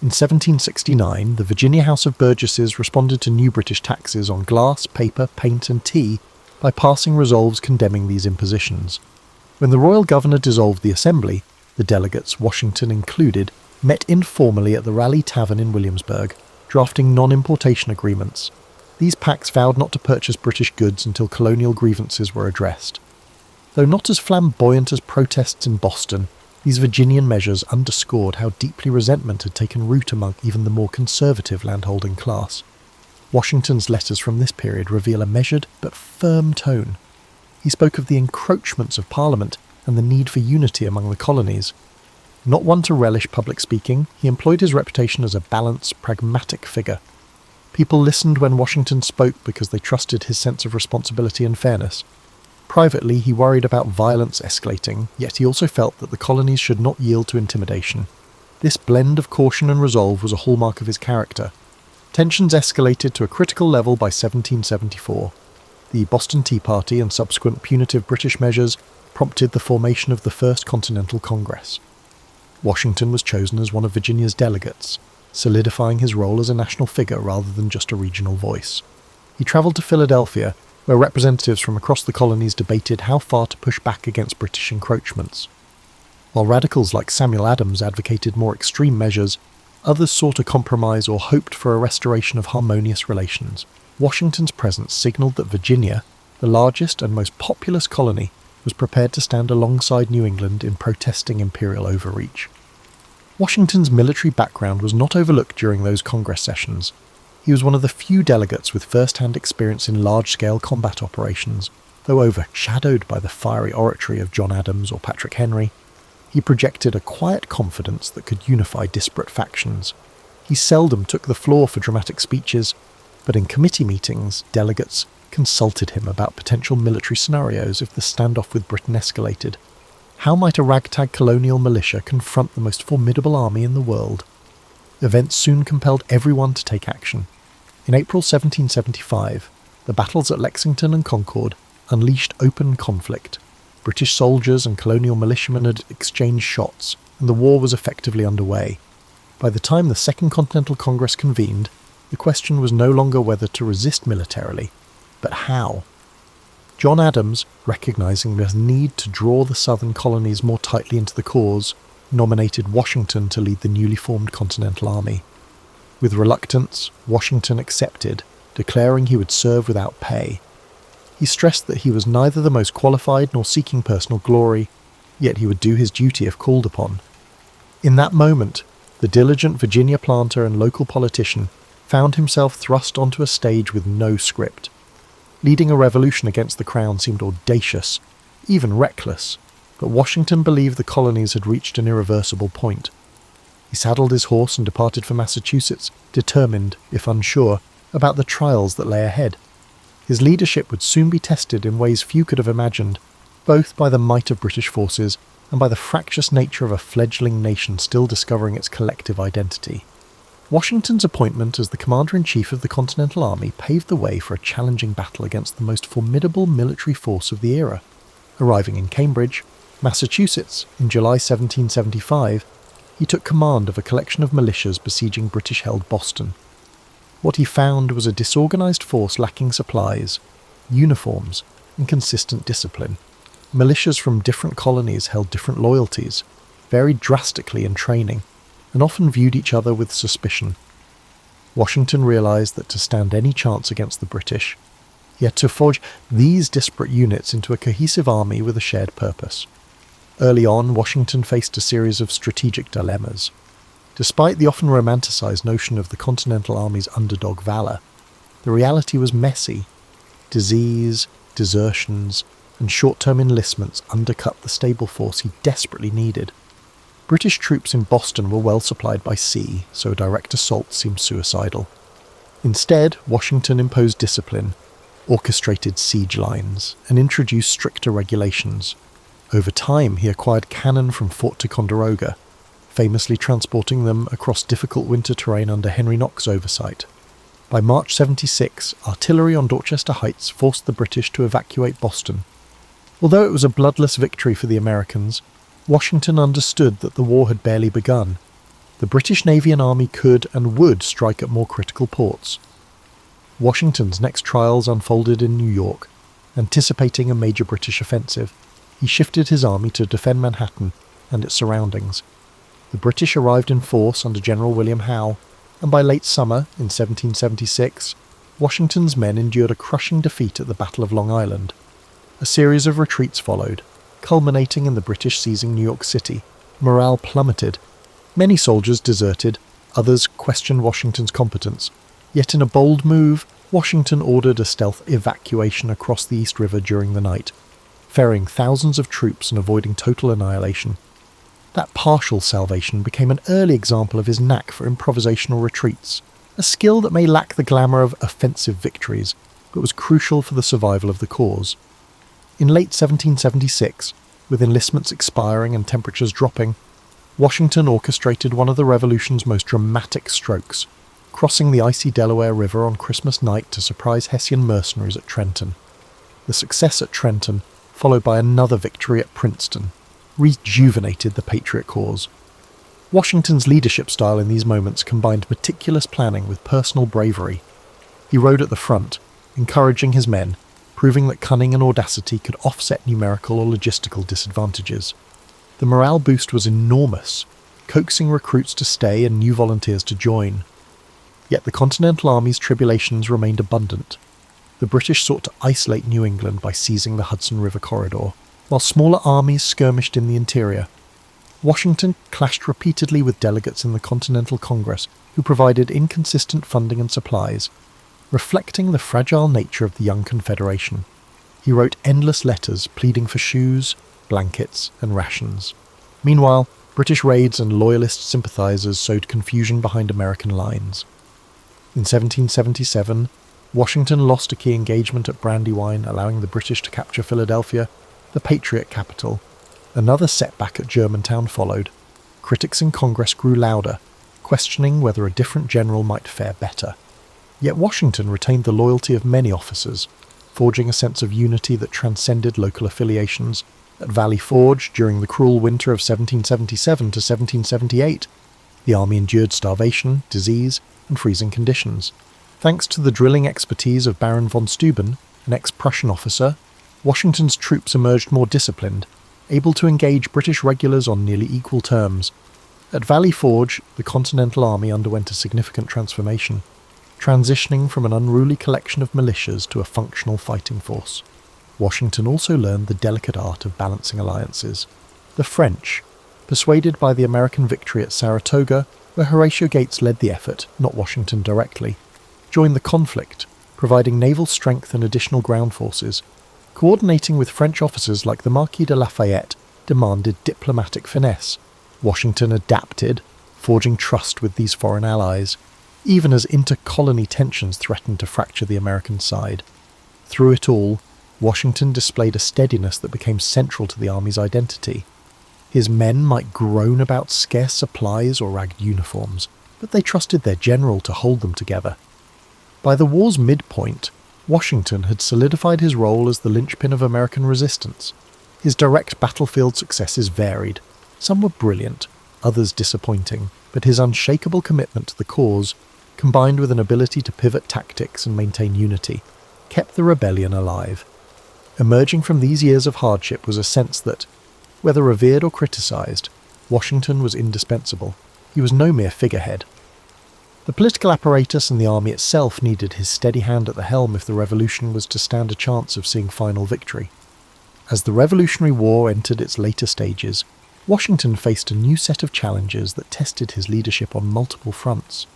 In 1769, the Virginia House of Burgesses responded to new British taxes on glass, paper, paint, and tea by passing resolves condemning these impositions. When the royal governor dissolved the assembly, the delegates, Washington included, met informally at the Raleigh Tavern in Williamsburg, drafting non-importation agreements. These pacts vowed not to purchase British goods until colonial grievances were addressed. Though not as flamboyant as protests in Boston, these Virginian measures underscored how deeply resentment had taken root among even the more conservative landholding class. Washington's letters from this period reveal a measured but firm tone. He spoke of the encroachments of Parliament and the need for unity among the colonies. Not one to relish public speaking, he employed his reputation as a balanced, pragmatic figure. People listened when Washington spoke because they trusted his sense of responsibility and fairness. Privately, he worried about violence escalating, yet he also felt that the colonies should not yield to intimidation. This blend of caution and resolve was a hallmark of his character. Tensions escalated to a critical level by 1774. The Boston Tea Party and subsequent punitive British measures prompted the formation of the First Continental Congress. Washington was chosen as one of Virginia's delegates, solidifying his role as a national figure rather than just a regional voice. He travelled to Philadelphia, where representatives from across the colonies debated how far to push back against British encroachments. While radicals like Samuel Adams advocated more extreme measures, others sought a compromise or hoped for a restoration of harmonious relations. Washington's presence signalled that Virginia, the largest and most populous colony, was prepared to stand alongside New England in protesting imperial overreach. Washington's military background was not overlooked during those Congress sessions. He was one of the few delegates with first-hand experience in large-scale combat operations. Though overshadowed by the fiery oratory of John Adams or Patrick Henry, he projected a quiet confidence that could unify disparate factions. He seldom took the floor for dramatic speeches, but in committee meetings, delegates consulted him about potential military scenarios if the standoff with Britain escalated. How might a ragtag colonial militia confront the most formidable army in the world? Events soon compelled everyone to take action. In April 1775, the battles at Lexington and Concord unleashed open conflict. British soldiers and colonial militiamen had exchanged shots, and the war was effectively underway. By the time the Second Continental Congress convened, the question was no longer whether to resist militarily, but how. John Adams, recognizing the need to draw the southern colonies more tightly into the cause, nominated Washington to lead the newly formed Continental Army. With reluctance, Washington accepted, declaring he would serve without pay. He stressed that he was neither the most qualified nor seeking personal glory, yet he would do his duty if called upon. In that moment, the diligent Virginia planter and local politician found himself thrust onto a stage with no script. Leading a revolution against the crown seemed audacious, even reckless, but Washington believed the colonies had reached an irreversible point. He saddled his horse and departed for Massachusetts, determined, if unsure, about the trials that lay ahead. His leadership would soon be tested in ways few could have imagined, both by the might of British forces and by the fractious nature of a fledgling nation still discovering its collective identity. Washington's appointment as the Commander-in-Chief of the Continental Army paved the way for a challenging battle against the most formidable military force of the era. Arriving in Cambridge, Massachusetts, in July 1775, he took command of a collection of militias besieging British-held Boston. What he found was a disorganised force lacking supplies, uniforms, and consistent discipline. Militias from different colonies held different loyalties, varied drastically in training, and often viewed each other with suspicion. Washington realised that to stand any chance against the British, he had to forge these disparate units into a cohesive army with a shared purpose. Early on, Washington faced a series of strategic dilemmas. Despite the often romanticised notion of the Continental Army's underdog valour, the reality was messy. Disease, desertions, and short-term enlistments undercut the stable force he desperately needed. British troops in Boston were well supplied by sea, so a direct assault seemed suicidal. Instead, Washington imposed discipline, orchestrated siege lines, and introduced stricter regulations. Over time, he acquired cannon from Fort Ticonderoga, famously transporting them across difficult winter terrain under Henry Knox's oversight. By March 76, artillery on Dorchester Heights forced the British to evacuate Boston. Although it was a bloodless victory for the Americans, Washington understood that the war had barely begun. The British Navy and Army could and would strike at more critical ports. Washington's next trials unfolded in New York. Anticipating a major British offensive, he shifted his army to defend Manhattan and its surroundings. The British arrived in force under General William Howe, and by late summer, in 1776, Washington's men endured a crushing defeat at the Battle of Long Island. A series of retreats followed, culminating in the British seizing New York City. Morale plummeted. Many soldiers deserted, others questioned Washington's competence. Yet in a bold move, Washington ordered a stealth evacuation across the East River during the night, ferrying thousands of troops and avoiding total annihilation. That partial salvation became an early example of his knack for improvisational retreats, a skill that may lack the glamour of offensive victories, but was crucial for the survival of the cause. In late 1776, with enlistments expiring and temperatures dropping, Washington orchestrated one of the Revolution's most dramatic strokes, crossing the icy Delaware River on Christmas night to surprise Hessian mercenaries at Trenton. The success at Trenton, followed by another victory at Princeton, rejuvenated the Patriot cause. Washington's leadership style in these moments combined meticulous planning with personal bravery. He rode at the front, encouraging his men, proving that cunning and audacity could offset numerical or logistical disadvantages. The morale boost was enormous, coaxing recruits to stay and new volunteers to join. Yet the Continental Army's tribulations remained abundant. The British sought to isolate New England by seizing the Hudson River corridor, while smaller armies skirmished in the interior. Washington clashed repeatedly with delegates in the Continental Congress who provided inconsistent funding and supplies, reflecting the fragile nature of the young Confederation. He wrote endless letters pleading for shoes, blankets, and rations. Meanwhile, British raids and Loyalist sympathisers sowed confusion behind American lines. In 1777, Washington lost a key engagement at Brandywine, allowing the British to capture Philadelphia, the Patriot capital. Another setback at Germantown followed. Critics in Congress grew louder, questioning whether a different general might fare better. Yet Washington retained the loyalty of many officers, forging a sense of unity that transcended local affiliations. At Valley Forge, during the cruel winter of 1777 to 1778, the army endured starvation, disease, and freezing conditions. Thanks to the drilling expertise of Baron von Steuben, an ex-Prussian officer, Washington's troops emerged more disciplined, able to engage British regulars on nearly equal terms. At Valley Forge, the Continental Army underwent a significant transformation, transitioning from an unruly collection of militias to a functional fighting force. Washington also learned the delicate art of balancing alliances. The French, persuaded by the American victory at Saratoga, where Horatio Gates led the effort, not Washington directly, joined the conflict, providing naval strength and additional ground forces. Coordinating with French officers like the Marquis de Lafayette demanded diplomatic finesse. Washington adapted, forging trust with these foreign allies, even as inter-colony tensions threatened to fracture the American side. Through it all, Washington displayed a steadiness that became central to the army's identity. His men might groan about scarce supplies or ragged uniforms, but they trusted their general to hold them together. By the war's midpoint, Washington had solidified his role as the linchpin of American resistance. His direct battlefield successes varied. Some were brilliant, others disappointing, but his unshakable commitment to the cause, combined with an ability to pivot tactics and maintain unity, kept the rebellion alive. Emerging from these years of hardship was a sense that, whether revered or criticised, Washington was indispensable. He was no mere figurehead. The political apparatus and the army itself needed his steady hand at the helm if the revolution was to stand a chance of seeing final victory. As the Revolutionary War entered its later stages, Washington faced a new set of challenges that tested his leadership on multiple fronts.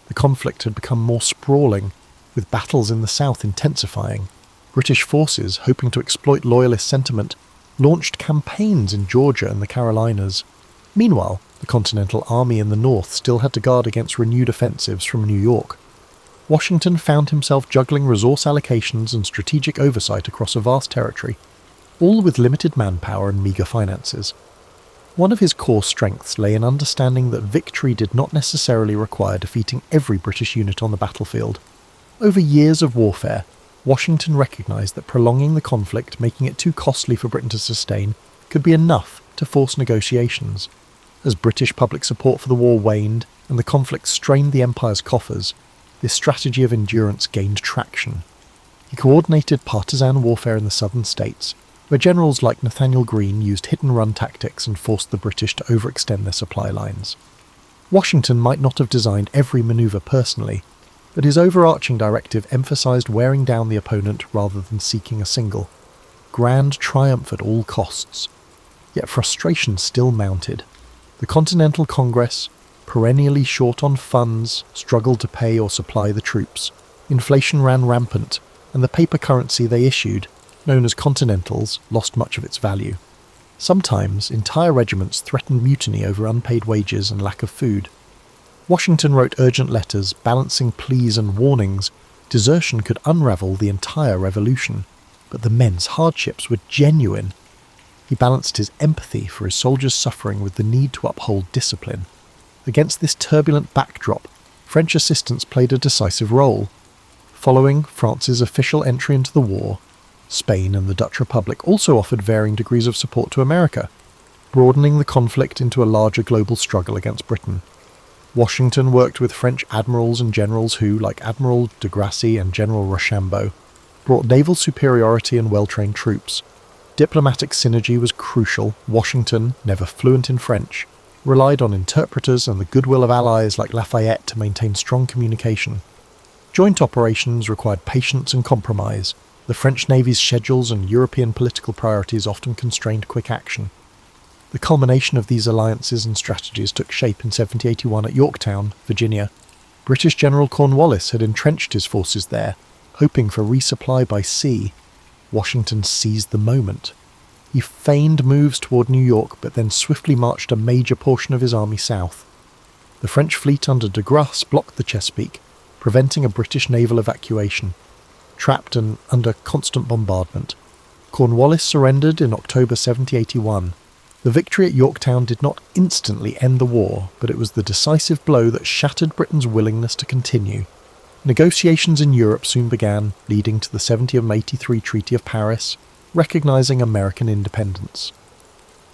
The conflict had become more sprawling, with battles in the south intensifying. British forces, hoping to exploit loyalist sentiment, launched campaigns in Georgia and the Carolinas. Meanwhile, the Continental Army in the north still had to guard against renewed offensives from New York. Washington found himself juggling resource allocations and strategic oversight across a vast territory, all with limited manpower and meagre finances. One of his core strengths lay in understanding that victory did not necessarily require defeating every British unit on the battlefield. Over years of warfare, Washington recognised that prolonging the conflict, making it too costly for Britain to sustain, could be enough to force negotiations. As British public support for the war waned and the conflict strained the Empire's coffers, this strategy of endurance gained traction. He coordinated partisan warfare in the southern states, where generals like Nathaniel Greene used hit-and-run tactics and forced the British to overextend their supply lines. Washington might not have designed every manoeuvre personally, but his overarching directive emphasised wearing down the opponent rather than seeking a single. Grand triumph at all costs. Yet frustration still mounted. The Continental Congress, perennially short on funds, struggled to pay or supply the troops. Inflation ran rampant, and the paper currency they issued, known as Continentals, lost much of its value. Sometimes, entire regiments threatened mutiny over unpaid wages and lack of food. Washington wrote urgent letters, balancing pleas and warnings. Desertion could unravel the entire revolution, but the men's hardships were genuine. He balanced his empathy for his soldiers' suffering with the need to uphold discipline. Against this turbulent backdrop, French assistance played a decisive role. Following France's official entry into the war, Spain and the Dutch Republic also offered varying degrees of support to America, broadening the conflict into a larger global struggle against Britain. Washington worked with French admirals and generals who, like Admiral de Grasse and General Rochambeau, brought naval superiority and well-trained troops. Diplomatic synergy was crucial. Washington, never fluent in French, relied on interpreters and the goodwill of allies like Lafayette to maintain strong communication. Joint operations required patience and compromise. The French Navy's schedules and European political priorities often constrained quick action. The culmination of these alliances and strategies took shape in 1781 at Yorktown, Virginia. British General Cornwallis had entrenched his forces there, hoping for resupply by sea. Washington seized the moment. He feigned moves toward New York, but then swiftly marched a major portion of his army south. The French fleet under de Grasse blocked the Chesapeake, preventing a British naval evacuation. Trapped and under constant bombardment, Cornwallis surrendered in October 1781. The victory at Yorktown did not instantly end the war, but it was the decisive blow that shattered Britain's willingness to continue. Negotiations in Europe soon began, leading to the 1783 Treaty of Paris, recognising American independence.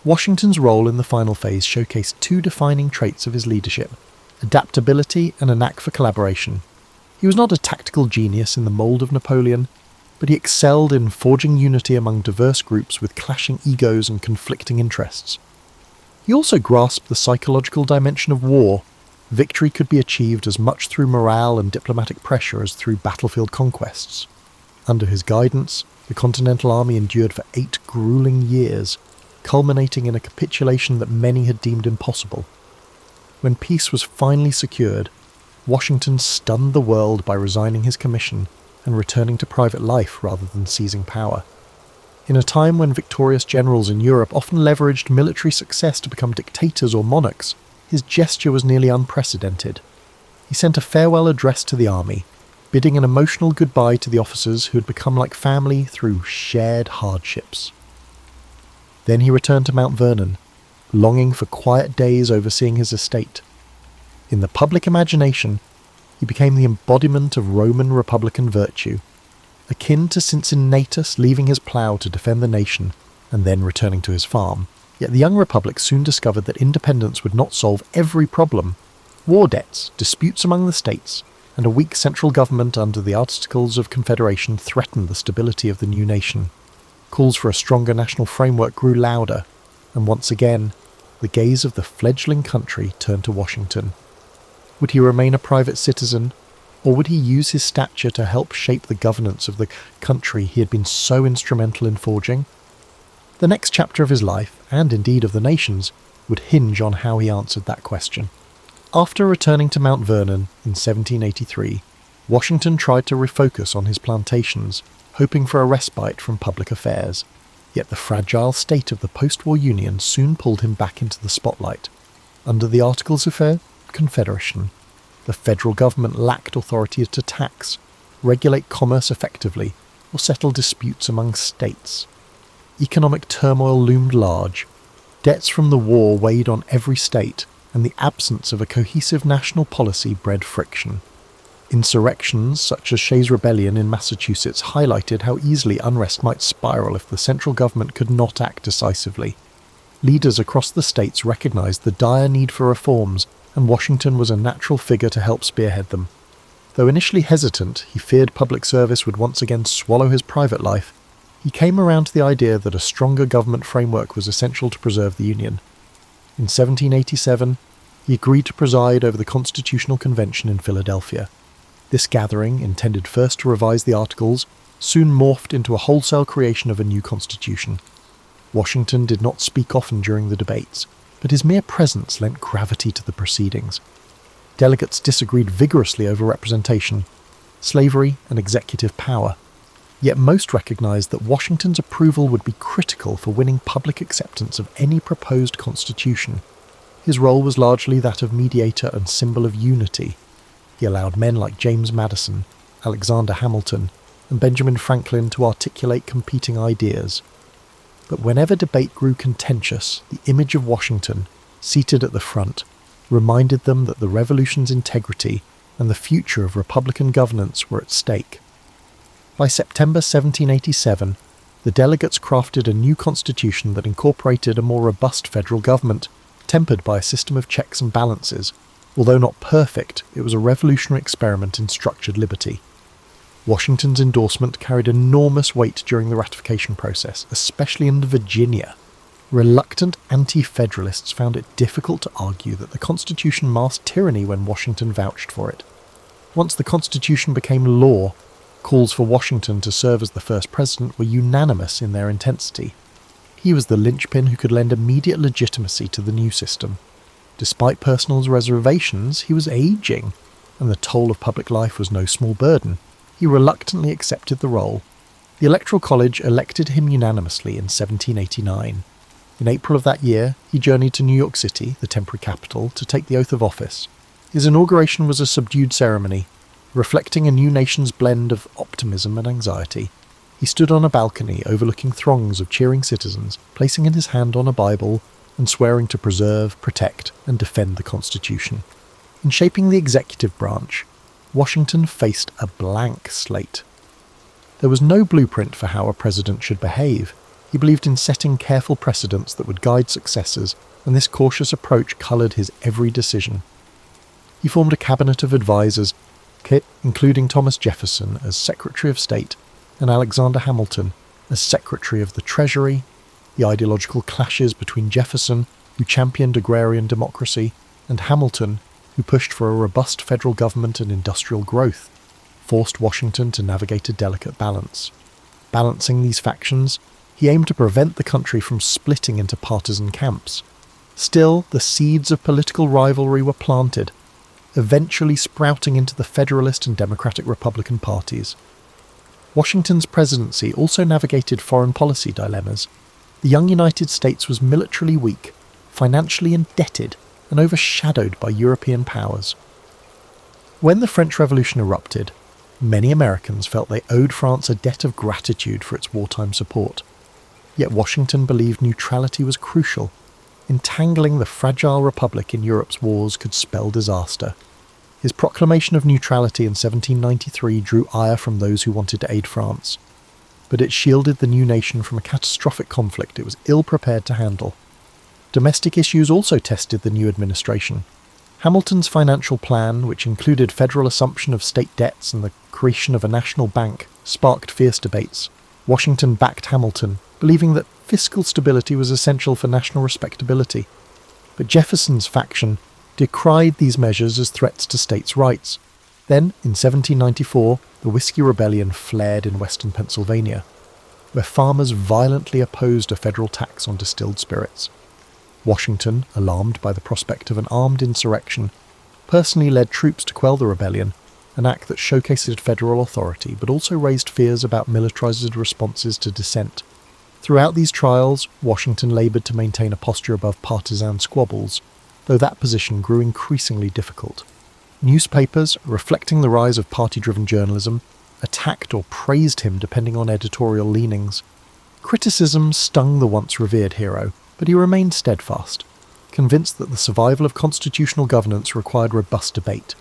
Washington's role in the final phase showcased two defining traits of his leadership: adaptability and a knack for collaboration. He was not a tactical genius in the mould of Napoleon, but he excelled in forging unity among diverse groups with clashing egos and conflicting interests. He also grasped the psychological dimension of war. Victory could be achieved as much through morale and diplomatic pressure as through battlefield conquests. Under his guidance, the Continental Army endured for 8 grueling years, culminating in a capitulation that many had deemed impossible. When peace was finally secured, Washington stunned the world by resigning his commission and returning to private life rather than seizing power. In a time when victorious generals in Europe often leveraged military success to become dictators or monarchs, his gesture was nearly unprecedented. He sent a farewell address to the army, bidding an emotional goodbye to the officers who had become like family through shared hardships. Then he returned to Mount Vernon, longing for quiet days overseeing his estate. In the public imagination, he became the embodiment of Roman republican virtue, akin to Cincinnatus leaving his plough to defend the nation and then returning to his farm. Yet the young republic soon discovered that independence would not solve every problem. War debts, disputes among the states, and a weak central government under the Articles of Confederation threatened the stability of the new nation. Calls for a stronger national framework grew louder, and once again, the gaze of the fledgling country turned to Washington. Would he remain a private citizen, or would he use his stature to help shape the governance of the country he had been so instrumental in forging? The next chapter of his life, and indeed of the nation's, would hinge on how he answered that question. After returning to Mount Vernon in 1783, Washington tried to refocus on his plantations, hoping for a respite from public affairs. Yet the fragile state of the post-war Union soon pulled him back into the spotlight. Under the Articles of Confederation, the federal government lacked authority to tax, regulate commerce effectively, or settle disputes among states. Economic turmoil loomed large. Debts from the war weighed on every state, and the absence of a cohesive national policy bred friction. Insurrections such as Shays' Rebellion in Massachusetts highlighted how easily unrest might spiral if the central government could not act decisively. Leaders across the states recognized the dire need for reforms, and Washington was a natural figure to help spearhead them. Though initially hesitant, he feared public service would once again swallow his private life, he came around to the idea that a stronger government framework was essential to preserve the Union. In 1787, he agreed to preside over the Constitutional Convention in Philadelphia. This gathering, intended first to revise the Articles, soon morphed into a wholesale creation of a new constitution. Washington did not speak often during the debates, but his mere presence lent gravity to the proceedings. Delegates disagreed vigorously over representation, slavery, and executive power. Yet most recognized that Washington's approval would be critical for winning public acceptance of any proposed constitution. His role was largely that of mediator and symbol of unity. He allowed men like James Madison, Alexander Hamilton, and Benjamin Franklin to articulate competing ideas. But whenever debate grew contentious, the image of Washington, seated at the front, reminded them that the revolution's integrity and the future of Republican governance were at stake. By September 1787, the delegates crafted a new constitution that incorporated a more robust federal government, tempered by a system of checks and balances. Although not perfect, it was a revolutionary experiment in structured liberty. Washington's endorsement carried enormous weight during the ratification process, especially in Virginia. Reluctant anti-federalists found it difficult to argue that the Constitution masked tyranny when Washington vouched for it. Once the Constitution became law, calls for Washington to serve as the first president were unanimous in their intensity. He was the linchpin who could lend immediate legitimacy to the new system. Despite personal reservations, he was aging, and the toll of public life was no small burden. He reluctantly accepted the role. The Electoral College elected him unanimously in 1789. In April of that year, he journeyed to New York City, the temporary capital, to take the oath of office. His inauguration was a subdued ceremony, reflecting a new nation's blend of optimism and anxiety. He stood on a balcony overlooking throngs of cheering citizens, placing in his hand on a Bible and swearing to preserve, protect, and defend the Constitution. In shaping the executive branch, Washington faced a blank slate. There was no blueprint for how a president should behave. He believed in setting careful precedents that would guide successors, and this cautious approach coloured his every decision. He formed a cabinet of advisers, including Thomas Jefferson as Secretary of State and Alexander Hamilton as Secretary of the Treasury. The ideological clashes between Jefferson, who championed agrarian democracy, and Hamilton, who pushed for a robust federal government and industrial growth, forced Washington to navigate a delicate balance. Balancing these factions, he aimed to prevent the country from splitting into partisan camps. Still, the seeds of political rivalry were planted, eventually sprouting into the Federalist and Democratic Republican parties. Washington's presidency also navigated foreign policy dilemmas. The young United States was militarily weak, financially indebted, and overshadowed by European powers. When the French Revolution erupted, many Americans felt they owed France a debt of gratitude for its wartime support. Yet Washington believed neutrality was crucial. entangling the fragile republic in Europe's wars could spell disaster. His proclamation of neutrality in 1793 drew ire from those who wanted to aid France, but it shielded the new nation from a catastrophic conflict it was ill-prepared to handle. Domestic issues also tested the new administration. Hamilton's financial plan, which included federal assumption of state debts and the creation of a national bank, sparked fierce debates. Washington backed Hamilton, believing that fiscal stability was essential for national respectability. But Jefferson's faction decried these measures as threats to states' rights. Then, in 1794, the Whiskey Rebellion flared in western Pennsylvania, where farmers violently opposed a federal tax on distilled spirits. Washington, alarmed by the prospect of an armed insurrection, personally led troops to quell the rebellion, an act that showcased federal authority but also raised fears about militarized responses to dissent. Throughout these trials, Washington laboured to maintain a posture above partisan squabbles, though that position grew increasingly difficult. Newspapers, reflecting the rise of party-driven journalism, attacked or praised him depending on editorial leanings. Criticism stung the once revered hero, but he remained steadfast, convinced that the survival of constitutional governance required robust debate,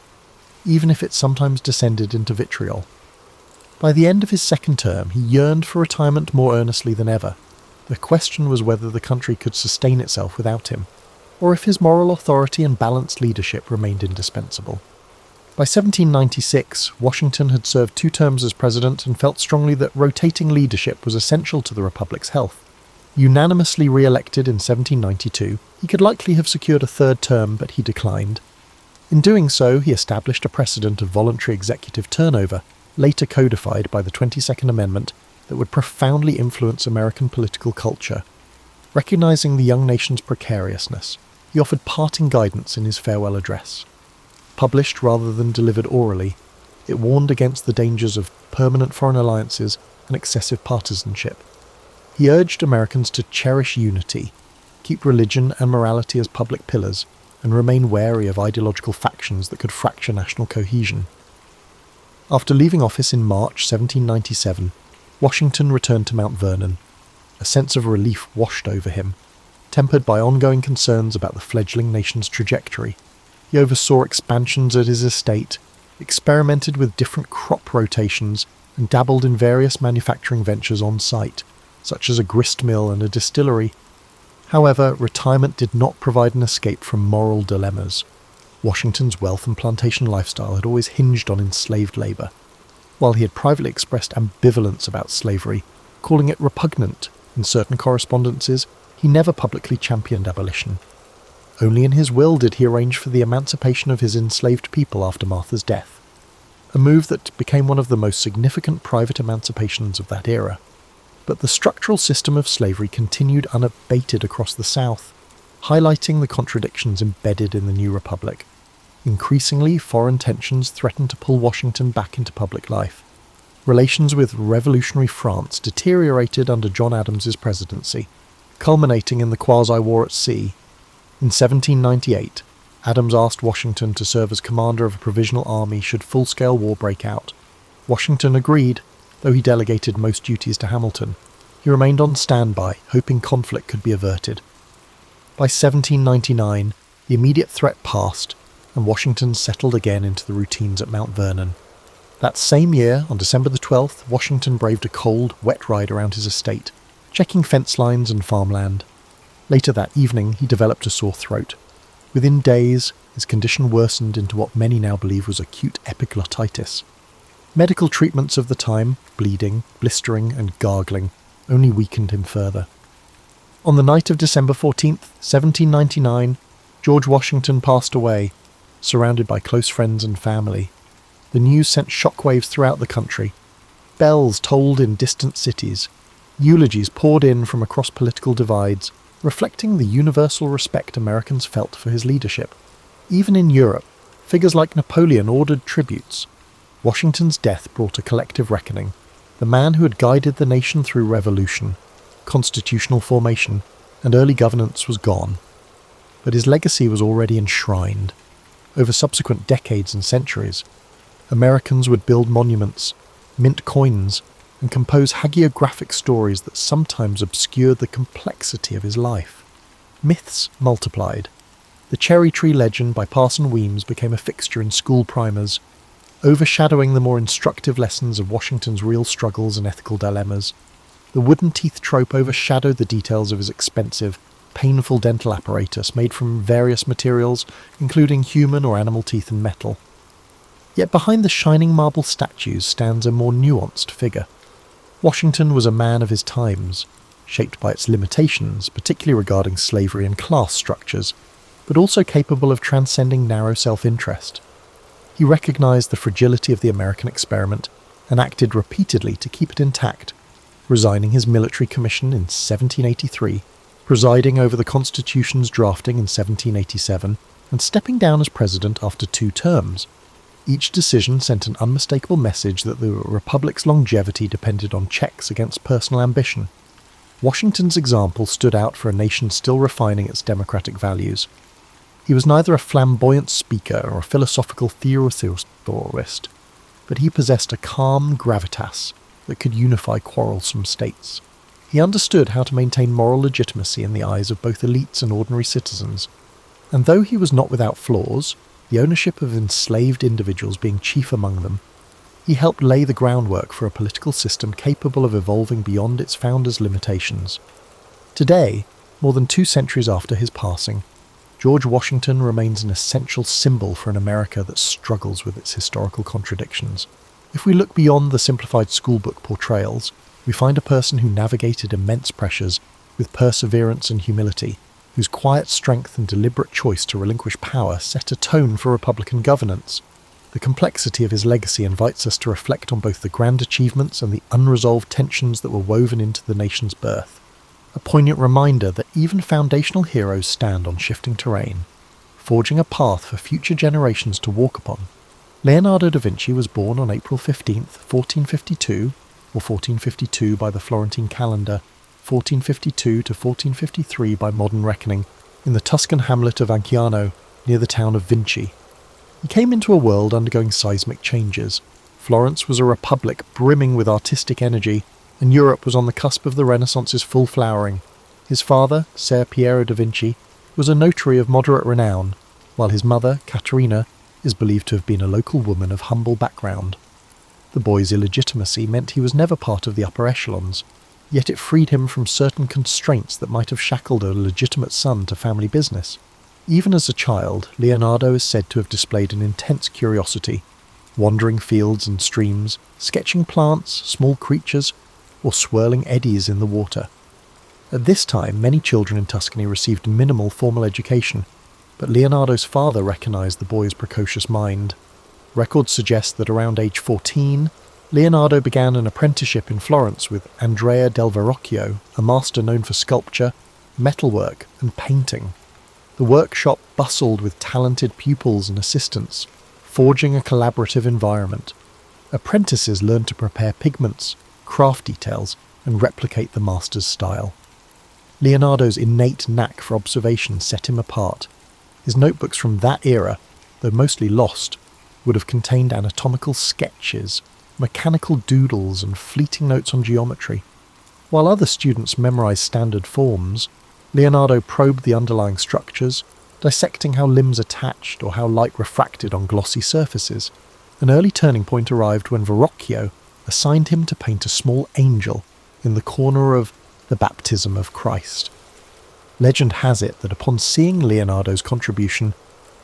even if it sometimes descended into vitriol. By the end of his second term, he yearned for retirement more earnestly than ever. The question was whether the country could sustain itself without him, or if his moral authority and balanced leadership remained indispensable. By 1796, Washington had served 2 terms as president and felt strongly that rotating leadership was essential to the Republic's health. Unanimously re-elected in 1792, he could likely have secured a 3rd term, but he declined. In doing so, he established a precedent of voluntary executive turnover, later codified by the 22nd Amendment, that would profoundly influence American political culture. Recognizing the young nation's precariousness, he offered parting guidance in his farewell address. Published rather than delivered orally, it warned against the dangers of permanent foreign alliances and excessive partisanship. He urged Americans to cherish unity, keep religion and morality as public pillars, and remain wary of ideological factions that could fracture national cohesion. After leaving office in March 1797, Washington returned to Mount Vernon. A sense of relief washed over him, tempered by ongoing concerns about the fledgling nation's trajectory. He oversaw expansions at his estate, experimented with different crop rotations, and dabbled in various manufacturing ventures on site, such as a grist mill and a distillery. However, retirement did not provide an escape from moral dilemmas. Washington's wealth and plantation lifestyle had always hinged on enslaved labour. While he had privately expressed ambivalence about slavery, calling it repugnant in certain correspondences, he never publicly championed abolition. Only in his will did he arrange for the emancipation of his enslaved people after Martha's death, a move that became one of the most significant private emancipations of that era. But the structural system of slavery continued unabated across the South, highlighting the contradictions embedded in the new republic. Increasingly, foreign tensions threatened to pull Washington back into public life. Relations with revolutionary France deteriorated under John Adams's presidency, culminating in the quasi-war at sea. In 1798, Adams asked Washington to serve as commander of a provisional army should full-scale war break out. Washington agreed, though he delegated most duties to Hamilton. He remained on standby, hoping conflict could be averted. By 1799, the immediate threat passed, and Washington settled again into the routines at Mount Vernon. That same year, on December the 12th, Washington braved a cold, wet ride around his estate, checking fence lines and farmland. Later that evening, he developed a sore throat. Within days, his condition worsened into what many now believe was acute epiglottitis. Medical treatments of the time, bleeding, blistering, and gargling, only weakened him further. On the night of December 14th, 1799, George Washington passed away, surrounded by close friends and family. The news sent shockwaves throughout the country. Bells tolled in distant cities. Eulogies poured in from across political divides, reflecting the universal respect Americans felt for his leadership. Even in Europe, figures like Napoleon ordered tributes. Washington's death brought a collective reckoning. The man who had guided the nation through revolution, constitutional formation, and early governance was gone. But his legacy was already enshrined. Over subsequent decades and centuries, Americans would build monuments, mint coins, and compose hagiographic stories that sometimes obscured the complexity of his life. Myths multiplied. The cherry tree legend by Parson Weems became a fixture in school primers, overshadowing the more instructive lessons of Washington's real struggles and ethical dilemmas. The wooden teeth trope overshadowed the details of his expensive, painful dental apparatus made from various materials, including human or animal teeth and metal. Yet behind the shining marble statues stands a more nuanced figure. Washington was a man of his times, shaped by its limitations, particularly regarding slavery and class structures, but also capable of transcending narrow self-interest. He recognised the fragility of the American experiment and acted repeatedly to keep it intact, resigning his military commission in 1783, presiding over the Constitution's drafting in 1787, and stepping down as president after 2 terms. Each decision sent an unmistakable message that the Republic's longevity depended on checks against personal ambition. Washington's example stood out for a nation still refining its democratic values. He was neither a flamboyant speaker or a philosophical theorist, but he possessed a calm gravitas that could unify quarrelsome states. He understood how to maintain moral legitimacy in the eyes of both elites and ordinary citizens, and though he was not without flaws, the ownership of enslaved individuals being chief among them, he helped lay the groundwork for a political system capable of evolving beyond its founders' limitations. Today, more than 2 centuries after his passing, George Washington remains an essential symbol for an America that struggles with its historical contradictions. If we look beyond the simplified schoolbook portrayals, we find a person who navigated immense pressures with perseverance and humility, whose quiet strength and deliberate choice to relinquish power set a tone for Republican governance. The complexity of his legacy invites us to reflect on both the grand achievements and the unresolved tensions that were woven into the nation's birth. A poignant reminder that even foundational heroes stand on shifting terrain, forging a path for future generations to walk upon. Leonardo da Vinci was born on April 15, 1452, or 1452 by the Florentine calendar, 1452 to 1453 by modern reckoning, in the Tuscan hamlet of Anciano, near the town of Vinci. He came into a world undergoing seismic changes. Florence was a republic brimming with artistic energy, and Europe was on the cusp of the Renaissance's full flowering. His father, Ser Piero da Vinci, was a notary of moderate renown, while his mother, Caterina, is believed to have been a local woman of humble background. The boy's illegitimacy meant he was never part of the upper echelons, yet it freed him from certain constraints that might have shackled a legitimate son to family business. Even as a child, Leonardo is said to have displayed an intense curiosity, wandering fields and streams, sketching plants, small creatures, or swirling eddies in the water. At this time, many children in Tuscany received minimal formal education, but Leonardo's father recognised the boy's precocious mind. Records suggest that around age 14, Leonardo began an apprenticeship in Florence with Andrea del Verrocchio, a master known for sculpture, metalwork, and painting. The workshop bustled with talented pupils and assistants, forging a collaborative environment. Apprentices learned to prepare pigments, craft details, and replicate the master's style. Leonardo's innate knack for observation set him apart. His notebooks from that era, though mostly lost, would have contained anatomical sketches, mechanical doodles, and fleeting notes on geometry. While other students memorized standard forms, Leonardo probed the underlying structures, dissecting how limbs attached or how light refracted on glossy surfaces. An early turning point arrived when Verrocchio assigned him to paint a small angel in the corner of the Baptism of Christ. Legend has it that upon seeing Leonardo's contribution,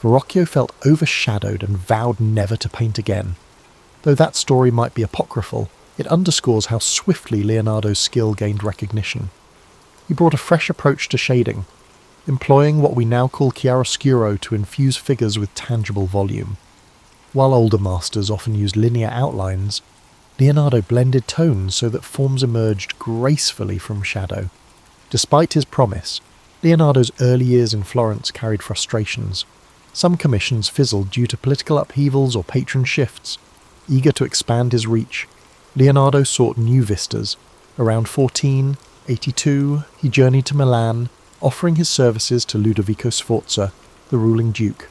Verrocchio felt overshadowed and vowed never to paint again. Though that story might be apocryphal, it underscores how swiftly Leonardo's skill gained recognition. He brought a fresh approach to shading, employing what we now call chiaroscuro to infuse figures with tangible volume. While older masters often used linear outlines, Leonardo blended tones so that forms emerged gracefully from shadow. Despite his promise, Leonardo's early years in Florence carried frustrations. Some commissions fizzled due to political upheavals or patron shifts. Eager to expand his reach, Leonardo sought new vistas. Around 1482, he journeyed to Milan, offering his services to Ludovico Sforza, the ruling duke.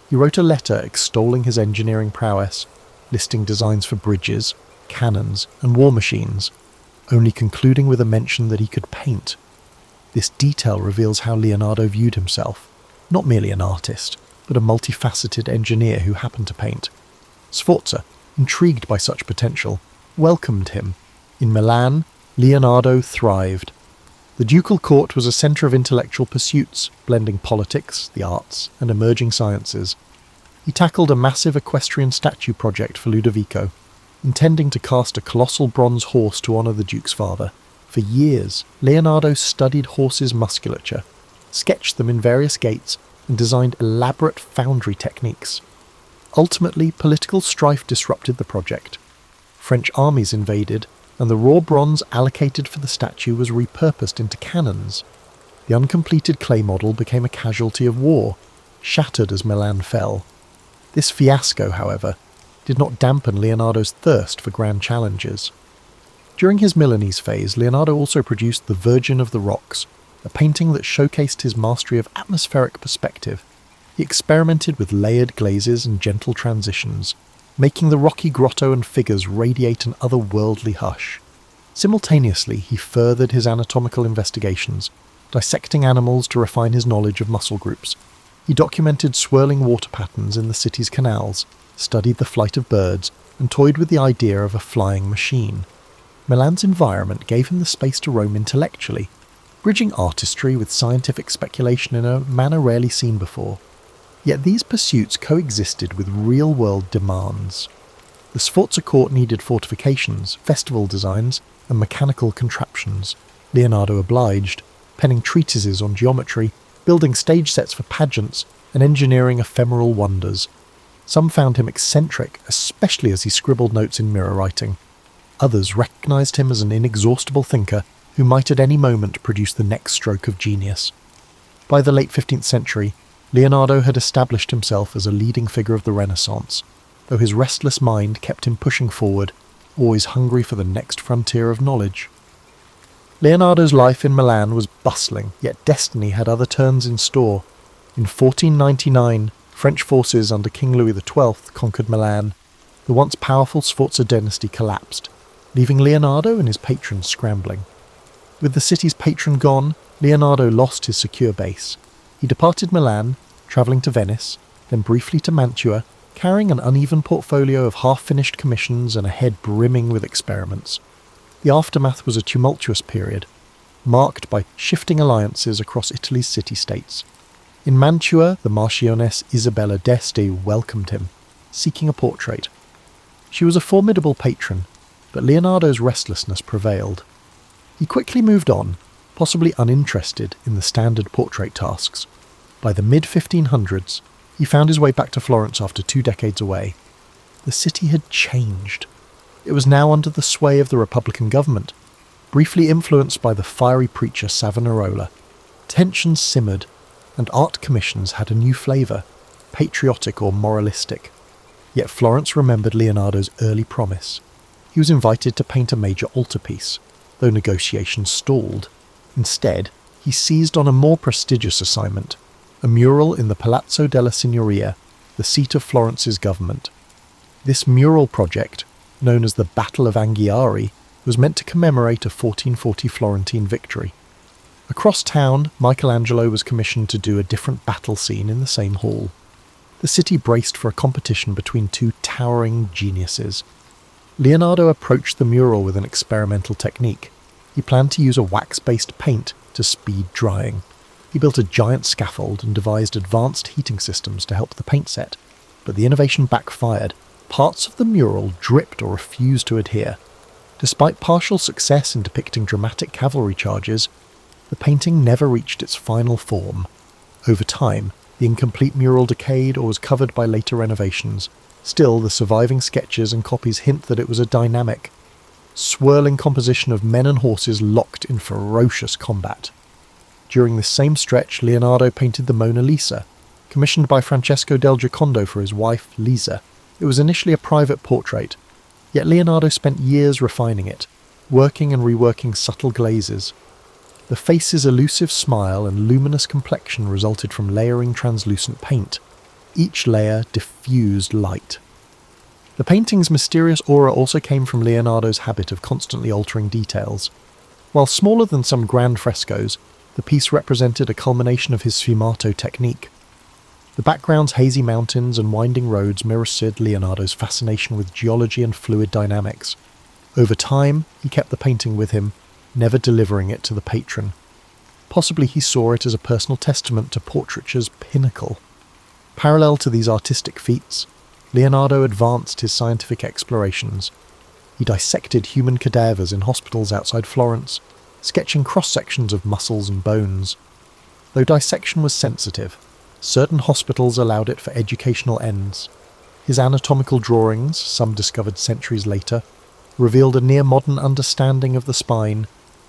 He wrote a letter extolling his engineering prowess, listing designs for bridges, cannons, and war machines, only concluding with a mention that he could paint. This detail reveals how Leonardo viewed himself, not merely an artist, but a multifaceted engineer who happened to paint. Sforza, intrigued by such potential, welcomed him. In Milan, Leonardo thrived. The ducal court was a centre of intellectual pursuits, blending politics, the arts, and emerging sciences. He tackled a massive equestrian statue project for Ludovico, intending to cast a colossal bronze horse to honour the Duke's father. For years, Leonardo studied horses' musculature, sketched them in various gaits, and designed elaborate foundry techniques. Ultimately, political strife disrupted the project. French armies invaded, and the raw bronze allocated for the statue was repurposed into cannons. The uncompleted clay model became a casualty of war, shattered as Milan fell. This fiasco, however, did not dampen Leonardo's thirst for grand challenges. During his Milanese phase, Leonardo also produced The Virgin of the Rocks, a painting that showcased his mastery of atmospheric perspective. He experimented with layered glazes and gentle transitions, making the rocky grotto and figures radiate an otherworldly hush. Simultaneously, he furthered his anatomical investigations, dissecting animals to refine his knowledge of muscle groups. He documented swirling water patterns in the city's canals, studied the flight of birds, and toyed with the idea of a flying machine. Milan's environment gave him the space to roam intellectually, bridging artistry with scientific speculation in a manner rarely seen before. Yet these pursuits coexisted with real-world demands. The Sforza court needed fortifications, festival designs, and mechanical contraptions. Leonardo obliged, penning treatises on geometry, building stage sets for pageants, and engineering ephemeral wonders. Some found him eccentric, especially as he scribbled notes in mirror writing. Others recognised him as an inexhaustible thinker who might at any moment produce the next stroke of genius. By the late 15th century, Leonardo had established himself as a leading figure of the Renaissance, though his restless mind kept him pushing forward, always hungry for the next frontier of knowledge. Leonardo's life in Milan was bustling, yet destiny had other turns in store. In 1499, French forces under King Louis XII conquered Milan. The once powerful Sforza dynasty collapsed, leaving Leonardo and his patrons scrambling. With the city's patron gone, Leonardo lost his secure base. He departed Milan, travelling to Venice, then briefly to Mantua, carrying an uneven portfolio of half-finished commissions and a head brimming with experiments. The aftermath was a tumultuous period, marked by shifting alliances across Italy's city-states. In Mantua, the Marchioness Isabella d'Este welcomed him, seeking a portrait. She was a formidable patron, but Leonardo's restlessness prevailed. He quickly moved on, possibly uninterested in the standard portrait tasks. By the mid-1500s, he found his way back to Florence after 2 decades away. The city had changed. It was now under the sway of the Republican government, briefly influenced by the fiery preacher Savonarola. Tensions simmered, and art commissions had a new flavour, patriotic or moralistic. Yet Florence remembered Leonardo's early promise. He was invited to paint a major altarpiece, though negotiations stalled. Instead, he seized on a more prestigious assignment, a mural in the Palazzo della Signoria, the seat of Florence's government. This mural project, known as the Battle of Anghiari, was meant to commemorate a 1440 Florentine victory. Across town, Michelangelo was commissioned to do a different battle scene in the same hall. The city braced for a competition between two towering geniuses. Leonardo approached the mural with an experimental technique. He planned to use a wax-based paint to speed drying. He built a giant scaffold and devised advanced heating systems to help the paint set, but the innovation backfired. Parts of the mural dripped or refused to adhere. Despite partial success in depicting dramatic cavalry charges, the painting never reached its final form. Over time, the incomplete mural decayed or was covered by later renovations. Still, the surviving sketches and copies hint that it was a dynamic, swirling composition of men and horses locked in ferocious combat. During this same stretch, Leonardo painted the Mona Lisa, commissioned by Francesco del Giocondo for his wife, Lisa. It was initially a private portrait, yet Leonardo spent years refining it, working and reworking subtle glazes. The face's elusive smile and luminous complexion resulted from layering translucent paint. Each layer diffused light. The painting's mysterious aura also came from Leonardo's habit of constantly altering details. While smaller than some grand frescoes, The piece represented a culmination of his sfumato technique. The background's hazy mountains and winding roads mirrored Leonardo's fascination with geology and fluid dynamics. Over time, he kept the painting with him, never delivering it to the patron. Possibly he saw it as a personal testament to portraiture's pinnacle. Parallel to these artistic feats, Leonardo advanced his scientific explorations. He dissected human cadavers in hospitals outside Florence, sketching cross-sections of muscles and bones. Though dissection was sensitive, certain hospitals allowed it for educational ends. His anatomical drawings, some discovered centuries later, revealed a near-modern understanding of the spine,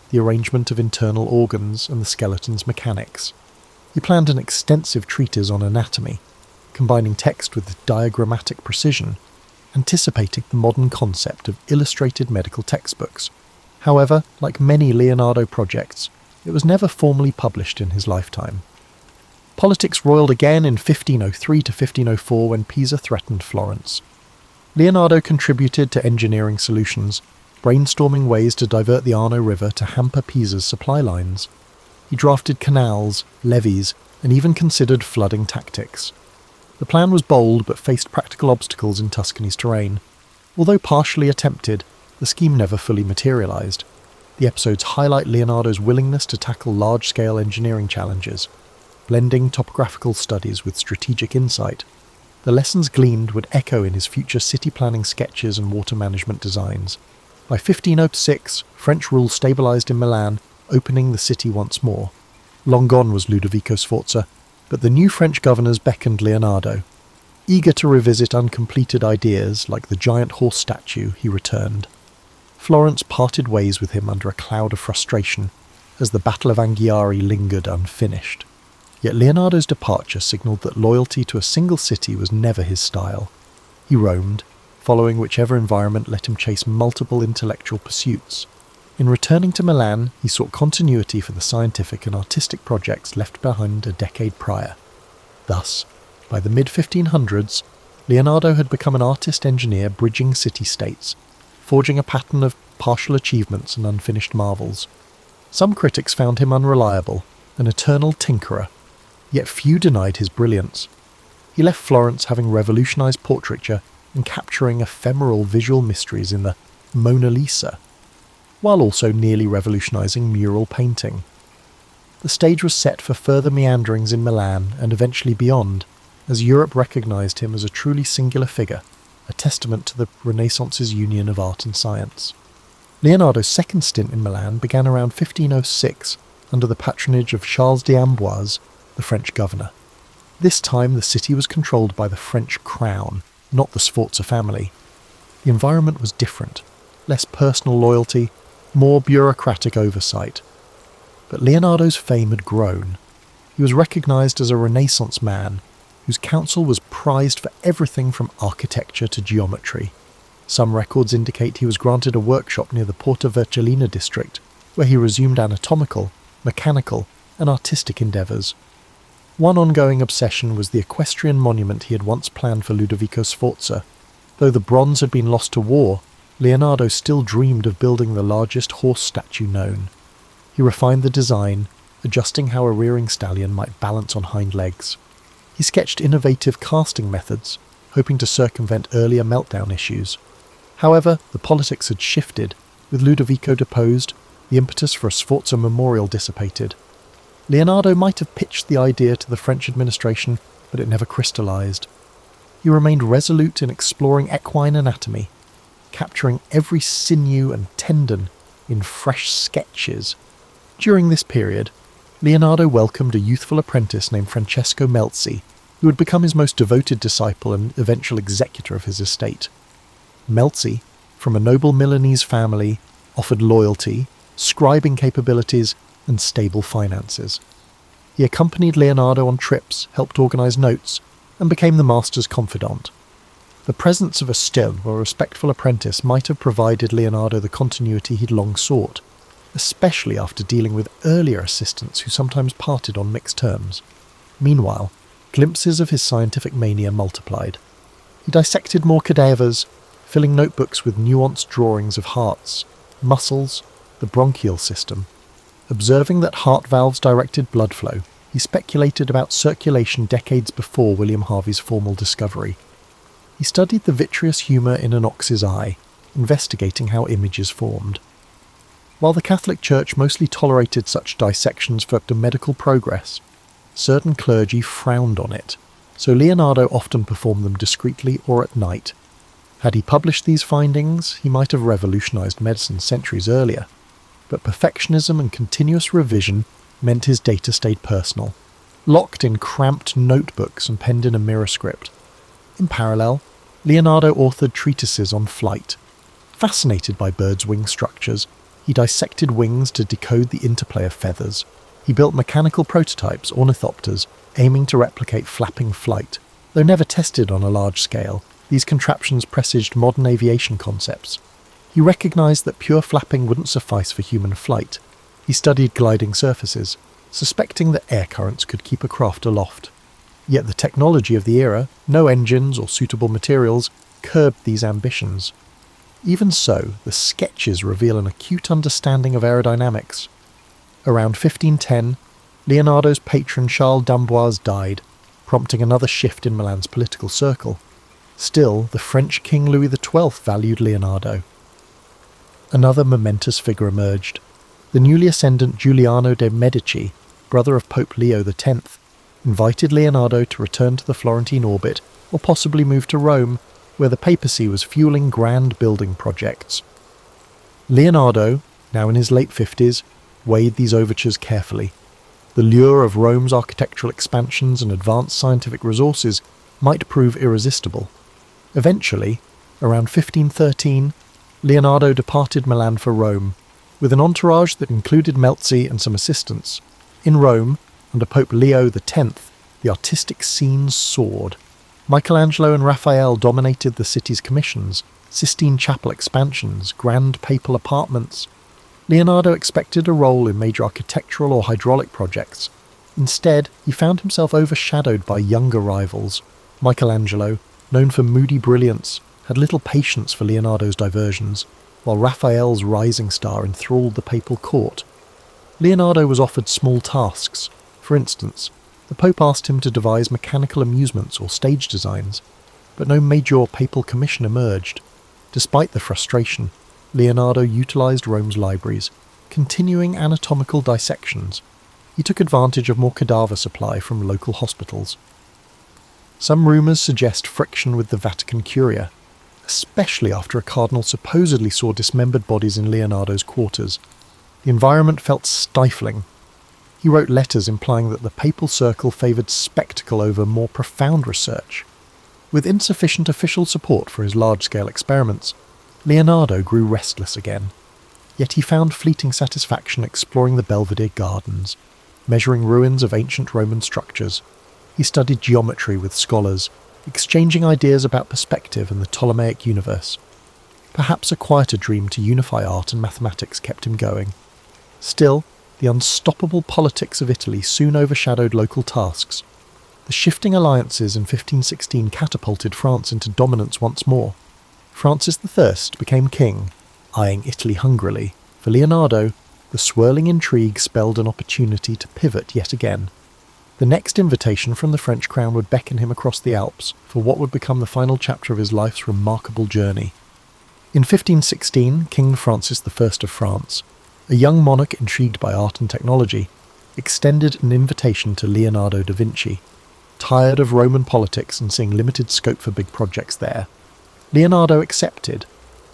the arrangement of internal organs, and the skeleton's mechanics. He planned an extensive treatise on anatomy, combining text with diagrammatic precision, anticipating the modern concept of illustrated medical textbooks. However, like many Leonardo projects, it was never formally published in his lifetime. Politics roiled again in 1503 to 1504 when Pisa threatened Florence. Leonardo contributed to engineering solutions, brainstorming ways to divert the Arno River to hamper Pisa's supply lines. He drafted canals, levees, and even considered flooding tactics. The plan was bold but faced practical obstacles in Tuscany's terrain. Although partially attempted, the scheme never fully materialised. The episodes highlight Leonardo's willingness to tackle large-scale engineering challenges, blending topographical studies with strategic insight. The lessons gleaned would echo in his future city planning sketches and water management designs. By 1506, French rule stabilised in Milan, opening the city once more. Long gone was Ludovico Sforza, but the new French governors beckoned Leonardo. Eager to revisit uncompleted ideas like the giant horse statue, he returned. Florence parted ways with him under a cloud of frustration, as the Battle of Anghiari lingered unfinished. Yet Leonardo's departure signalled that loyalty to a single city was never his style. He roamed, following whichever environment let him chase multiple intellectual pursuits. In returning to Milan, he sought continuity for the scientific and artistic projects left behind a decade prior. Thus, by the mid-1500s, Leonardo had become an artist-engineer bridging city-states, forging a pattern of partial achievements and unfinished marvels. Some critics found him unreliable, an eternal tinkerer, yet few denied his brilliance. He left Florence having revolutionised portraiture and capturing ephemeral visual mysteries in the Mona Lisa, while also nearly revolutionising mural painting. The stage was set for further meanderings in Milan and eventually beyond, as Europe recognised him as a truly singular figure, a testament to the Renaissance's union of art and science. Leonardo's second stint in Milan began around 1506 under the patronage of Charles d'Amboise, the French governor. This time the city was controlled by the French crown, not the Sforza family. The environment was different, less personal loyalty, more bureaucratic oversight. But Leonardo's fame had grown. He was recognised as a Renaissance man, whose counsel was prized for everything from architecture to geometry. Some records indicate he was granted a workshop near the Porta Vercellina district, where he resumed anatomical, mechanical, and artistic endeavours. One ongoing obsession was the equestrian monument he had once planned for Ludovico Sforza. Though the bronze had been lost to war, Leonardo still dreamed of building the largest horse statue known. He refined the design, adjusting how a rearing stallion might balance on hind legs. He sketched innovative casting methods, hoping to circumvent earlier meltdown issues. However, the politics had shifted. With Ludovico deposed, the impetus for a Sforza memorial dissipated. Leonardo might have pitched the idea to the French administration, but it never crystallised. He remained resolute in exploring equine anatomy, capturing every sinew and tendon in fresh sketches. During this period, Leonardo welcomed a youthful apprentice named Francesco Melzi, who would become his most devoted disciple and eventual executor of his estate. Melzi, from a noble Milanese family, offered loyalty, scribing capabilities, and stable finances. He accompanied Leonardo on trips, helped organise notes, and became the master's confidant. The presence of a still or respectful apprentice might have provided Leonardo the continuity he'd long sought, especially after dealing with earlier assistants who sometimes parted on mixed terms. Meanwhile, glimpses of his scientific mania multiplied. He dissected more cadavers, filling notebooks with nuanced drawings of hearts, muscles, the bronchial system. Observing that heart valves directed blood flow, he speculated about circulation decades before William Harvey's formal discovery. He studied the vitreous humour in an ox's eye, investigating how images formed. While the Catholic Church mostly tolerated such dissections for medical progress, certain clergy frowned on it, so Leonardo often performed them discreetly or at night. Had he published these findings, he might have revolutionised medicine centuries earlier, but perfectionism and continuous revision meant his data stayed personal, locked in cramped notebooks and penned in a mirror script. In parallel, Leonardo authored treatises on flight. Fascinated by birds' wing structures, he dissected wings to decode the interplay of feathers. He built mechanical prototypes, ornithopters, aiming to replicate flapping flight. Though never tested on a large scale, these contraptions presaged modern aviation concepts. He recognised that pure flapping wouldn't suffice for human flight. He studied gliding surfaces, suspecting that air currents could keep a craft aloft. Yet the technology of the era, no engines or suitable materials, curbed these ambitions. Even so, the sketches reveal an acute understanding of aerodynamics. Around 1510, Leonardo's patron Charles d'Amboise died, prompting another shift in Milan's political circle. Still, the French King Louis XII valued Leonardo. Another momentous figure emerged. The newly ascendant Giuliano de' Medici, brother of Pope Leo X, invited Leonardo to return to the Florentine orbit or possibly move to Rome, where the papacy was fueling grand building projects. Leonardo, now in his late 50s, weighed these overtures carefully. The lure of Rome's architectural expansions and advanced scientific resources might prove irresistible. Eventually, around 1513, Leonardo departed Milan for Rome, with an entourage that included Melzi and some assistants. In Rome, under Pope Leo X, the artistic scenes soared. Michelangelo and Raphael dominated the city's commissions, Sistine Chapel expansions, grand papal apartments. Leonardo expected a role in major architectural or hydraulic projects. Instead, he found himself overshadowed by younger rivals. Michelangelo, known for moody brilliance, had little patience for Leonardo's diversions, while Raphael's rising star enthralled the papal court. Leonardo was offered small tasks. For instance, the Pope asked him to devise mechanical amusements or stage designs, but no major papal commission emerged. Despite the frustration, Leonardo utilised Rome's libraries, continuing anatomical dissections. He took advantage of more cadaver supply from local hospitals. Some rumours suggest friction with the Vatican Curia, especially after a cardinal supposedly saw dismembered bodies in Leonardo's quarters. The environment felt stifling. He wrote letters implying that the papal circle favoured spectacle over more profound research. With insufficient official support for his large-scale experiments, Leonardo grew restless again. Yet he found fleeting satisfaction exploring the Belvedere Gardens, measuring ruins of ancient Roman structures. He studied geometry with scholars, exchanging ideas about perspective and the Ptolemaic universe. Perhaps a quieter dream to unify art and mathematics kept him going. Still, the unstoppable politics of Italy soon overshadowed local tasks. The shifting alliances in 1516 catapulted France into dominance once more. Francis I became king, eyeing Italy hungrily. For Leonardo, the swirling intrigue spelled an opportunity to pivot yet again. The next invitation from the French crown would beckon him across the Alps for what would become the final chapter of his life's remarkable journey. In 1516, King Francis I of France, a young monarch intrigued by art and technology, extended an invitation to Leonardo da Vinci. Tired of Roman politics and seeing limited scope for big projects there, Leonardo accepted.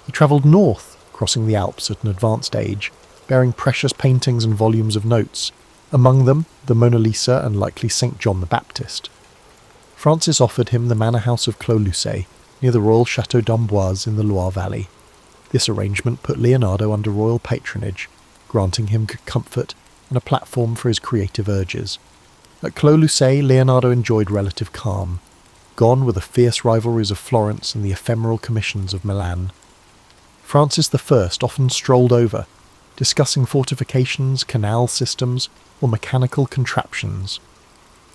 He travelled north, crossing the Alps at an advanced age, bearing precious paintings and volumes of notes, among them the Mona Lisa and likely St. John the Baptist. Francis offered him the manor house of Clos-Lucé, near the royal Château d'Amboise in the Loire Valley. This arrangement put Leonardo under royal patronage, granting him comfort and a platform for his creative urges. At Clos-Lucé, Leonardo enjoyed relative calm, gone were the fierce rivalries of Florence and the ephemeral commissions of Milan. Francis I often strolled over, discussing fortifications, canal systems, or mechanical contraptions.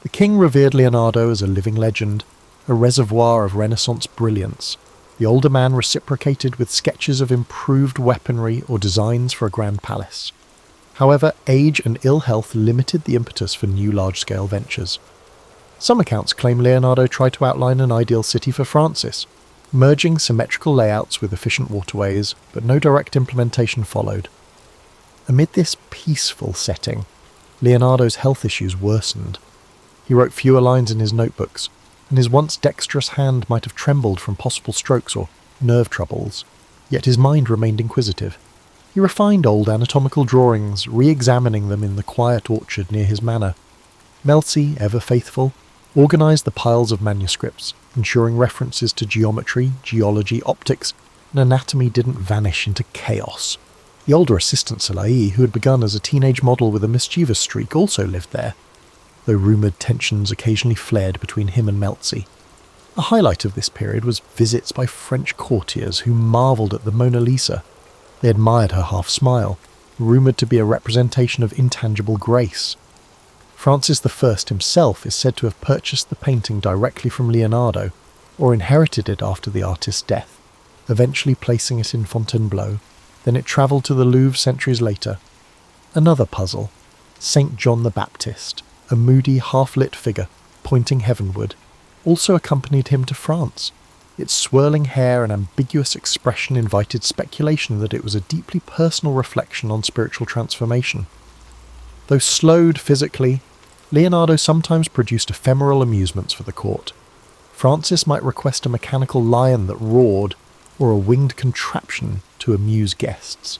The king revered Leonardo as a living legend, a reservoir of Renaissance brilliance. The older man reciprocated with sketches of improved weaponry or designs for a grand palace. However, age and ill health limited the impetus for new large-scale ventures. Some accounts claim Leonardo tried to outline an ideal city for Francis, merging symmetrical layouts with efficient waterways, but no direct implementation followed. Amid this peaceful setting, Leonardo's health issues worsened. He wrote fewer lines in his notebooks, and his once dexterous hand might have trembled from possible strokes or nerve troubles, yet his mind remained inquisitive. He refined old anatomical drawings, re-examining them in the quiet orchard near his manor. Melzi, ever faithful, organised the piles of manuscripts, ensuring references to geometry, geology, optics, and anatomy didn't vanish into chaos. The older assistant Salai, who had begun as a teenage model with a mischievous streak, also lived there, though rumoured tensions occasionally flared between him and Melzi. A highlight of this period was visits by French courtiers who marvelled at the Mona Lisa. They admired her half-smile, rumoured to be a representation of intangible grace. Francis I himself is said to have purchased the painting directly from Leonardo, or inherited it after the artist's death, eventually placing it in Fontainebleau. Then it travelled to the Louvre centuries later. Another puzzle, St. John the Baptist, a moody, half-lit figure, pointing heavenward, also accompanied him to France. Its swirling hair and ambiguous expression invited speculation that it was a deeply personal reflection on spiritual transformation. Though slowed physically, Leonardo sometimes produced ephemeral amusements for the court. Francis might request a mechanical lion that roared, or a winged contraption to amuse guests.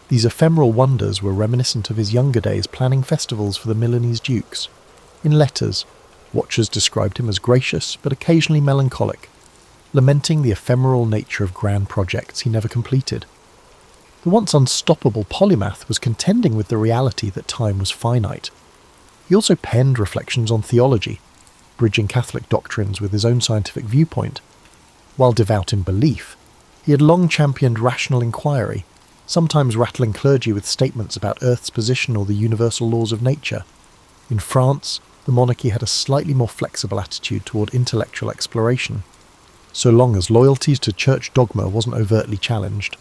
These ephemeral wonders were reminiscent of his younger days planning festivals for the Milanese dukes. In letters, watchers described him as gracious but occasionally melancholic, lamenting the ephemeral nature of grand projects he never completed. The once unstoppable polymath was contending with the reality that time was finite. He also penned reflections on theology, bridging Catholic doctrines with his own scientific viewpoint. While devout in belief, he had long championed rational inquiry, sometimes rattling clergy with statements about Earth's position or the universal laws of nature. In France, the monarchy had a slightly more flexible attitude toward intellectual exploration, so long as loyalty to church dogma wasn't overtly challenged.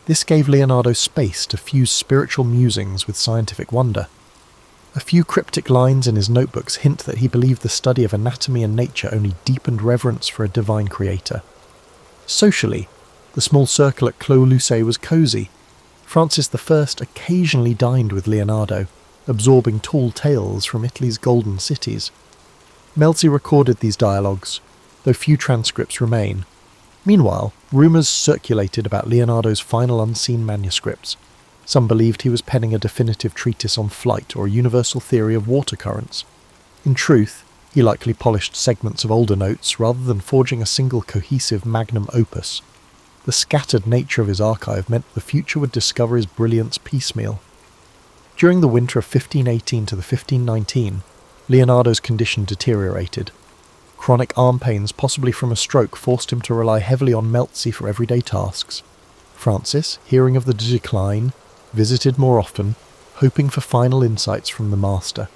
This gave Leonardo space to fuse spiritual musings with scientific wonder. A few cryptic lines in his notebooks hint that he believed the study of anatomy and nature only deepened reverence for a divine creator. Socially, the small circle at Clos Lucé was cosy. Francis I occasionally dined with Leonardo, absorbing tall tales from Italy's golden cities. Melzi recorded these dialogues, though few transcripts remain. Meanwhile, rumours circulated about Leonardo's final unseen manuscripts. Some believed he was penning a definitive treatise on flight or a universal theory of water currents. In truth, he likely polished segments of older notes rather than forging a single cohesive magnum opus. The scattered nature of his archive meant the future would discover his brilliance piecemeal. During the winter of 1518 to the 1519, Leonardo's condition deteriorated. Chronic arm pains, possibly from a stroke, forced him to rely heavily on Melzi for everyday tasks. Francis, hearing of the decline, visited more often, hoping for final insights from the master.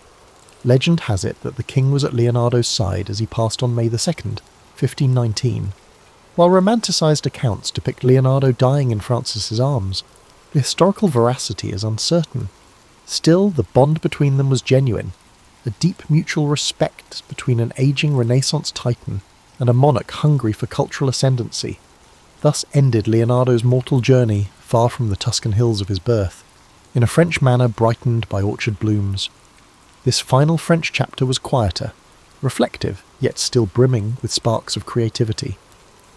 Legend has it that the king was at Leonardo's side as he passed on May 2nd, 1519. While romanticised accounts depict Leonardo dying in Francis's arms, the historical veracity is uncertain. Still, the bond between them was genuine, a deep mutual respect between an ageing Renaissance titan and a monarch hungry for cultural ascendancy. Thus ended Leonardo's mortal journey far from the Tuscan hills of his birth, in a French manor brightened by orchard blooms. This final French chapter was quieter, reflective, yet still brimming with sparks of creativity.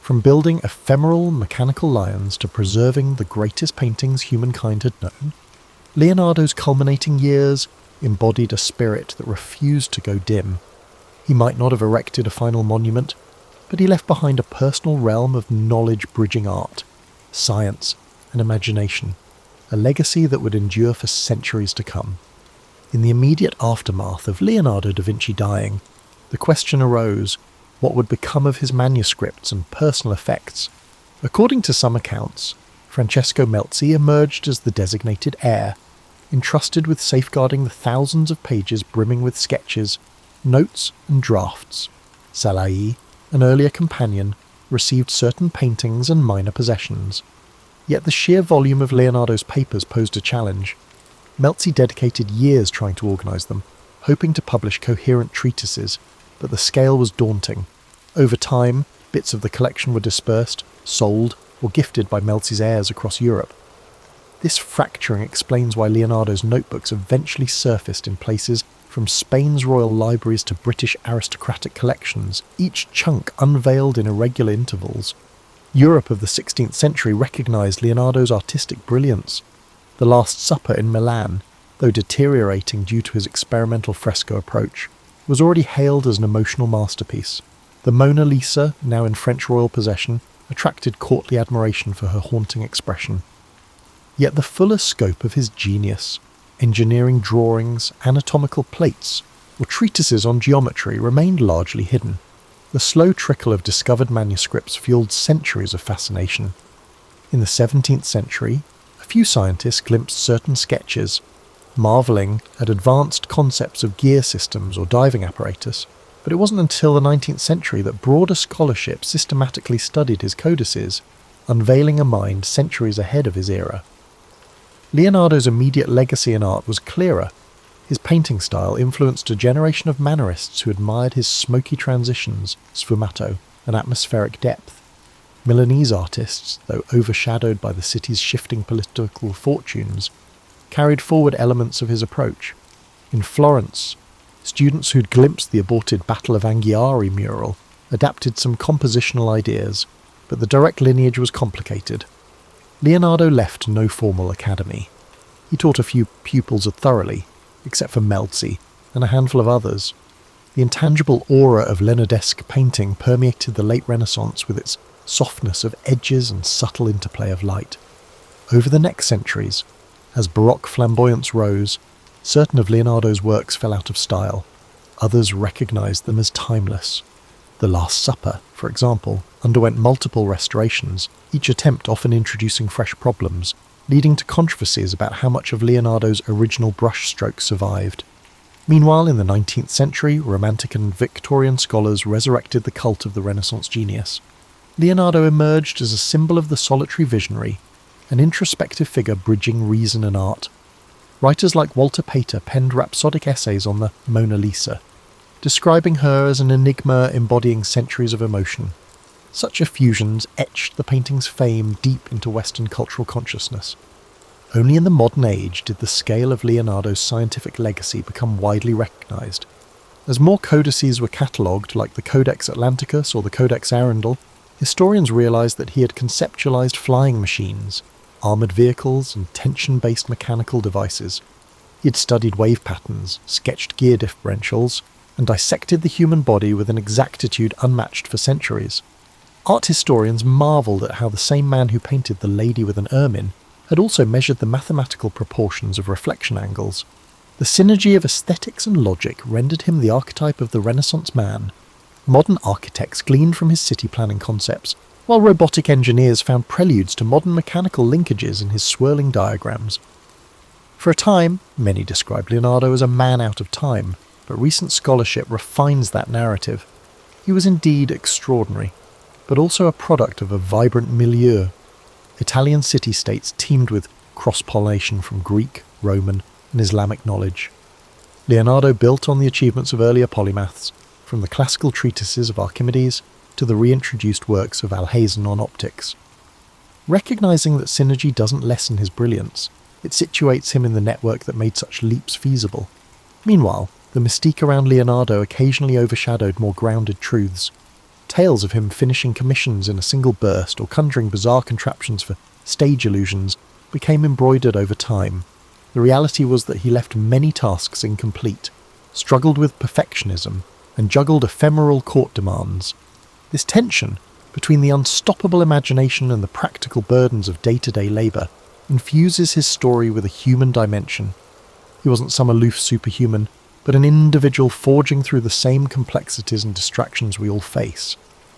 From building ephemeral mechanical lions to preserving the greatest paintings humankind had known, Leonardo's culminating years embodied a spirit that refused to go dim. He might not have erected a final monument, but he left behind a personal realm of knowledge-bridging art, science, and imagination, a legacy that would endure for centuries to come. In the immediate aftermath of Leonardo da Vinci dying, the question arose, what would become of his manuscripts and personal effects? According to some accounts, Francesco Melzi emerged as the designated heir, entrusted with safeguarding the thousands of pages brimming with sketches, notes and drafts. Salai, an earlier companion, received certain paintings and minor possessions. Yet the sheer volume of Leonardo's papers posed a challenge. Melzi dedicated years trying to organise them, hoping to publish coherent treatises, but the scale was daunting. Over time, bits of the collection were dispersed, sold, or gifted by Melzi's heirs across Europe. This fracturing explains why Leonardo's notebooks eventually surfaced in places from Spain's royal libraries to British aristocratic collections, each chunk unveiled in irregular intervals. Europe of the 16th century recognised Leonardo's artistic brilliance. The Last Supper in Milan, though deteriorating due to his experimental fresco approach, was already hailed as an emotional masterpiece. The Mona Lisa, now in French royal possession, attracted courtly admiration for her haunting expression. Yet the fuller scope of his genius, engineering drawings, anatomical plates, or treatises on geometry remained largely hidden. The slow trickle of discovered manuscripts fueled centuries of fascination. In the 17th century, a few scientists glimpsed certain sketches, marvelling at advanced concepts of gear systems or diving apparatus, but it wasn't until the 19th century that broader scholarship systematically studied his codices, unveiling a mind centuries ahead of his era. Leonardo's immediate legacy in art was clearer. His painting style influenced a generation of mannerists who admired his smoky transitions, sfumato, and atmospheric depth. Milanese artists, though overshadowed by the city's shifting political fortunes, carried forward elements of his approach. In Florence, students who'd glimpsed the aborted Battle of Anghiari mural adapted some compositional ideas, but the direct lineage was complicated. Leonardo left no formal academy. He taught a few pupils thoroughly, except for Melzi and a handful of others. The intangible aura of Leonardesque painting permeated the late Renaissance with its softness of edges and subtle interplay of light. Over the next centuries, as Baroque flamboyance rose, certain of Leonardo's works fell out of style. Others recognized them as timeless. The Last Supper, for example, underwent multiple restorations, each attempt often introducing fresh problems, leading to controversies about how much of Leonardo's original brushstroke survived. Meanwhile, in the 19th century, Romantic and Victorian scholars resurrected the cult of the Renaissance genius. Leonardo emerged as a symbol of the solitary visionary, an introspective figure bridging reason and art. Writers like Walter Pater penned rhapsodic essays on the Mona Lisa, describing her as an enigma embodying centuries of emotion. Such effusions etched the painting's fame deep into Western cultural consciousness. Only in the modern age did the scale of Leonardo's scientific legacy become widely recognised. As more codices were catalogued, like the Codex Atlanticus or the Codex Arundel, historians realised that he had conceptualised flying machines, armoured vehicles, and tension-based mechanical devices. He had studied wave patterns, sketched gear differentials, and dissected the human body with an exactitude unmatched for centuries. Art historians marvelled at how the same man who painted the lady with an ermine had also measured the mathematical proportions of reflection angles. The synergy of aesthetics and logic rendered him the archetype of the Renaissance man. Modern architects gleaned from his city planning concepts, while robotic engineers found preludes to modern mechanical linkages in his swirling diagrams. For a time, many described Leonardo as a man out of time, but recent scholarship refines that narrative. He was indeed extraordinary, but also a product of a vibrant milieu. Italian city-states teemed with cross-pollination from Greek, Roman, and Islamic knowledge. Leonardo built on the achievements of earlier polymaths, from the classical treatises of Archimedes to the reintroduced works of Alhazen on optics. Recognizing that synergy doesn't lessen his brilliance, it situates him in the network that made such leaps feasible. Meanwhile, the mystique around Leonardo occasionally overshadowed more grounded truths. Tales of him finishing commissions in a single burst or conjuring bizarre contraptions for stage illusions became embroidered over time. The reality was that he left many tasks incomplete, struggled with perfectionism, and juggled ephemeral court demands. This tension between the unstoppable imagination and the practical burdens of day-to-day labour infuses his story with a human dimension. He wasn't some aloof superhuman, but an individual forging through the same complexities and distractions we all face,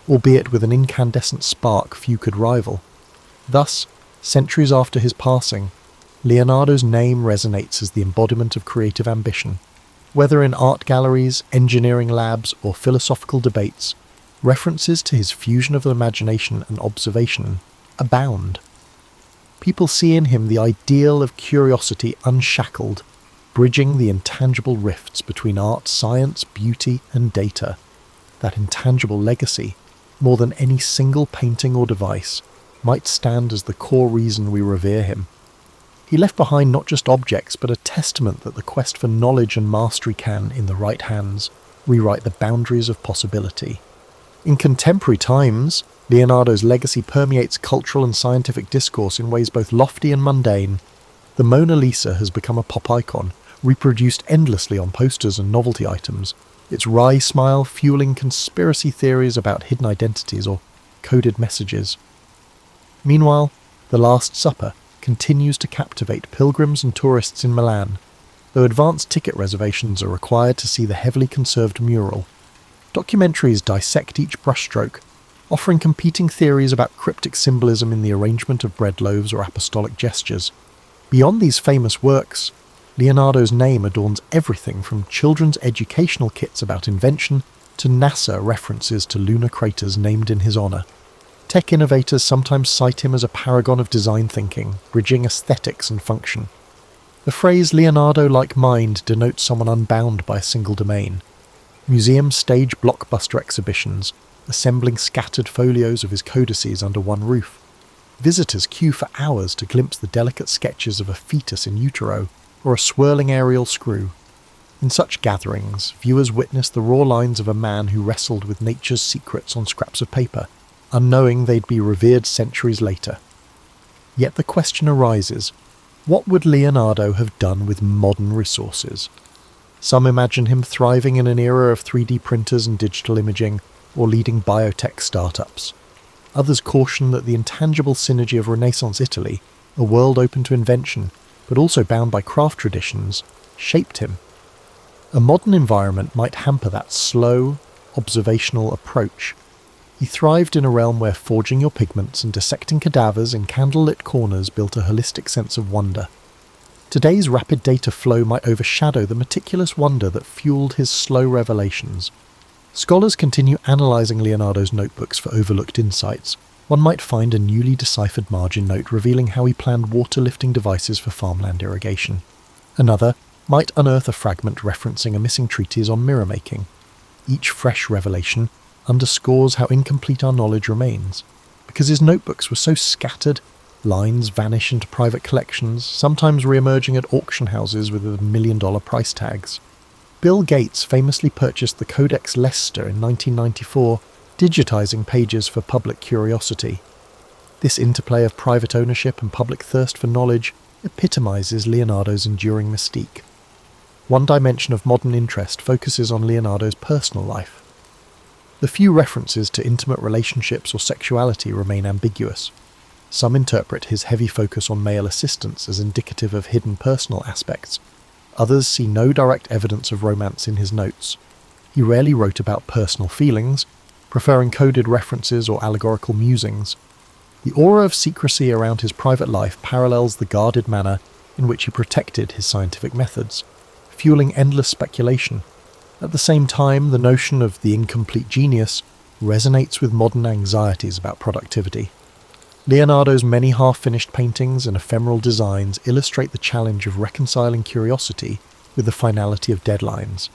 albeit with an incandescent spark few could rival. Thus, centuries after his passing, Leonardo's name resonates as the embodiment of creative ambition. Whether in art galleries, engineering labs, or philosophical debates, references to his fusion of imagination and observation abound. people see in him the ideal of curiosity unshackled, bridging the intangible rifts between art, science, beauty, and data. That intangible legacy, more than any single painting or device, might stand as the core reason we revere him. He left behind not just objects, but a testament that the quest for knowledge and mastery can, in the right hands, rewrite the boundaries of possibility. In contemporary times, Leonardo's legacy permeates cultural and scientific discourse in ways both lofty and mundane. The Mona Lisa has become a pop icon, reproduced endlessly on posters and novelty items, its wry smile fueling conspiracy theories about hidden identities or coded messages. Meanwhile, The Last Supper continues to captivate pilgrims and tourists in Milan, though advanced ticket reservations are required to see the heavily conserved mural. Documentaries dissect each brushstroke, offering competing theories about cryptic symbolism in the arrangement of bread loaves or apostolic gestures. Beyond these famous works, Leonardo's name adorns everything from children's educational kits about invention to NASA references to lunar craters named in his honour. Tech innovators sometimes cite him as a paragon of design thinking, bridging aesthetics and function. The phrase Leonardo-like mind denotes someone unbound by a single domain. Museums stage blockbuster exhibitions, assembling scattered folios of his codices under one roof. Visitors queue for hours to glimpse the delicate sketches of a fetus in utero or a swirling aerial screw. In such gatherings, viewers witness the raw lines of a man who wrestled with nature's secrets on scraps of paper, unknowing they'd be revered centuries later. Yet the question arises, what would Leonardo have done with modern resources? Some imagine him thriving in an era of 3D printers and digital imaging, or leading biotech startups. Others caution that the intangible synergy of Renaissance Italy, a world open to invention, but also bound by craft traditions, shaped him. A modern environment might hamper that slow, observational approach. He thrived in a realm where forging your pigments and dissecting cadavers in candlelit corners built a holistic sense of wonder. Today's rapid data flow might overshadow the meticulous wonder that fueled his slow revelations. Scholars continue analysing Leonardo's notebooks for overlooked insights. One might find a newly deciphered margin note revealing how he planned water-lifting devices for farmland irrigation. Another might unearth a fragment referencing a missing treatise on mirror making. Each fresh revelation underscores how incomplete our knowledge remains. Because his notebooks were so scattered, lines vanish into private collections, sometimes re-emerging at auction houses with $1 million price tags. Bill Gates famously purchased the Codex Leicester in 1994, digitizing pages for public curiosity. This interplay of private ownership and public thirst for knowledge epitomizes Leonardo's enduring mystique. One dimension of modern interest focuses on Leonardo's personal life. The few references to intimate relationships or sexuality remain ambiguous. Some interpret his heavy focus on male assistants as indicative of hidden personal aspects. Others see no direct evidence of romance in his notes. He rarely wrote about personal feelings, preferring coded references or allegorical musings. The aura of secrecy around his private life parallels the guarded manner in which he protected his scientific methods, fueling endless speculation. At the same time, the notion of the incomplete genius resonates with modern anxieties about productivity. Leonardo's many half-finished paintings and ephemeral designs illustrate the challenge of reconciling curiosity with the finality of deadlines.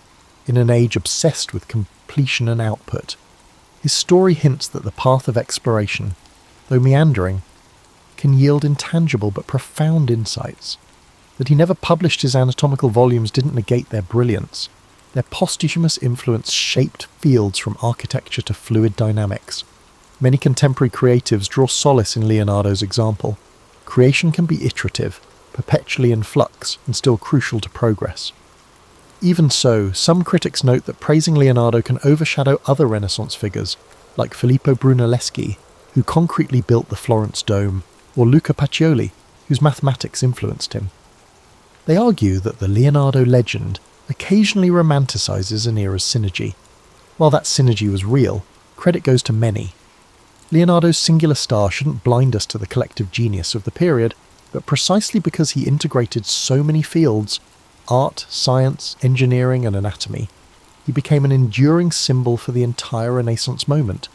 In an age obsessed with completion and output, his story hints that the path of exploration, though meandering, can yield intangible but profound insights. That he never published his anatomical volumes didn't negate their brilliance. Their posthumous influence shaped fields from architecture to fluid dynamics. Many contemporary creatives draw solace in Leonardo's example. Creation can be iterative, perpetually in flux, and still crucial to progress. Even so, some critics note that praising Leonardo can overshadow other Renaissance figures, like Filippo Brunelleschi, who concretely built the Florence Dome, or Luca Pacioli, whose mathematics influenced him. They argue that the Leonardo legend occasionally romanticizes an era's synergy. While that synergy was real, credit goes to many. Leonardo's singular star shouldn't blind us to the collective genius of the period, but precisely because he integrated so many fields, art, science, engineering and anatomy, he became an enduring symbol for the entire Renaissance moment,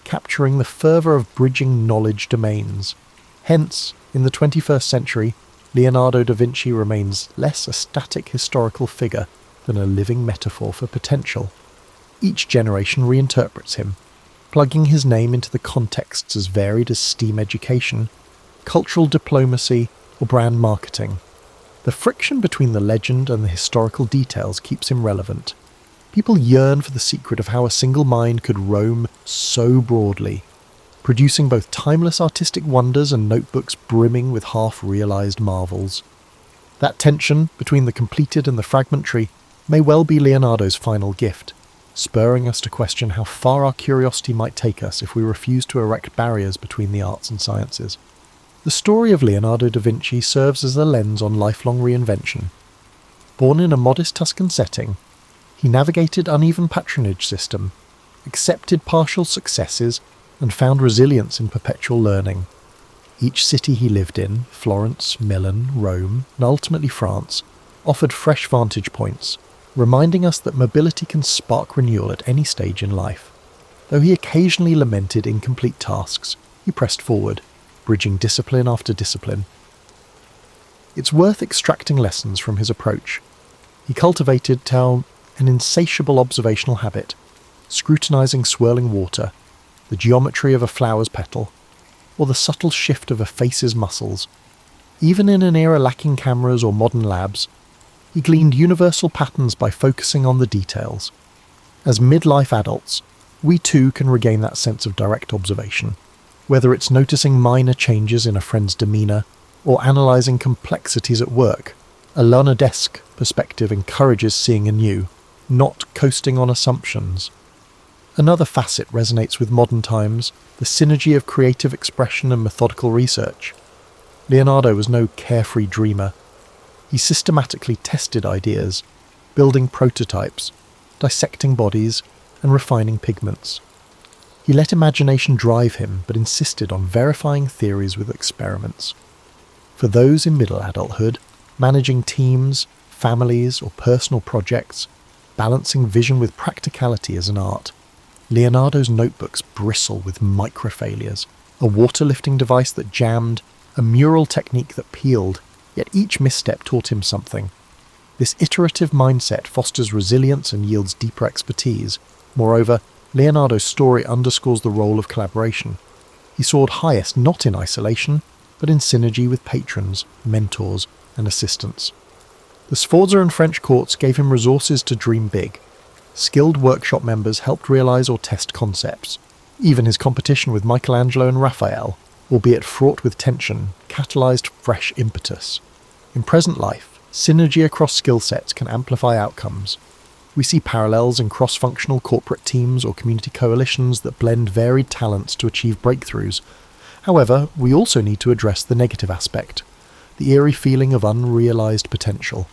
capturing the fervour of bridging knowledge domains. Hence, In the 21st century, Leonardo da Vinci remains less a static historical figure than a living metaphor for potential. Each generation reinterprets him, plugging his name into the contexts as varied as STEAM education, cultural diplomacy, or brand marketing. The friction between the legend and the historical details keeps him relevant. People yearn for the secret of how a single mind could roam so broadly, producing both timeless artistic wonders and notebooks brimming with half-realised marvels. That tension between the completed and the fragmentary may well be Leonardo's final gift, spurring us to question how far our curiosity might take us if we refuse to erect barriers between the arts and sciences. The story of Leonardo da Vinci serves as a lens on lifelong reinvention. Born in a modest Tuscan setting, he navigated uneven patronage system, accepted partial successes, and found resilience in perpetual learning. Each city he lived in, Florence, Milan, Rome, and ultimately France, offered fresh vantage points, reminding us that mobility can spark renewal at any stage in life. Though he occasionally lamented incomplete tasks, he pressed forward, bridging discipline after discipline. It's worth extracting lessons from his approach. He cultivated an insatiable observational habit, scrutinizing swirling water, the geometry of a flower's petal, or the subtle shift of a face's muscles. Even in an era lacking cameras or modern labs, he gleaned universal patterns by focusing on the details. As midlife adults, we too can regain that sense of direct observation, whether it's noticing minor changes in a friend's demeanour or analysing complexities at work. A Leonardesque perspective encourages seeing anew, not coasting on assumptions. Another facet resonates with modern times, the synergy of creative expression and methodical research. Leonardo was no carefree dreamer. He systematically tested ideas, building prototypes, dissecting bodies, and refining pigments. He let imagination drive him, but insisted on verifying theories with experiments. For those in middle adulthood, managing teams, families, or personal projects, balancing vision with practicality is an art. Leonardo's notebooks bristle with micro-failures, a water-lifting device that jammed, a mural technique that peeled, yet each misstep taught him something. This iterative mindset fosters resilience and yields deeper expertise. Moreover, Leonardo's story underscores the role of collaboration. He soared highest not in isolation, but in synergy with patrons, mentors, and assistants. The Sforza and French courts gave him resources to dream big. Skilled workshop members helped realise or test concepts. Even his competition with Michelangelo and Raphael, albeit fraught with tension, catalysed fresh impetus. In present life, synergy across skill sets can amplify outcomes. We see parallels in cross-functional corporate teams or community coalitions that blend varied talents to achieve breakthroughs. However, we also need to address the negative aspect, the eerie feeling of unrealised potential.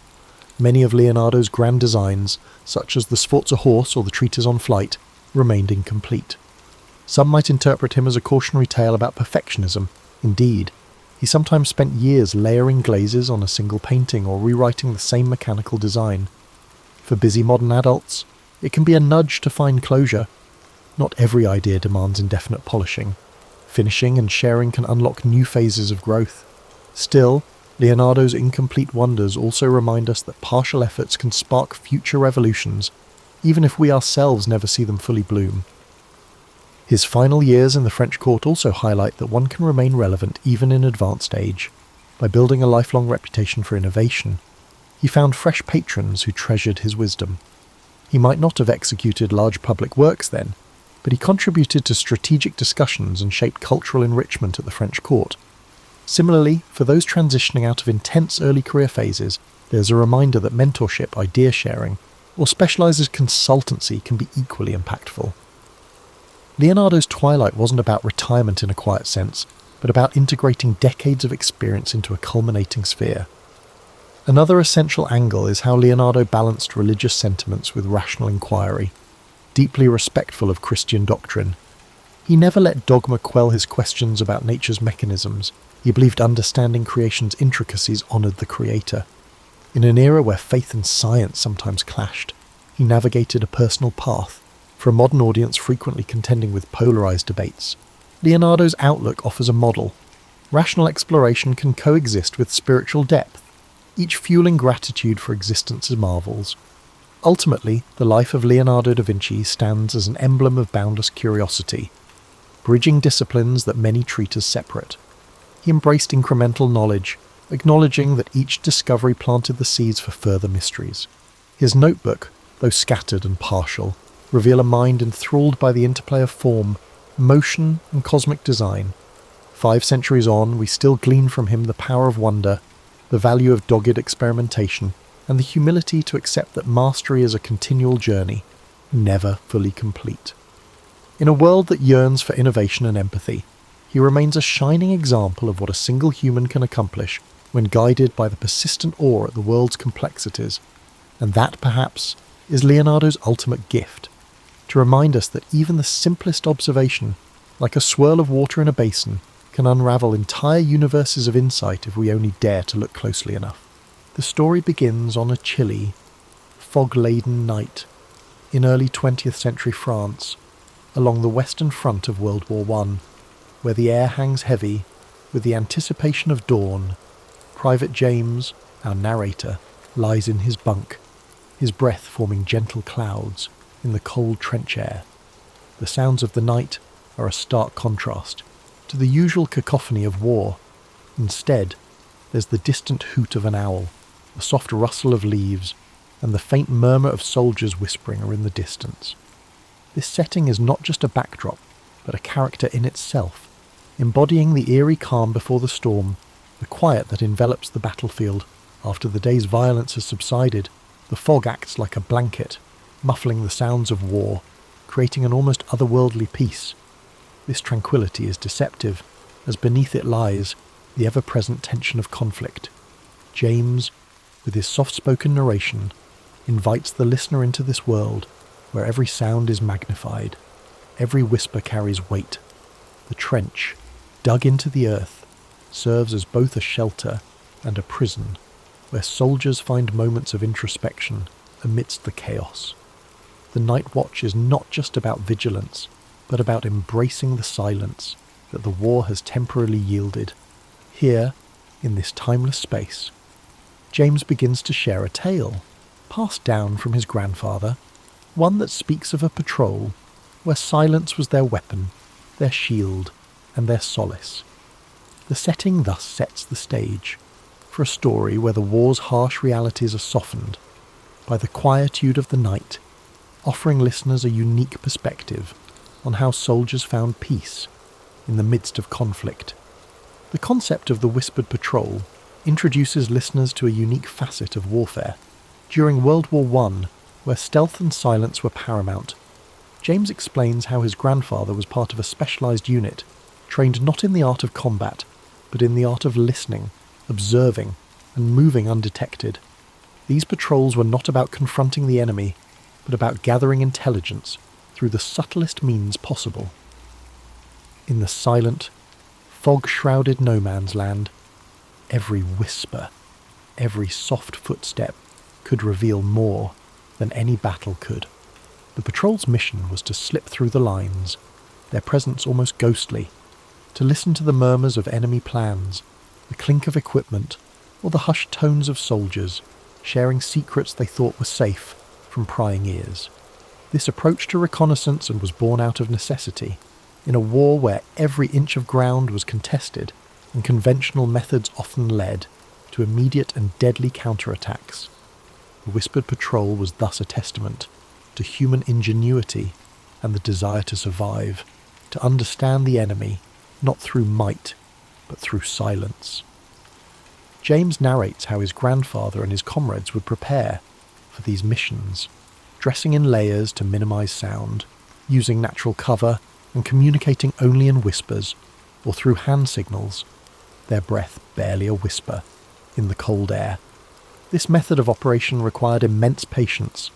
Many of Leonardo's grand designs, such as the Sforza horse or the treatise on flight, remained incomplete. Some might interpret him as a cautionary tale about perfectionism. Indeed, he sometimes spent years layering glazes on a single painting or rewriting the same mechanical design. For busy modern adults, it can be a nudge to find closure. Not every idea demands indefinite polishing. Finishing and sharing can unlock new phases of growth. Still, Leonardo's incomplete wonders also remind us that partial efforts can spark future revolutions, even if we ourselves never see them fully bloom. His final years in the French court also highlight that one can remain relevant even in advanced age. By building a lifelong reputation for innovation, he found fresh patrons who treasured his wisdom. He might not have executed large public works then, but he contributed to strategic discussions and shaped cultural enrichment at the French court. Similarly, for those transitioning out of intense early career phases, there's a reminder that mentorship, idea sharing, or specialised consultancy can be equally impactful. Leonardo's twilight wasn't about retirement in a quiet sense, but about integrating decades of experience into a culminating sphere. Another essential angle is how Leonardo balanced religious sentiments with rational inquiry. Deeply respectful of Christian doctrine, he never let dogma quell his questions about nature's mechanisms. He believed understanding creation's intricacies honoured the Creator. In an era where faith and science sometimes clashed, he navigated a personal path, for a modern audience frequently contending with polarised debates. Leonardo's outlook offers a model. Rational exploration can coexist with spiritual depth, each fueling gratitude for existence's marvels. Ultimately, the life of Leonardo da Vinci stands as an emblem of boundless curiosity, bridging disciplines that many treat as separate. He embraced incremental knowledge, acknowledging that each discovery planted the seeds for further mysteries. His notebook, though scattered and partial, reveal a mind enthralled by the interplay of form, motion, and cosmic design. 5 centuries on, we still glean from him the power of wonder, the value of dogged experimentation, and the humility to accept that mastery is a continual journey, never fully complete. In a world that yearns for innovation and empathy, he remains a shining example of what a single human can accomplish when guided by the persistent awe at the world's complexities. And that, perhaps, is Leonardo's ultimate gift, to remind us that even the simplest observation, like a swirl of water in a basin, can unravel entire universes of insight if we only dare to look closely enough. The story begins on a chilly, fog-laden night in early 20th century France, along the western front of World War I, where the air hangs heavy with the anticipation of dawn. Private James, our narrator, lies in his bunk, his breath forming gentle clouds in the cold trench air. The sounds of the night are a stark contrast to the usual cacophony of war. Instead, there's the distant hoot of an owl, the soft rustle of leaves, and the faint murmur of soldiers whispering are in the distance. This setting is not just a backdrop, but a character in itself, embodying the eerie calm before the storm, the quiet that envelops the battlefield. After the day's violence has subsided, the fog acts like a blanket, muffling the sounds of war, creating an almost otherworldly peace. This tranquility is deceptive, as beneath it lies the ever-present tension of conflict. James, with his soft-spoken narration, invites the listener into this world where every sound is magnified, every whisper carries weight. The trench, dug into the earth, serves as both a shelter and a prison, where soldiers find moments of introspection amidst the chaos. The night watch is not just about vigilance, but about embracing the silence that the war has temporarily yielded. Here, in this timeless space, James begins to share a tale, passed down from his grandfather, one that speaks of a patrol where silence was their weapon, their shield, and their solace. The setting thus sets the stage for a story where the war's harsh realities are softened by the quietude of the night, offering listeners a unique perspective on how soldiers found peace in the midst of conflict. The concept of the whispered patrol introduces listeners to a unique facet of warfare. During World War I, where stealth and silence were paramount, James explains how his grandfather was part of a specialised unit, trained not in the art of combat, but in the art of listening, observing, and moving undetected. These patrols were not about confronting the enemy, but about gathering intelligence through the subtlest means possible. In the silent, fog-shrouded no man's land, every whisper, every soft footstep could reveal more than any battle could. The patrol's mission was to slip through the lines, their presence almost ghostly, to listen to the murmurs of enemy plans, the clink of equipment, or the hushed tones of soldiers, sharing secrets they thought were safe from prying ears. This approach to reconnaissance was born out of necessity, in a war where every inch of ground was contested and conventional methods often led to immediate and deadly counterattacks. The whispered patrol was thus a testament to human ingenuity and the desire to survive, to understand the enemy not through might, but through silence. James narrates how his grandfather and his comrades would prepare for these missions, dressing in layers to minimize sound, using natural cover and communicating only in whispers or through hand signals, their breath barely a whisper in the cold air. This method of operation required immense patience,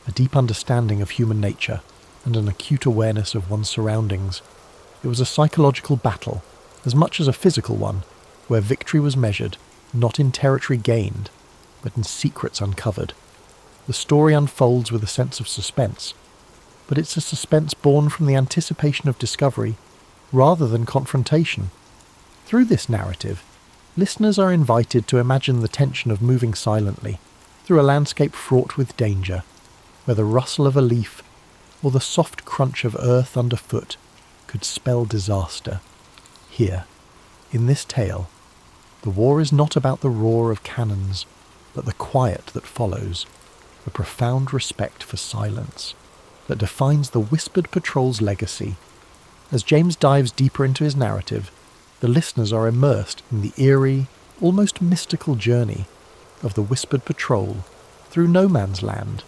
a deep understanding of human nature, and an acute awareness of one's surroundings. It was a psychological battle, as much as a physical one, where victory was measured not in territory gained, but in secrets uncovered. The story unfolds with a sense of suspense, but it's a suspense born from the anticipation of discovery rather than confrontation. Through this narrative, listeners are invited to imagine the tension of moving silently through a landscape fraught with danger, where the rustle of a leaf or the soft crunch of earth underfoot could spell disaster. Here, in this tale, the war is not about the roar of cannons, but the quiet that follows, the profound respect for silence that defines the whispered patrol's legacy. As James dives deeper into his narrative, the listeners are immersed in the eerie, almost mystical journey of the whispered patrol through no man's land,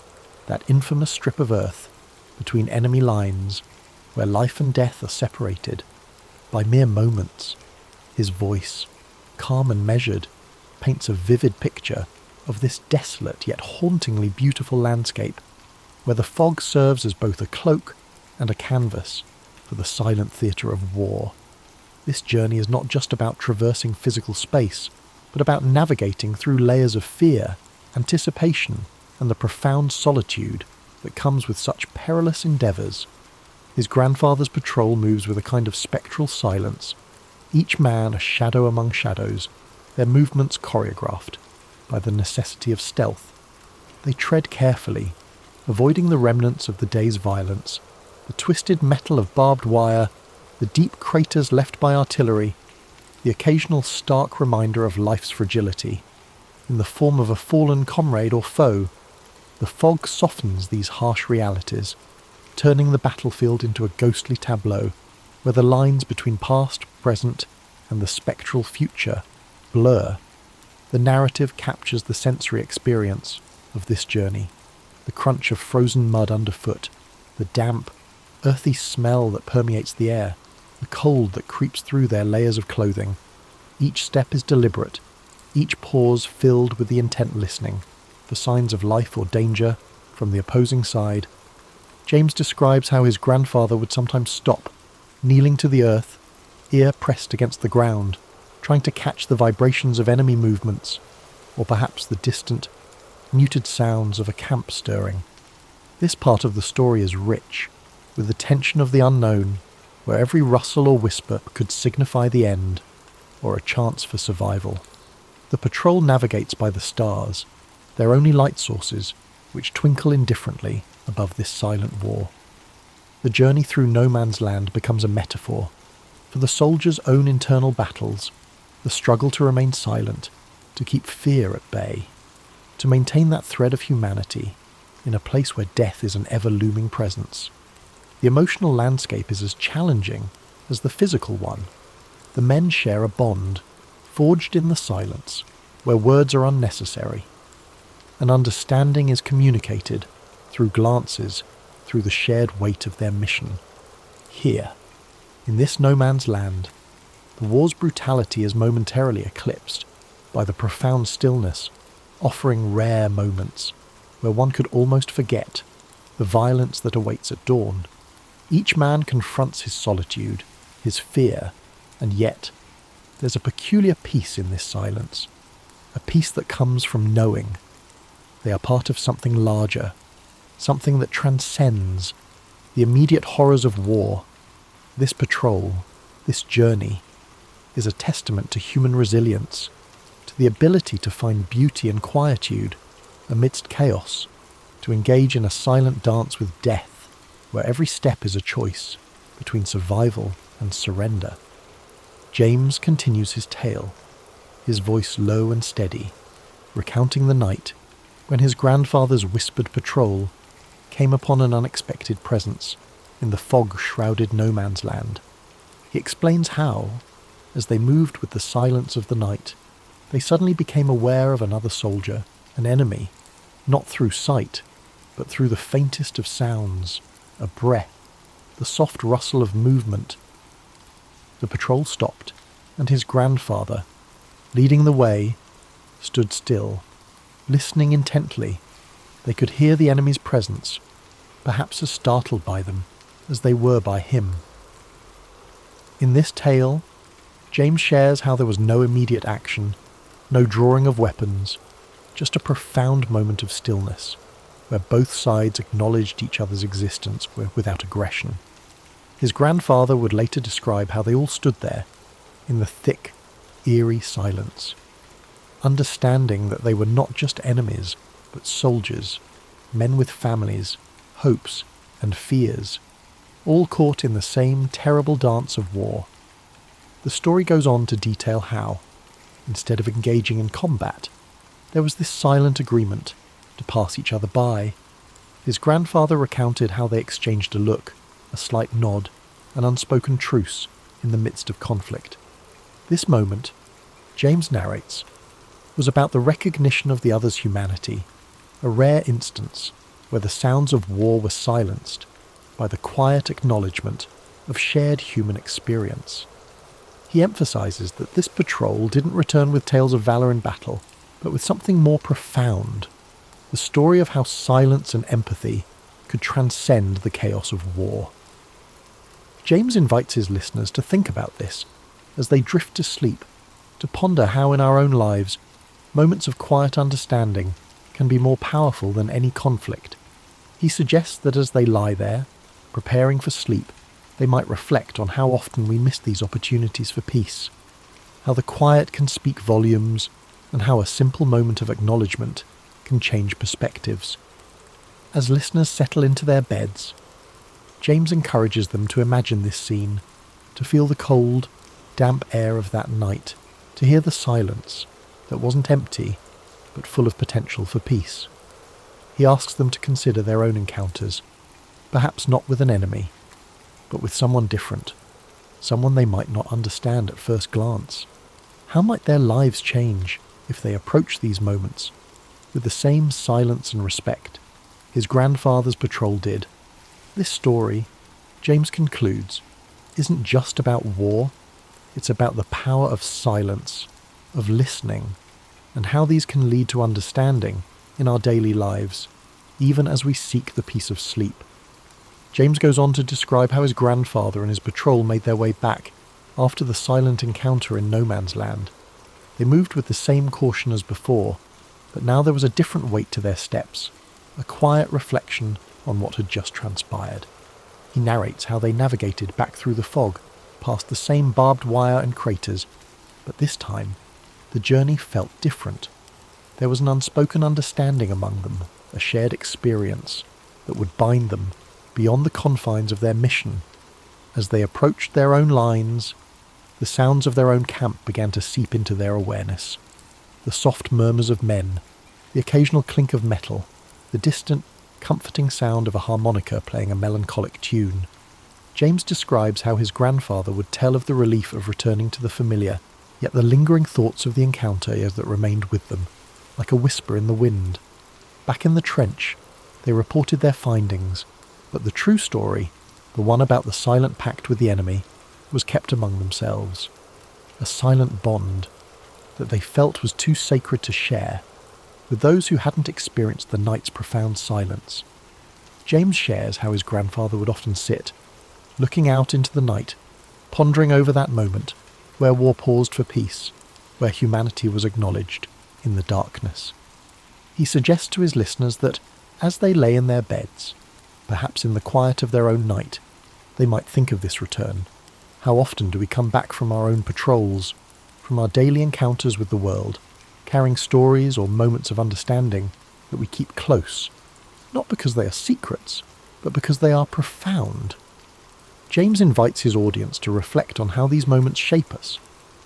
that infamous strip of earth between enemy lines where life and death are separated by mere moments. His voice, calm and measured, paints a vivid picture of this desolate yet hauntingly beautiful landscape, where the fog serves as both a cloak and a canvas for the silent theatre of war. This journey is not just about traversing physical space, but about navigating through layers of fear, anticipation, and the profound solitude that comes with such perilous endeavours. His grandfather's patrol moves with a kind of spectral silence, each man a shadow among shadows, their movements choreographed by the necessity of stealth. They tread carefully, avoiding the remnants of the day's violence, the twisted metal of barbed wire, the deep craters left by artillery, the occasional stark reminder of life's fragility. In the form of a fallen comrade or foe, the fog softens these harsh realities, turning the battlefield into a ghostly tableau, where the lines between past, present, and the spectral future blur. The narrative captures the sensory experience of this journey, the crunch of frozen mud underfoot, the damp, earthy smell that permeates the air, the cold that creeps through their layers of clothing. Each step is deliberate, each pause filled with the intent listening for signs of life or danger from the opposing side. James describes how his grandfather would sometimes stop, kneeling to the earth, ear pressed against the ground, trying to catch the vibrations of enemy movements, or perhaps the distant, muted sounds of a camp stirring. This part of the story is rich, with the tension of the unknown, where every rustle or whisper could signify the end, or a chance for survival. The patrol navigates by the stars, their only light sources, which twinkle indifferently above this silent war. The journey through no man's land becomes a metaphor for the soldier's own internal battles, the struggle to remain silent, to keep fear at bay, to maintain that thread of humanity in a place where death is an ever-looming presence. The emotional landscape is as challenging as the physical one. The men share a bond, forged in the silence, where words are unnecessary. An understanding is communicated through glances, through the shared weight of their mission. Here, in this no man's land, the war's brutality is momentarily eclipsed by the profound stillness, offering rare moments where one could almost forget the violence that awaits at dawn. Each man confronts his solitude, his fear, and yet there's a peculiar peace in this silence, a peace that comes from knowing they are part of something larger, something that transcends the immediate horrors of war. This patrol, this journey, is a testament to human resilience, to the ability to find beauty and quietude amidst chaos, to engage in a silent dance with death, where every step is a choice between survival and surrender. James continues his tale, his voice low and steady, recounting the night when his grandfather's whispered patrol came upon an unexpected presence in the fog-shrouded no man's land. He explains how, as they moved with the silence of the night, they suddenly became aware of another soldier, an enemy, not through sight, but through the faintest of sounds, a breath, the soft rustle of movement. The patrol stopped, and his grandfather, leading the way, stood still, listening intently. They could hear the enemy's presence, perhaps as startled by them as they were by him. In this tale, James shares how there was no immediate action, no drawing of weapons, just a profound moment of stillness, where both sides acknowledged each other's existence without aggression. His grandfather would later describe how they all stood there, in the thick, eerie silence, understanding that they were not just enemies, but soldiers, men with families, hopes, and fears, all caught in the same terrible dance of war. The story goes on to detail how, instead of engaging in combat, there was this silent agreement to pass each other by. His grandfather recounted how they exchanged a look, a slight nod, an unspoken truce in the midst of conflict. This moment, James narrates, was about the recognition of the other's humanity, a rare instance where the sounds of war were silenced by the quiet acknowledgement of shared human experience. He emphasises that this patrol didn't return with tales of valour in battle, but with something more profound, the story of how silence and empathy could transcend the chaos of war. James invites his listeners to think about this as they drift to sleep, to ponder how in our own lives, moments of quiet understanding can be more powerful than any conflict. He suggests that as they lie there, preparing for sleep, they might reflect on how often we miss these opportunities for peace, how the quiet can speak volumes, and how a simple moment of acknowledgement can change perspectives. As listeners settle into their beds, James encourages them to imagine this scene, to feel the cold, damp air of that night, to hear the silence that wasn't empty, but full of potential for peace. He asks them to consider their own encounters, perhaps not with an enemy, but with someone different, someone they might not understand at first glance. How might their lives change if they approach these moments with the same silence and respect his grandfather's patrol did? This story, James concludes, isn't just about war, it's about the power of silence, of listening, and how these can lead to understanding in our daily lives, even as we seek the peace of sleep. James goes on to describe how his grandfather and his patrol made their way back after the silent encounter in no man's land. They moved with the same caution as before, but now there was a different weight to their steps, a quiet reflection on what had just transpired. He narrates how they navigated back through the fog, past the same barbed wire and craters, but this time the journey felt different. There was an unspoken understanding among them, a shared experience that would bind them beyond the confines of their mission. As they approached their own lines, the sounds of their own camp began to seep into their awareness. The soft murmurs of men, the occasional clink of metal, the distant, comforting sound of a harmonica playing a melancholic tune. James describes how his grandfather would tell of the relief of returning to the familiar, yet the lingering thoughts of the encounter that remained with them, like a whisper in the wind. Back in the trench, they reported their findings, but the true story, the one about the silent pact with the enemy, was kept among themselves. A silent bond that they felt was too sacred to share with those who hadn't experienced the night's profound silence. James shares how his grandfather would often sit, looking out into the night, pondering over that moment where war paused for peace, where humanity was acknowledged in the darkness. He suggests to his listeners that, as they lay in their beds, perhaps in the quiet of their own night, they might think of this return. How often do we come back from our own patrols, from our daily encounters with the world, carrying stories or moments of understanding that we keep close, not because they are secrets, but because they are profound. James invites his audience to reflect on how these moments shape us,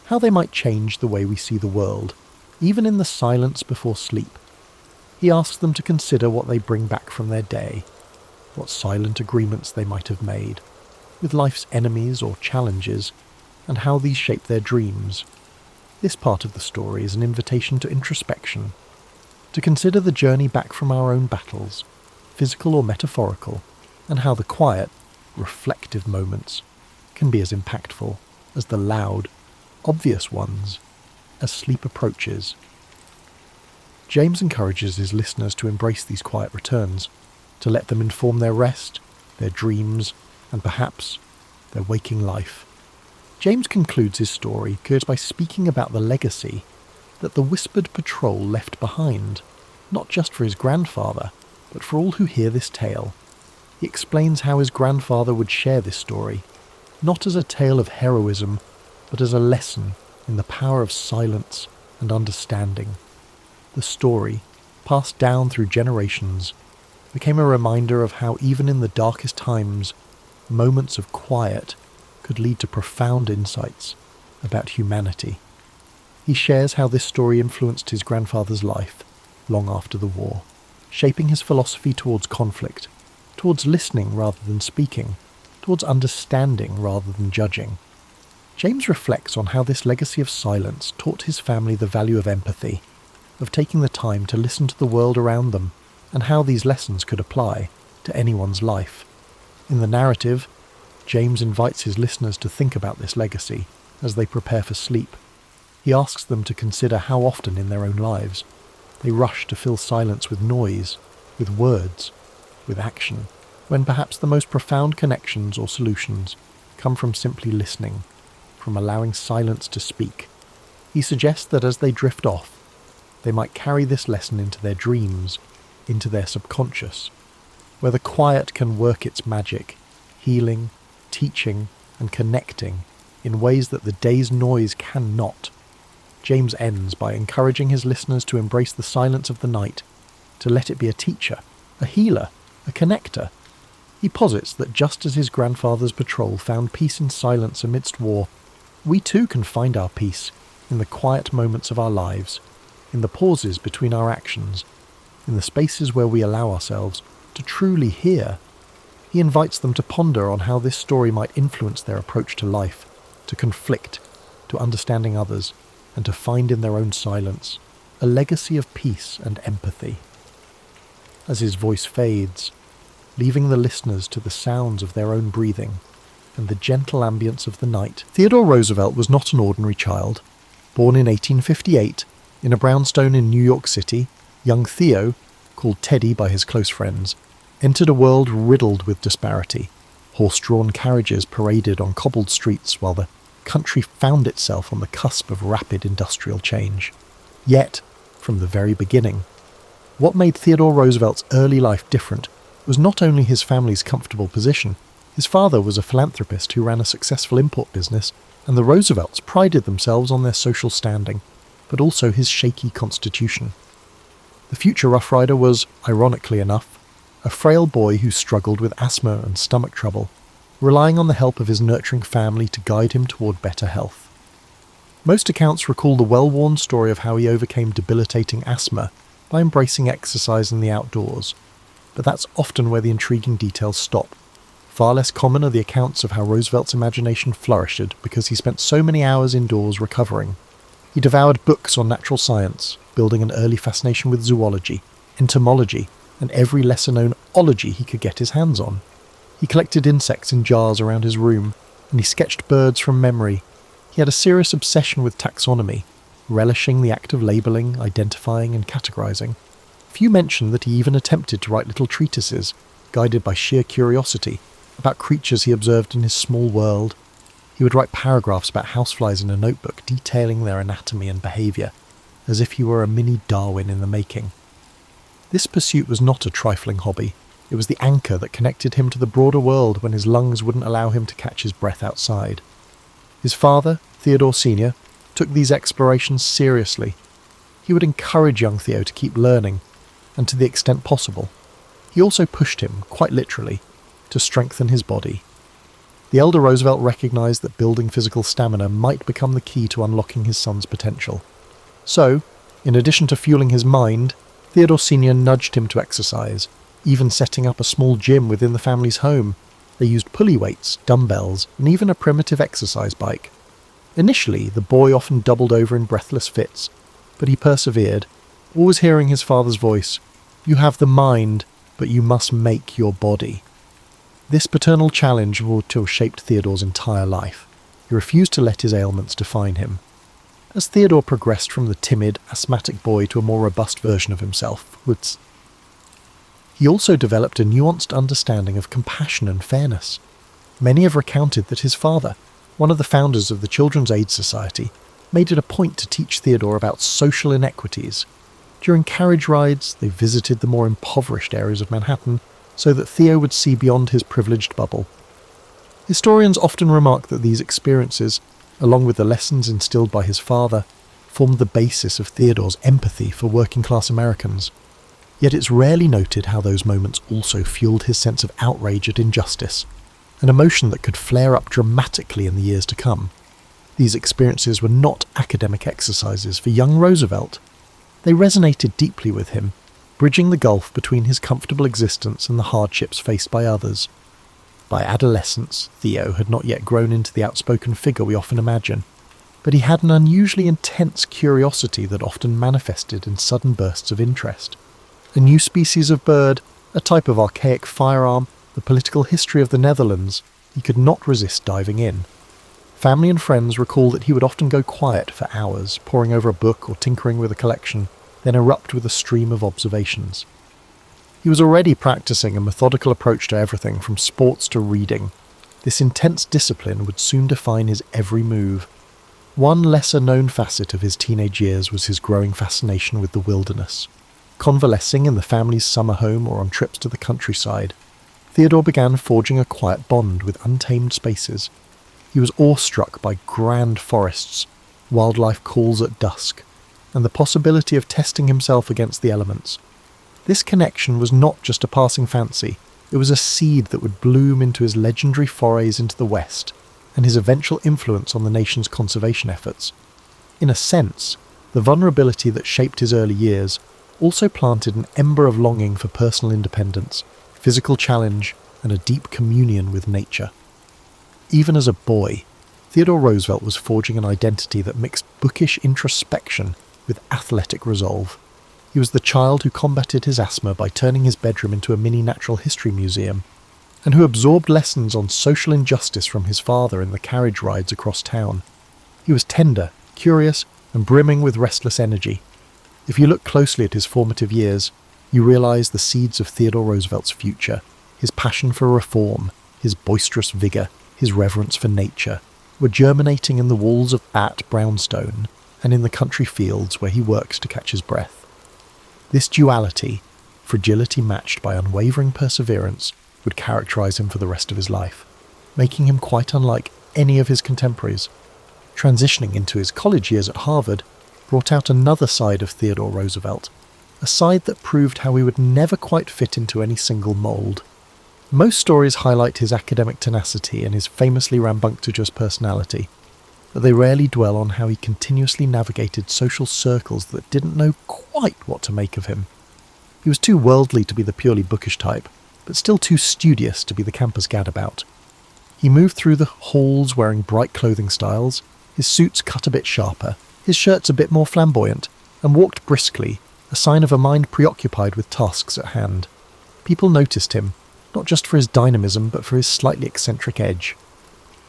how they might change the way we see the world, even in the silence before sleep. He asks them to consider what they bring back from their day, what silent agreements they might have made, with life's enemies or challenges, and how these shape their dreams. This part of the story is an invitation to introspection, to consider the journey back from our own battles, physical or metaphorical, and how the quiet, reflective moments can be as impactful as the loud, obvious ones as sleep approaches. James encourages his listeners to embrace these quiet returns, to let them inform their rest, their dreams, and perhaps their waking life. James concludes his story by speaking about the legacy that the whispered patrol left behind, not just for his grandfather, but for all who hear this tale. He explains how his grandfather would share this story, not as a tale of heroism but as a lesson in the power of silence and understanding. The story, passed down through generations, became a reminder of how even in the darkest times, moments of quiet could lead to profound insights about humanity. He shares how this story influenced his grandfather's life long after the war, shaping his philosophy towards conflict, towards listening rather than speaking, towards understanding rather than judging. James reflects on how this legacy of silence taught his family the value of empathy, of taking the time to listen to the world around them, and how these lessons could apply to anyone's life. In the narrative, James invites his listeners to think about this legacy as they prepare for sleep. He asks them to consider how often in their own lives they rush to fill silence with noise, with words, with action, when perhaps the most profound connections or solutions come from simply listening, from allowing silence to speak. He suggests that as they drift off, they might carry this lesson into their dreams, into their subconscious, where the quiet can work its magic, healing, teaching, and connecting in ways that the day's noise cannot. James ends by encouraging his listeners to embrace the silence of the night, to let it be a teacher, a healer, a connector. He posits that just as his grandfather's patrol found peace in silence amidst war, we too can find our peace in the quiet moments of our lives, in the pauses between our actions, in the spaces where we allow ourselves to truly hear. He invites them to ponder on how this story might influence their approach to life, to conflict, to understanding others, and to find in their own silence a legacy of peace and empathy. As his voice fades, leaving the listeners to the sounds of their own breathing and the gentle ambience of the night, Theodore Roosevelt was not an ordinary child. Born in 1858, in a brownstone in New York City, young Theo, called Teddy by his close friends, entered a world riddled with disparity. Horse-drawn carriages paraded on cobbled streets while the country found itself on the cusp of rapid industrial change. Yet, from the very beginning, what made Theodore Roosevelt's early life different was not only his family's comfortable position. His father was a philanthropist who ran a successful import business, and the Roosevelts prided themselves on their social standing, but also his shaky constitution. The future Rough Rider was, ironically enough, a frail boy who struggled with asthma and stomach trouble, relying on the help of his nurturing family to guide him toward better health. Most accounts recall the well-worn story of how he overcame debilitating asthma by embracing exercise in the outdoors, but that's often where the intriguing details stop. Far less common are the accounts of how Roosevelt's imagination flourished because he spent so many hours indoors recovering. He devoured books on natural science, building an early fascination with zoology, entomology, and every lesser-known ology he could get his hands on. He collected insects in jars around his room, and he sketched birds from memory. He had a serious obsession with taxonomy, relishing the act of labelling, identifying, and categorizing. Few mention that he even attempted to write little treatises, guided by sheer curiosity, about creatures he observed in his small world. He would write paragraphs about houseflies in a notebook, detailing their anatomy and behaviour, as if he were a mini Darwin in the making. This pursuit was not a trifling hobby. It was the anchor that connected him to the broader world when his lungs wouldn't allow him to catch his breath outside. His father, Theodore Sr., took these explorations seriously. He would encourage young Theo to keep learning, and to the extent possible. He also pushed him, quite literally, to strengthen his body. The elder Roosevelt recognized that building physical stamina might become the key to unlocking his son's potential. So, in addition to fueling his mind, Theodore Sr. nudged him to exercise, even setting up a small gym within the family's home. They used pulley weights, dumbbells, and even a primitive exercise bike. Initially, the boy often doubled over in breathless fits, but he persevered, always hearing his father's voice, "You have the mind, but you must make your body." This paternal challenge would have shaped Theodore's entire life. He refused to let his ailments define him. As Theodore progressed from the timid, asthmatic boy to a more robust version of himself, he also developed a nuanced understanding of compassion and fairness. Many have recounted that his father, one of the founders of the Children's Aid Society, made it a point to teach Theodore about social inequities. During carriage rides, they visited the more impoverished areas of Manhattan so that Theo would see beyond his privileged bubble. Historians often remark that these experiences along with the lessons instilled by his father, formed the basis of Theodore's empathy for working-class Americans. Yet it's rarely noted how those moments also fueled his sense of outrage at injustice, an emotion that could flare up dramatically in the years to come. These experiences were not academic exercises for young Roosevelt. They resonated deeply with him, bridging the gulf between his comfortable existence and the hardships faced by others. By adolescence, Theo had not yet grown into the outspoken figure we often imagine, but he had an unusually intense curiosity that often manifested in sudden bursts of interest. A new species of bird, a type of archaic firearm, the political history of the Netherlands, he could not resist diving in. Family and friends recall that he would often go quiet for hours, poring over a book or tinkering with a collection, then erupt with a stream of observations. He was already practicing a methodical approach to everything from sports to reading. This intense discipline would soon define his every move. One lesser-known facet of his teenage years was his growing fascination with the wilderness. Convalescing in the family's summer home or on trips to the countryside, Theodore began forging a quiet bond with untamed spaces. He was awestruck by grand forests, wildlife calls at dusk, and the possibility of testing himself against the elements. This connection was not just a passing fancy, it was a seed that would bloom into his legendary forays into the West, and his eventual influence on the nation's conservation efforts. In a sense, the vulnerability that shaped his early years also planted an ember of longing for personal independence, physical challenge, and a deep communion with nature. Even as a boy, Theodore Roosevelt was forging an identity that mixed bookish introspection with athletic resolve. He was the child who combated his asthma by turning his bedroom into a mini natural history museum, and who absorbed lessons on social injustice from his father in the carriage rides across town. He was tender, curious, and brimming with restless energy. If you look closely at his formative years, you realise the seeds of Theodore Roosevelt's future, his passion for reform, his boisterous vigour, his reverence for nature, were germinating in the walls of Bat brownstone and in the country fields where he worked to catch his breath. This duality, fragility matched by unwavering perseverance, would characterise him for the rest of his life, making him quite unlike any of his contemporaries. Transitioning into his college years at Harvard brought out another side of Theodore Roosevelt, a side that proved how he would never quite fit into any single mould. Most stories highlight his academic tenacity and his famously rambunctious personality, but they rarely dwell on how he continuously navigated social circles that didn't know quite what to make of him. He was too worldly to be the purely bookish type, but still too studious to be the campus gadabout. He moved through the halls wearing bright clothing styles, his suits cut a bit sharper, his shirts a bit more flamboyant, and walked briskly, a sign of a mind preoccupied with tasks at hand. People noticed him, not just for his dynamism but for his slightly eccentric edge.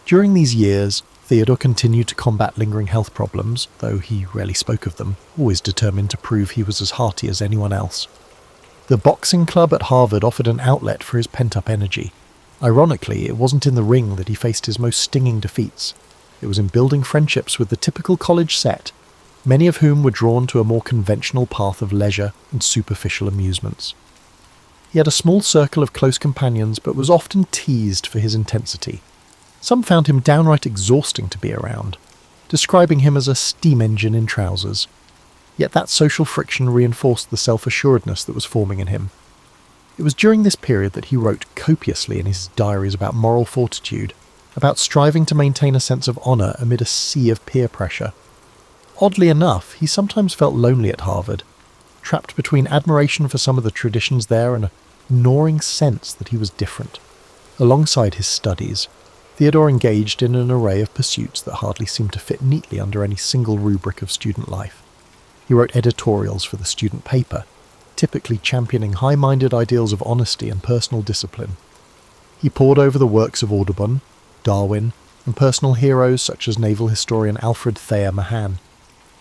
During these years, Theodore continued to combat lingering health problems, though he rarely spoke of them, always determined to prove he was as hearty as anyone else. The boxing club at Harvard offered an outlet for his pent-up energy. Ironically, it wasn't in the ring that he faced his most stinging defeats. It was in building friendships with the typical college set, many of whom were drawn to a more conventional path of leisure and superficial amusements. He had a small circle of close companions, but was often teased for his intensity. Some found him downright exhausting to be around, describing him as a steam engine in trousers. Yet that social friction reinforced the self-assuredness that was forming in him. It was during this period that he wrote copiously in his diaries about moral fortitude, about striving to maintain a sense of honour amid a sea of peer pressure. Oddly enough, he sometimes felt lonely at Harvard, trapped between admiration for some of the traditions there and a gnawing sense that he was different. Alongside his studies, Theodore engaged in an array of pursuits that hardly seemed to fit neatly under any single rubric of student life. He wrote editorials for the student paper, typically championing high-minded ideals of honesty and personal discipline. He pored over the works of Audubon, Darwin, and personal heroes such as naval historian Alfred Thayer Mahan.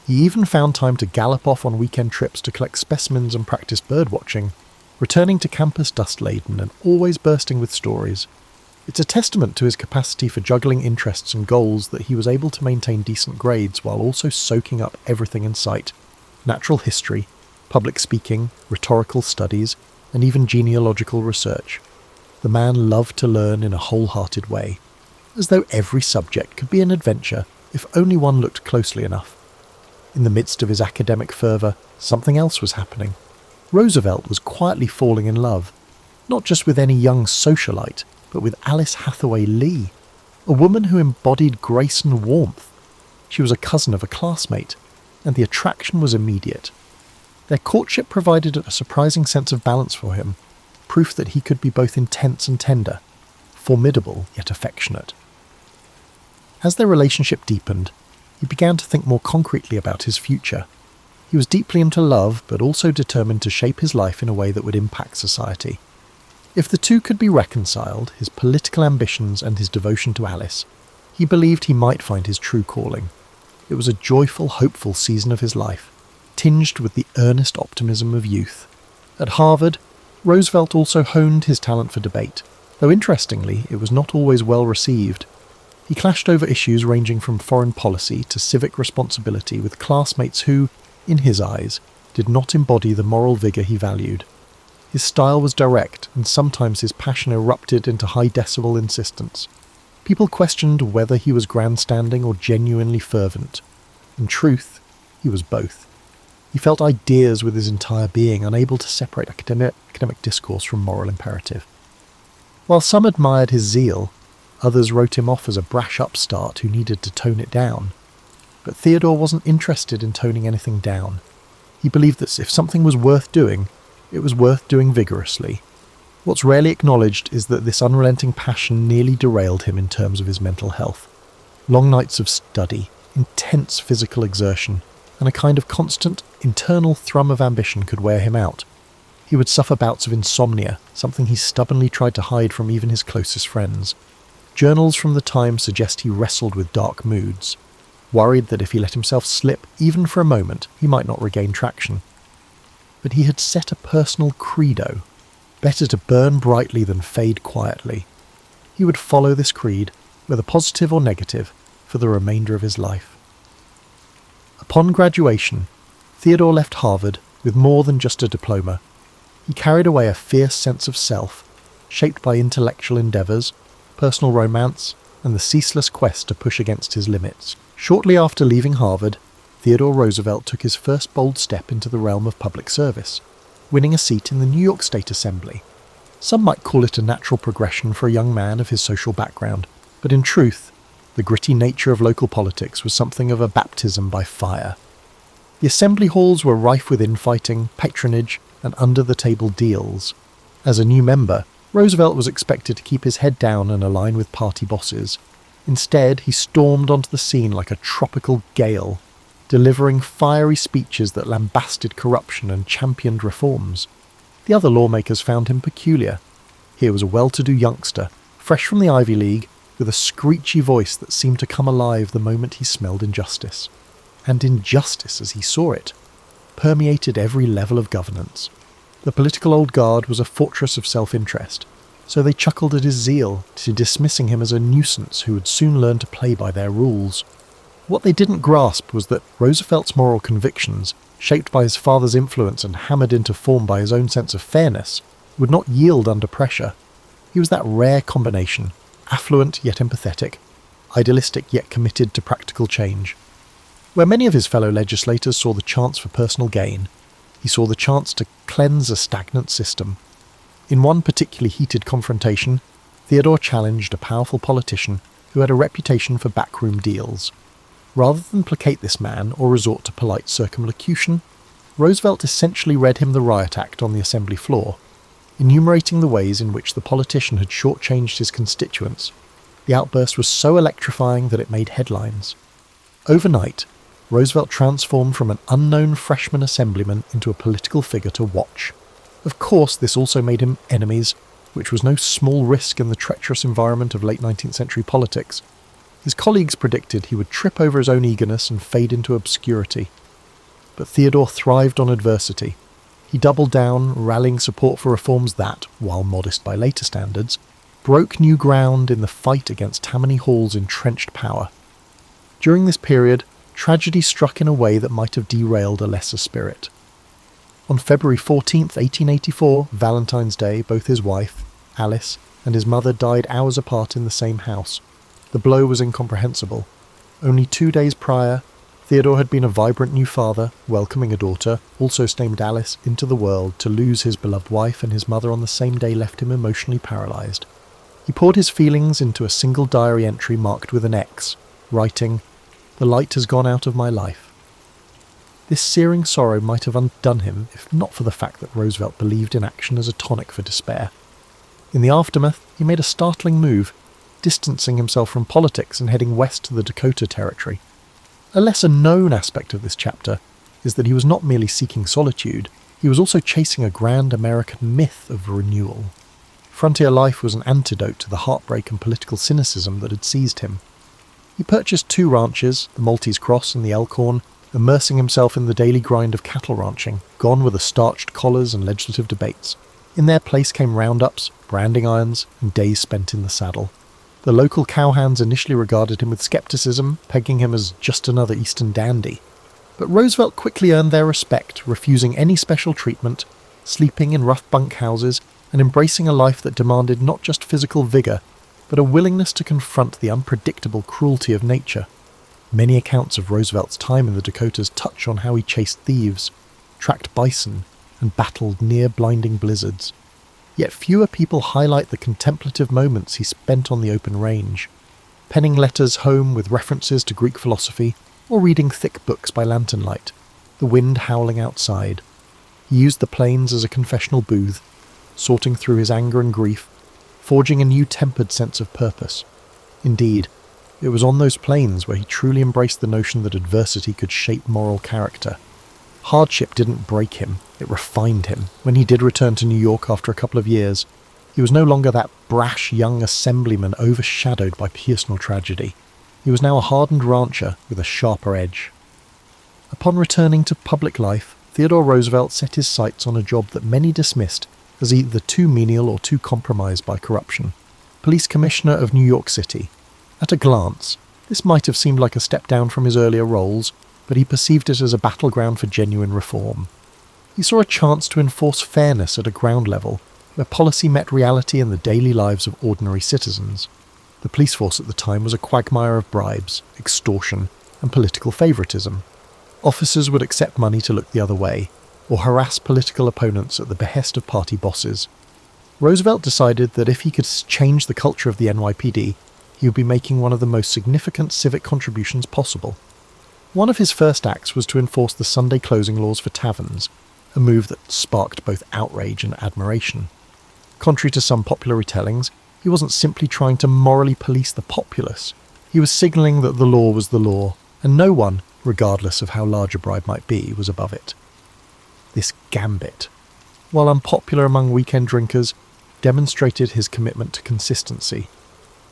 He even found time to gallop off on weekend trips to collect specimens and practice birdwatching, returning to campus dust-laden and always bursting with stories. It's a testament to his capacity for juggling interests and goals that he was able to maintain decent grades while also soaking up everything in sight: natural history, public speaking, rhetorical studies, and even genealogical research. The man loved to learn in a wholehearted way, as though every subject could be an adventure if only one looked closely enough. In the midst of his academic fervour, something else was happening. Roosevelt was quietly falling in love, not just with any young socialite, but with Alice Hathaway Lee, a woman who embodied grace and warmth. She was a cousin of a classmate, and the attraction was immediate. Their courtship provided a surprising sense of balance for him, proof that he could be both intense and tender, formidable yet affectionate. As their relationship deepened, he began to think more concretely about his future. He was deeply into love, but also determined to shape his life in a way that would impact society. If the two could be reconciled, his political ambitions and his devotion to Alice, he believed he might find his true calling. It was a joyful, hopeful season of his life, tinged with the earnest optimism of youth. At Harvard, Roosevelt also honed his talent for debate, though interestingly, it was not always well received. He clashed over issues ranging from foreign policy to civic responsibility with classmates who, in his eyes, did not embody the moral vigour he valued. His style was direct, and sometimes his passion erupted into high-decibel insistence. People questioned whether he was grandstanding or genuinely fervent. In truth, he was both. He felt ideas with his entire being, unable to separate academic discourse from moral imperative. While some admired his zeal, others wrote him off as a brash upstart who needed to tone it down. But Theodore wasn't interested in toning anything down. He believed that if something was worth doing, it was worth doing vigorously. What's rarely acknowledged is that this unrelenting passion nearly derailed him in terms of his mental health. Long nights of study, intense physical exertion, and a kind of constant internal thrum of ambition could wear him out. He would suffer bouts of insomnia, something he stubbornly tried to hide from even his closest friends. Journals from the time suggest he wrestled with dark moods, worried that if he let himself slip, even for a moment, he might not regain traction. But he had set a personal credo: better to burn brightly than fade quietly. He would follow this creed, whether positive or negative, for the remainder of his life. Upon graduation, Theodore left Harvard with more than just a diploma. He carried away a fierce sense of self, shaped by intellectual endeavours, personal romance, and the ceaseless quest to push against his limits. Shortly after leaving Harvard, Theodore Roosevelt took his first bold step into the realm of public service, winning a seat in the New York State Assembly. Some might call it a natural progression for a young man of his social background, but in truth, the gritty nature of local politics was something of a baptism by fire. The assembly halls were rife with infighting, patronage, and under-the-table deals. As a new member, Roosevelt was expected to keep his head down and align with party bosses. Instead, he stormed onto the scene like a tropical gale, delivering fiery speeches that lambasted corruption and championed reforms. The other lawmakers found him peculiar. Here was a well-to-do youngster, fresh from the Ivy League, with a screechy voice that seemed to come alive the moment he smelled injustice. And injustice, as he saw it, permeated every level of governance. The political old guard was a fortress of self-interest, so they chuckled at his zeal, dismissing him as a nuisance who would soon learn to play by their rules. What they didn't grasp was that Roosevelt's moral convictions, shaped by his father's influence and hammered into form by his own sense of fairness, would not yield under pressure. He was that rare combination, affluent yet empathetic, idealistic yet committed to practical change. Where many of his fellow legislators saw the chance for personal gain, he saw the chance to cleanse a stagnant system. In one particularly heated confrontation, Theodore challenged a powerful politician who had a reputation for backroom deals. Rather than placate this man or resort to polite circumlocution, Roosevelt essentially read him the riot act on the assembly floor, enumerating the ways in which the politician had shortchanged his constituents. The outburst was so electrifying that it made headlines. Overnight, Roosevelt transformed from an unknown freshman assemblyman into a political figure to watch. Of course, this also made him enemies, which was no small risk in the treacherous environment of late 19th century politics. His colleagues predicted he would trip over his own eagerness and fade into obscurity. But Theodore thrived on adversity. He doubled down, rallying support for reforms that, while modest by later standards, broke new ground in the fight against Tammany Hall's entrenched power. During this period, tragedy struck in a way that might have derailed a lesser spirit. On February 14, 1884, Valentine's Day, both his wife, Alice, and his mother died hours apart in the same house. The blow was incomprehensible. Only 2 days prior, Theodore had been a vibrant new father, welcoming a daughter, also named Alice, into the world. To lose his beloved wife and his mother on the same day left him emotionally paralysed. He poured his feelings into a single diary entry marked with an X, writing, "The light has gone out of my life." This searing sorrow might have undone him if not for the fact that Roosevelt believed in action as a tonic for despair. In the aftermath, he made a startling move, distancing himself from politics and heading west to the Dakota Territory. A lesser-known aspect of this chapter is that he was not merely seeking solitude, he was also chasing a grand American myth of renewal. Frontier life was an antidote to the heartbreak and political cynicism that had seized him. He purchased 2 ranches, the Maltese Cross and the Elkhorn, immersing himself in the daily grind of cattle ranching, gone were the starched collars and legislative debates. In their place came roundups, branding irons, and days spent in the saddle. The local cowhands initially regarded him with skepticism, pegging him as just another Eastern dandy. But Roosevelt quickly earned their respect, refusing any special treatment, sleeping in rough bunkhouses, and embracing a life that demanded not just physical vigour, but a willingness to confront the unpredictable cruelty of nature. Many accounts of Roosevelt's time in the Dakotas touch on how he chased thieves, tracked bison, and battled near-blinding blizzards. Yet fewer people highlight the contemplative moments he spent on the open range, penning letters home with references to Greek philosophy, or reading thick books by lantern light, the wind howling outside. He used the plains as a confessional booth, sorting through his anger and grief, forging a new tempered sense of purpose. Indeed, it was on those plains where he truly embraced the notion that adversity could shape moral character. Hardship didn't break him, it refined him. When he did return to New York after a couple of years, he was no longer that brash young assemblyman overshadowed by personal tragedy. He was now a hardened rancher with a sharper edge. Upon returning to public life, Theodore Roosevelt set his sights on a job that many dismissed as either too menial or too compromised by corruption. Police Commissioner of New York City. At a glance, this might have seemed like a step down from his earlier roles, but he perceived it as a battleground for genuine reform. He saw a chance to enforce fairness at a ground level, where policy met reality in the daily lives of ordinary citizens. The police force at the time was a quagmire of bribes, extortion, and political favouritism. Officers would accept money to look the other way, or harass political opponents at the behest of party bosses. Roosevelt decided that if he could change the culture of the NYPD, he would be making one of the most significant civic contributions possible. One of his first acts was to enforce the Sunday closing laws for taverns, a move that sparked both outrage and admiration. Contrary to some popular retellings, he wasn't simply trying to morally police the populace. He was signalling that the law was the law, and no one, regardless of how large a bribe might be, was above it. This gambit, while unpopular among weekend drinkers, demonstrated his commitment to consistency.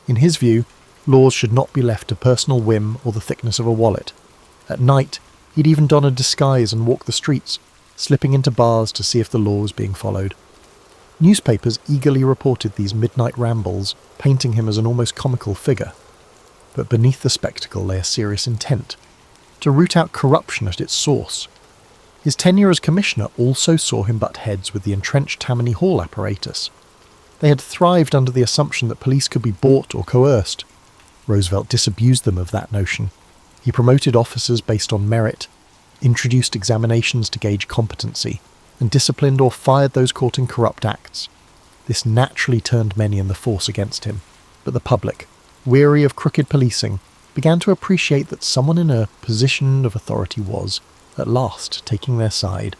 In his view, laws should not be left to personal whim or the thickness of a wallet. At night, he'd even don a disguise and walk the streets, slipping into bars to see if the law was being followed. Newspapers eagerly reported these midnight rambles, painting him as an almost comical figure. But beneath the spectacle lay a serious intent, to root out corruption at its source. His tenure as commissioner also saw him butt heads with the entrenched Tammany Hall apparatus. They had thrived under the assumption that police could be bought or coerced. Roosevelt disabused them of that notion. He promoted officers based on merit, introduced examinations to gauge competency, and disciplined or fired those caught in corrupt acts. This naturally turned many in the force against him, but the public, weary of crooked policing, began to appreciate that someone in a position of authority was, at last, taking their side.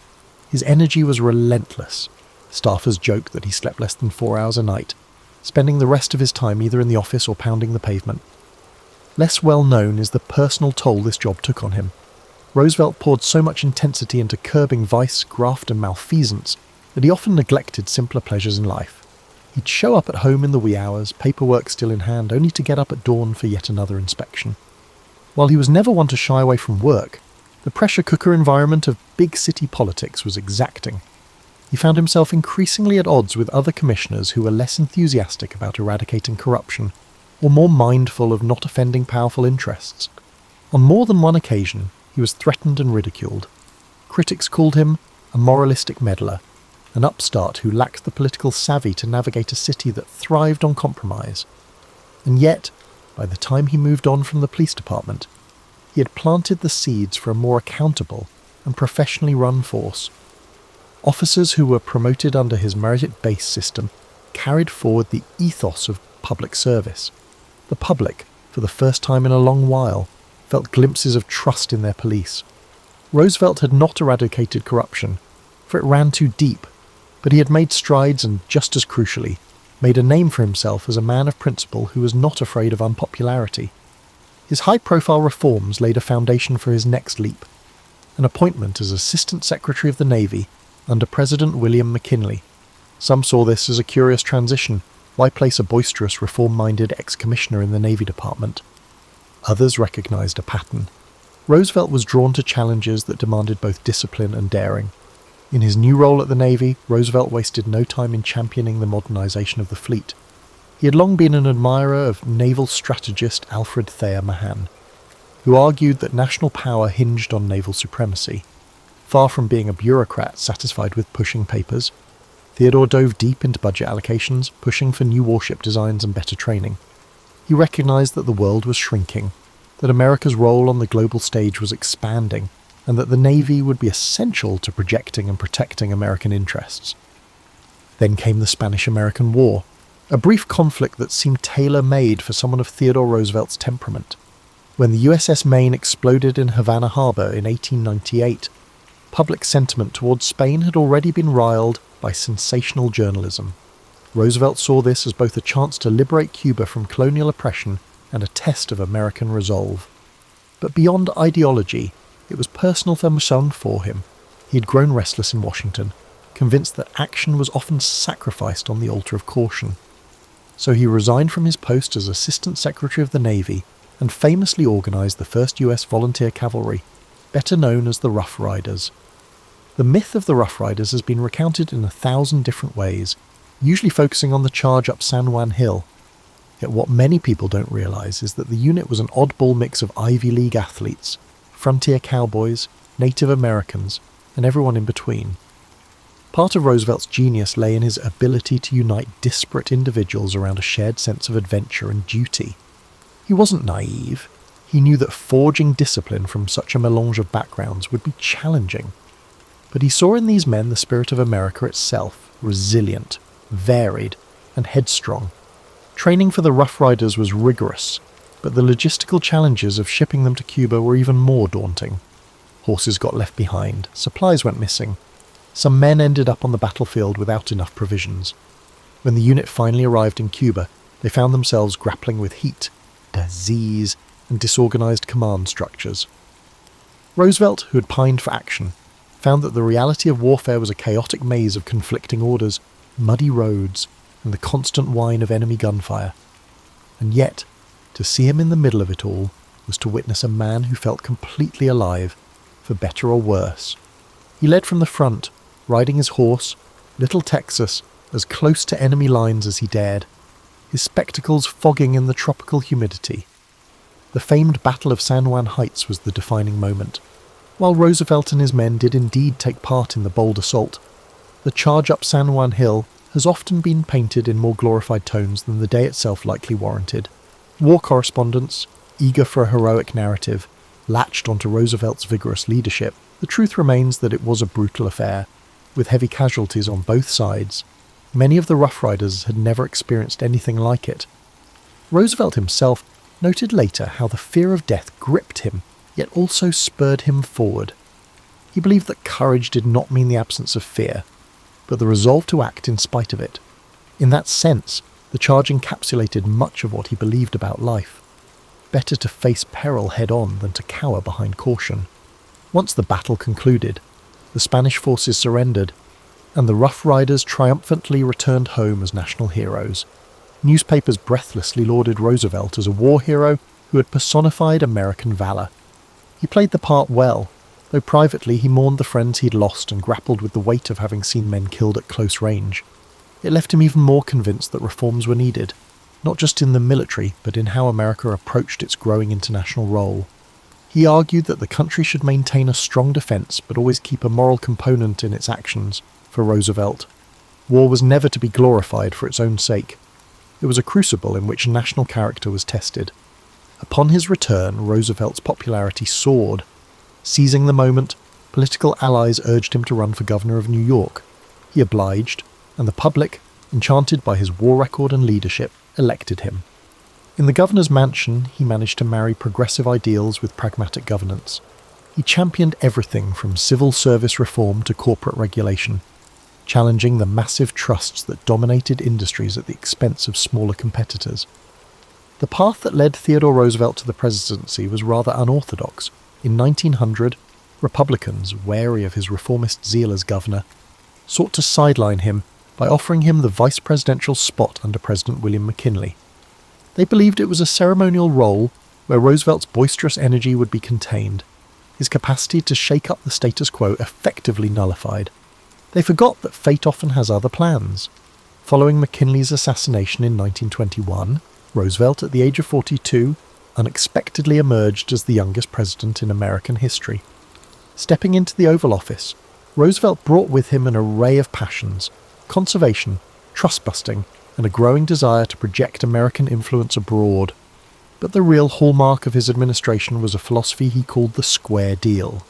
His energy was relentless. Staffers joked that he slept less than 4 hours a night, spending the rest of his time either in the office or pounding the pavement. Less well known is the personal toll this job took on him. Roosevelt poured so much intensity into curbing vice, graft and malfeasance that he often neglected simpler pleasures in life. He'd show up at home in the wee hours, paperwork still in hand, only to get up at dawn for yet another inspection. While he was never one to shy away from work, the pressure cooker environment of big city politics was exacting. He found himself increasingly at odds with other commissioners who were less enthusiastic about eradicating corruption, or more mindful of not offending powerful interests. On more than one occasion, he was threatened and ridiculed. Critics called him a moralistic meddler, an upstart who lacked the political savvy to navigate a city that thrived on compromise. And yet, by the time he moved on from the police department, he had planted the seeds for a more accountable and professionally run force. Officers who were promoted under his merit-based system carried forward the ethos of public service. The public, for the first time in a long while, felt glimpses of trust in their police. Roosevelt had not eradicated corruption, for it ran too deep, but he had made strides and, just as crucially, made a name for himself as a man of principle who was not afraid of unpopularity. His high-profile reforms laid a foundation for his next leap, an appointment as Assistant Secretary of the Navy under President William McKinley. Some saw this as a curious transition. Why place a boisterous, reform-minded ex-commissioner in the Navy Department? Others recognised a pattern. Roosevelt was drawn to challenges that demanded both discipline and daring. In his new role at the Navy, Roosevelt wasted no time in championing the modernisation of the fleet. He had long been an admirer of naval strategist Alfred Thayer Mahan, who argued that national power hinged on naval supremacy. Far from being a bureaucrat satisfied with pushing papers, Theodore dove deep into budget allocations, pushing for new warship designs and better training. He recognised that the world was shrinking, that America's role on the global stage was expanding, and that the Navy would be essential to projecting and protecting American interests. Then came the Spanish-American War, a brief conflict that seemed tailor-made for someone of Theodore Roosevelt's temperament. When the USS Maine exploded in Havana Harbour in 1898, public sentiment towards Spain had already been riled by sensational journalism. Roosevelt saw this as both a chance to liberate Cuba from colonial oppression and a test of American resolve. But beyond ideology, it was personal for him. He had grown restless in Washington, convinced that action was often sacrificed on the altar of caution. So he resigned from his post as Assistant Secretary of the Navy and famously organised the first US Volunteer Cavalry, better known as the Rough Riders. The myth of the Rough Riders has been recounted in 1,000 different ways, usually focusing on the charge up San Juan Hill. Yet what many people don't realise is that the unit was an oddball mix of Ivy League athletes, frontier cowboys, Native Americans, and everyone in between. Part of Roosevelt's genius lay in his ability to unite disparate individuals around a shared sense of adventure and duty. He wasn't naive. He knew that forging discipline from such a melange of backgrounds would be challenging. But he saw in these men the spirit of America itself, resilient, varied, and headstrong. Training for the Rough Riders was rigorous, but the logistical challenges of shipping them to Cuba were even more daunting. Horses got left behind, supplies went missing. Some men ended up on the battlefield without enough provisions. When the unit finally arrived in Cuba, they found themselves grappling with heat, disease, and disorganized command structures. Roosevelt, who had pined for action, found that the reality of warfare was a chaotic maze of conflicting orders, muddy roads, and the constant whine of enemy gunfire. And yet, to see him in the middle of it all was to witness a man who felt completely alive, for better or worse. He led from the front, riding his horse, Little Texas, as close to enemy lines as he dared, his spectacles fogging in the tropical humidity. The famed Battle of San Juan Heights was the defining moment. While Roosevelt and his men did indeed take part in the bold assault, the charge up San Juan Hill has often been painted in more glorified tones than the day itself likely warranted. War correspondents, eager for a heroic narrative, latched onto Roosevelt's vigorous leadership. The truth remains that it was a brutal affair, with heavy casualties on both sides. Many of the Rough Riders had never experienced anything like it. Roosevelt himself noted later how the fear of death gripped him, yet also spurred him forward. He believed that courage did not mean the absence of fear, but the resolve to act in spite of it. In that sense, the charge encapsulated much of what he believed about life. Better to face peril head-on than to cower behind caution. Once the battle concluded, the Spanish forces surrendered, and the Rough Riders triumphantly returned home as national heroes. Newspapers breathlessly lauded Roosevelt as a war hero who had personified American valour. He played the part well, though privately he mourned the friends he'd lost and grappled with the weight of having seen men killed at close range. It left him even more convinced that reforms were needed, not just in the military, but in how America approached its growing international role. He argued that the country should maintain a strong defence, but always keep a moral component in its actions. For Roosevelt, war was never to be glorified for its own sake. It was a crucible in which national character was tested. Upon his return, Roosevelt's popularity soared. Seizing the moment, political allies urged him to run for governor of New York. He obliged, and the public, enchanted by his war record and leadership, elected him. In the governor's mansion, he managed to marry progressive ideals with pragmatic governance. He championed everything from civil service reform to corporate regulation, challenging the massive trusts that dominated industries at the expense of smaller competitors. The path that led Theodore Roosevelt to the presidency was rather unorthodox. In 1900, Republicans, wary of his reformist zeal as governor, sought to sideline him by offering him the vice presidential spot under President William McKinley. They believed it was a ceremonial role where Roosevelt's boisterous energy would be contained, his capacity to shake up the status quo effectively nullified. They forgot that fate often has other plans. Following McKinley's assassination in 1921, Roosevelt, at the age of 42, unexpectedly emerged as the youngest president in American history. Stepping into the Oval Office, Roosevelt brought with him an array of passions: conservation, trust-busting, and a growing desire to project American influence abroad. But the real hallmark of his administration was a philosophy he called the Square Deal,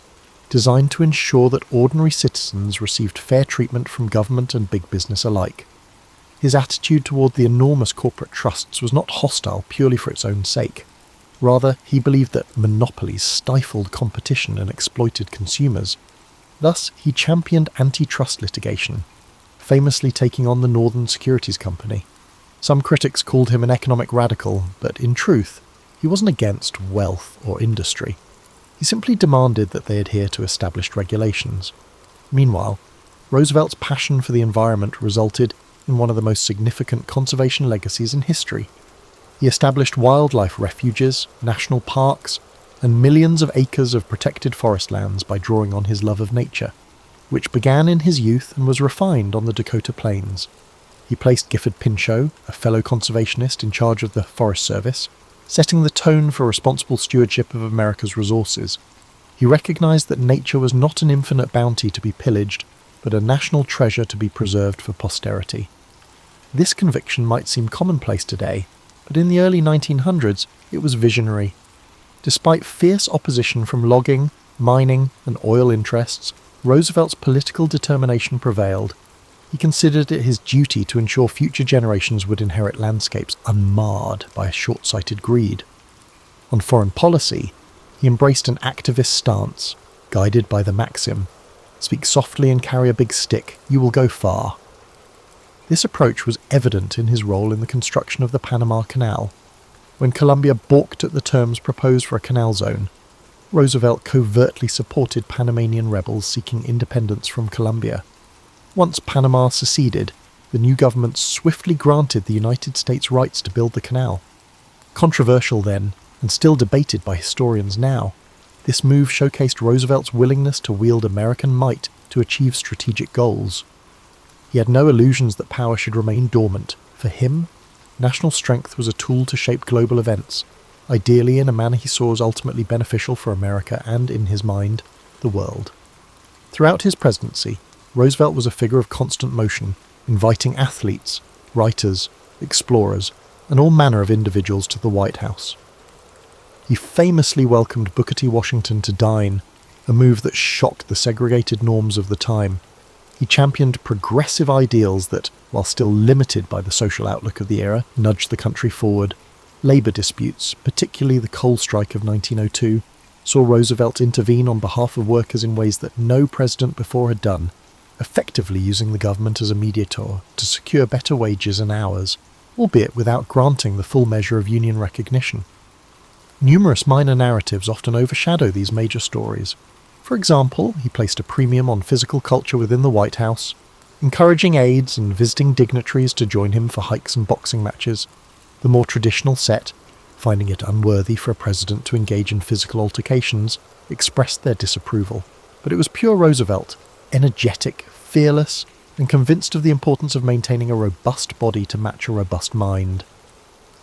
designed to ensure that ordinary citizens received fair treatment from government and big business alike. His attitude toward the enormous corporate trusts was not hostile purely for its own sake. Rather, he believed that monopolies stifled competition and exploited consumers. Thus, he championed antitrust litigation, famously taking on the Northern Securities Company. Some critics called him an economic radical, but in truth, he wasn't against wealth or industry. He simply demanded that they adhere to established regulations. Meanwhile, Roosevelt's passion for the environment resulted in one of the most significant conservation legacies in history. He established wildlife refuges, national parks, and millions of acres of protected forest lands by drawing on his love of nature, which began in his youth and was refined on the Dakota Plains. He placed Gifford Pinchot, a fellow conservationist, in charge of the Forest Service, setting the tone for responsible stewardship of America's resources. He recognized that nature was not an infinite bounty to be pillaged, but a national treasure to be preserved for posterity. This conviction might seem commonplace today, but in the early 1900s it was visionary. Despite fierce opposition from logging, mining, and oil interests, Roosevelt's political determination prevailed. He considered it his duty to ensure future generations would inherit landscapes unmarred by short-sighted greed. On foreign policy, he embraced an activist stance, guided by the maxim, "Speak softly and carry a big stick, you will go far." This approach was evident in his role in the construction of the Panama Canal. When Colombia balked at the terms proposed for a canal zone, Roosevelt covertly supported Panamanian rebels seeking independence from Colombia. Once Panama seceded, the new government swiftly granted the United States rights to build the canal. Controversial then, and still debated by historians now, this move showcased Roosevelt's willingness to wield American might to achieve strategic goals. He had no illusions that power should remain dormant. For him, national strength was a tool to shape global events, ideally in a manner he saw as ultimately beneficial for America and, in his mind, the world. Throughout his presidency, Roosevelt was a figure of constant motion, inviting athletes, writers, explorers, and all manner of individuals to the White House. He famously welcomed Booker T. Washington to dine, a move that shocked the segregated norms of the time. He championed progressive ideals that, while still limited by the social outlook of the era, nudged the country forward. Labour disputes, particularly the coal strike of 1902, saw Roosevelt intervene on behalf of workers in ways that no president before had done, effectively using the government as a mediator to secure better wages and hours, albeit without granting the full measure of union recognition. Numerous minor narratives often overshadow these major stories. For example, he placed a premium on physical culture within the White House, encouraging aides and visiting dignitaries to join him for hikes and boxing matches. The more traditional set, finding it unworthy for a president to engage in physical altercations, expressed their disapproval. But it was pure Roosevelt, energetic, fearless, and convinced of the importance of maintaining a robust body to match a robust mind.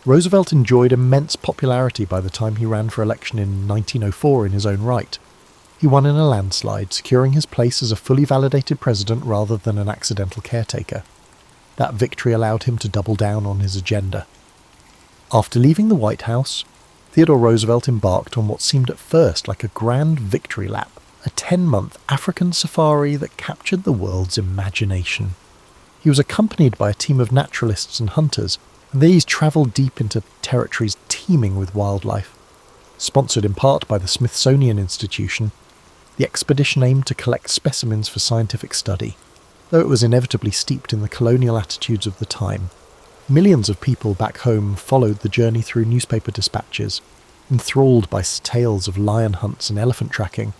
Roosevelt enjoyed immense popularity by the time he ran for election in 1904 in his own right. He won in a landslide, securing his place as a fully validated president rather than an accidental caretaker. That victory allowed him to double down on his agenda. After leaving the White House, Theodore Roosevelt embarked on what seemed at first like a grand victory lap, a 10-month African safari that captured the world's imagination. He was accompanied by a team of naturalists and hunters, and these travelled deep into territories teeming with wildlife. Sponsored in part by the Smithsonian Institution, the expedition aimed to collect specimens for scientific study. Though it was inevitably steeped in the colonial attitudes of the time, millions of people back home followed the journey through newspaper dispatches, enthralled by tales of lion hunts and elephant tracking.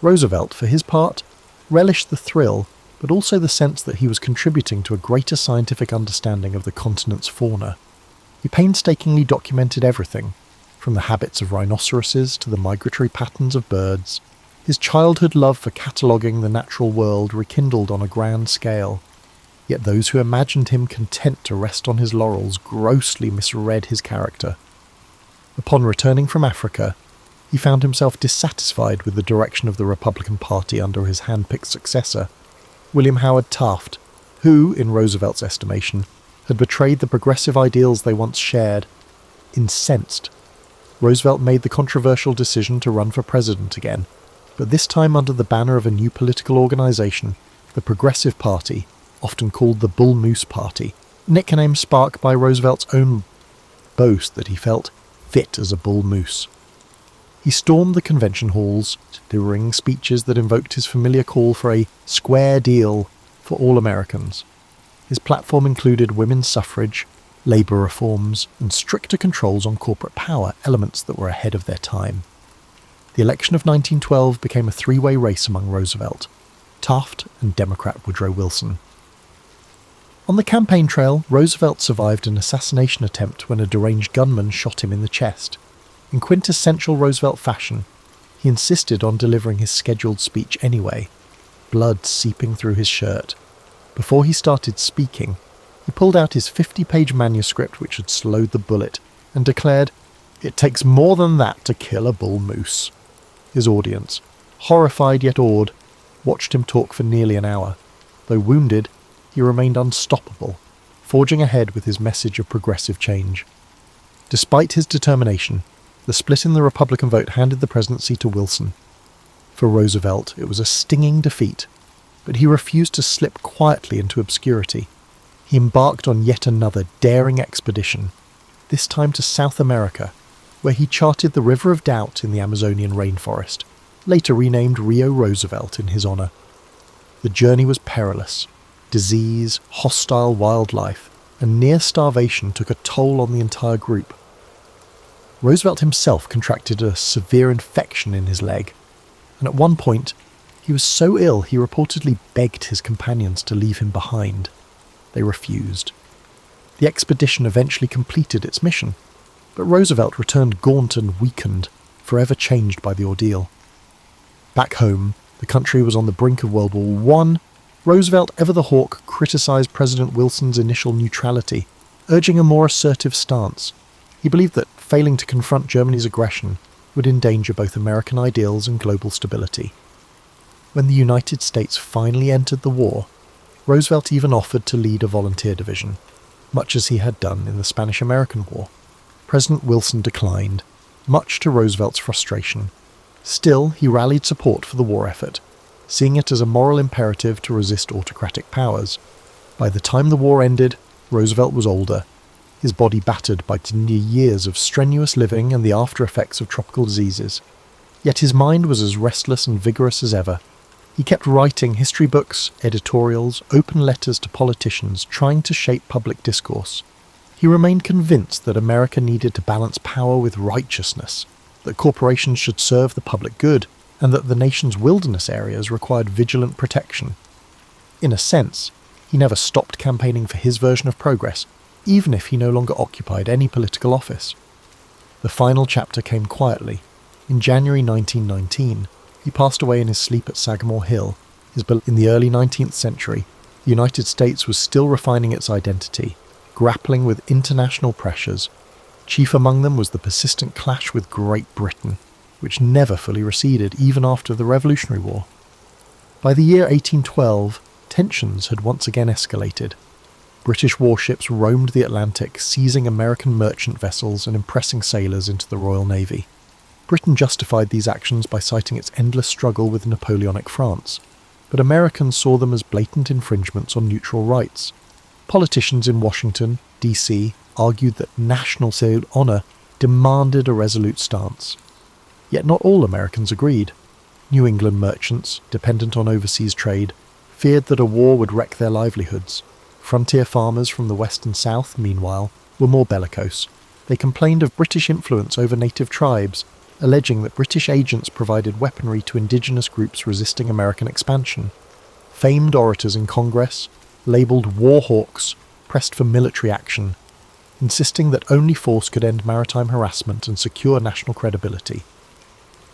Roosevelt, for his part, relished the thrill, but also the sense that he was contributing to a greater scientific understanding of the continent's fauna. He painstakingly documented everything, from the habits of rhinoceroses to the migratory patterns of birds. His childhood love for cataloguing the natural world rekindled on a grand scale. Yet those who imagined him content to rest on his laurels grossly misread his character. Upon returning from Africa, he found himself dissatisfied with the direction of the Republican Party under his hand-picked successor, William Howard Taft, who, in Roosevelt's estimation, had betrayed the progressive ideals they once shared. Incensed, Roosevelt made the controversial decision to run for president again, but this time under the banner of a new political organisation, the Progressive Party, often called the Bull Moose Party, a nickname sparked by Roosevelt's own boast that he felt fit as a bull moose. He stormed the convention halls, delivering speeches that invoked his familiar call for a square deal for all Americans. His platform included women's suffrage, labour reforms, and stricter controls on corporate power, elements that were ahead of their time. The election of 1912 became a three-way race among Roosevelt, Taft, and Democrat Woodrow Wilson. On the campaign trail, Roosevelt survived an assassination attempt when a deranged gunman shot him in the chest. In quintessential Roosevelt fashion, he insisted on delivering his scheduled speech anyway, blood seeping through his shirt. Before he started speaking, he pulled out his 50-page manuscript which had slowed the bullet and declared, "It takes more than that to kill a bull moose." His audience, horrified yet awed, watched him talk for nearly an hour. Though wounded, he remained unstoppable, forging ahead with his message of progressive change. Despite his determination, the split in the Republican vote handed the presidency to Wilson. For Roosevelt, it was a stinging defeat, but he refused to slip quietly into obscurity. He embarked on yet another daring expedition, this time to South America, where he charted the River of Doubt in the Amazonian rainforest, later renamed Rio Roosevelt in his honour. The journey was perilous. Disease, hostile wildlife, and near starvation took a toll on the entire group. Roosevelt himself contracted a severe infection in his leg, and at one point he was so ill he reportedly begged his companions to leave him behind. They refused. The expedition eventually completed its mission, but Roosevelt returned gaunt and weakened, forever changed by the ordeal. Back home, the country was on the brink of World War I. Roosevelt, ever the hawk, criticised President Wilson's initial neutrality, urging a more assertive stance. He believed that failing to confront Germany's aggression would endanger both American ideals and global stability. When the United States finally entered the war, Roosevelt even offered to lead a volunteer division, much as he had done in the Spanish-American War. President Wilson declined, much to Roosevelt's frustration. Still, he rallied support for the war effort, seeing it as a moral imperative to resist autocratic powers. By the time the war ended, Roosevelt was older, his body battered by years of strenuous living and the after-effects of tropical diseases. Yet his mind was as restless and vigorous as ever. He kept writing history books, editorials, open letters to politicians, trying to shape public discourse. He remained convinced that America needed to balance power with righteousness, that corporations should serve the public good, and that the nation's wilderness areas required vigilant protection. In a sense, he never stopped campaigning for his version of progress, even if he no longer occupied any political office. The final chapter came quietly. In January 1919, he passed away in his sleep at Sagamore Hill. In the early 19th century, the United States was still refining its identity, grappling with international pressures. Chief among them was the persistent clash with Great Britain, which never fully receded even after the Revolutionary War. By the year 1812, tensions had once again escalated. British warships roamed the Atlantic, seizing American merchant vessels and impressing sailors into the Royal Navy. Britain justified these actions by citing its endless struggle with Napoleonic France, but Americans saw them as blatant infringements on neutral rights. Politicians in Washington, D.C., argued that national honour demanded a resolute stance. Yet not all Americans agreed. New England merchants, dependent on overseas trade, feared that a war would wreck their livelihoods. Frontier farmers from the West and South, meanwhile, were more bellicose. They complained of British influence over native tribes, alleging that British agents provided weaponry to indigenous groups resisting American expansion. Famed orators in Congress, labelled war hawks, pressed for military action, insisting that only force could end maritime harassment and secure national credibility.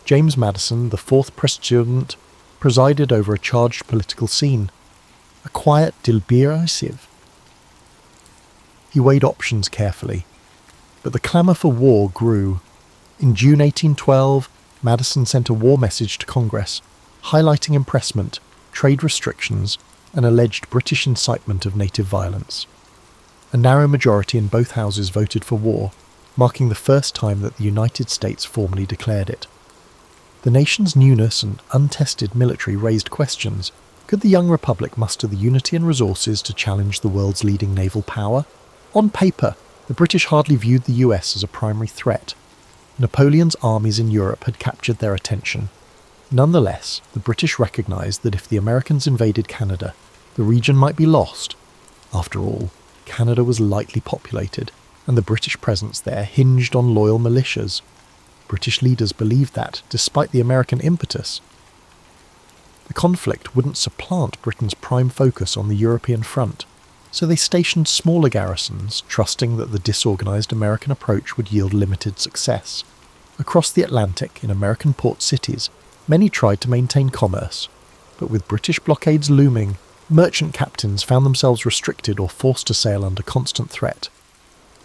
James Madison, the fourth president, presided over a charged political scene, a quiet, deliberative. He weighed options carefully, but the clamour for war grew. In June 1812, Madison sent a war message to Congress, highlighting impressment, trade restrictions, and alleged British incitement of native violence. A narrow majority in both houses voted for war, marking the first time that the United States formally declared it. The nation's newness and untested military raised questions. Could the young republic muster the unity and resources to challenge the world's leading naval power? On paper, the British hardly viewed the US as a primary threat. Napoleon's armies in Europe had captured their attention. Nonetheless, the British recognised that if the Americans invaded Canada, the region might be lost. After all, Canada was lightly populated, and the British presence there hinged on loyal militias. British leaders believed that, despite the American impetus, the conflict wouldn't supplant Britain's prime focus on the European front, so they stationed smaller garrisons, trusting that the disorganised American approach would yield limited success. Across the Atlantic, in American port cities, many tried to maintain commerce, but with British blockades looming, merchant captains found themselves restricted or forced to sail under constant threat.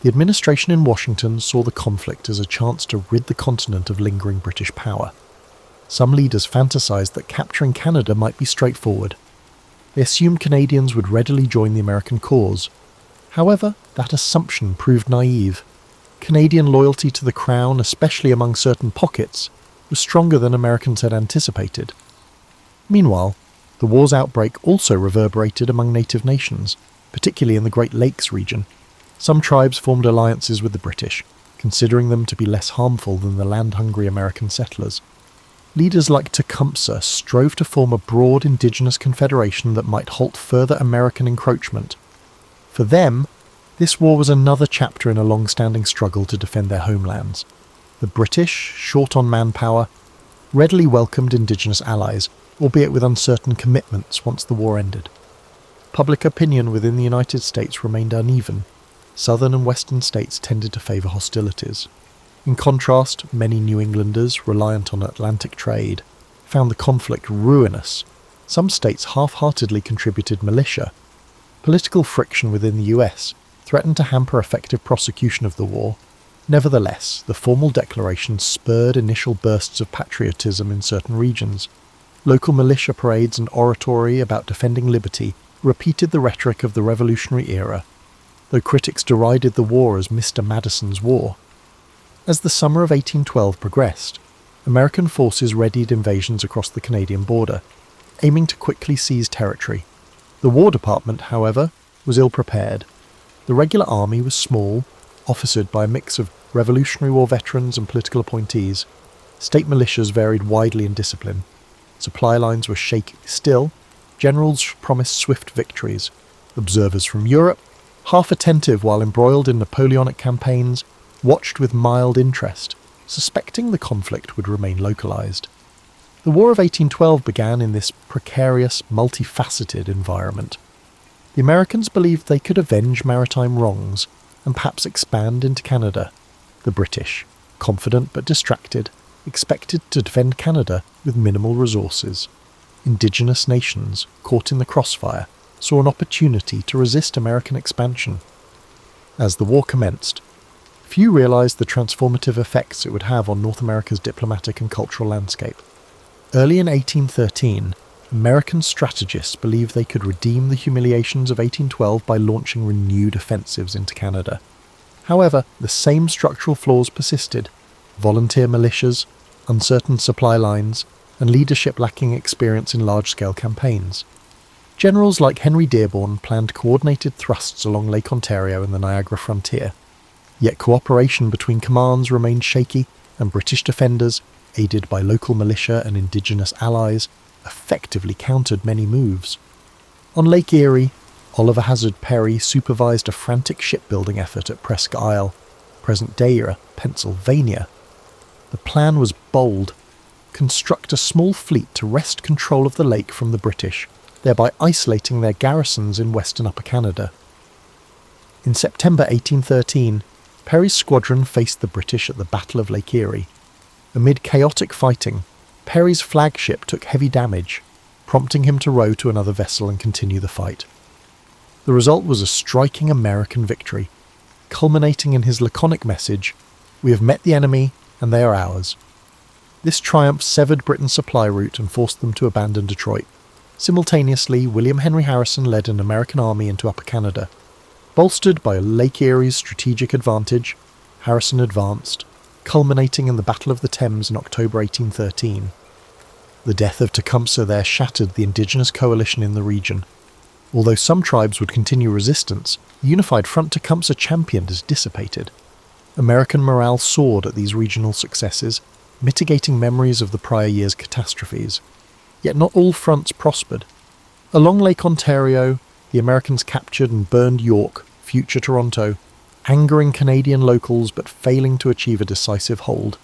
The administration in Washington saw the conflict as a chance to rid the continent of lingering British power. Some leaders fantasized that capturing Canada might be straightforward. They assumed Canadians would readily join the American cause. However, that assumption proved naive. Canadian loyalty to the Crown, especially among certain pockets, was stronger than Americans had anticipated. Meanwhile, the war's outbreak also reverberated among native nations, particularly in the Great Lakes region. Some tribes formed alliances with the British, considering them to be less harmful than the land-hungry American settlers. Leaders like Tecumseh strove to form a broad indigenous confederation that might halt further American encroachment. For them, this war was another chapter in a long-standing struggle to defend their homelands. The British, short on manpower, readily welcomed indigenous allies, albeit with uncertain commitments once the war ended. Public opinion within the United States remained uneven. Southern and western states tended to favour hostilities. In contrast, many New Englanders, reliant on Atlantic trade, found the conflict ruinous. Some states half-heartedly contributed militia. Political friction within the US threatened to hamper effective prosecution of the war. Nevertheless, the formal declaration spurred initial bursts of patriotism in certain regions. Local militia parades and oratory about defending liberty repeated the rhetoric of the Revolutionary era, though critics derided the war as Mr. Madison's war. As the summer of 1812 progressed, American forces readied invasions across the Canadian border, aiming to quickly seize territory. The War Department, however, was ill-prepared. The regular army was small, officered by a mix of Revolutionary War veterans and political appointees. State militias varied widely in discipline. Supply lines were shaky. Still, generals promised swift victories. Observers from Europe, half attentive while embroiled in Napoleonic campaigns, watched with mild interest, suspecting the conflict would remain localized. The War of 1812 began in this precarious, multifaceted environment. The Americans believed they could avenge maritime wrongs and perhaps expand into Canada. The British, confident but distracted, expected to defend Canada with minimal resources. Indigenous nations, caught in the crossfire, saw an opportunity to resist American expansion. As the war commenced, few realized the transformative effects it would have on North America's diplomatic and cultural landscape. Early in 1813, American strategists believed they could redeem the humiliations of 1812 by launching renewed offensives into Canada. However, the same structural flaws persisted: volunteer militias, uncertain supply lines, and leadership lacking experience in large-scale campaigns. Generals like Henry Dearborn planned coordinated thrusts along Lake Ontario and the Niagara frontier, yet cooperation between commands remained shaky, and British defenders, aided by local militia and Indigenous allies, effectively countered many moves. On Lake Erie, Oliver Hazard Perry supervised a frantic shipbuilding effort at Presque Isle, present Dare, Pennsylvania. The plan was bold: construct a small fleet to wrest control of the lake from the British, thereby isolating their garrisons in western Upper Canada. In September 1813, Perry's squadron faced the British at the Battle of Lake Erie. Amid chaotic fighting, Perry's flagship took heavy damage, prompting him to row to another vessel and continue the fight. The result was a striking American victory, culminating in his laconic message, "We have met the enemy, and they are ours." This triumph severed Britain's supply route and forced them to abandon Detroit. Simultaneously, William Henry Harrison led an American army into Upper Canada. Bolstered by Lake Erie's strategic advantage, Harrison advanced, culminating in the Battle of the Thames in October 1813. The death of Tecumseh there shattered the indigenous coalition in the region. Although some tribes would continue resistance, the unified front Tecumseh championed is dissipated. American morale soared at these regional successes, mitigating memories of the prior year's catastrophes. Yet not all fronts prospered. Along Lake Ontario, the Americans captured and burned York, future Toronto, angering Canadian locals but failing to achieve a decisive hold.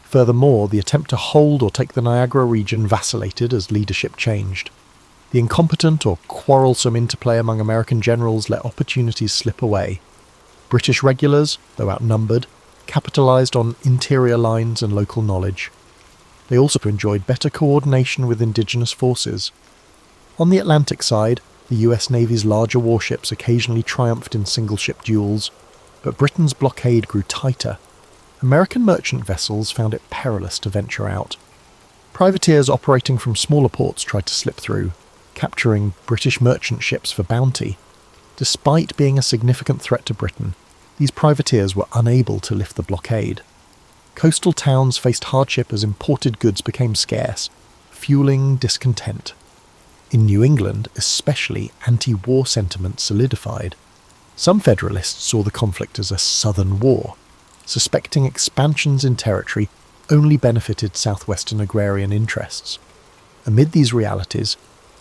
Furthermore, the attempt to hold or take the Niagara region vacillated as leadership changed. The incompetent or quarrelsome interplay among American generals let opportunities slip away. British regulars, though outnumbered, capitalised on interior lines and local knowledge. They also enjoyed better coordination with indigenous forces. On the Atlantic side, the US Navy's larger warships occasionally triumphed in single-ship duels, but Britain's blockade grew tighter. American merchant vessels found it perilous to venture out. Privateers operating from smaller ports tried to slip through, capturing British merchant ships for bounty. Despite being a significant threat to Britain, these privateers were unable to lift the blockade. Coastal towns faced hardship as imported goods became scarce, fueling discontent. In New England, especially, anti-war sentiment solidified. Some Federalists saw the conflict as a Southern war, suspecting expansions in territory only benefited southwestern agrarian interests. Amid these realities,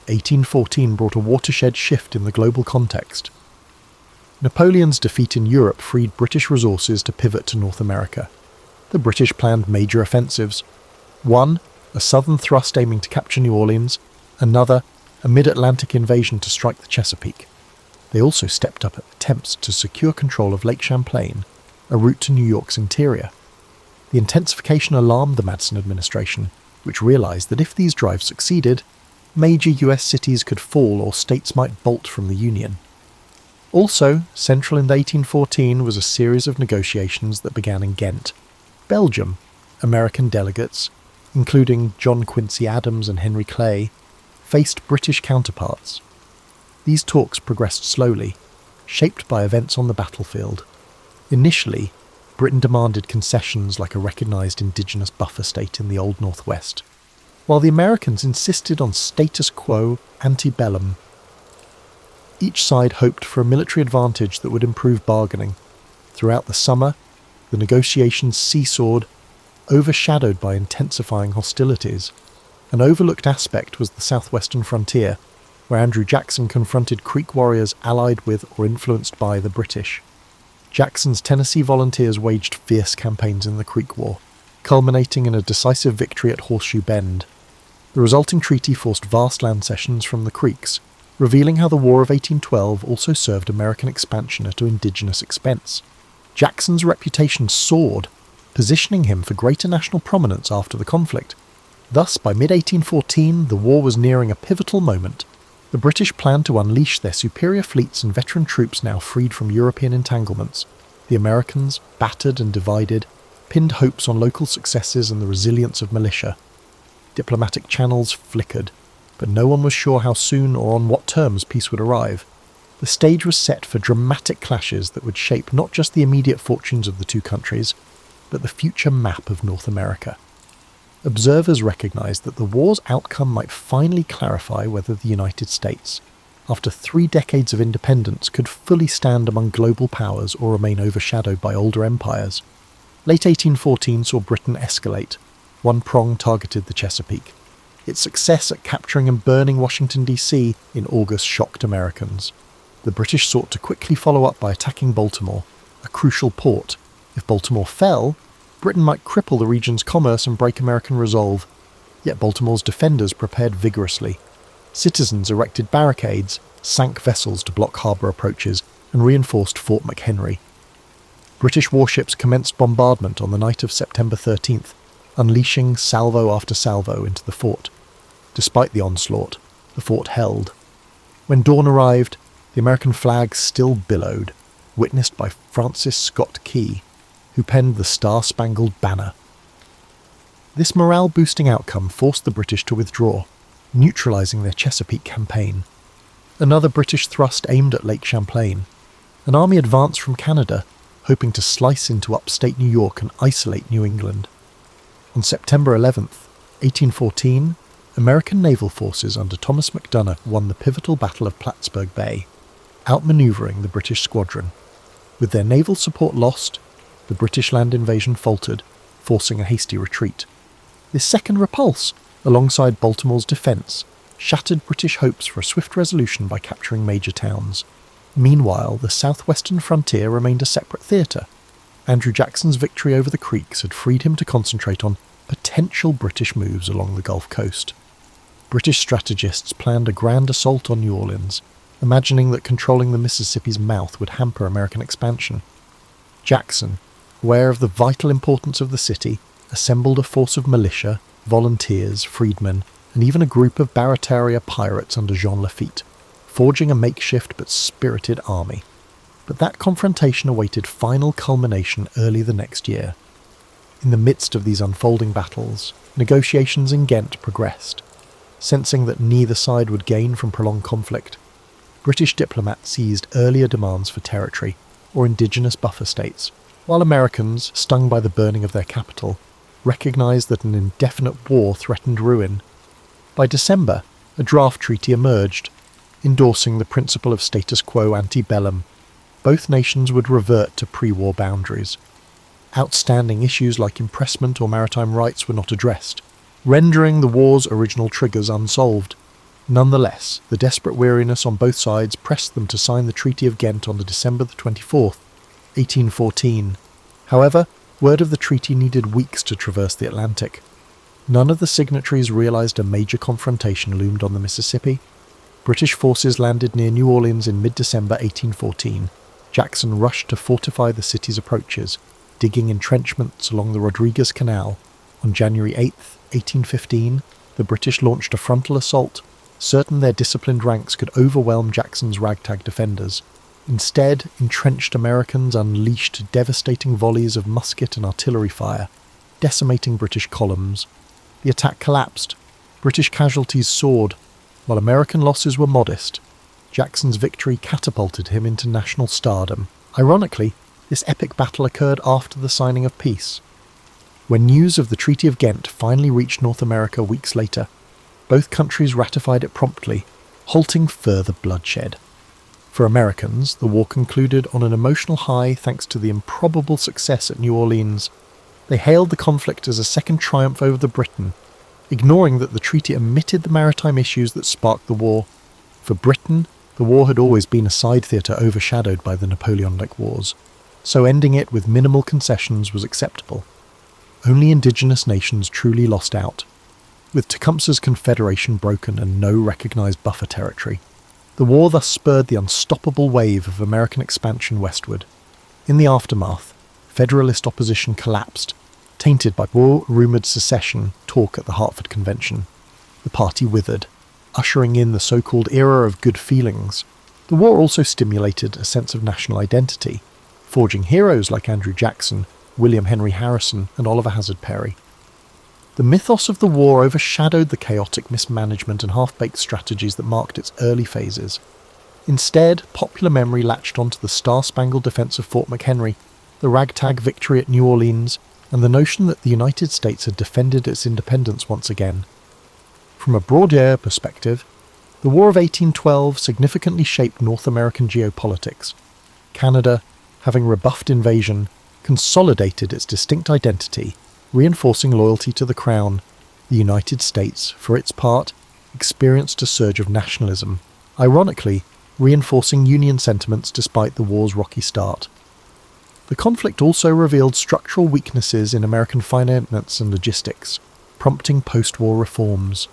1814 brought a watershed shift in the global context. Napoleon's defeat in Europe freed British resources to pivot to North America. The British planned major offensives. One, a southern thrust aiming to capture New Orleans; another, a mid-Atlantic invasion to strike the Chesapeake. They also stepped up attempts to secure control of Lake Champlain, a route to New York's interior. The intensification alarmed the Madison administration, which realised that if these drives succeeded, major US cities could fall or states might bolt from the Union. Also, central in 1814 was a series of negotiations that began in Ghent. Belgium, American delegates, including John Quincy Adams and Henry Clay, faced British counterparts. These talks progressed slowly, shaped by events on the battlefield. Initially, Britain demanded concessions like a recognised indigenous buffer state in the Old Northwest, while the Americans insisted on status quo ante bellum. Each side hoped for a military advantage that would improve bargaining. Throughout the summer, the negotiations seesawed, overshadowed by intensifying hostilities. An overlooked aspect was the southwestern frontier, where Andrew Jackson confronted Creek warriors allied with or influenced by the British. Jackson's Tennessee volunteers waged fierce campaigns in the Creek War, culminating in a decisive victory at Horseshoe Bend. The resulting treaty forced vast land cessions from the Creeks, revealing how the War of 1812 also served American expansion at indigenous expense. Jackson's reputation soared, positioning him for greater national prominence after the conflict. Thus, by mid-1814, the war was nearing a pivotal moment. The British planned to unleash their superior fleets and veteran troops now freed from European entanglements. The Americans, battered and divided, pinned hopes on local successes and the resilience of militia. Diplomatic channels flickered, but no one was sure how soon or on what terms peace would arrive. The stage was set for dramatic clashes that would shape not just the immediate fortunes of the two countries, but the future map of North America. Observers recognized that the war's outcome might finally clarify whether the United States, after 3 decades of independence, could fully stand among global powers or remain overshadowed by older empires. Late 1814 saw Britain escalate. One prong targeted the Chesapeake. Its success at capturing and burning Washington, D.C. in August shocked Americans. The British sought to quickly follow up by attacking Baltimore, a crucial port. If Baltimore fell, Britain might cripple the region's commerce and break American resolve. Yet Baltimore's defenders prepared vigorously. Citizens erected barricades, sank vessels to block harbour approaches, and reinforced Fort McHenry. British warships commenced bombardment on the night of September 13th, unleashing salvo after salvo into the fort. Despite the onslaught, the fort held. When dawn arrived, the American flag still billowed, witnessed by Francis Scott Key, who penned the Star-Spangled Banner. This morale-boosting outcome forced the British to withdraw, neutralising their Chesapeake campaign. Another British thrust aimed at Lake Champlain. An army advanced from Canada, hoping to slice into upstate New York and isolate New England. On September 11th, 1814, American naval forces under Thomas MacDonough won the pivotal Battle of Plattsburgh Bay, outmanoeuvring the British squadron. With their naval support lost, the British land invasion faltered, forcing a hasty retreat. This second repulse, alongside Baltimore's defence, shattered British hopes for a swift resolution by capturing major towns. Meanwhile, the southwestern frontier remained a separate theatre. Andrew Jackson's victory over the Creeks had freed him to concentrate on potential British moves along the Gulf Coast. British strategists planned a grand assault on New Orleans, imagining that controlling the Mississippi's mouth would hamper American expansion. Jackson, aware of the vital importance of the city, assembled a force of militia, volunteers, freedmen, and even a group of Barataria pirates under Jean Lafitte, forging a makeshift but spirited army. But that confrontation awaited final culmination early the next year. In the midst of these unfolding battles, negotiations in Ghent progressed. Sensing that neither side would gain from prolonged conflict, British diplomats seized earlier demands for territory or indigenous buffer states, while Americans, stung by the burning of their capital, recognised that an indefinite war threatened ruin. By December, a draft treaty emerged, endorsing the principle of status quo ante bellum. Both nations would revert to pre-war boundaries. Outstanding issues like impressment or maritime rights were not addressed, rendering the war's original triggers unsolved. Nonetheless, the desperate weariness on both sides pressed them to sign the Treaty of Ghent on December 24th, 1814. However, word of the treaty needed weeks to traverse the Atlantic. None of the signatories realised a major confrontation loomed on the Mississippi. British forces landed near New Orleans in mid-December 1814. Jackson rushed to fortify the city's approaches, digging entrenchments along the Rodriguez Canal. On January 8, 1815, the British launched a frontal assault, certain their disciplined ranks could overwhelm Jackson's ragtag defenders. Instead, entrenched Americans unleashed devastating volleys of musket and artillery fire, decimating British columns. The attack collapsed. British casualties soared. While American losses were modest, Jackson's victory catapulted him into national stardom. Ironically, this epic battle occurred after the signing of peace. When news of the Treaty of Ghent finally reached North America weeks later, both countries ratified it promptly, halting further bloodshed. For Americans, the war concluded on an emotional high thanks to the improbable success at New Orleans. They hailed the conflict as a second triumph over Britain, ignoring that the treaty omitted the maritime issues that sparked the war. For Britain, the war had always been a side theatre overshadowed by the Napoleonic Wars, so ending it with minimal concessions was acceptable. Only indigenous nations truly lost out. With Tecumseh's confederation broken and no recognised buffer territory, the war thus spurred the unstoppable wave of American expansion westward. In the aftermath, Federalist opposition collapsed, tainted by war-rumoured secession talk at the Hartford Convention. The party withered, ushering in the so-called era of good feelings. The war also stimulated a sense of national identity, forging heroes like Andrew Jackson, William Henry Harrison, and Oliver Hazard Perry. The mythos of the war overshadowed the chaotic mismanagement and half-baked strategies that marked its early phases. Instead, popular memory latched onto the star-spangled defense of Fort McHenry, the ragtag victory at New Orleans, and the notion that the United States had defended its independence once again. From a broader perspective, the War of 1812 significantly shaped North American geopolitics. Canada, having rebuffed invasion, consolidated its distinct identity, reinforcing loyalty to the Crown. The United States, for its part, experienced a surge of nationalism, ironically reinforcing Union sentiments despite the war's rocky start. The conflict also revealed structural weaknesses in American finance and logistics, prompting post-war reforms.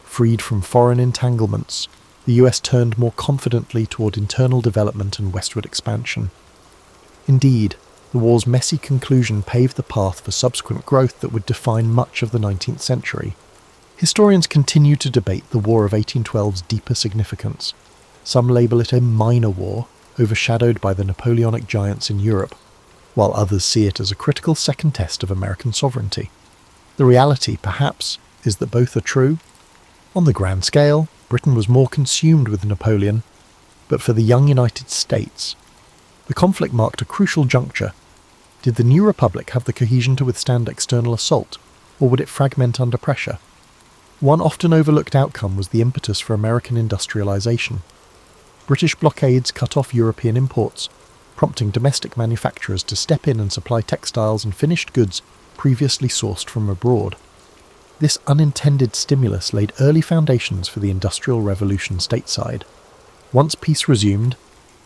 Freed from foreign entanglements, the US turned more confidently toward internal development and westward expansion. Indeed, the war's messy conclusion paved the path for subsequent growth that would define much of the 19th century. Historians continue to debate the War of 1812's deeper significance. Some label it a minor war, overshadowed by the Napoleonic giants in Europe, while others see it as a critical second test of American sovereignty. The reality, perhaps, is that both are true. On the grand scale, Britain was more consumed with Napoleon, but for the young United States, the conflict marked a crucial juncture. Did the new republic have the cohesion to withstand external assault, or would it fragment under pressure? One often overlooked outcome was the impetus for American industrialization. British blockades cut off European imports, prompting domestic manufacturers to step in and supply textiles and finished goods previously sourced from abroad. This unintended stimulus laid early foundations for the Industrial Revolution stateside. Once peace resumed,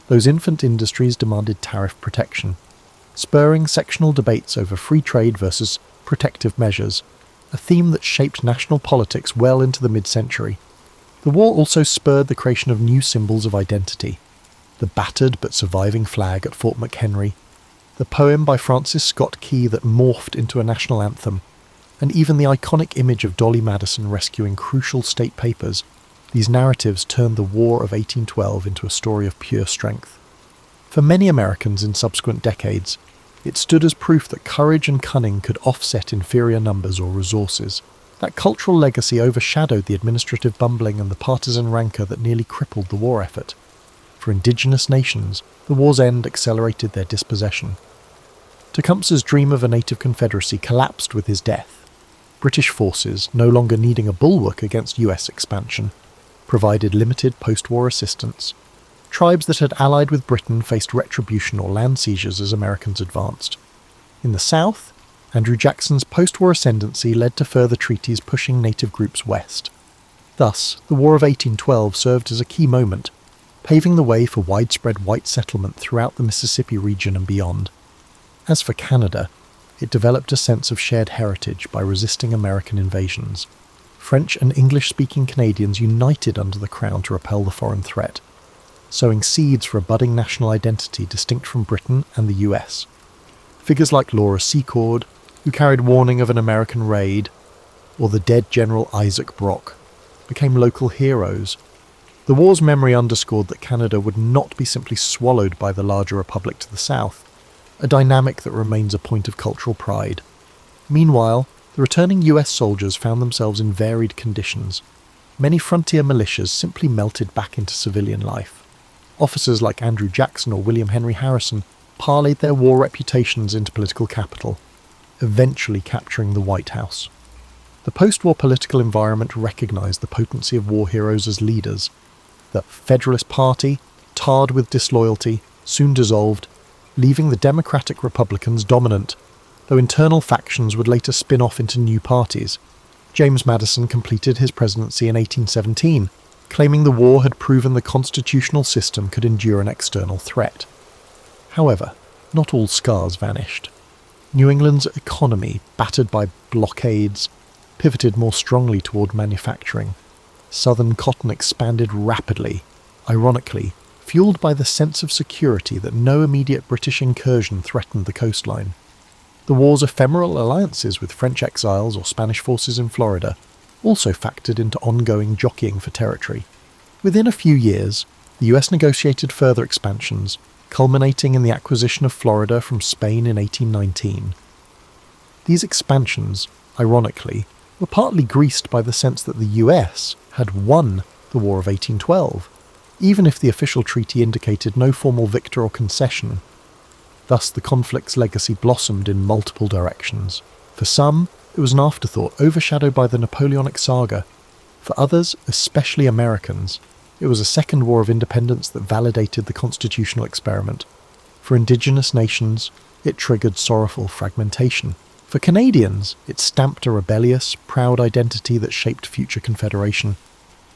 those infant industries demanded tariff protection, spurring sectional debates over free trade versus protective measures, a theme that shaped national politics well into the mid-century. The war also spurred the creation of new symbols of identity. The battered but surviving flag at Fort McHenry, the poem by Francis Scott Key that morphed into a national anthem, and even the iconic image of Dolly Madison rescuing crucial state papers. These narratives turned the War of 1812 into a story of pure strength. For many Americans in subsequent decades, it stood as proof that courage and cunning could offset inferior numbers or resources. That cultural legacy overshadowed the administrative bumbling and the partisan rancor that nearly crippled the war effort. For indigenous nations, the war's end accelerated their dispossession. Tecumseh's dream of a native confederacy collapsed with his death. British forces, no longer needing a bulwark against US expansion, provided limited post-war assistance. Tribes that had allied with Britain faced retribution or land seizures as Americans advanced. In the South, Andrew Jackson's post-war ascendancy led to further treaties pushing native groups west. Thus, the War of 1812 served as a key moment, paving the way for widespread white settlement throughout the Mississippi region and beyond. As for Canada, it developed a sense of shared heritage by resisting American invasions. French and English-speaking Canadians united under the Crown to repel the foreign threat, sowing seeds for a budding national identity distinct from Britain and the US. Figures like Laura Secord, who carried warning of an American raid, or the dead General Isaac Brock, became local heroes. The war's memory underscored that Canada would not be simply swallowed by the larger republic to the south, a dynamic that remains a point of cultural pride. Meanwhile, the returning US soldiers found themselves in varied conditions. Many frontier militias simply melted back into civilian life. Officers like Andrew Jackson or William Henry Harrison parlayed their war reputations into political capital, eventually capturing the White House. The post-war political environment recognized the potency of war heroes as leaders. The Federalist Party, tarred with disloyalty, soon dissolved, leaving the Democratic Republicans dominant, though internal factions would later spin off into new parties. James Madison completed his presidency in 1817, claiming the war had proven the constitutional system could endure an external threat. However, not all scars vanished. New England's economy, battered by blockades, pivoted more strongly toward manufacturing. Southern cotton expanded rapidly, ironically, fueled by the sense of security that no immediate British incursion threatened the coastline. The war's ephemeral alliances with French exiles or Spanish forces in Florida also factored into ongoing jockeying for territory. Within a few years, the US negotiated further expansions, culminating in the acquisition of Florida from Spain in 1819. These expansions, ironically, were partly greased by the sense that the US had won the War of 1812, even if the official treaty indicated no formal victor or concession. Thus the conflict's legacy blossomed in multiple directions. For some, it was an afterthought overshadowed by the Napoleonic saga. For others, especially Americans, it was a second war of independence that validated the constitutional experiment. For indigenous nations, it triggered sorrowful fragmentation. For Canadians, it stamped a rebellious, proud identity that shaped future confederation.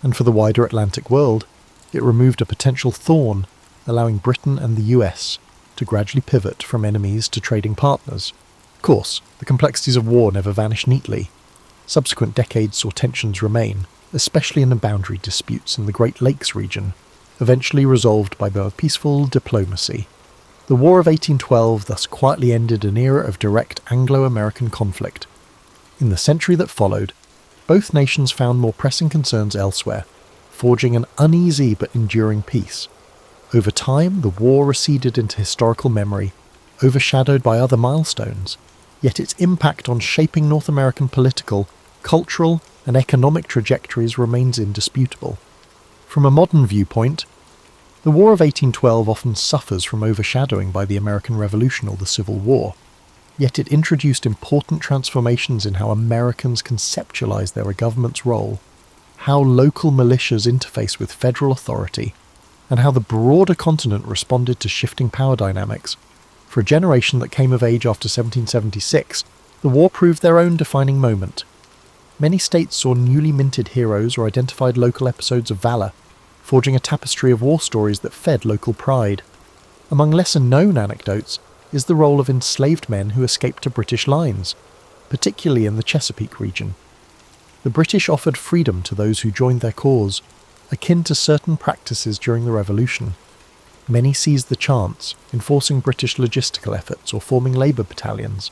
And for the wider Atlantic world, it removed a potential thorn, allowing Britain and the US to gradually pivot from enemies to trading partners. Of course, the complexities of war never vanish neatly. Subsequent decades saw tensions remain, especially in the boundary disputes in the Great Lakes region, eventually resolved by more peaceful diplomacy. The War of 1812 thus quietly ended an era of direct Anglo-American conflict. In the century that followed, both nations found more pressing concerns elsewhere, forging an uneasy but enduring peace. Over time, the war receded into historical memory, overshadowed by other milestones, yet its impact on shaping North American political, cultural, and economic trajectories remains indisputable. From a modern viewpoint, the War of 1812 often suffers from overshadowing by the American Revolution or the Civil War, yet it introduced important transformations in how Americans conceptualize their government's role, how local militias interface with federal authority, and how the broader continent responded to shifting power dynamics. For a generation that came of age after 1776, the war proved their own defining moment. Many states saw newly minted heroes or identified local episodes of valour, forging a tapestry of war stories that fed local pride. Among lesser-known anecdotes is the role of enslaved men who escaped to British lines, particularly in the Chesapeake region. The British offered freedom to those who joined their cause, akin to certain practices during the Revolution. Many seized the chance, enforcing British logistical efforts or forming labour battalions.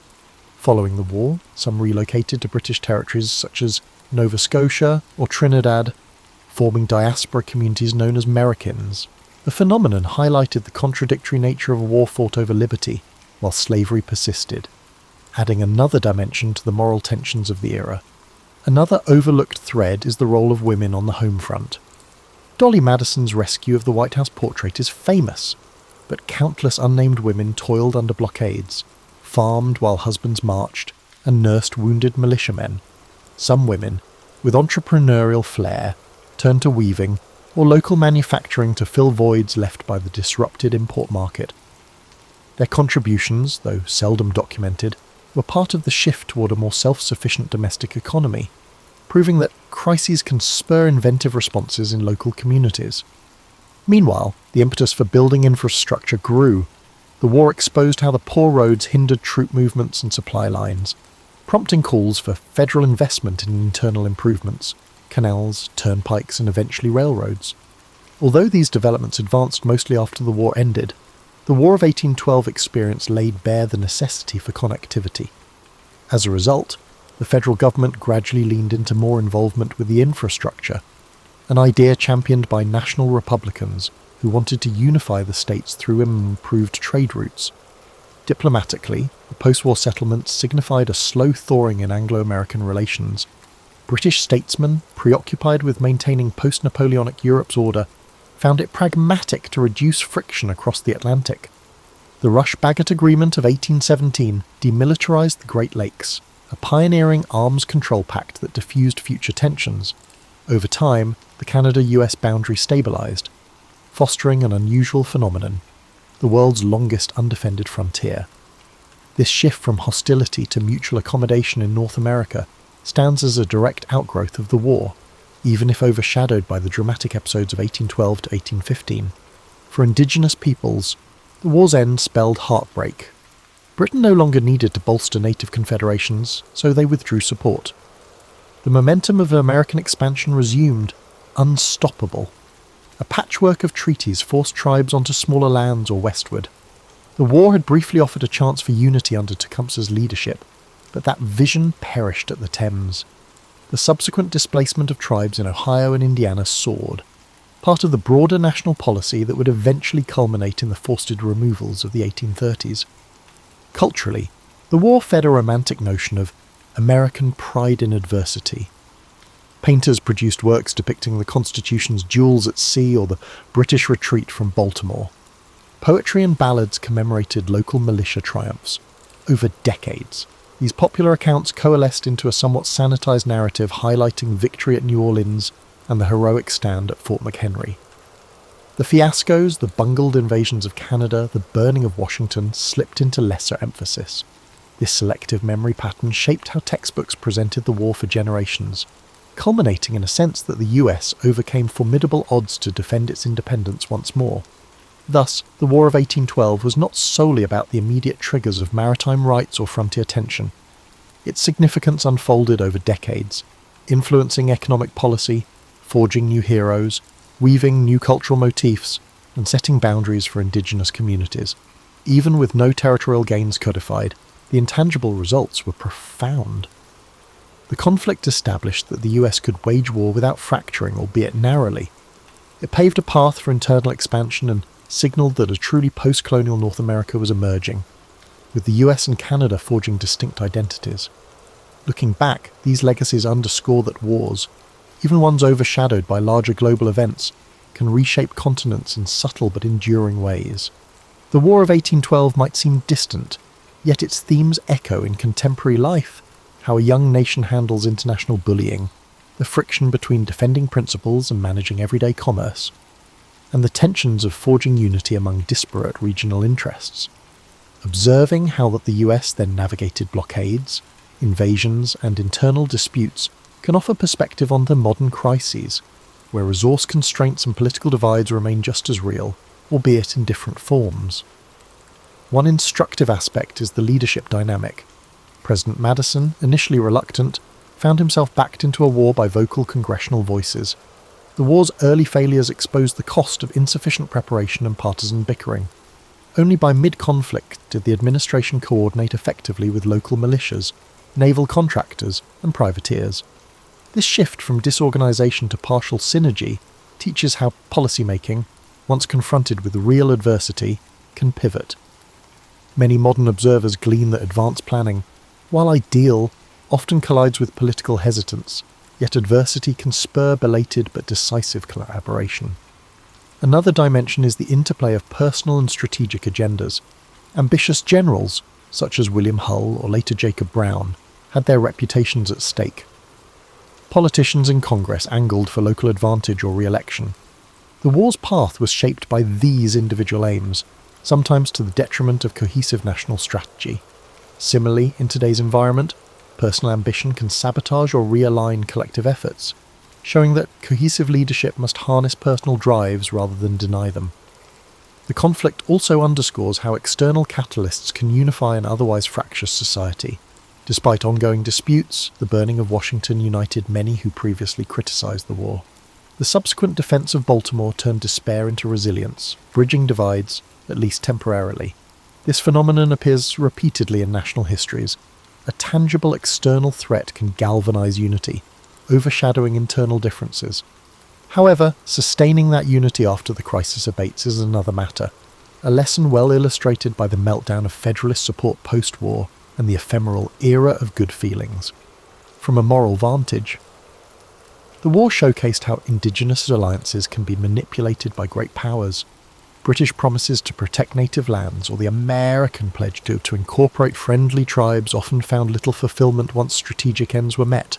Following the war, some relocated to British territories such as Nova Scotia or Trinidad, forming diaspora communities known as Americans. The phenomenon highlighted the contradictory nature of a war fought over liberty, while slavery persisted, adding another dimension to the moral tensions of the era. Another overlooked thread is the role of women on the home front. Dolly Madison's rescue of the White House portrait is famous, but countless unnamed women toiled under blockades, farmed while husbands marched, and nursed wounded militiamen. Some women, with entrepreneurial flair, turned to weaving or local manufacturing to fill voids left by the disrupted import market. Their contributions, though seldom documented, were part of the shift toward a more self-sufficient domestic economy, proving that crises can spur inventive responses in local communities. Meanwhile, the impetus for building infrastructure grew. The war exposed how the poor roads hindered troop movements and supply lines, prompting calls for federal investment in internal improvements, canals, turnpikes, and eventually railroads. Although these developments advanced mostly after the war ended, the War of 1812 experience laid bare the necessity for connectivity. As a result, the federal government gradually leaned into more involvement with the infrastructure, an idea championed by national Republicans who wanted to unify the states through improved trade routes. Diplomatically, the post-war settlements signified a slow thawing in Anglo-American relations. British statesmen, preoccupied with maintaining post-Napoleonic Europe's order, found it pragmatic to reduce friction across the Atlantic. The Rush-Bagot Agreement of 1817 demilitarized the Great Lakes, a pioneering arms control pact that diffused future tensions. Over time, the Canada-US boundary stabilized, fostering an unusual phenomenon, the world's longest undefended frontier. This shift from hostility to mutual accommodation in North America stands as a direct outgrowth of the war, even if overshadowed by the dramatic episodes of 1812 to 1815. For indigenous peoples, the war's end spelled heartbreak. Britain no longer needed to bolster native confederations, so they withdrew support. The momentum of American expansion resumed, unstoppable. A patchwork of treaties forced tribes onto smaller lands or westward. The war had briefly offered a chance for unity under Tecumseh's leadership, but that vision perished at the Thames. The subsequent displacement of tribes in Ohio and Indiana soared, part of the broader national policy that would eventually culminate in the forced removals of the 1830s. Culturally, the war fed a romantic notion of American pride in adversity. Painters produced works depicting the Constitution's duels at sea or the British retreat from Baltimore. Poetry and ballads commemorated local militia triumphs. Over decades, these popular accounts coalesced into a somewhat sanitized narrative highlighting victory at New Orleans and the heroic stand at Fort McHenry. The fiascos, the bungled invasions of Canada, the burning of Washington slipped into lesser emphasis. This selective memory pattern shaped how textbooks presented the war for generations, culminating in a sense that the US overcame formidable odds to defend its independence once more. Thus, the War of 1812 was not solely about the immediate triggers of maritime rights or frontier tension. Its significance unfolded over decades, influencing economic policy, forging new heroes, weaving new cultural motifs, and setting boundaries for indigenous communities. Even with no territorial gains codified, the intangible results were profound. The conflict established that the US could wage war without fracturing, albeit narrowly. It paved a path for internal expansion and signalled that a truly post-colonial North America was emerging, with the US and Canada forging distinct identities. Looking back, these legacies underscore that wars, even ones overshadowed by larger global events, can reshape continents in subtle but enduring ways. The War of 1812 might seem distant, yet its themes echo in contemporary life. How a young nation handles international bullying, the friction between defending principles and managing everyday commerce, and the tensions of forging unity among disparate regional interests. Observing how that the US then navigated blockades, invasions, and internal disputes can offer perspective on the modern crises, where resource constraints and political divides remain just as real, albeit in different forms. One instructive aspect is the leadership dynamic. President Madison, initially reluctant, found himself backed into a war by vocal congressional voices. The war's early failures exposed the cost of insufficient preparation and partisan bickering. Only by mid-conflict did the administration coordinate effectively with local militias, naval contractors, and privateers. This shift from disorganisation to partial synergy teaches how policymaking, once confronted with real adversity, can pivot. Many modern observers glean that advanced planning, while ideal, often collides with political hesitance, yet adversity can spur belated but decisive collaboration. Another dimension is the interplay of personal and strategic agendas. Ambitious generals, such as William Hull or later Jacob Brown, had their reputations at stake. Politicians in Congress angled for local advantage or re-election. The war's path was shaped by these individual aims, sometimes to the detriment of cohesive national strategy. Similarly, in today's environment, personal ambition can sabotage or realign collective efforts, showing that cohesive leadership must harness personal drives rather than deny them. The conflict also underscores how external catalysts can unify an otherwise fractious society. Despite ongoing disputes, the burning of Washington united many who previously criticized the war. The subsequent defense of Baltimore turned despair into resilience, bridging divides, at least temporarily. This phenomenon appears repeatedly in national histories. A tangible external threat can galvanize unity, overshadowing internal differences. However, sustaining that unity after the crisis abates is another matter, a lesson well illustrated by the meltdown of Federalist support post-war and the ephemeral era of good feelings. From a moral vantage, the war showcased how indigenous alliances can be manipulated by great powers. British promises to protect native lands or the American pledge to incorporate friendly tribes often found little fulfillment once strategic ends were met.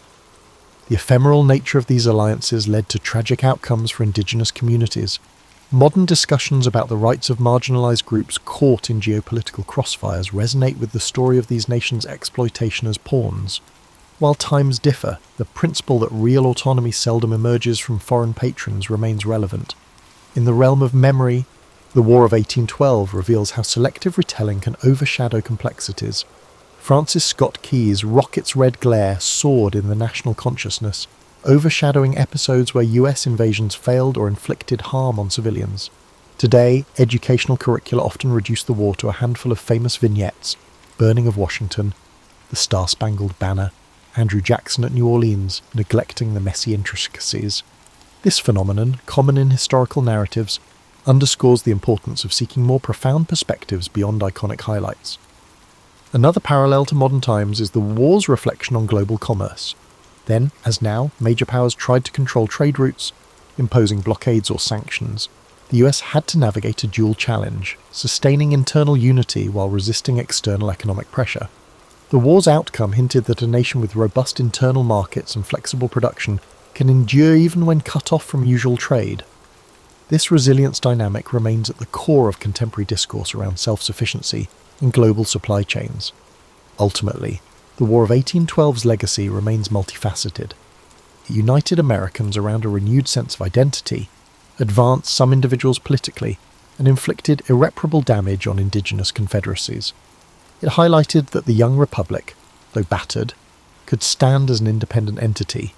The ephemeral nature of these alliances led to tragic outcomes for indigenous communities. Modern discussions about the rights of marginalised groups caught in geopolitical crossfires resonate with the story of these nations' exploitation as pawns. While times differ, the principle that real autonomy seldom emerges from foreign patrons remains relevant. In the realm of memory, the War of 1812 reveals how selective retelling can overshadow complexities. Francis Scott Key's rocket's red glare soared in the national consciousness, overshadowing episodes where US invasions failed or inflicted harm on civilians. Today, educational curricula often reduce the war to a handful of famous vignettes: burning of Washington, the Star-Spangled Banner, Andrew Jackson at New Orleans, neglecting the messy intricacies. This phenomenon, common in historical narratives, underscores the importance of seeking more profound perspectives beyond iconic highlights. Another parallel to modern times is the war's reflection on global commerce. Then, as now, major powers tried to control trade routes, imposing blockades or sanctions. The US had to navigate a dual challenge, sustaining internal unity while resisting external economic pressure. The war's outcome hinted that a nation with robust internal markets and flexible production can endure even when cut off from usual trade. This resilience dynamic remains at the core of contemporary discourse around self-sufficiency and global supply chains. Ultimately, the War of 1812's legacy remains multifaceted. It united Americans around a renewed sense of identity, advanced some individuals politically, and inflicted irreparable damage on indigenous confederacies. It highlighted that the young republic, though battered, could stand as an independent entity,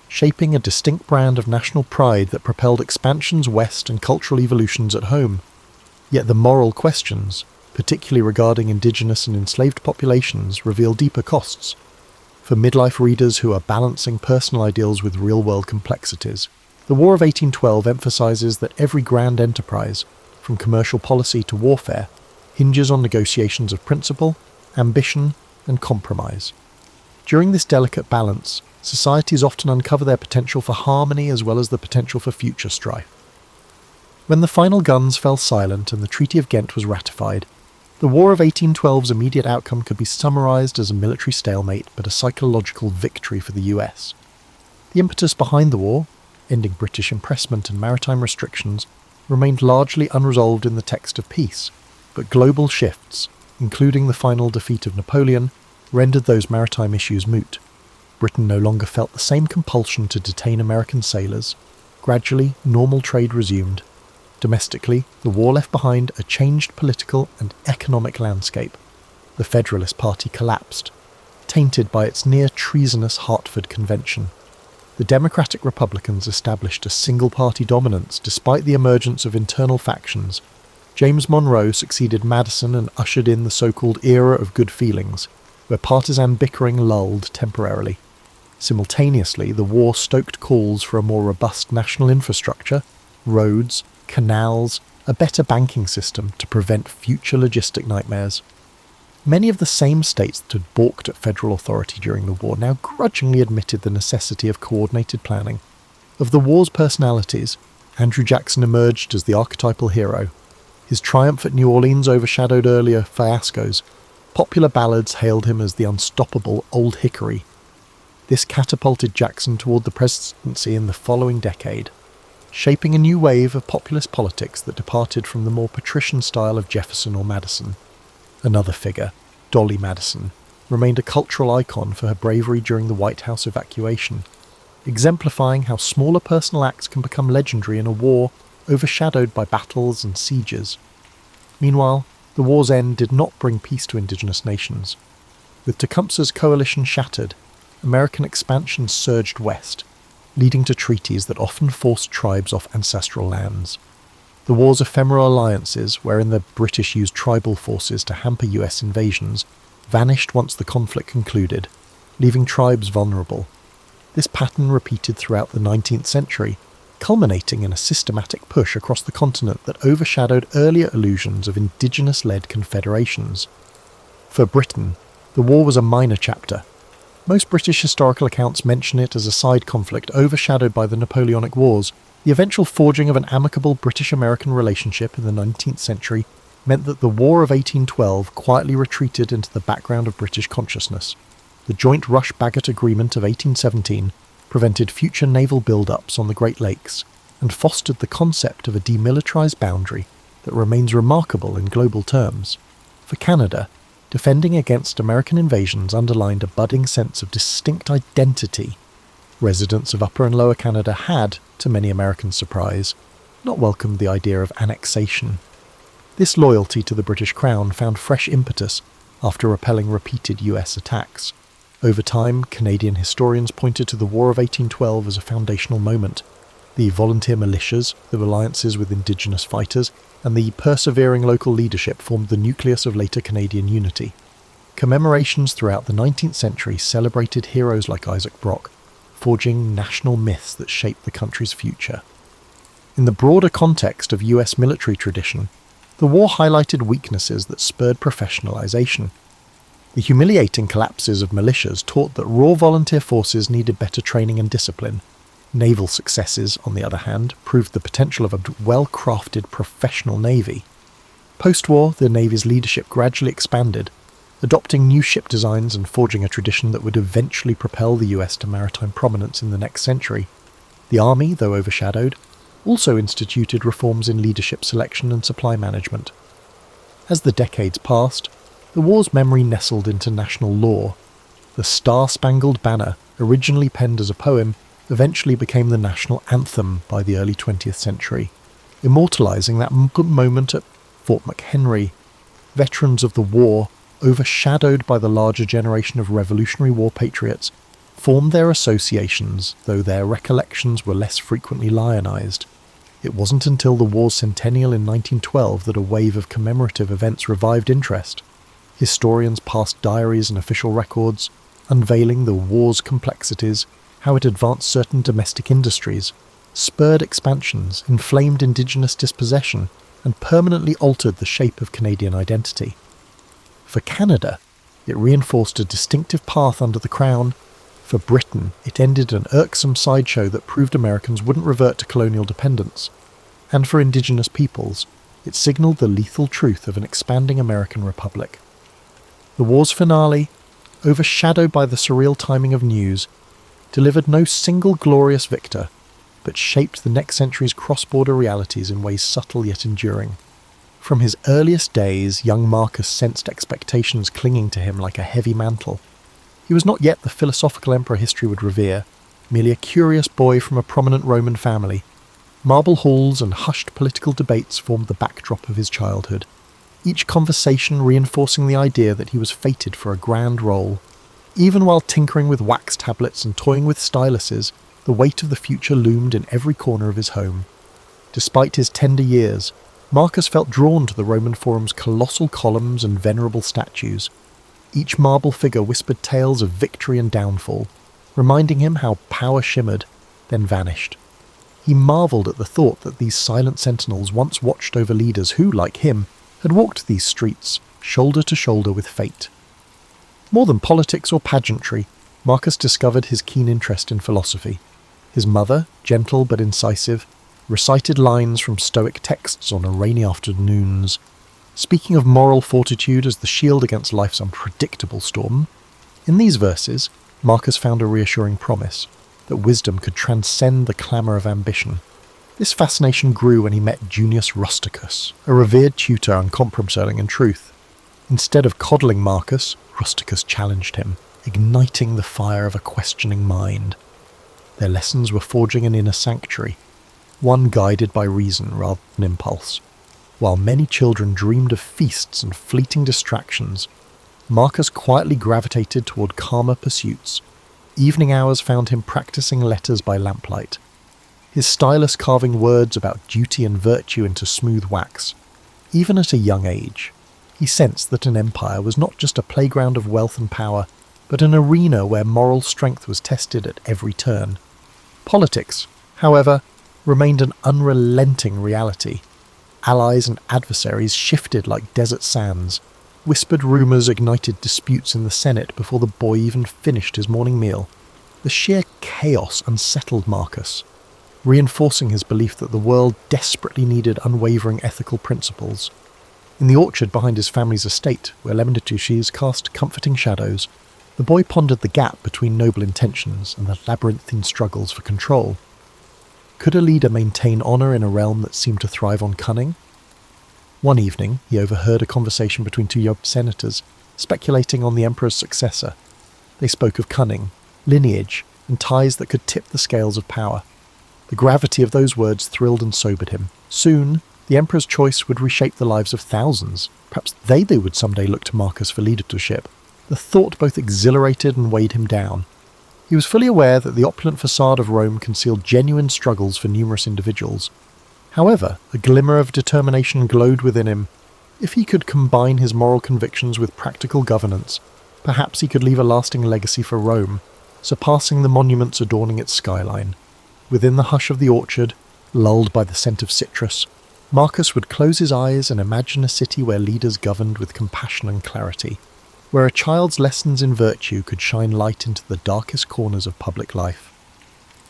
shaping a distinct brand of national pride that propelled expansions west and cultural evolutions at home. Yet the moral questions, particularly regarding indigenous and enslaved populations, reveal deeper costs. For midlife readers who are balancing personal ideals with real-world complexities, the War of 1812 emphasizes that every grand enterprise, from commercial policy to warfare, hinges on negotiations of principle, ambition, and compromise. During this delicate balance, societies often uncover their potential for harmony as well as the potential for future strife. When the final guns fell silent and the Treaty of Ghent was ratified, the War of 1812's immediate outcome could be summarized as a military stalemate but a psychological victory for the US. The impetus behind the war, ending British impressment and maritime restrictions, remained largely unresolved in the text of peace, but global shifts, including the final defeat of Napoleon, rendered those maritime issues moot. Britain no longer felt the same compulsion to detain American sailors. Gradually, normal trade resumed. Domestically, the war left behind a changed political and economic landscape. The Federalist Party collapsed, tainted by its near-treasonous Hartford Convention. The Democratic Republicans established a single-party dominance despite the emergence of internal factions. James Monroe succeeded Madison and ushered in the so-called era of good feelings, where partisan bickering lulled temporarily. Simultaneously, the war stoked calls for a more robust national infrastructure, roads, canals, a better banking system to prevent future logistic nightmares. Many of the same states that had balked at federal authority during the war now grudgingly admitted the necessity of coordinated planning. Of the war's personalities, Andrew Jackson emerged as the archetypal hero. His triumph at New Orleans overshadowed earlier fiascos. Popular ballads hailed him as the unstoppable Old Hickory. This catapulted Jackson toward the presidency in the following decade, shaping a new wave of populist politics that departed from the more patrician style of Jefferson or Madison. Another figure, Dolly Madison, remained a cultural icon for her bravery during the White House evacuation, exemplifying how smaller personal acts can become legendary in a war overshadowed by battles and sieges. Meanwhile, the war's end did not bring peace to indigenous nations. With Tecumseh's coalition shattered, American expansion surged west, leading to treaties that often forced tribes off ancestral lands. The war's ephemeral alliances, wherein the British used tribal forces to hamper US invasions, vanished once the conflict concluded, leaving tribes vulnerable. This pattern repeated throughout the 19th century, culminating in a systematic push across the continent that overshadowed earlier illusions of indigenous-led confederations. For Britain, the war was a minor chapter. Most British historical accounts mention it as a side conflict overshadowed by the Napoleonic Wars. The eventual forging of an amicable British-American relationship in the 19th century meant that the War of 1812 quietly retreated into the background of British consciousness. The Joint Rush-Bagot Agreement of 1817 prevented future naval build-ups on the Great Lakes and fostered the concept of a demilitarized boundary that remains remarkable in global terms. For Canada, defending against American invasions underlined a budding sense of distinct identity. Residents of Upper and Lower Canada had, to many Americans' surprise, not welcomed the idea of annexation. This loyalty to the British Crown found fresh impetus after repelling repeated US attacks. Over time, Canadian historians pointed to the War of 1812 as a foundational moment. The volunteer militias, the alliances with Indigenous fighters, and the persevering local leadership formed the nucleus of later Canadian unity. Commemorations throughout the 19th century celebrated heroes like Isaac Brock, forging national myths that shaped the country's future. In the broader context of US military tradition, the war highlighted weaknesses that spurred professionalization. The humiliating collapses of militias taught that raw volunteer forces needed better training and discipline. Naval successes, on the other hand, proved the potential of a well-crafted professional navy. Post-war, the Navy's leadership gradually expanded, adopting new ship designs and forging a tradition that would eventually propel the US to maritime prominence in the next century. The Army, though overshadowed, also instituted reforms in leadership selection and supply management. As the decades passed, the war's memory nestled into national lore. The Star-Spangled Banner, originally penned as a poem, eventually became the national anthem by the early 20th century, immortalising that moment at Fort McHenry. Veterans of the war, overshadowed by the larger generation of Revolutionary War patriots, formed their associations, though their recollections were less frequently lionised. It wasn't until the war's centennial in 1912 that a wave of commemorative events revived interest. Historians passed diaries and official records, unveiling the war's complexities, how it advanced certain domestic industries, spurred expansions, inflamed indigenous dispossession, and permanently altered the shape of Canadian identity. For Canada, it reinforced a distinctive path under the Crown. For Britain, it ended an irksome sideshow that proved Americans wouldn't revert to colonial dependence. And for Indigenous peoples, it signalled the lethal truth of an expanding American republic. The war's finale, overshadowed by the surreal timing of news, delivered no single glorious victor, but shaped the next century's cross-border realities in ways subtle yet enduring. From his earliest days, young Marcus sensed expectations clinging to him like a heavy mantle. He was not yet the philosophical emperor history would revere, merely a curious boy from a prominent Roman family. Marble halls and hushed political debates formed the backdrop of his childhood, each conversation reinforcing the idea that he was fated for a grand role. Even while tinkering with wax tablets and toying with styluses, the weight of the future loomed in every corner of his home. Despite his tender years, Marcus felt drawn to the Roman Forum's colossal columns and venerable statues. Each marble figure whispered tales of victory and downfall, reminding him how power shimmered, then vanished. He marvelled at the thought that these silent sentinels once watched over leaders who, like him, had walked these streets, shoulder to shoulder with fate. More than politics or pageantry, Marcus discovered his keen interest in philosophy. His mother, gentle but incisive, recited lines from Stoic texts on rainy afternoons, speaking of moral fortitude as the shield against life's unpredictable storm. In these verses, Marcus found a reassuring promise that wisdom could transcend the clamour of ambition. This fascination grew when he met Junius Rusticus, a revered tutor uncompromising in truth. Instead of coddling Marcus, Rusticus challenged him, igniting the fire of a questioning mind. Their lessons were forging an inner sanctuary, one guided by reason rather than impulse. While many children dreamed of feasts and fleeting distractions, Marcus quietly gravitated toward calmer pursuits. Evening hours found him practicing letters by lamplight, his stylus carving words about duty and virtue into smooth wax. Even at a young age, he sensed that an empire was not just a playground of wealth and power, but an arena where moral strength was tested at every turn. Politics, however, remained an unrelenting reality. Allies and adversaries shifted like desert sands. Whispered rumours ignited disputes in the Senate before the boy even finished his morning meal. The sheer chaos unsettled Marcus, reinforcing his belief that the world desperately needed unwavering ethical principles. In the orchard behind his family's estate, where lemon trees cast comforting shadows, the boy pondered the gap between noble intentions and the labyrinthine struggles for control. Could a leader maintain honour in a realm that seemed to thrive on cunning? One evening, he overheard a conversation between two young senators, speculating on the emperor's successor. They spoke of cunning, lineage, and ties that could tip the scales of power. The gravity of those words thrilled and sobered him. Soon, the emperor's choice would reshape the lives of thousands. Perhaps they would someday look to Marcus for leadership. The thought both exhilarated and weighed him down. He was fully aware that the opulent facade of Rome concealed genuine struggles for numerous individuals. However, a glimmer of determination glowed within him. If he could combine his moral convictions with practical governance, perhaps he could leave a lasting legacy for Rome, surpassing the monuments adorning its skyline. Within the hush of the orchard, lulled by the scent of citrus, Marcus would close his eyes and imagine a city where leaders governed with compassion and clarity. where a child's lessons in virtue could shine light into the darkest corners of public life.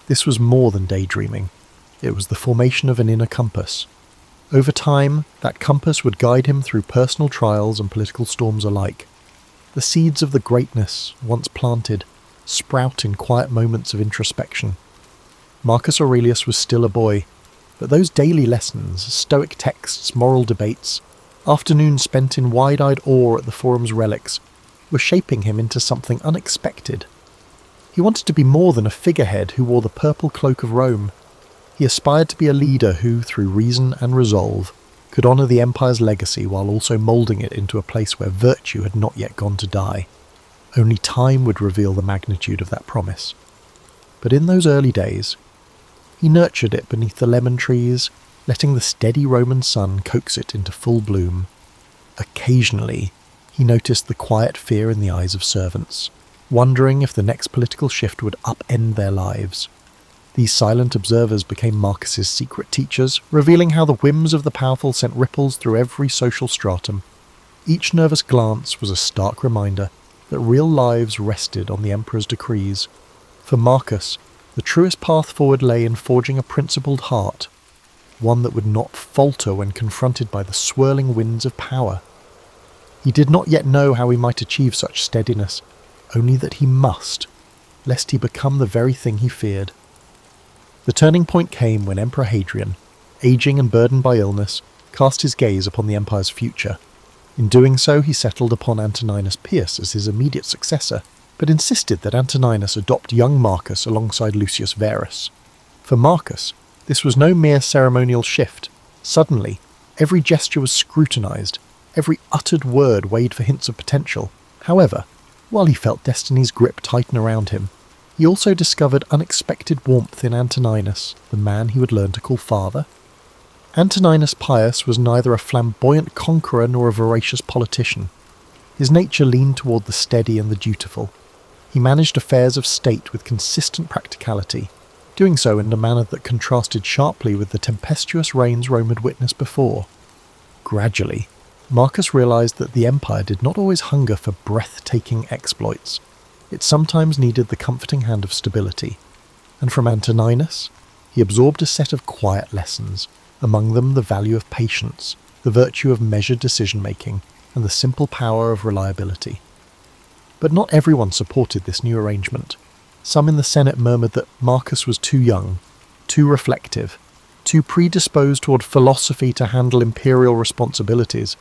This was more than daydreaming. It was the formation of an inner compass. Over time, that compass would guide him through personal trials and political storms alike. The seeds of the greatness, once planted, sprout in quiet moments of introspection. Marcus Aurelius was still a boy, but those daily lessons, stoic texts, moral debates, afternoons spent in wide-eyed awe at the forum's relics, were shaping him into something unexpected. He wanted to be more than a figurehead who wore the purple cloak of Rome. He aspired to be a leader who, through reason and resolve, could honour the empire's legacy while also moulding it into a place where virtue had not yet gone to die. Only time would reveal the magnitude of that promise. But in those early days, he nurtured it beneath the lemon trees, letting the steady Roman sun coax it into full bloom. Occasionally, he noticed the quiet fear in the eyes of servants, wondering if the next political shift would upend their lives. These silent observers became Marcus's secret teachers, revealing how the whims of the powerful sent ripples through every social stratum. Each nervous glance was a stark reminder that real lives rested on the emperor's decrees. For Marcus, the truest path forward lay in forging a principled heart, one that would not falter when confronted by the swirling winds of power. He did not yet know how he might achieve such steadiness, only that he must, lest he become the very thing he feared. The turning point came when Emperor Hadrian, aging and burdened by illness, cast his gaze upon the empire's future. In doing so, he settled upon Antoninus Pius as his immediate successor, but insisted that Antoninus adopt young Marcus alongside Lucius Verus. For Marcus, this was no mere ceremonial shift. Suddenly, every gesture was scrutinized, every uttered word weighed for hints of potential. However, while he felt destiny's grip tighten around him, he also discovered unexpected warmth in Antoninus, the man he would learn to call father. Antoninus Pius was neither a flamboyant conqueror nor a voracious politician. His nature leaned toward the steady and the dutiful. He managed affairs of state with consistent practicality, doing so in a manner that contrasted sharply with the tempestuous reigns Rome had witnessed before. Gradually, Marcus realized that the empire did not always hunger for breathtaking exploits. It sometimes needed the comforting hand of stability, and from Antoninus, he absorbed a set of quiet lessons, among them the value of patience, the virtue of measured decision-making, and the simple power of reliability. But not everyone supported this new arrangement. Some in the Senate murmured that Marcus was too young, too reflective, too predisposed toward philosophy to handle imperial responsibilities.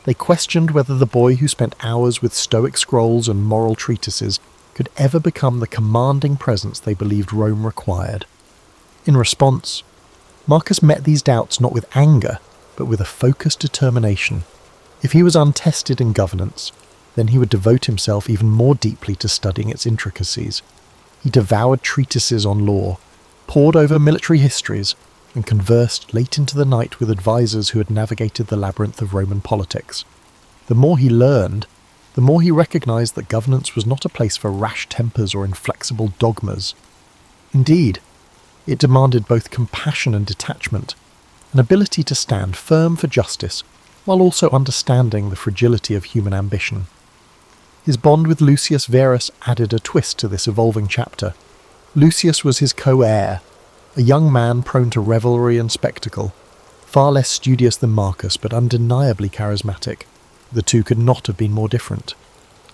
They questioned whether the boy who spent hours with Stoic scrolls and moral treatises could ever become the commanding presence they believed Rome required. In response, Marcus met these doubts not with anger, but with a focused determination. If he was untested in governance, then he would devote himself even more deeply to studying its intricacies. He devoured treatises on law, pored over military histories, and conversed late into the night with advisors who had navigated the labyrinth of Roman politics. The more he learned, the more he recognized that governance was not a place for rash tempers or inflexible dogmas. Indeed, it demanded both compassion and detachment, an ability to stand firm for justice, while also understanding the fragility of human ambition. His bond with Lucius Verus added a twist to this evolving chapter. Lucius was his co-heir, a young man prone to revelry and spectacle, far less studious than Marcus but undeniably charismatic. The two could not have been more different.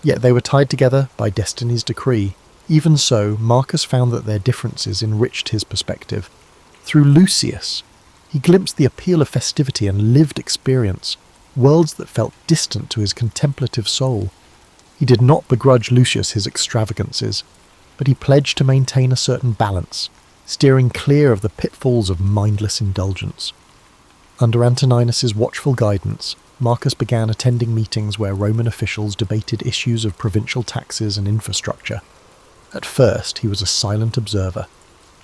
Yet they were tied together by destiny's decree. Even so, Marcus found that their differences enriched his perspective. Through Lucius, he glimpsed the appeal of festivity and lived experience, worlds that felt distant to his contemplative soul. He did not begrudge Lucius his extravagances, but he pledged to maintain a certain balance, steering clear of the pitfalls of mindless indulgence. Under Antoninus's watchful guidance, Marcus began attending meetings where Roman officials debated issues of provincial taxes and infrastructure. At first, he was a silent observer.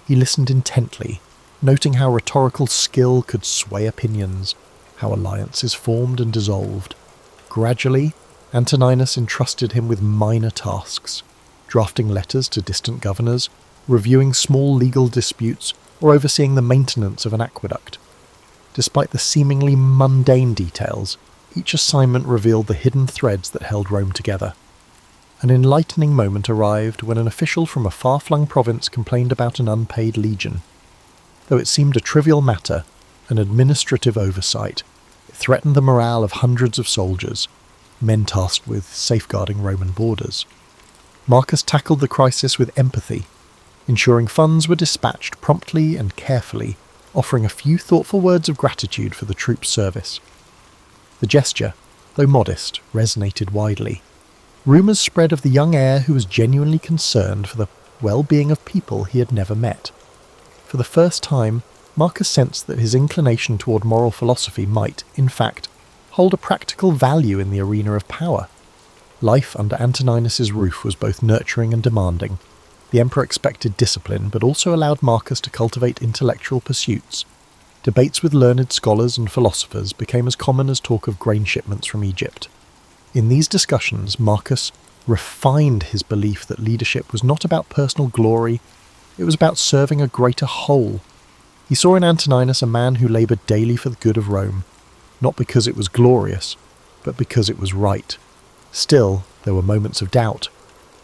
He listened intently, noting how rhetorical skill could sway opinions, how alliances formed and dissolved. Gradually, Antoninus entrusted him with minor tasks, drafting letters to distant governors, reviewing small legal disputes, or overseeing the maintenance of an aqueduct. Despite the seemingly mundane details, Each assignment revealed the hidden threads that held Rome together. An enlightening moment arrived when an official from a far-flung province complained about an unpaid legion. Though it seemed a trivial matter, an administrative oversight, it threatened the morale of hundreds of soldiers, men tasked with safeguarding Roman borders. Marcus tackled the crisis with empathy, ensuring funds were dispatched promptly and carefully, offering a few thoughtful words of gratitude for the troops' service. The gesture, though modest, resonated widely. Rumours spread of the young heir who was genuinely concerned for the well-being of people he had never met. For the first time, Marcus sensed that his inclination toward moral philosophy might, in fact, hold a practical value in the arena of power. Life under Antoninus's roof was both nurturing and demanding. The emperor expected discipline, but also allowed Marcus to cultivate intellectual pursuits. Debates with learned scholars and philosophers became as common as talk of grain shipments from Egypt. In these discussions, Marcus refined his belief that leadership was not about personal glory, it was about serving a greater whole. He saw in Antoninus a man who laboured daily for the good of Rome, not because it was glorious, but because it was right. Still, there were moments of doubt.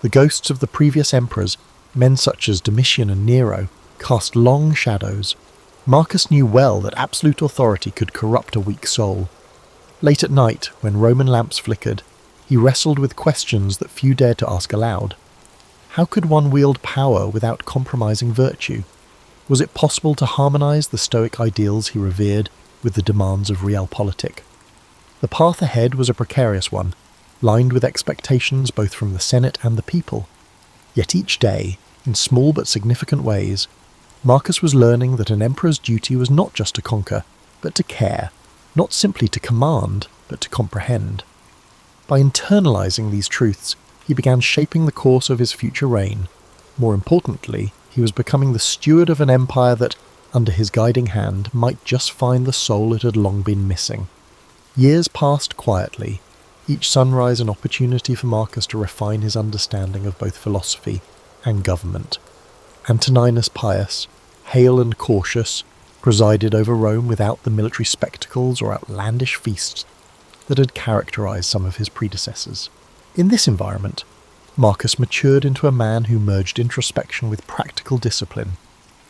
The ghosts of the previous emperors, men such as Domitian and Nero, cast long shadows. Marcus knew well that absolute authority could corrupt a weak soul. Late at night, when Roman lamps flickered, he wrestled with questions that few dared to ask aloud. How could one wield power without compromising virtue? Was it possible to harmonise the Stoic ideals he revered with the demands of realpolitik? The path ahead was a precarious one, lined with expectations both from the Senate and the people. Yet each day, in small but significant ways, Marcus was learning that an emperor's duty was not just to conquer, but to care, not simply to command, but to comprehend. By internalising these truths, he began shaping the course of his future reign. More importantly, he was becoming the steward of an empire that, under his guiding hand, might just find the soul it had long been missing. Years passed quietly, each sunrise an opportunity for Marcus to refine his understanding of both philosophy and government. Antoninus Pius, hale and cautious, presided over Rome without the military spectacles or outlandish feasts that had characterized some of his predecessors. In this environment, Marcus matured into a man who merged introspection with practical discipline.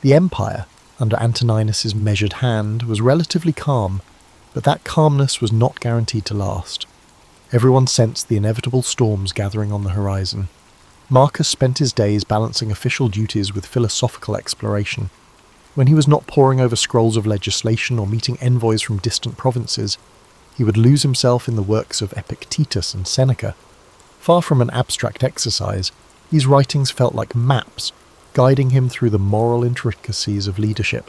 The empire, under Antoninus's measured hand, was relatively calm, but that calmness was not guaranteed to last. Everyone sensed the inevitable storms gathering on the horizon. Marcus spent his days balancing official duties with philosophical exploration. When he was not poring over scrolls of legislation or meeting envoys from distant provinces, he would lose himself in the works of Epictetus and Seneca. Far from an abstract exercise, these writings felt like maps, guiding him through the moral intricacies of leadership.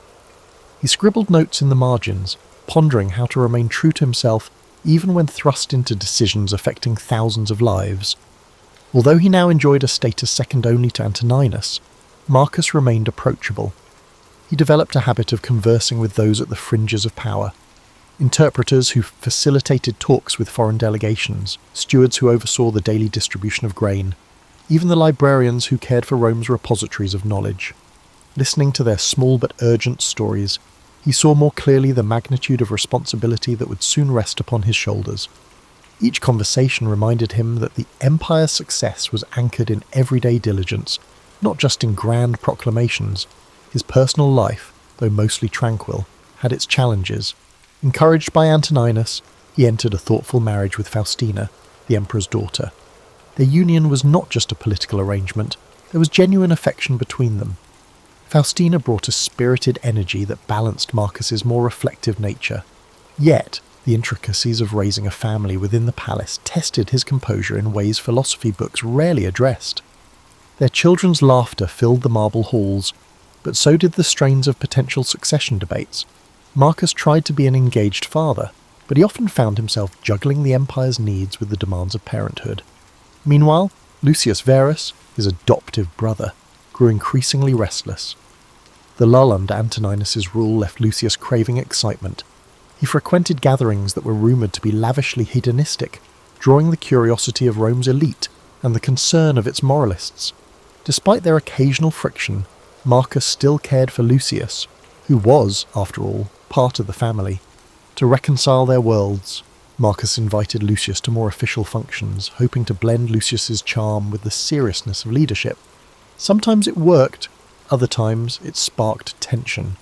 He scribbled notes in the margins, pondering how to remain true to himself even when thrust into decisions affecting thousands of lives. Although he now enjoyed a status second only to Antoninus, Marcus remained approachable. He developed a habit of conversing with those at the fringes of power. Interpreters who facilitated talks with foreign delegations, stewards who oversaw the daily distribution of grain, even the librarians who cared for Rome's repositories of knowledge. Listening to their small but urgent stories, he saw more clearly the magnitude of responsibility that would soon rest upon his shoulders. Each conversation reminded him that the empire's success was anchored in everyday diligence, not just in grand proclamations. His personal life, though mostly tranquil, had its challenges. Encouraged by Antoninus, he entered a thoughtful marriage with Faustina, the emperor's daughter. Their union was not just a political arrangement, there was genuine affection between them. Faustina brought a spirited energy that balanced Marcus's more reflective nature. Yet, the intricacies of raising a family within the palace tested his composure in ways philosophy books rarely addressed. Their children's laughter filled the marble halls, but so did the strains of potential succession debates. Marcus tried to be an engaged father, but he often found himself juggling the empire's needs with the demands of parenthood. Meanwhile, Lucius Verus, his adoptive brother, grew increasingly restless. The lull under Antoninus's rule left Lucius craving excitement. He frequented gatherings that were rumoured to be lavishly hedonistic, drawing the curiosity of Rome's elite and the concern of its moralists. Despite their occasional friction, Marcus still cared for Lucius, who was, after all, part of the family. To reconcile their worlds, Marcus invited Lucius to more official functions, hoping to blend Lucius's charm with the seriousness of leadership. Sometimes it worked, other times it sparked tension.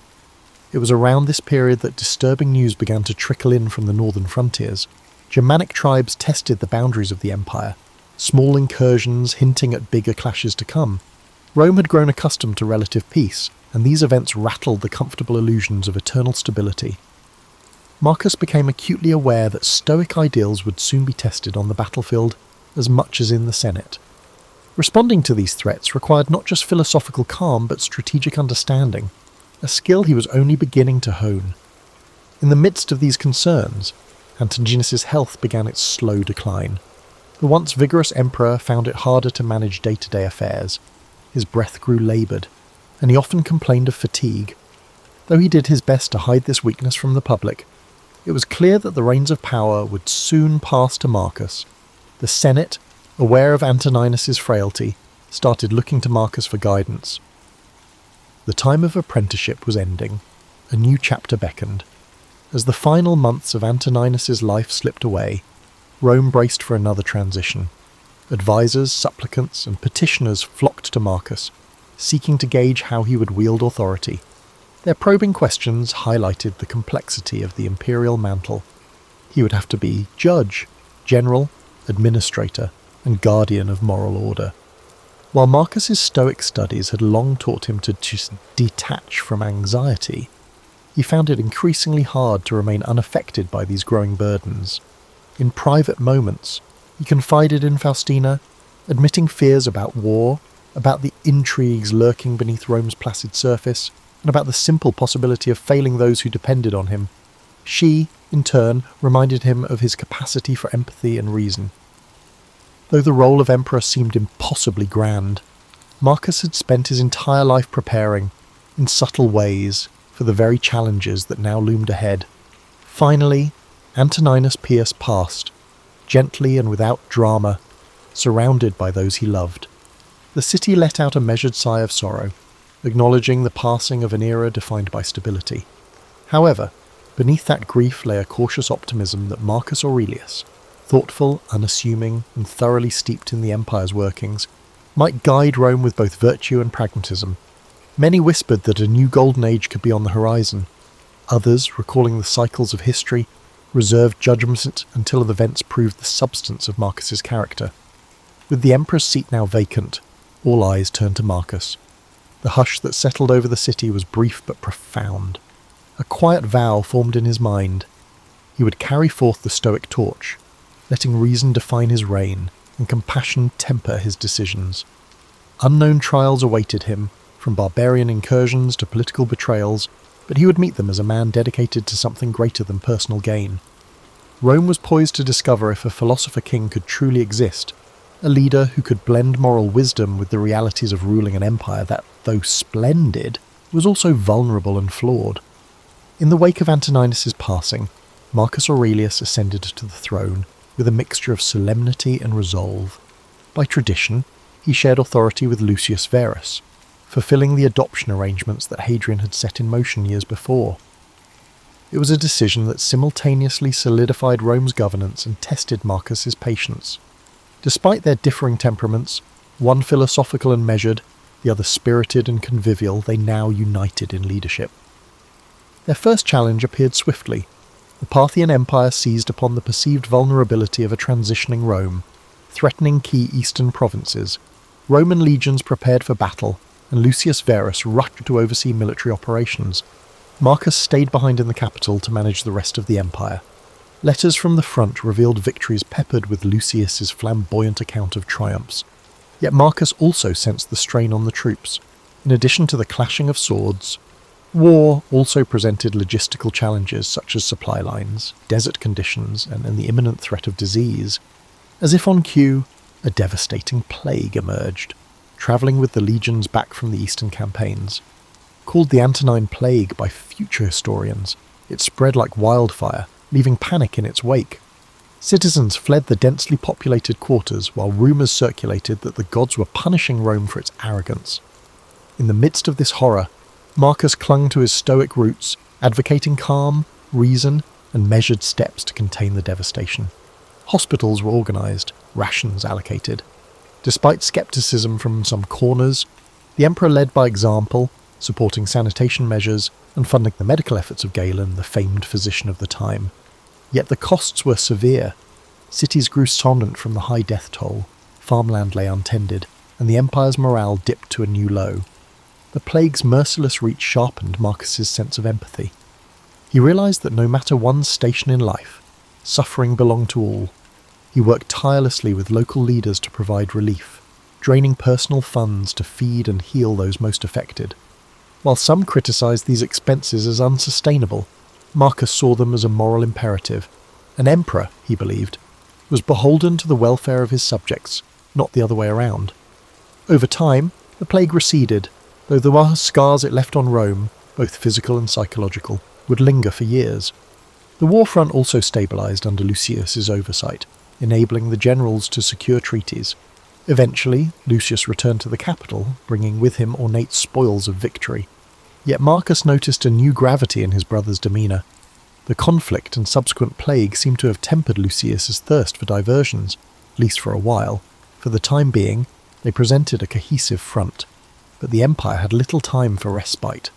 It was around this period that disturbing news began to trickle in from the northern frontiers. Germanic tribes tested the boundaries of the empire, small incursions hinting at bigger clashes to come. Rome had grown accustomed to relative peace, and these events rattled the comfortable illusions of eternal stability. Marcus became acutely aware that Stoic ideals would soon be tested on the battlefield as much as in the Senate. Responding to these threats required not just philosophical calm but strategic understanding, a skill he was only beginning to hone. In the midst of these concerns, Antoninus's health began its slow decline. The once vigorous emperor found it harder to manage day-to-day affairs. His breath grew laboured, and he often complained of fatigue. Though he did his best to hide this weakness from the public, it was clear that the reins of power would soon pass to Marcus. The Senate, aware of Antoninus's frailty, started looking to Marcus for guidance. The time of apprenticeship was ending. A new chapter beckoned. As the final months of Antoninus's life slipped away, Rome braced for another transition. Advisors, supplicants, and petitioners flocked to Marcus, seeking to gauge how he would wield authority. Their probing questions highlighted the complexity of the imperial mantle. He would have to be judge, general, administrator, and guardian of moral order. While Marcus's Stoic studies had long taught him to just detach from anxiety, he found it increasingly hard to remain unaffected by these growing burdens. In private moments, he confided in Faustina, admitting fears about war, about the intrigues lurking beneath Rome's placid surface, and about the simple possibility of failing those who depended on him. She, in turn, reminded him of his capacity for empathy and reason. Though the role of emperor seemed impossibly grand, Marcus had spent his entire life preparing, in subtle ways, for the very challenges that now loomed ahead. Finally, Antoninus Pius passed, gently and without drama, surrounded by those he loved. The city let out a measured sigh of sorrow, acknowledging the passing of an era defined by stability. However, beneath that grief lay a cautious optimism that Marcus Aurelius, thoughtful, unassuming, and thoroughly steeped in the empire's workings, might guide Rome with both virtue and pragmatism. Many whispered that a new golden age could be on the horizon. Others, recalling the cycles of history, reserved judgment until events proved the substance of Marcus's character. With the emperor's seat now vacant, all eyes turned to Marcus. The hush that settled over the city was brief but profound. A quiet vow formed in his mind. He would carry forth the Stoic torch, letting reason define his reign and compassion temper his decisions. Unknown trials awaited him, from barbarian incursions to political betrayals, but he would meet them as a man dedicated to something greater than personal gain. Rome was poised to discover if a philosopher king could truly exist, a leader who could blend moral wisdom with the realities of ruling an empire that, though splendid, was also vulnerable and flawed. In the wake of Antoninus's passing, Marcus Aurelius ascended to the throne with a mixture of solemnity and resolve. By tradition, he shared authority with Lucius Verus, fulfilling the adoption arrangements that Hadrian had set in motion years before. It was a decision that simultaneously solidified Rome's governance and tested Marcus's patience. Despite their differing temperaments, one philosophical and measured, the other spirited and convivial, they now united in leadership. Their first challenge appeared swiftly. The Parthian Empire seized upon the perceived vulnerability of a transitioning Rome, threatening key eastern provinces. Roman legions prepared for battle, and Lucius Verus rushed to oversee military operations. Marcus stayed behind in the capital to manage the rest of the empire. Letters from the front revealed victories peppered with Lucius's flamboyant account of triumphs. Yet Marcus also sensed the strain on the troops. In addition to the clashing of swords, war also presented logistical challenges such as supply lines, desert conditions, and the imminent threat of disease. As if on cue, a devastating plague emerged, travelling with the legions back from the eastern campaigns. Called the Antonine Plague by future historians, it spread like wildfire, leaving panic in its wake. Citizens fled the densely populated quarters while rumours circulated that the gods were punishing Rome for its arrogance. In the midst of this horror, Marcus clung to his Stoic roots, advocating calm, reason, and measured steps to contain the devastation. Hospitals were organised, rations allocated. Despite scepticism from some corners, the emperor led by example, supporting sanitation measures and funding the medical efforts of Galen, the famed physician of the time. Yet the costs were severe. Cities grew somnant from the high death toll, farmland lay untended, and the empire's morale dipped to a new low. The plague's merciless reach sharpened Marcus's sense of empathy. He realised that no matter one's station in life, suffering belonged to all. He worked tirelessly with local leaders to provide relief, draining personal funds to feed and heal those most affected. While some criticised these expenses as unsustainable, Marcus saw them as a moral imperative. An emperor, he believed, was beholden to the welfare of his subjects, not the other way around. Over time, the plague receded, though the scars it left on Rome, both physical and psychological, would linger for years. The war front also stabilised under Lucius's oversight, enabling the generals to secure treaties. Eventually, Lucius returned to the capital, bringing with him ornate spoils of victory. Yet Marcus noticed a new gravity in his brother's demeanour. The conflict and subsequent plague seemed to have tempered Lucius's thirst for diversions, at least for a while. For the time being, they presented a cohesive front, but the empire had little time for respite.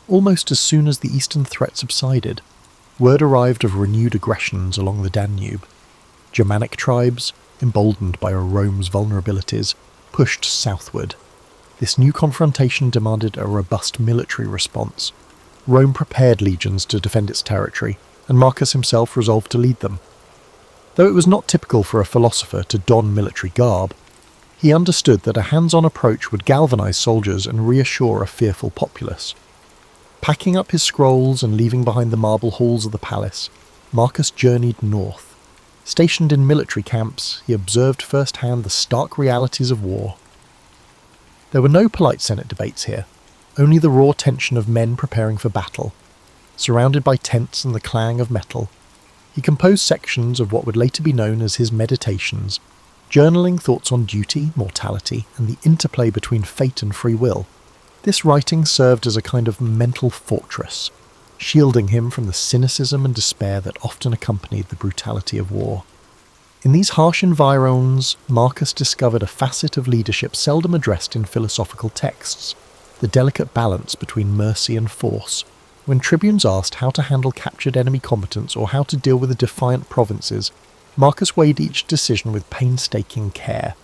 Almost as soon as the eastern threat subsided, word arrived of renewed aggressions along the Danube. Germanic tribes, emboldened by Rome's vulnerabilities, pushed southward. This new confrontation demanded a robust military response. Rome prepared legions to defend its territory, and Marcus himself resolved to lead them. Though it was not typical for a philosopher to don military garb, he understood that a hands-on approach would galvanise soldiers and reassure a fearful populace. Packing up his scrolls and leaving behind the marble halls of the palace, Marcus journeyed north. Stationed in military camps, he observed firsthand the stark realities of war. There were no polite Senate debates here, only the raw tension of men preparing for battle. Surrounded by tents and the clang of metal, he composed sections of what would later be known as his Meditations, journaling thoughts on duty, mortality, and the interplay between fate and free will. This writing served as a kind of mental fortress, shielding him from the cynicism and despair that often accompanied the brutality of war. In these harsh environs, Marcus discovered a facet of leadership seldom addressed in philosophical texts, the delicate balance between mercy and force. When tribunes asked how to handle captured enemy combatants or how to deal with the defiant provinces, Marcus weighed each decision with painstaking care.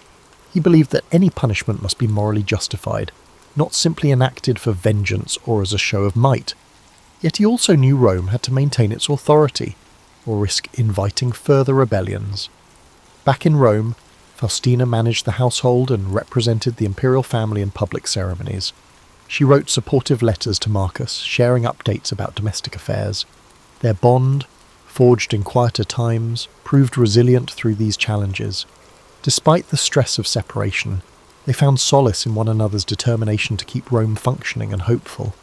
He believed that any punishment must be morally justified, not simply enacted for vengeance or as a show of might. Yet he also knew Rome had to maintain its authority, or risk inviting further rebellions. Back in Rome, Faustina managed the household and represented the imperial family in public ceremonies. She wrote supportive letters to Marcus, sharing updates about domestic affairs. Their bond, forged in quieter times, proved resilient through these challenges. Despite the stress of separation, they found solace in one another's determination to keep Rome functioning and hopeful.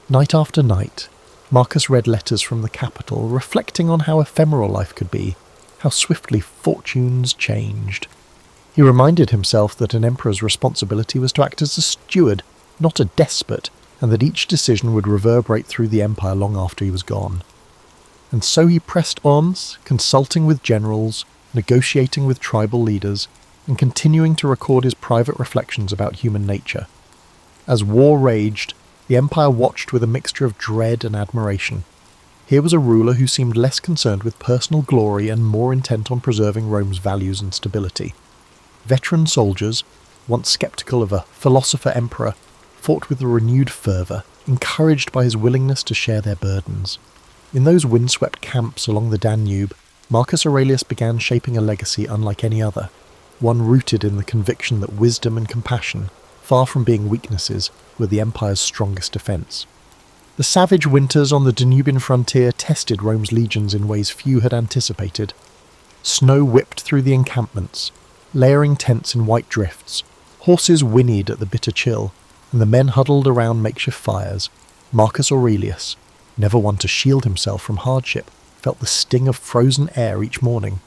Night after night, Marcus read letters from the capital, reflecting on how ephemeral life could be, how swiftly fortunes changed. He reminded himself that an emperor's responsibility was to act as a steward, not a despot, and that each decision would reverberate through the empire long after he was gone. And so he pressed on, consulting with generals, negotiating with tribal leaders, and continuing to record his private reflections about human nature. As war raged, the empire watched with a mixture of dread and admiration. Here was a ruler who seemed less concerned with personal glory and more intent on preserving Rome's values and stability. Veteran soldiers, once sceptical of a philosopher-emperor, fought with a renewed fervour, encouraged by his willingness to share their burdens. In those windswept camps along the Danube, Marcus Aurelius began shaping a legacy unlike any other, one rooted in the conviction that wisdom and compassion, far from being weaknesses, were the empire's strongest defence. The savage winters on the Danubian frontier tested Rome's legions in ways few had anticipated. Snow whipped through the encampments, layering tents in white drifts. Horses whinnied at the bitter chill, and the men huddled around makeshift fires. Marcus Aurelius, never one to shield himself from hardship, felt the sting of frozen air each morning.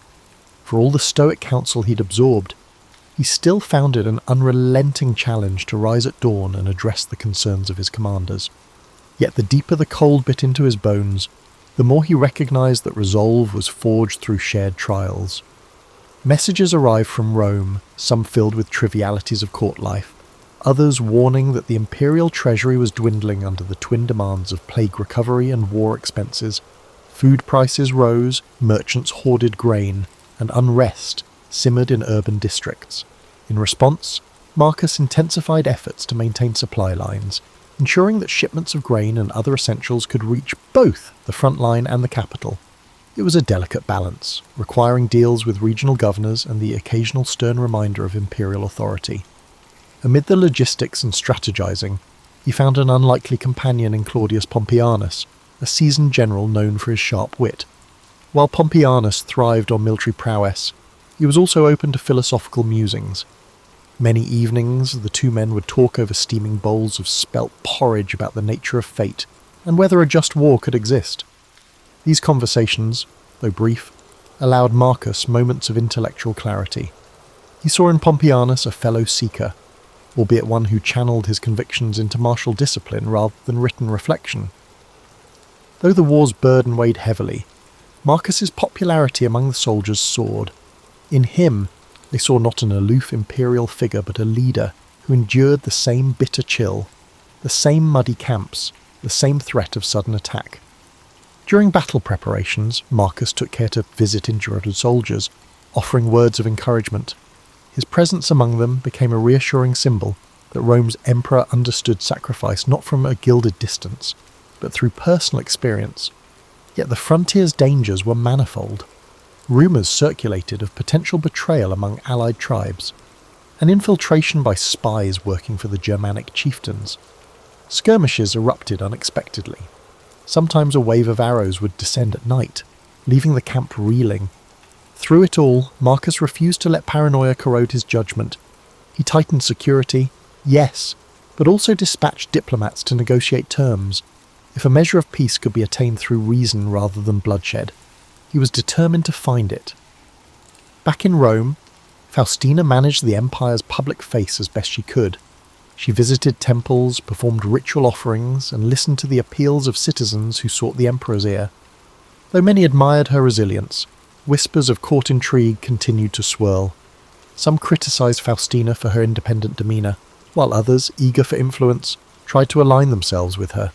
For all the stoic counsel he'd absorbed, he still found it an unrelenting challenge to rise at dawn and address the concerns of his commanders. Yet the deeper the cold bit into his bones, the more he recognized that resolve was forged through shared trials. Messages arrived from Rome, some filled with trivialities of court life, others warning that the imperial treasury was dwindling under the twin demands of plague recovery and war expenses. Food prices rose, merchants hoarded grain, and unrest simmered in urban districts. In response, Marcus intensified efforts to maintain supply lines, ensuring that shipments of grain and other essentials could reach both the front line and the capital. It was a delicate balance, requiring deals with regional governors and the occasional stern reminder of imperial authority. Amid the logistics and strategizing, he found an unlikely companion in Claudius Pompeianus, a seasoned general known for his sharp wit. While Pompeianus thrived on military prowess, he was also open to philosophical musings. Many evenings the two men would talk over steaming bowls of spelt porridge about the nature of fate and whether a just war could exist. These conversations, though brief, allowed Marcus moments of intellectual clarity. He saw in Pompeianus a fellow seeker, albeit one who channeled his convictions into martial discipline rather than written reflection. Though the war's burden weighed heavily, Marcus's popularity among the soldiers soared. In him, they saw not an aloof imperial figure but a leader who endured the same bitter chill, the same muddy camps, the same threat of sudden attack. During battle preparations, Marcus took care to visit injured soldiers, offering words of encouragement. His presence among them became a reassuring symbol that Rome's emperor understood sacrifice not from a gilded distance, but through personal experience. Yet the frontier's dangers were manifold. Rumours circulated of potential betrayal among allied tribes, and infiltration by spies working for the Germanic chieftains. Skirmishes erupted unexpectedly. Sometimes a wave of arrows would descend at night, leaving the camp reeling. Through it all, Marcus refused to let paranoia corrode his judgment. He tightened security, yes, but also dispatched diplomats to negotiate terms. If a measure of peace could be attained through reason rather than bloodshed, he was determined to find it. Back in Rome, Faustina managed the empire's public face as best she could. She visited temples, performed ritual offerings, and listened to the appeals of citizens who sought the emperor's ear. Though many admired her resilience, whispers of court intrigue continued to swirl. Some criticized Faustina for her independent demeanor, while others, eager for influence, tried to align themselves with her.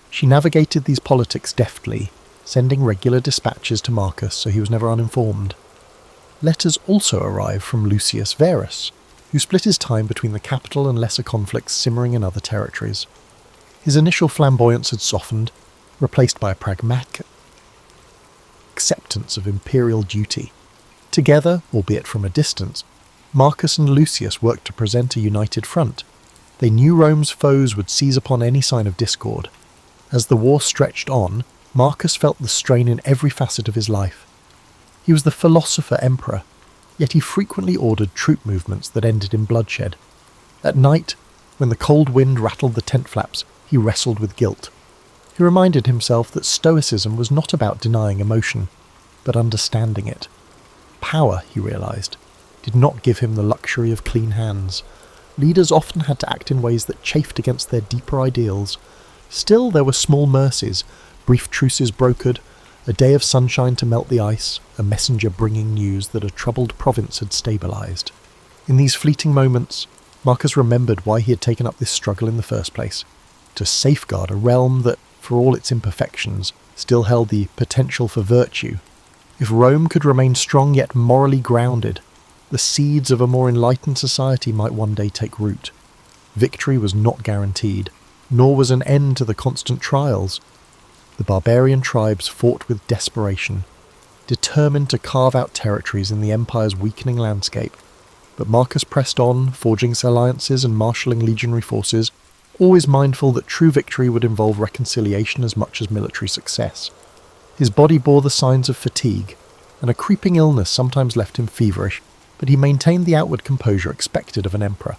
She navigated these politics deftly, sending regular dispatches to Marcus so he was never uninformed. Letters also arrived from Lucius Verus, who split his time between the capital and lesser conflicts simmering in other territories. His initial flamboyance had softened, replaced by a pragmatic acceptance of imperial duty. Together, albeit from a distance, Marcus and Lucius worked to present a united front. They knew Rome's foes would seize upon any sign of discord. As the war stretched on, Marcus felt the strain in every facet of his life. He was the philosopher emperor, yet he frequently ordered troop movements that ended in bloodshed. At night, when the cold wind rattled the tent flaps, he wrestled with guilt. He reminded himself that stoicism was not about denying emotion, but understanding it. Power, he realized, did not give him the luxury of clean hands. Leaders often had to act in ways that chafed against their deeper ideals. Still, there were small mercies, brief truces brokered, a day of sunshine to melt the ice, a messenger bringing news that a troubled province had stabilized. In these fleeting moments, Marcus remembered why he had taken up this struggle in the first place, to safeguard a realm that, for all its imperfections, still held the potential for virtue. If Rome could remain strong yet morally grounded, the seeds of a more enlightened society might one day take root. Victory was not guaranteed, nor was an end to the constant trials. The barbarian tribes fought with desperation, determined to carve out territories in the empire's weakening landscape. But Marcus pressed on, forging alliances and marshalling legionary forces, always mindful that true victory would involve reconciliation as much as military success. His body bore the signs of fatigue, and a creeping illness sometimes left him feverish, but he maintained the outward composure expected of an emperor.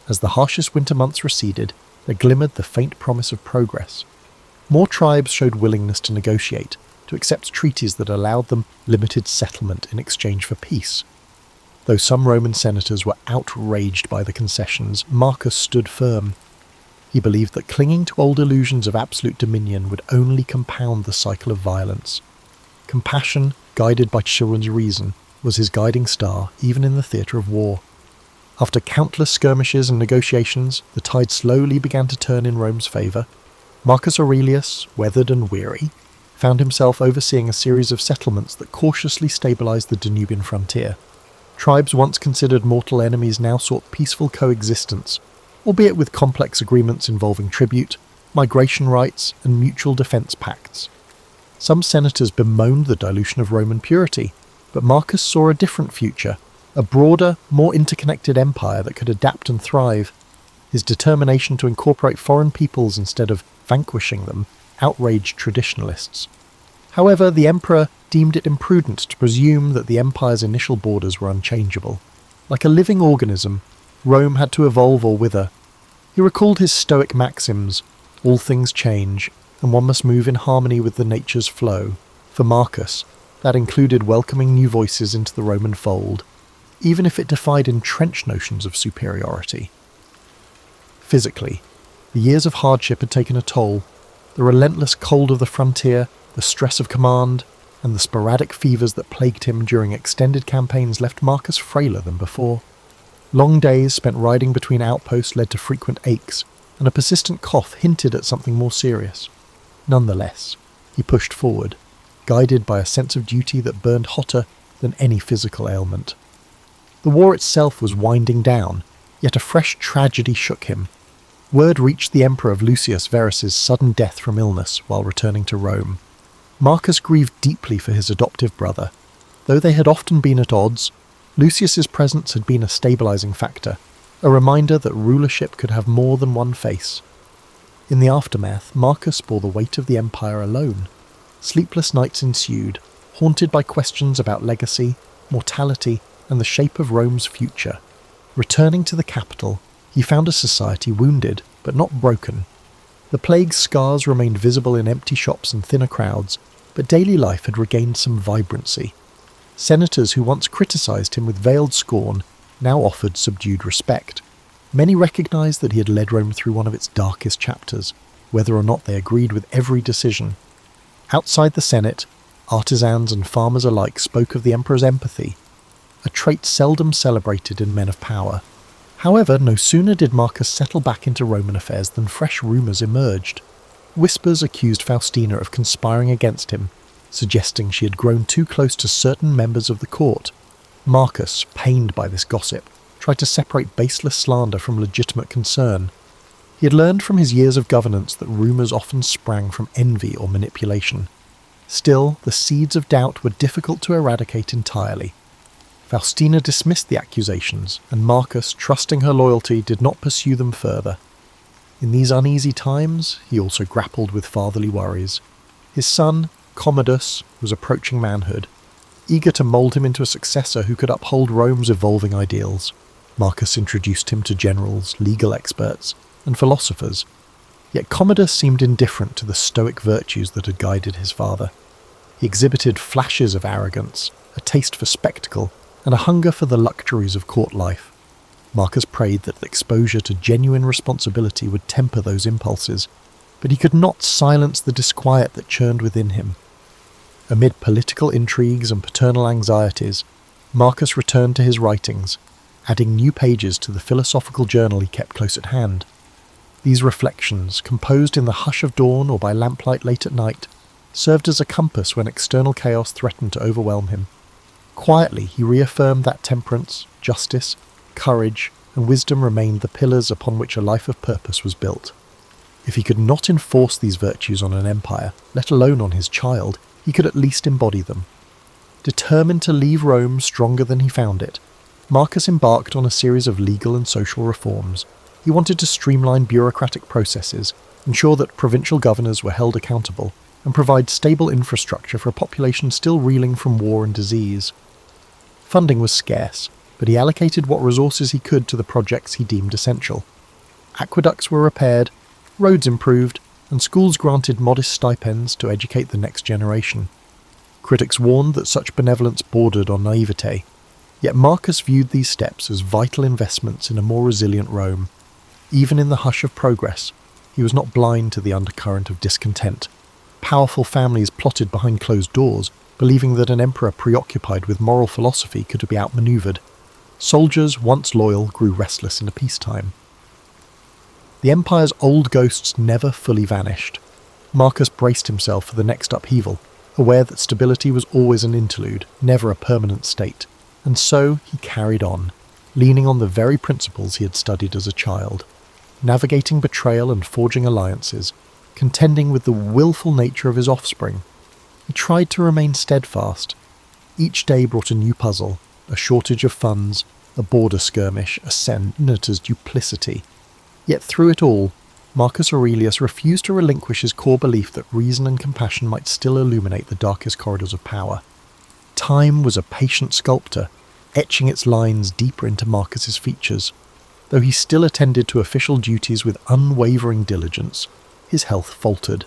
As the harshest winter months receded, there glimmered the faint promise of progress. More tribes showed willingness to negotiate, to accept treaties that allowed them limited settlement in exchange for peace. Though some Roman senators were outraged by the concessions, Marcus stood firm. He believed that clinging to old illusions of absolute dominion would only compound the cycle of violence. Compassion, guided by children's reason, was his guiding star even in the theatre of war. After countless skirmishes and negotiations, the tide slowly began to turn in Rome's favour. Marcus Aurelius, weathered and weary, found himself overseeing a series of settlements that cautiously stabilised the Danubian frontier. Tribes once considered mortal enemies now sought peaceful coexistence, albeit with complex agreements involving tribute, migration rights, and mutual defence pacts. Some senators bemoaned the dilution of Roman purity, but Marcus saw a different future, a broader, more interconnected empire that could adapt and thrive. His determination to incorporate foreign peoples instead of vanquishing them outraged traditionalists. However, the emperor deemed it imprudent to presume that the empire's initial borders were unchangeable. Like a living organism, Rome had to evolve or wither. He recalled his Stoic maxims: all things change, and one must move in harmony with the nature's flow. For Marcus, that included welcoming new voices into the Roman fold, even if it defied entrenched notions of superiority. Physically, the years of hardship had taken a toll. The relentless cold of the frontier, the stress of command, and the sporadic fevers that plagued him during extended campaigns left Marcus frailer than before. Long days spent riding between outposts led to frequent aches, and a persistent cough hinted at something more serious. Nonetheless, he pushed forward, guided by a sense of duty that burned hotter than any physical ailment. The war itself was winding down, yet a fresh tragedy shook him. Word reached the emperor of Lucius Verus's sudden death from illness while returning to Rome. Marcus grieved deeply for his adoptive brother. Though they had often been at odds, Lucius's presence had been a stabilizing factor, a reminder that rulership could have more than one face. In the aftermath, Marcus bore the weight of the empire alone. Sleepless nights ensued, haunted by questions about legacy, mortality, and the shape of Rome's future. Returning to the capital, he found a society wounded, but not broken. The plague's scars remained visible in empty shops and thinner crowds, but daily life had regained some vibrancy. Senators who once criticised him with veiled scorn now offered subdued respect. Many recognised that he had led Rome through one of its darkest chapters, whether or not they agreed with every decision. Outside the Senate, artisans and farmers alike spoke of the emperor's empathy, a trait seldom celebrated in men of power. However, no sooner did Marcus settle back into Roman affairs than fresh rumours emerged. Whispers accused Faustina of conspiring against him, suggesting she had grown too close to certain members of the court. Marcus, pained by this gossip, tried to separate baseless slander from legitimate concern. He had learned from his years of governance that rumours often sprang from envy or manipulation. Still, the seeds of doubt were difficult to eradicate entirely. Faustina dismissed the accusations, and Marcus, trusting her loyalty, did not pursue them further. In these uneasy times, he also grappled with fatherly worries. His son, Commodus, was approaching manhood, eager to mould him into a successor who could uphold Rome's evolving ideals. Marcus introduced him to generals, legal experts, and philosophers. Yet Commodus seemed indifferent to the stoic virtues that had guided his father. He exhibited flashes of arrogance, a taste for spectacle, and a hunger for the luxuries of court life. Marcus prayed that exposure to genuine responsibility would temper those impulses, but he could not silence the disquiet that churned within him. Amid political intrigues and paternal anxieties, Marcus returned to his writings, adding new pages to the philosophical journal he kept close at hand. These reflections, composed in the hush of dawn or by lamplight late at night, served as a compass when external chaos threatened to overwhelm him. Quietly, he reaffirmed that temperance, justice, courage, and wisdom remained the pillars upon which a life of purpose was built. If he could not enforce these virtues on an empire, let alone on his child, he could at least embody them. Determined to leave Rome stronger than he found it, Marcus embarked on a series of legal and social reforms. He wanted to streamline bureaucratic processes, ensure that provincial governors were held accountable, and provide stable infrastructure for a population still reeling from war and disease. Funding was scarce, but he allocated what resources he could to the projects he deemed essential. Aqueducts were repaired, roads improved, and schools granted modest stipends to educate the next generation. Critics warned that such benevolence bordered on naivete, yet Marcus viewed these steps as vital investments in a more resilient Rome. Even in the hush of progress, he was not blind to the undercurrent of discontent. Powerful families plotted behind closed doors, believing that an emperor preoccupied with moral philosophy could be outmaneuvered. Soldiers, once loyal, grew restless in peacetime. The empire's old ghosts never fully vanished. Marcus braced himself for the next upheaval, aware that stability was always an interlude, never a permanent state. And so he carried on, leaning on the very principles he had studied as a child, navigating betrayal and forging alliances, contending with the willful nature of his offspring. He tried to remain steadfast. Each day brought a new puzzle, a shortage of funds, a border skirmish, a senator's duplicity. Yet through it all, Marcus Aurelius refused to relinquish his core belief that reason and compassion might still illuminate the darkest corridors of power. Time was a patient sculptor, etching its lines deeper into Marcus's features. Though he still attended to official duties with unwavering diligence, his health faltered.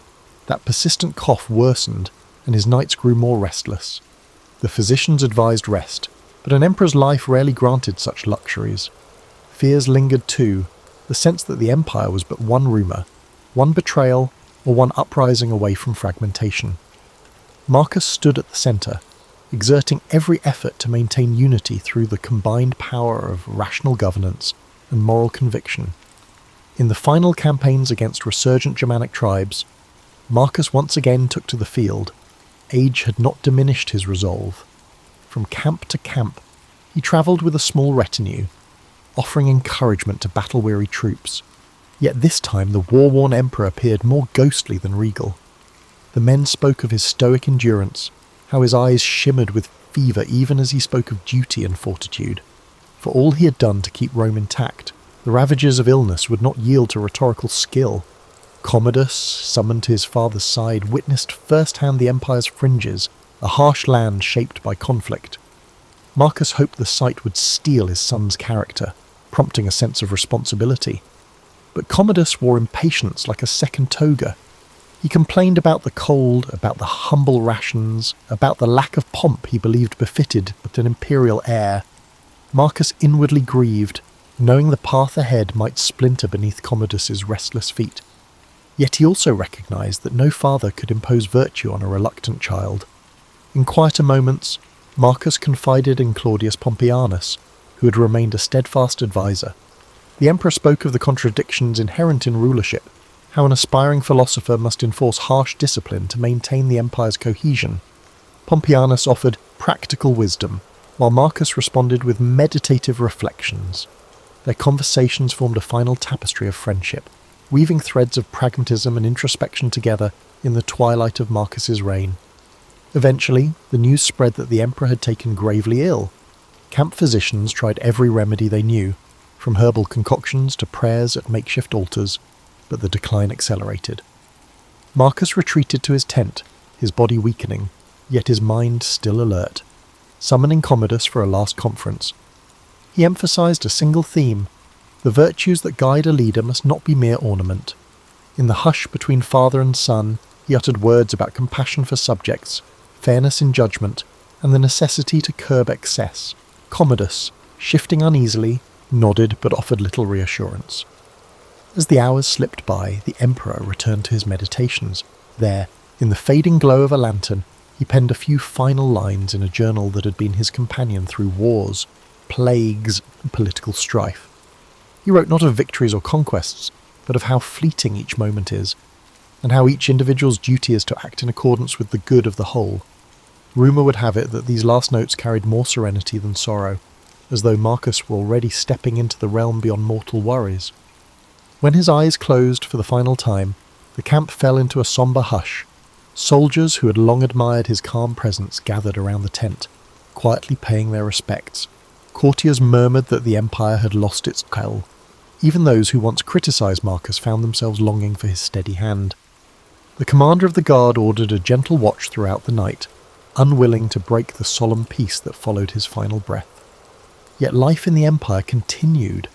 That persistent cough worsened, and his nights grew more restless. The physicians advised rest, but an emperor's life rarely granted such luxuries. Fears lingered too, the sense that the empire was but one rumour, one betrayal, or one uprising away from fragmentation. Marcus stood at the centre, exerting every effort to maintain unity through the combined power of rational governance and moral conviction. In the final campaigns against resurgent Germanic tribes, Marcus once again took to the field. Age had not diminished his resolve. From camp to camp, he travelled with a small retinue, offering encouragement to battle-weary troops. Yet this time the war-worn emperor appeared more ghostly than regal. The men spoke of his stoic endurance, how his eyes shimmered with fever even as he spoke of duty and fortitude. For all he had done to keep Rome intact, the ravages of illness would not yield to rhetorical skill. Commodus, summoned to his father's side, witnessed firsthand the empire's fringes, a harsh land shaped by conflict. Marcus hoped the sight would steel his son's character, prompting a sense of responsibility. But Commodus wore impatience like a second toga. He complained about the cold, about the humble rations, about the lack of pomp he believed befitted but an imperial heir. Marcus inwardly grieved, knowing the path ahead might splinter beneath Commodus's restless feet. Yet he also recognised that no father could impose virtue on a reluctant child. In quieter moments, Marcus confided in Claudius Pompeianus, who had remained a steadfast advisor. The emperor spoke of the contradictions inherent in rulership, how an aspiring philosopher must enforce harsh discipline to maintain the empire's cohesion. Pompeianus offered practical wisdom, while Marcus responded with meditative reflections. Their conversations formed a final tapestry of friendship, weaving threads of pragmatism and introspection together in the twilight of Marcus's reign. Eventually, the news spread that the emperor had taken gravely ill. Camp physicians tried every remedy they knew, from herbal concoctions to prayers at makeshift altars, but the decline accelerated. Marcus retreated to his tent, his body weakening, yet his mind still alert, summoning Commodus for a last conference. He emphasized a single theme: the virtues that guide a leader must not be mere ornament. In the hush between father and son, he uttered words about compassion for subjects, fairness in judgment, and the necessity to curb excess. Commodus, shifting uneasily, nodded but offered little reassurance. As the hours slipped by, the emperor returned to his meditations. There, in the fading glow of a lantern, he penned a few final lines in a journal that had been his companion through wars, plagues, and political strife. He wrote not of victories or conquests, but of how fleeting each moment is, and how each individual's duty is to act in accordance with the good of the whole. Rumour would have it that these last notes carried more serenity than sorrow, as though Marcus were already stepping into the realm beyond mortal worries. When his eyes closed for the final time, the camp fell into a sombre hush. Soldiers who had long admired his calm presence gathered around the tent, quietly paying their respects. Courtiers murmured that the empire had lost its quell. Even those who once criticised Marcus found themselves longing for his steady hand. The commander of the guard ordered a gentle watch throughout the night, unwilling to break the solemn peace that followed his final breath. Yet life in the empire continued.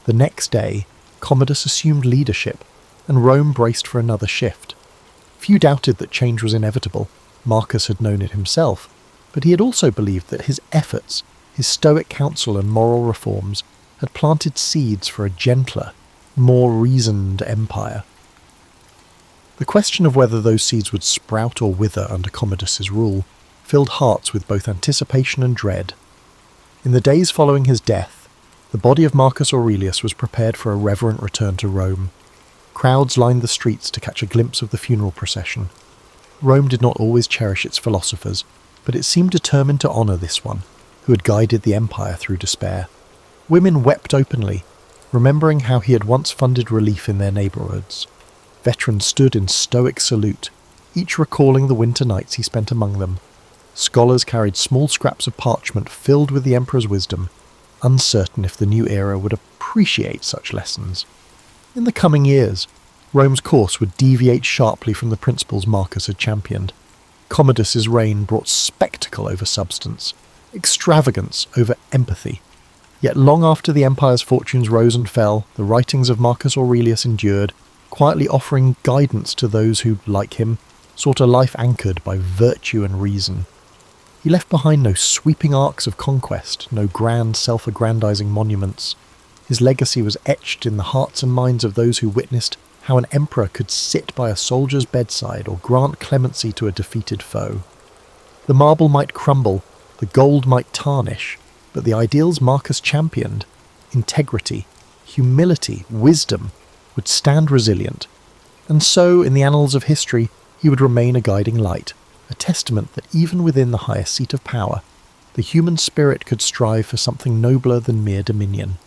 The next day, Commodus assumed leadership, and Rome braced for another shift. Few doubted that change was inevitable. Marcus had known it himself, but he had also believed that his efforts, his stoic counsel and moral reforms, had planted seeds for a gentler, more reasoned empire. The question of whether those seeds would sprout or wither under Commodus's rule filled hearts with both anticipation and dread. In the days following his death, the body of Marcus Aurelius was prepared for a reverent return to Rome. Crowds lined the streets to catch a glimpse of the funeral procession. Rome did not always cherish its philosophers, but it seemed determined to honour this one, who had guided the empire through despair. Women wept openly, remembering how he had once funded relief in their neighbourhoods. Veterans stood in stoic salute, each recalling the winter nights he spent among them. Scholars carried small scraps of parchment filled with the emperor's wisdom, uncertain if the new era would appreciate such lessons. In the coming years, Rome's course would deviate sharply from the principles Marcus had championed. Commodus's reign brought spectacle over substance, extravagance over empathy. Yet long after the empire's fortunes rose and fell, the writings of Marcus Aurelius endured, quietly offering guidance to those who, like him, sought a life anchored by virtue and reason. He left behind no sweeping arcs of conquest, no grand self-aggrandizing monuments. His legacy was etched in the hearts and minds of those who witnessed how an emperor could sit by a soldier's bedside or grant clemency to a defeated foe. The marble might crumble, the gold might tarnish, but the ideals Marcus championed, integrity, humility, wisdom, would stand resilient. And so, in the annals of history, he would remain a guiding light, a testament that even within the highest seat of power, the human spirit could strive for something nobler than mere dominion.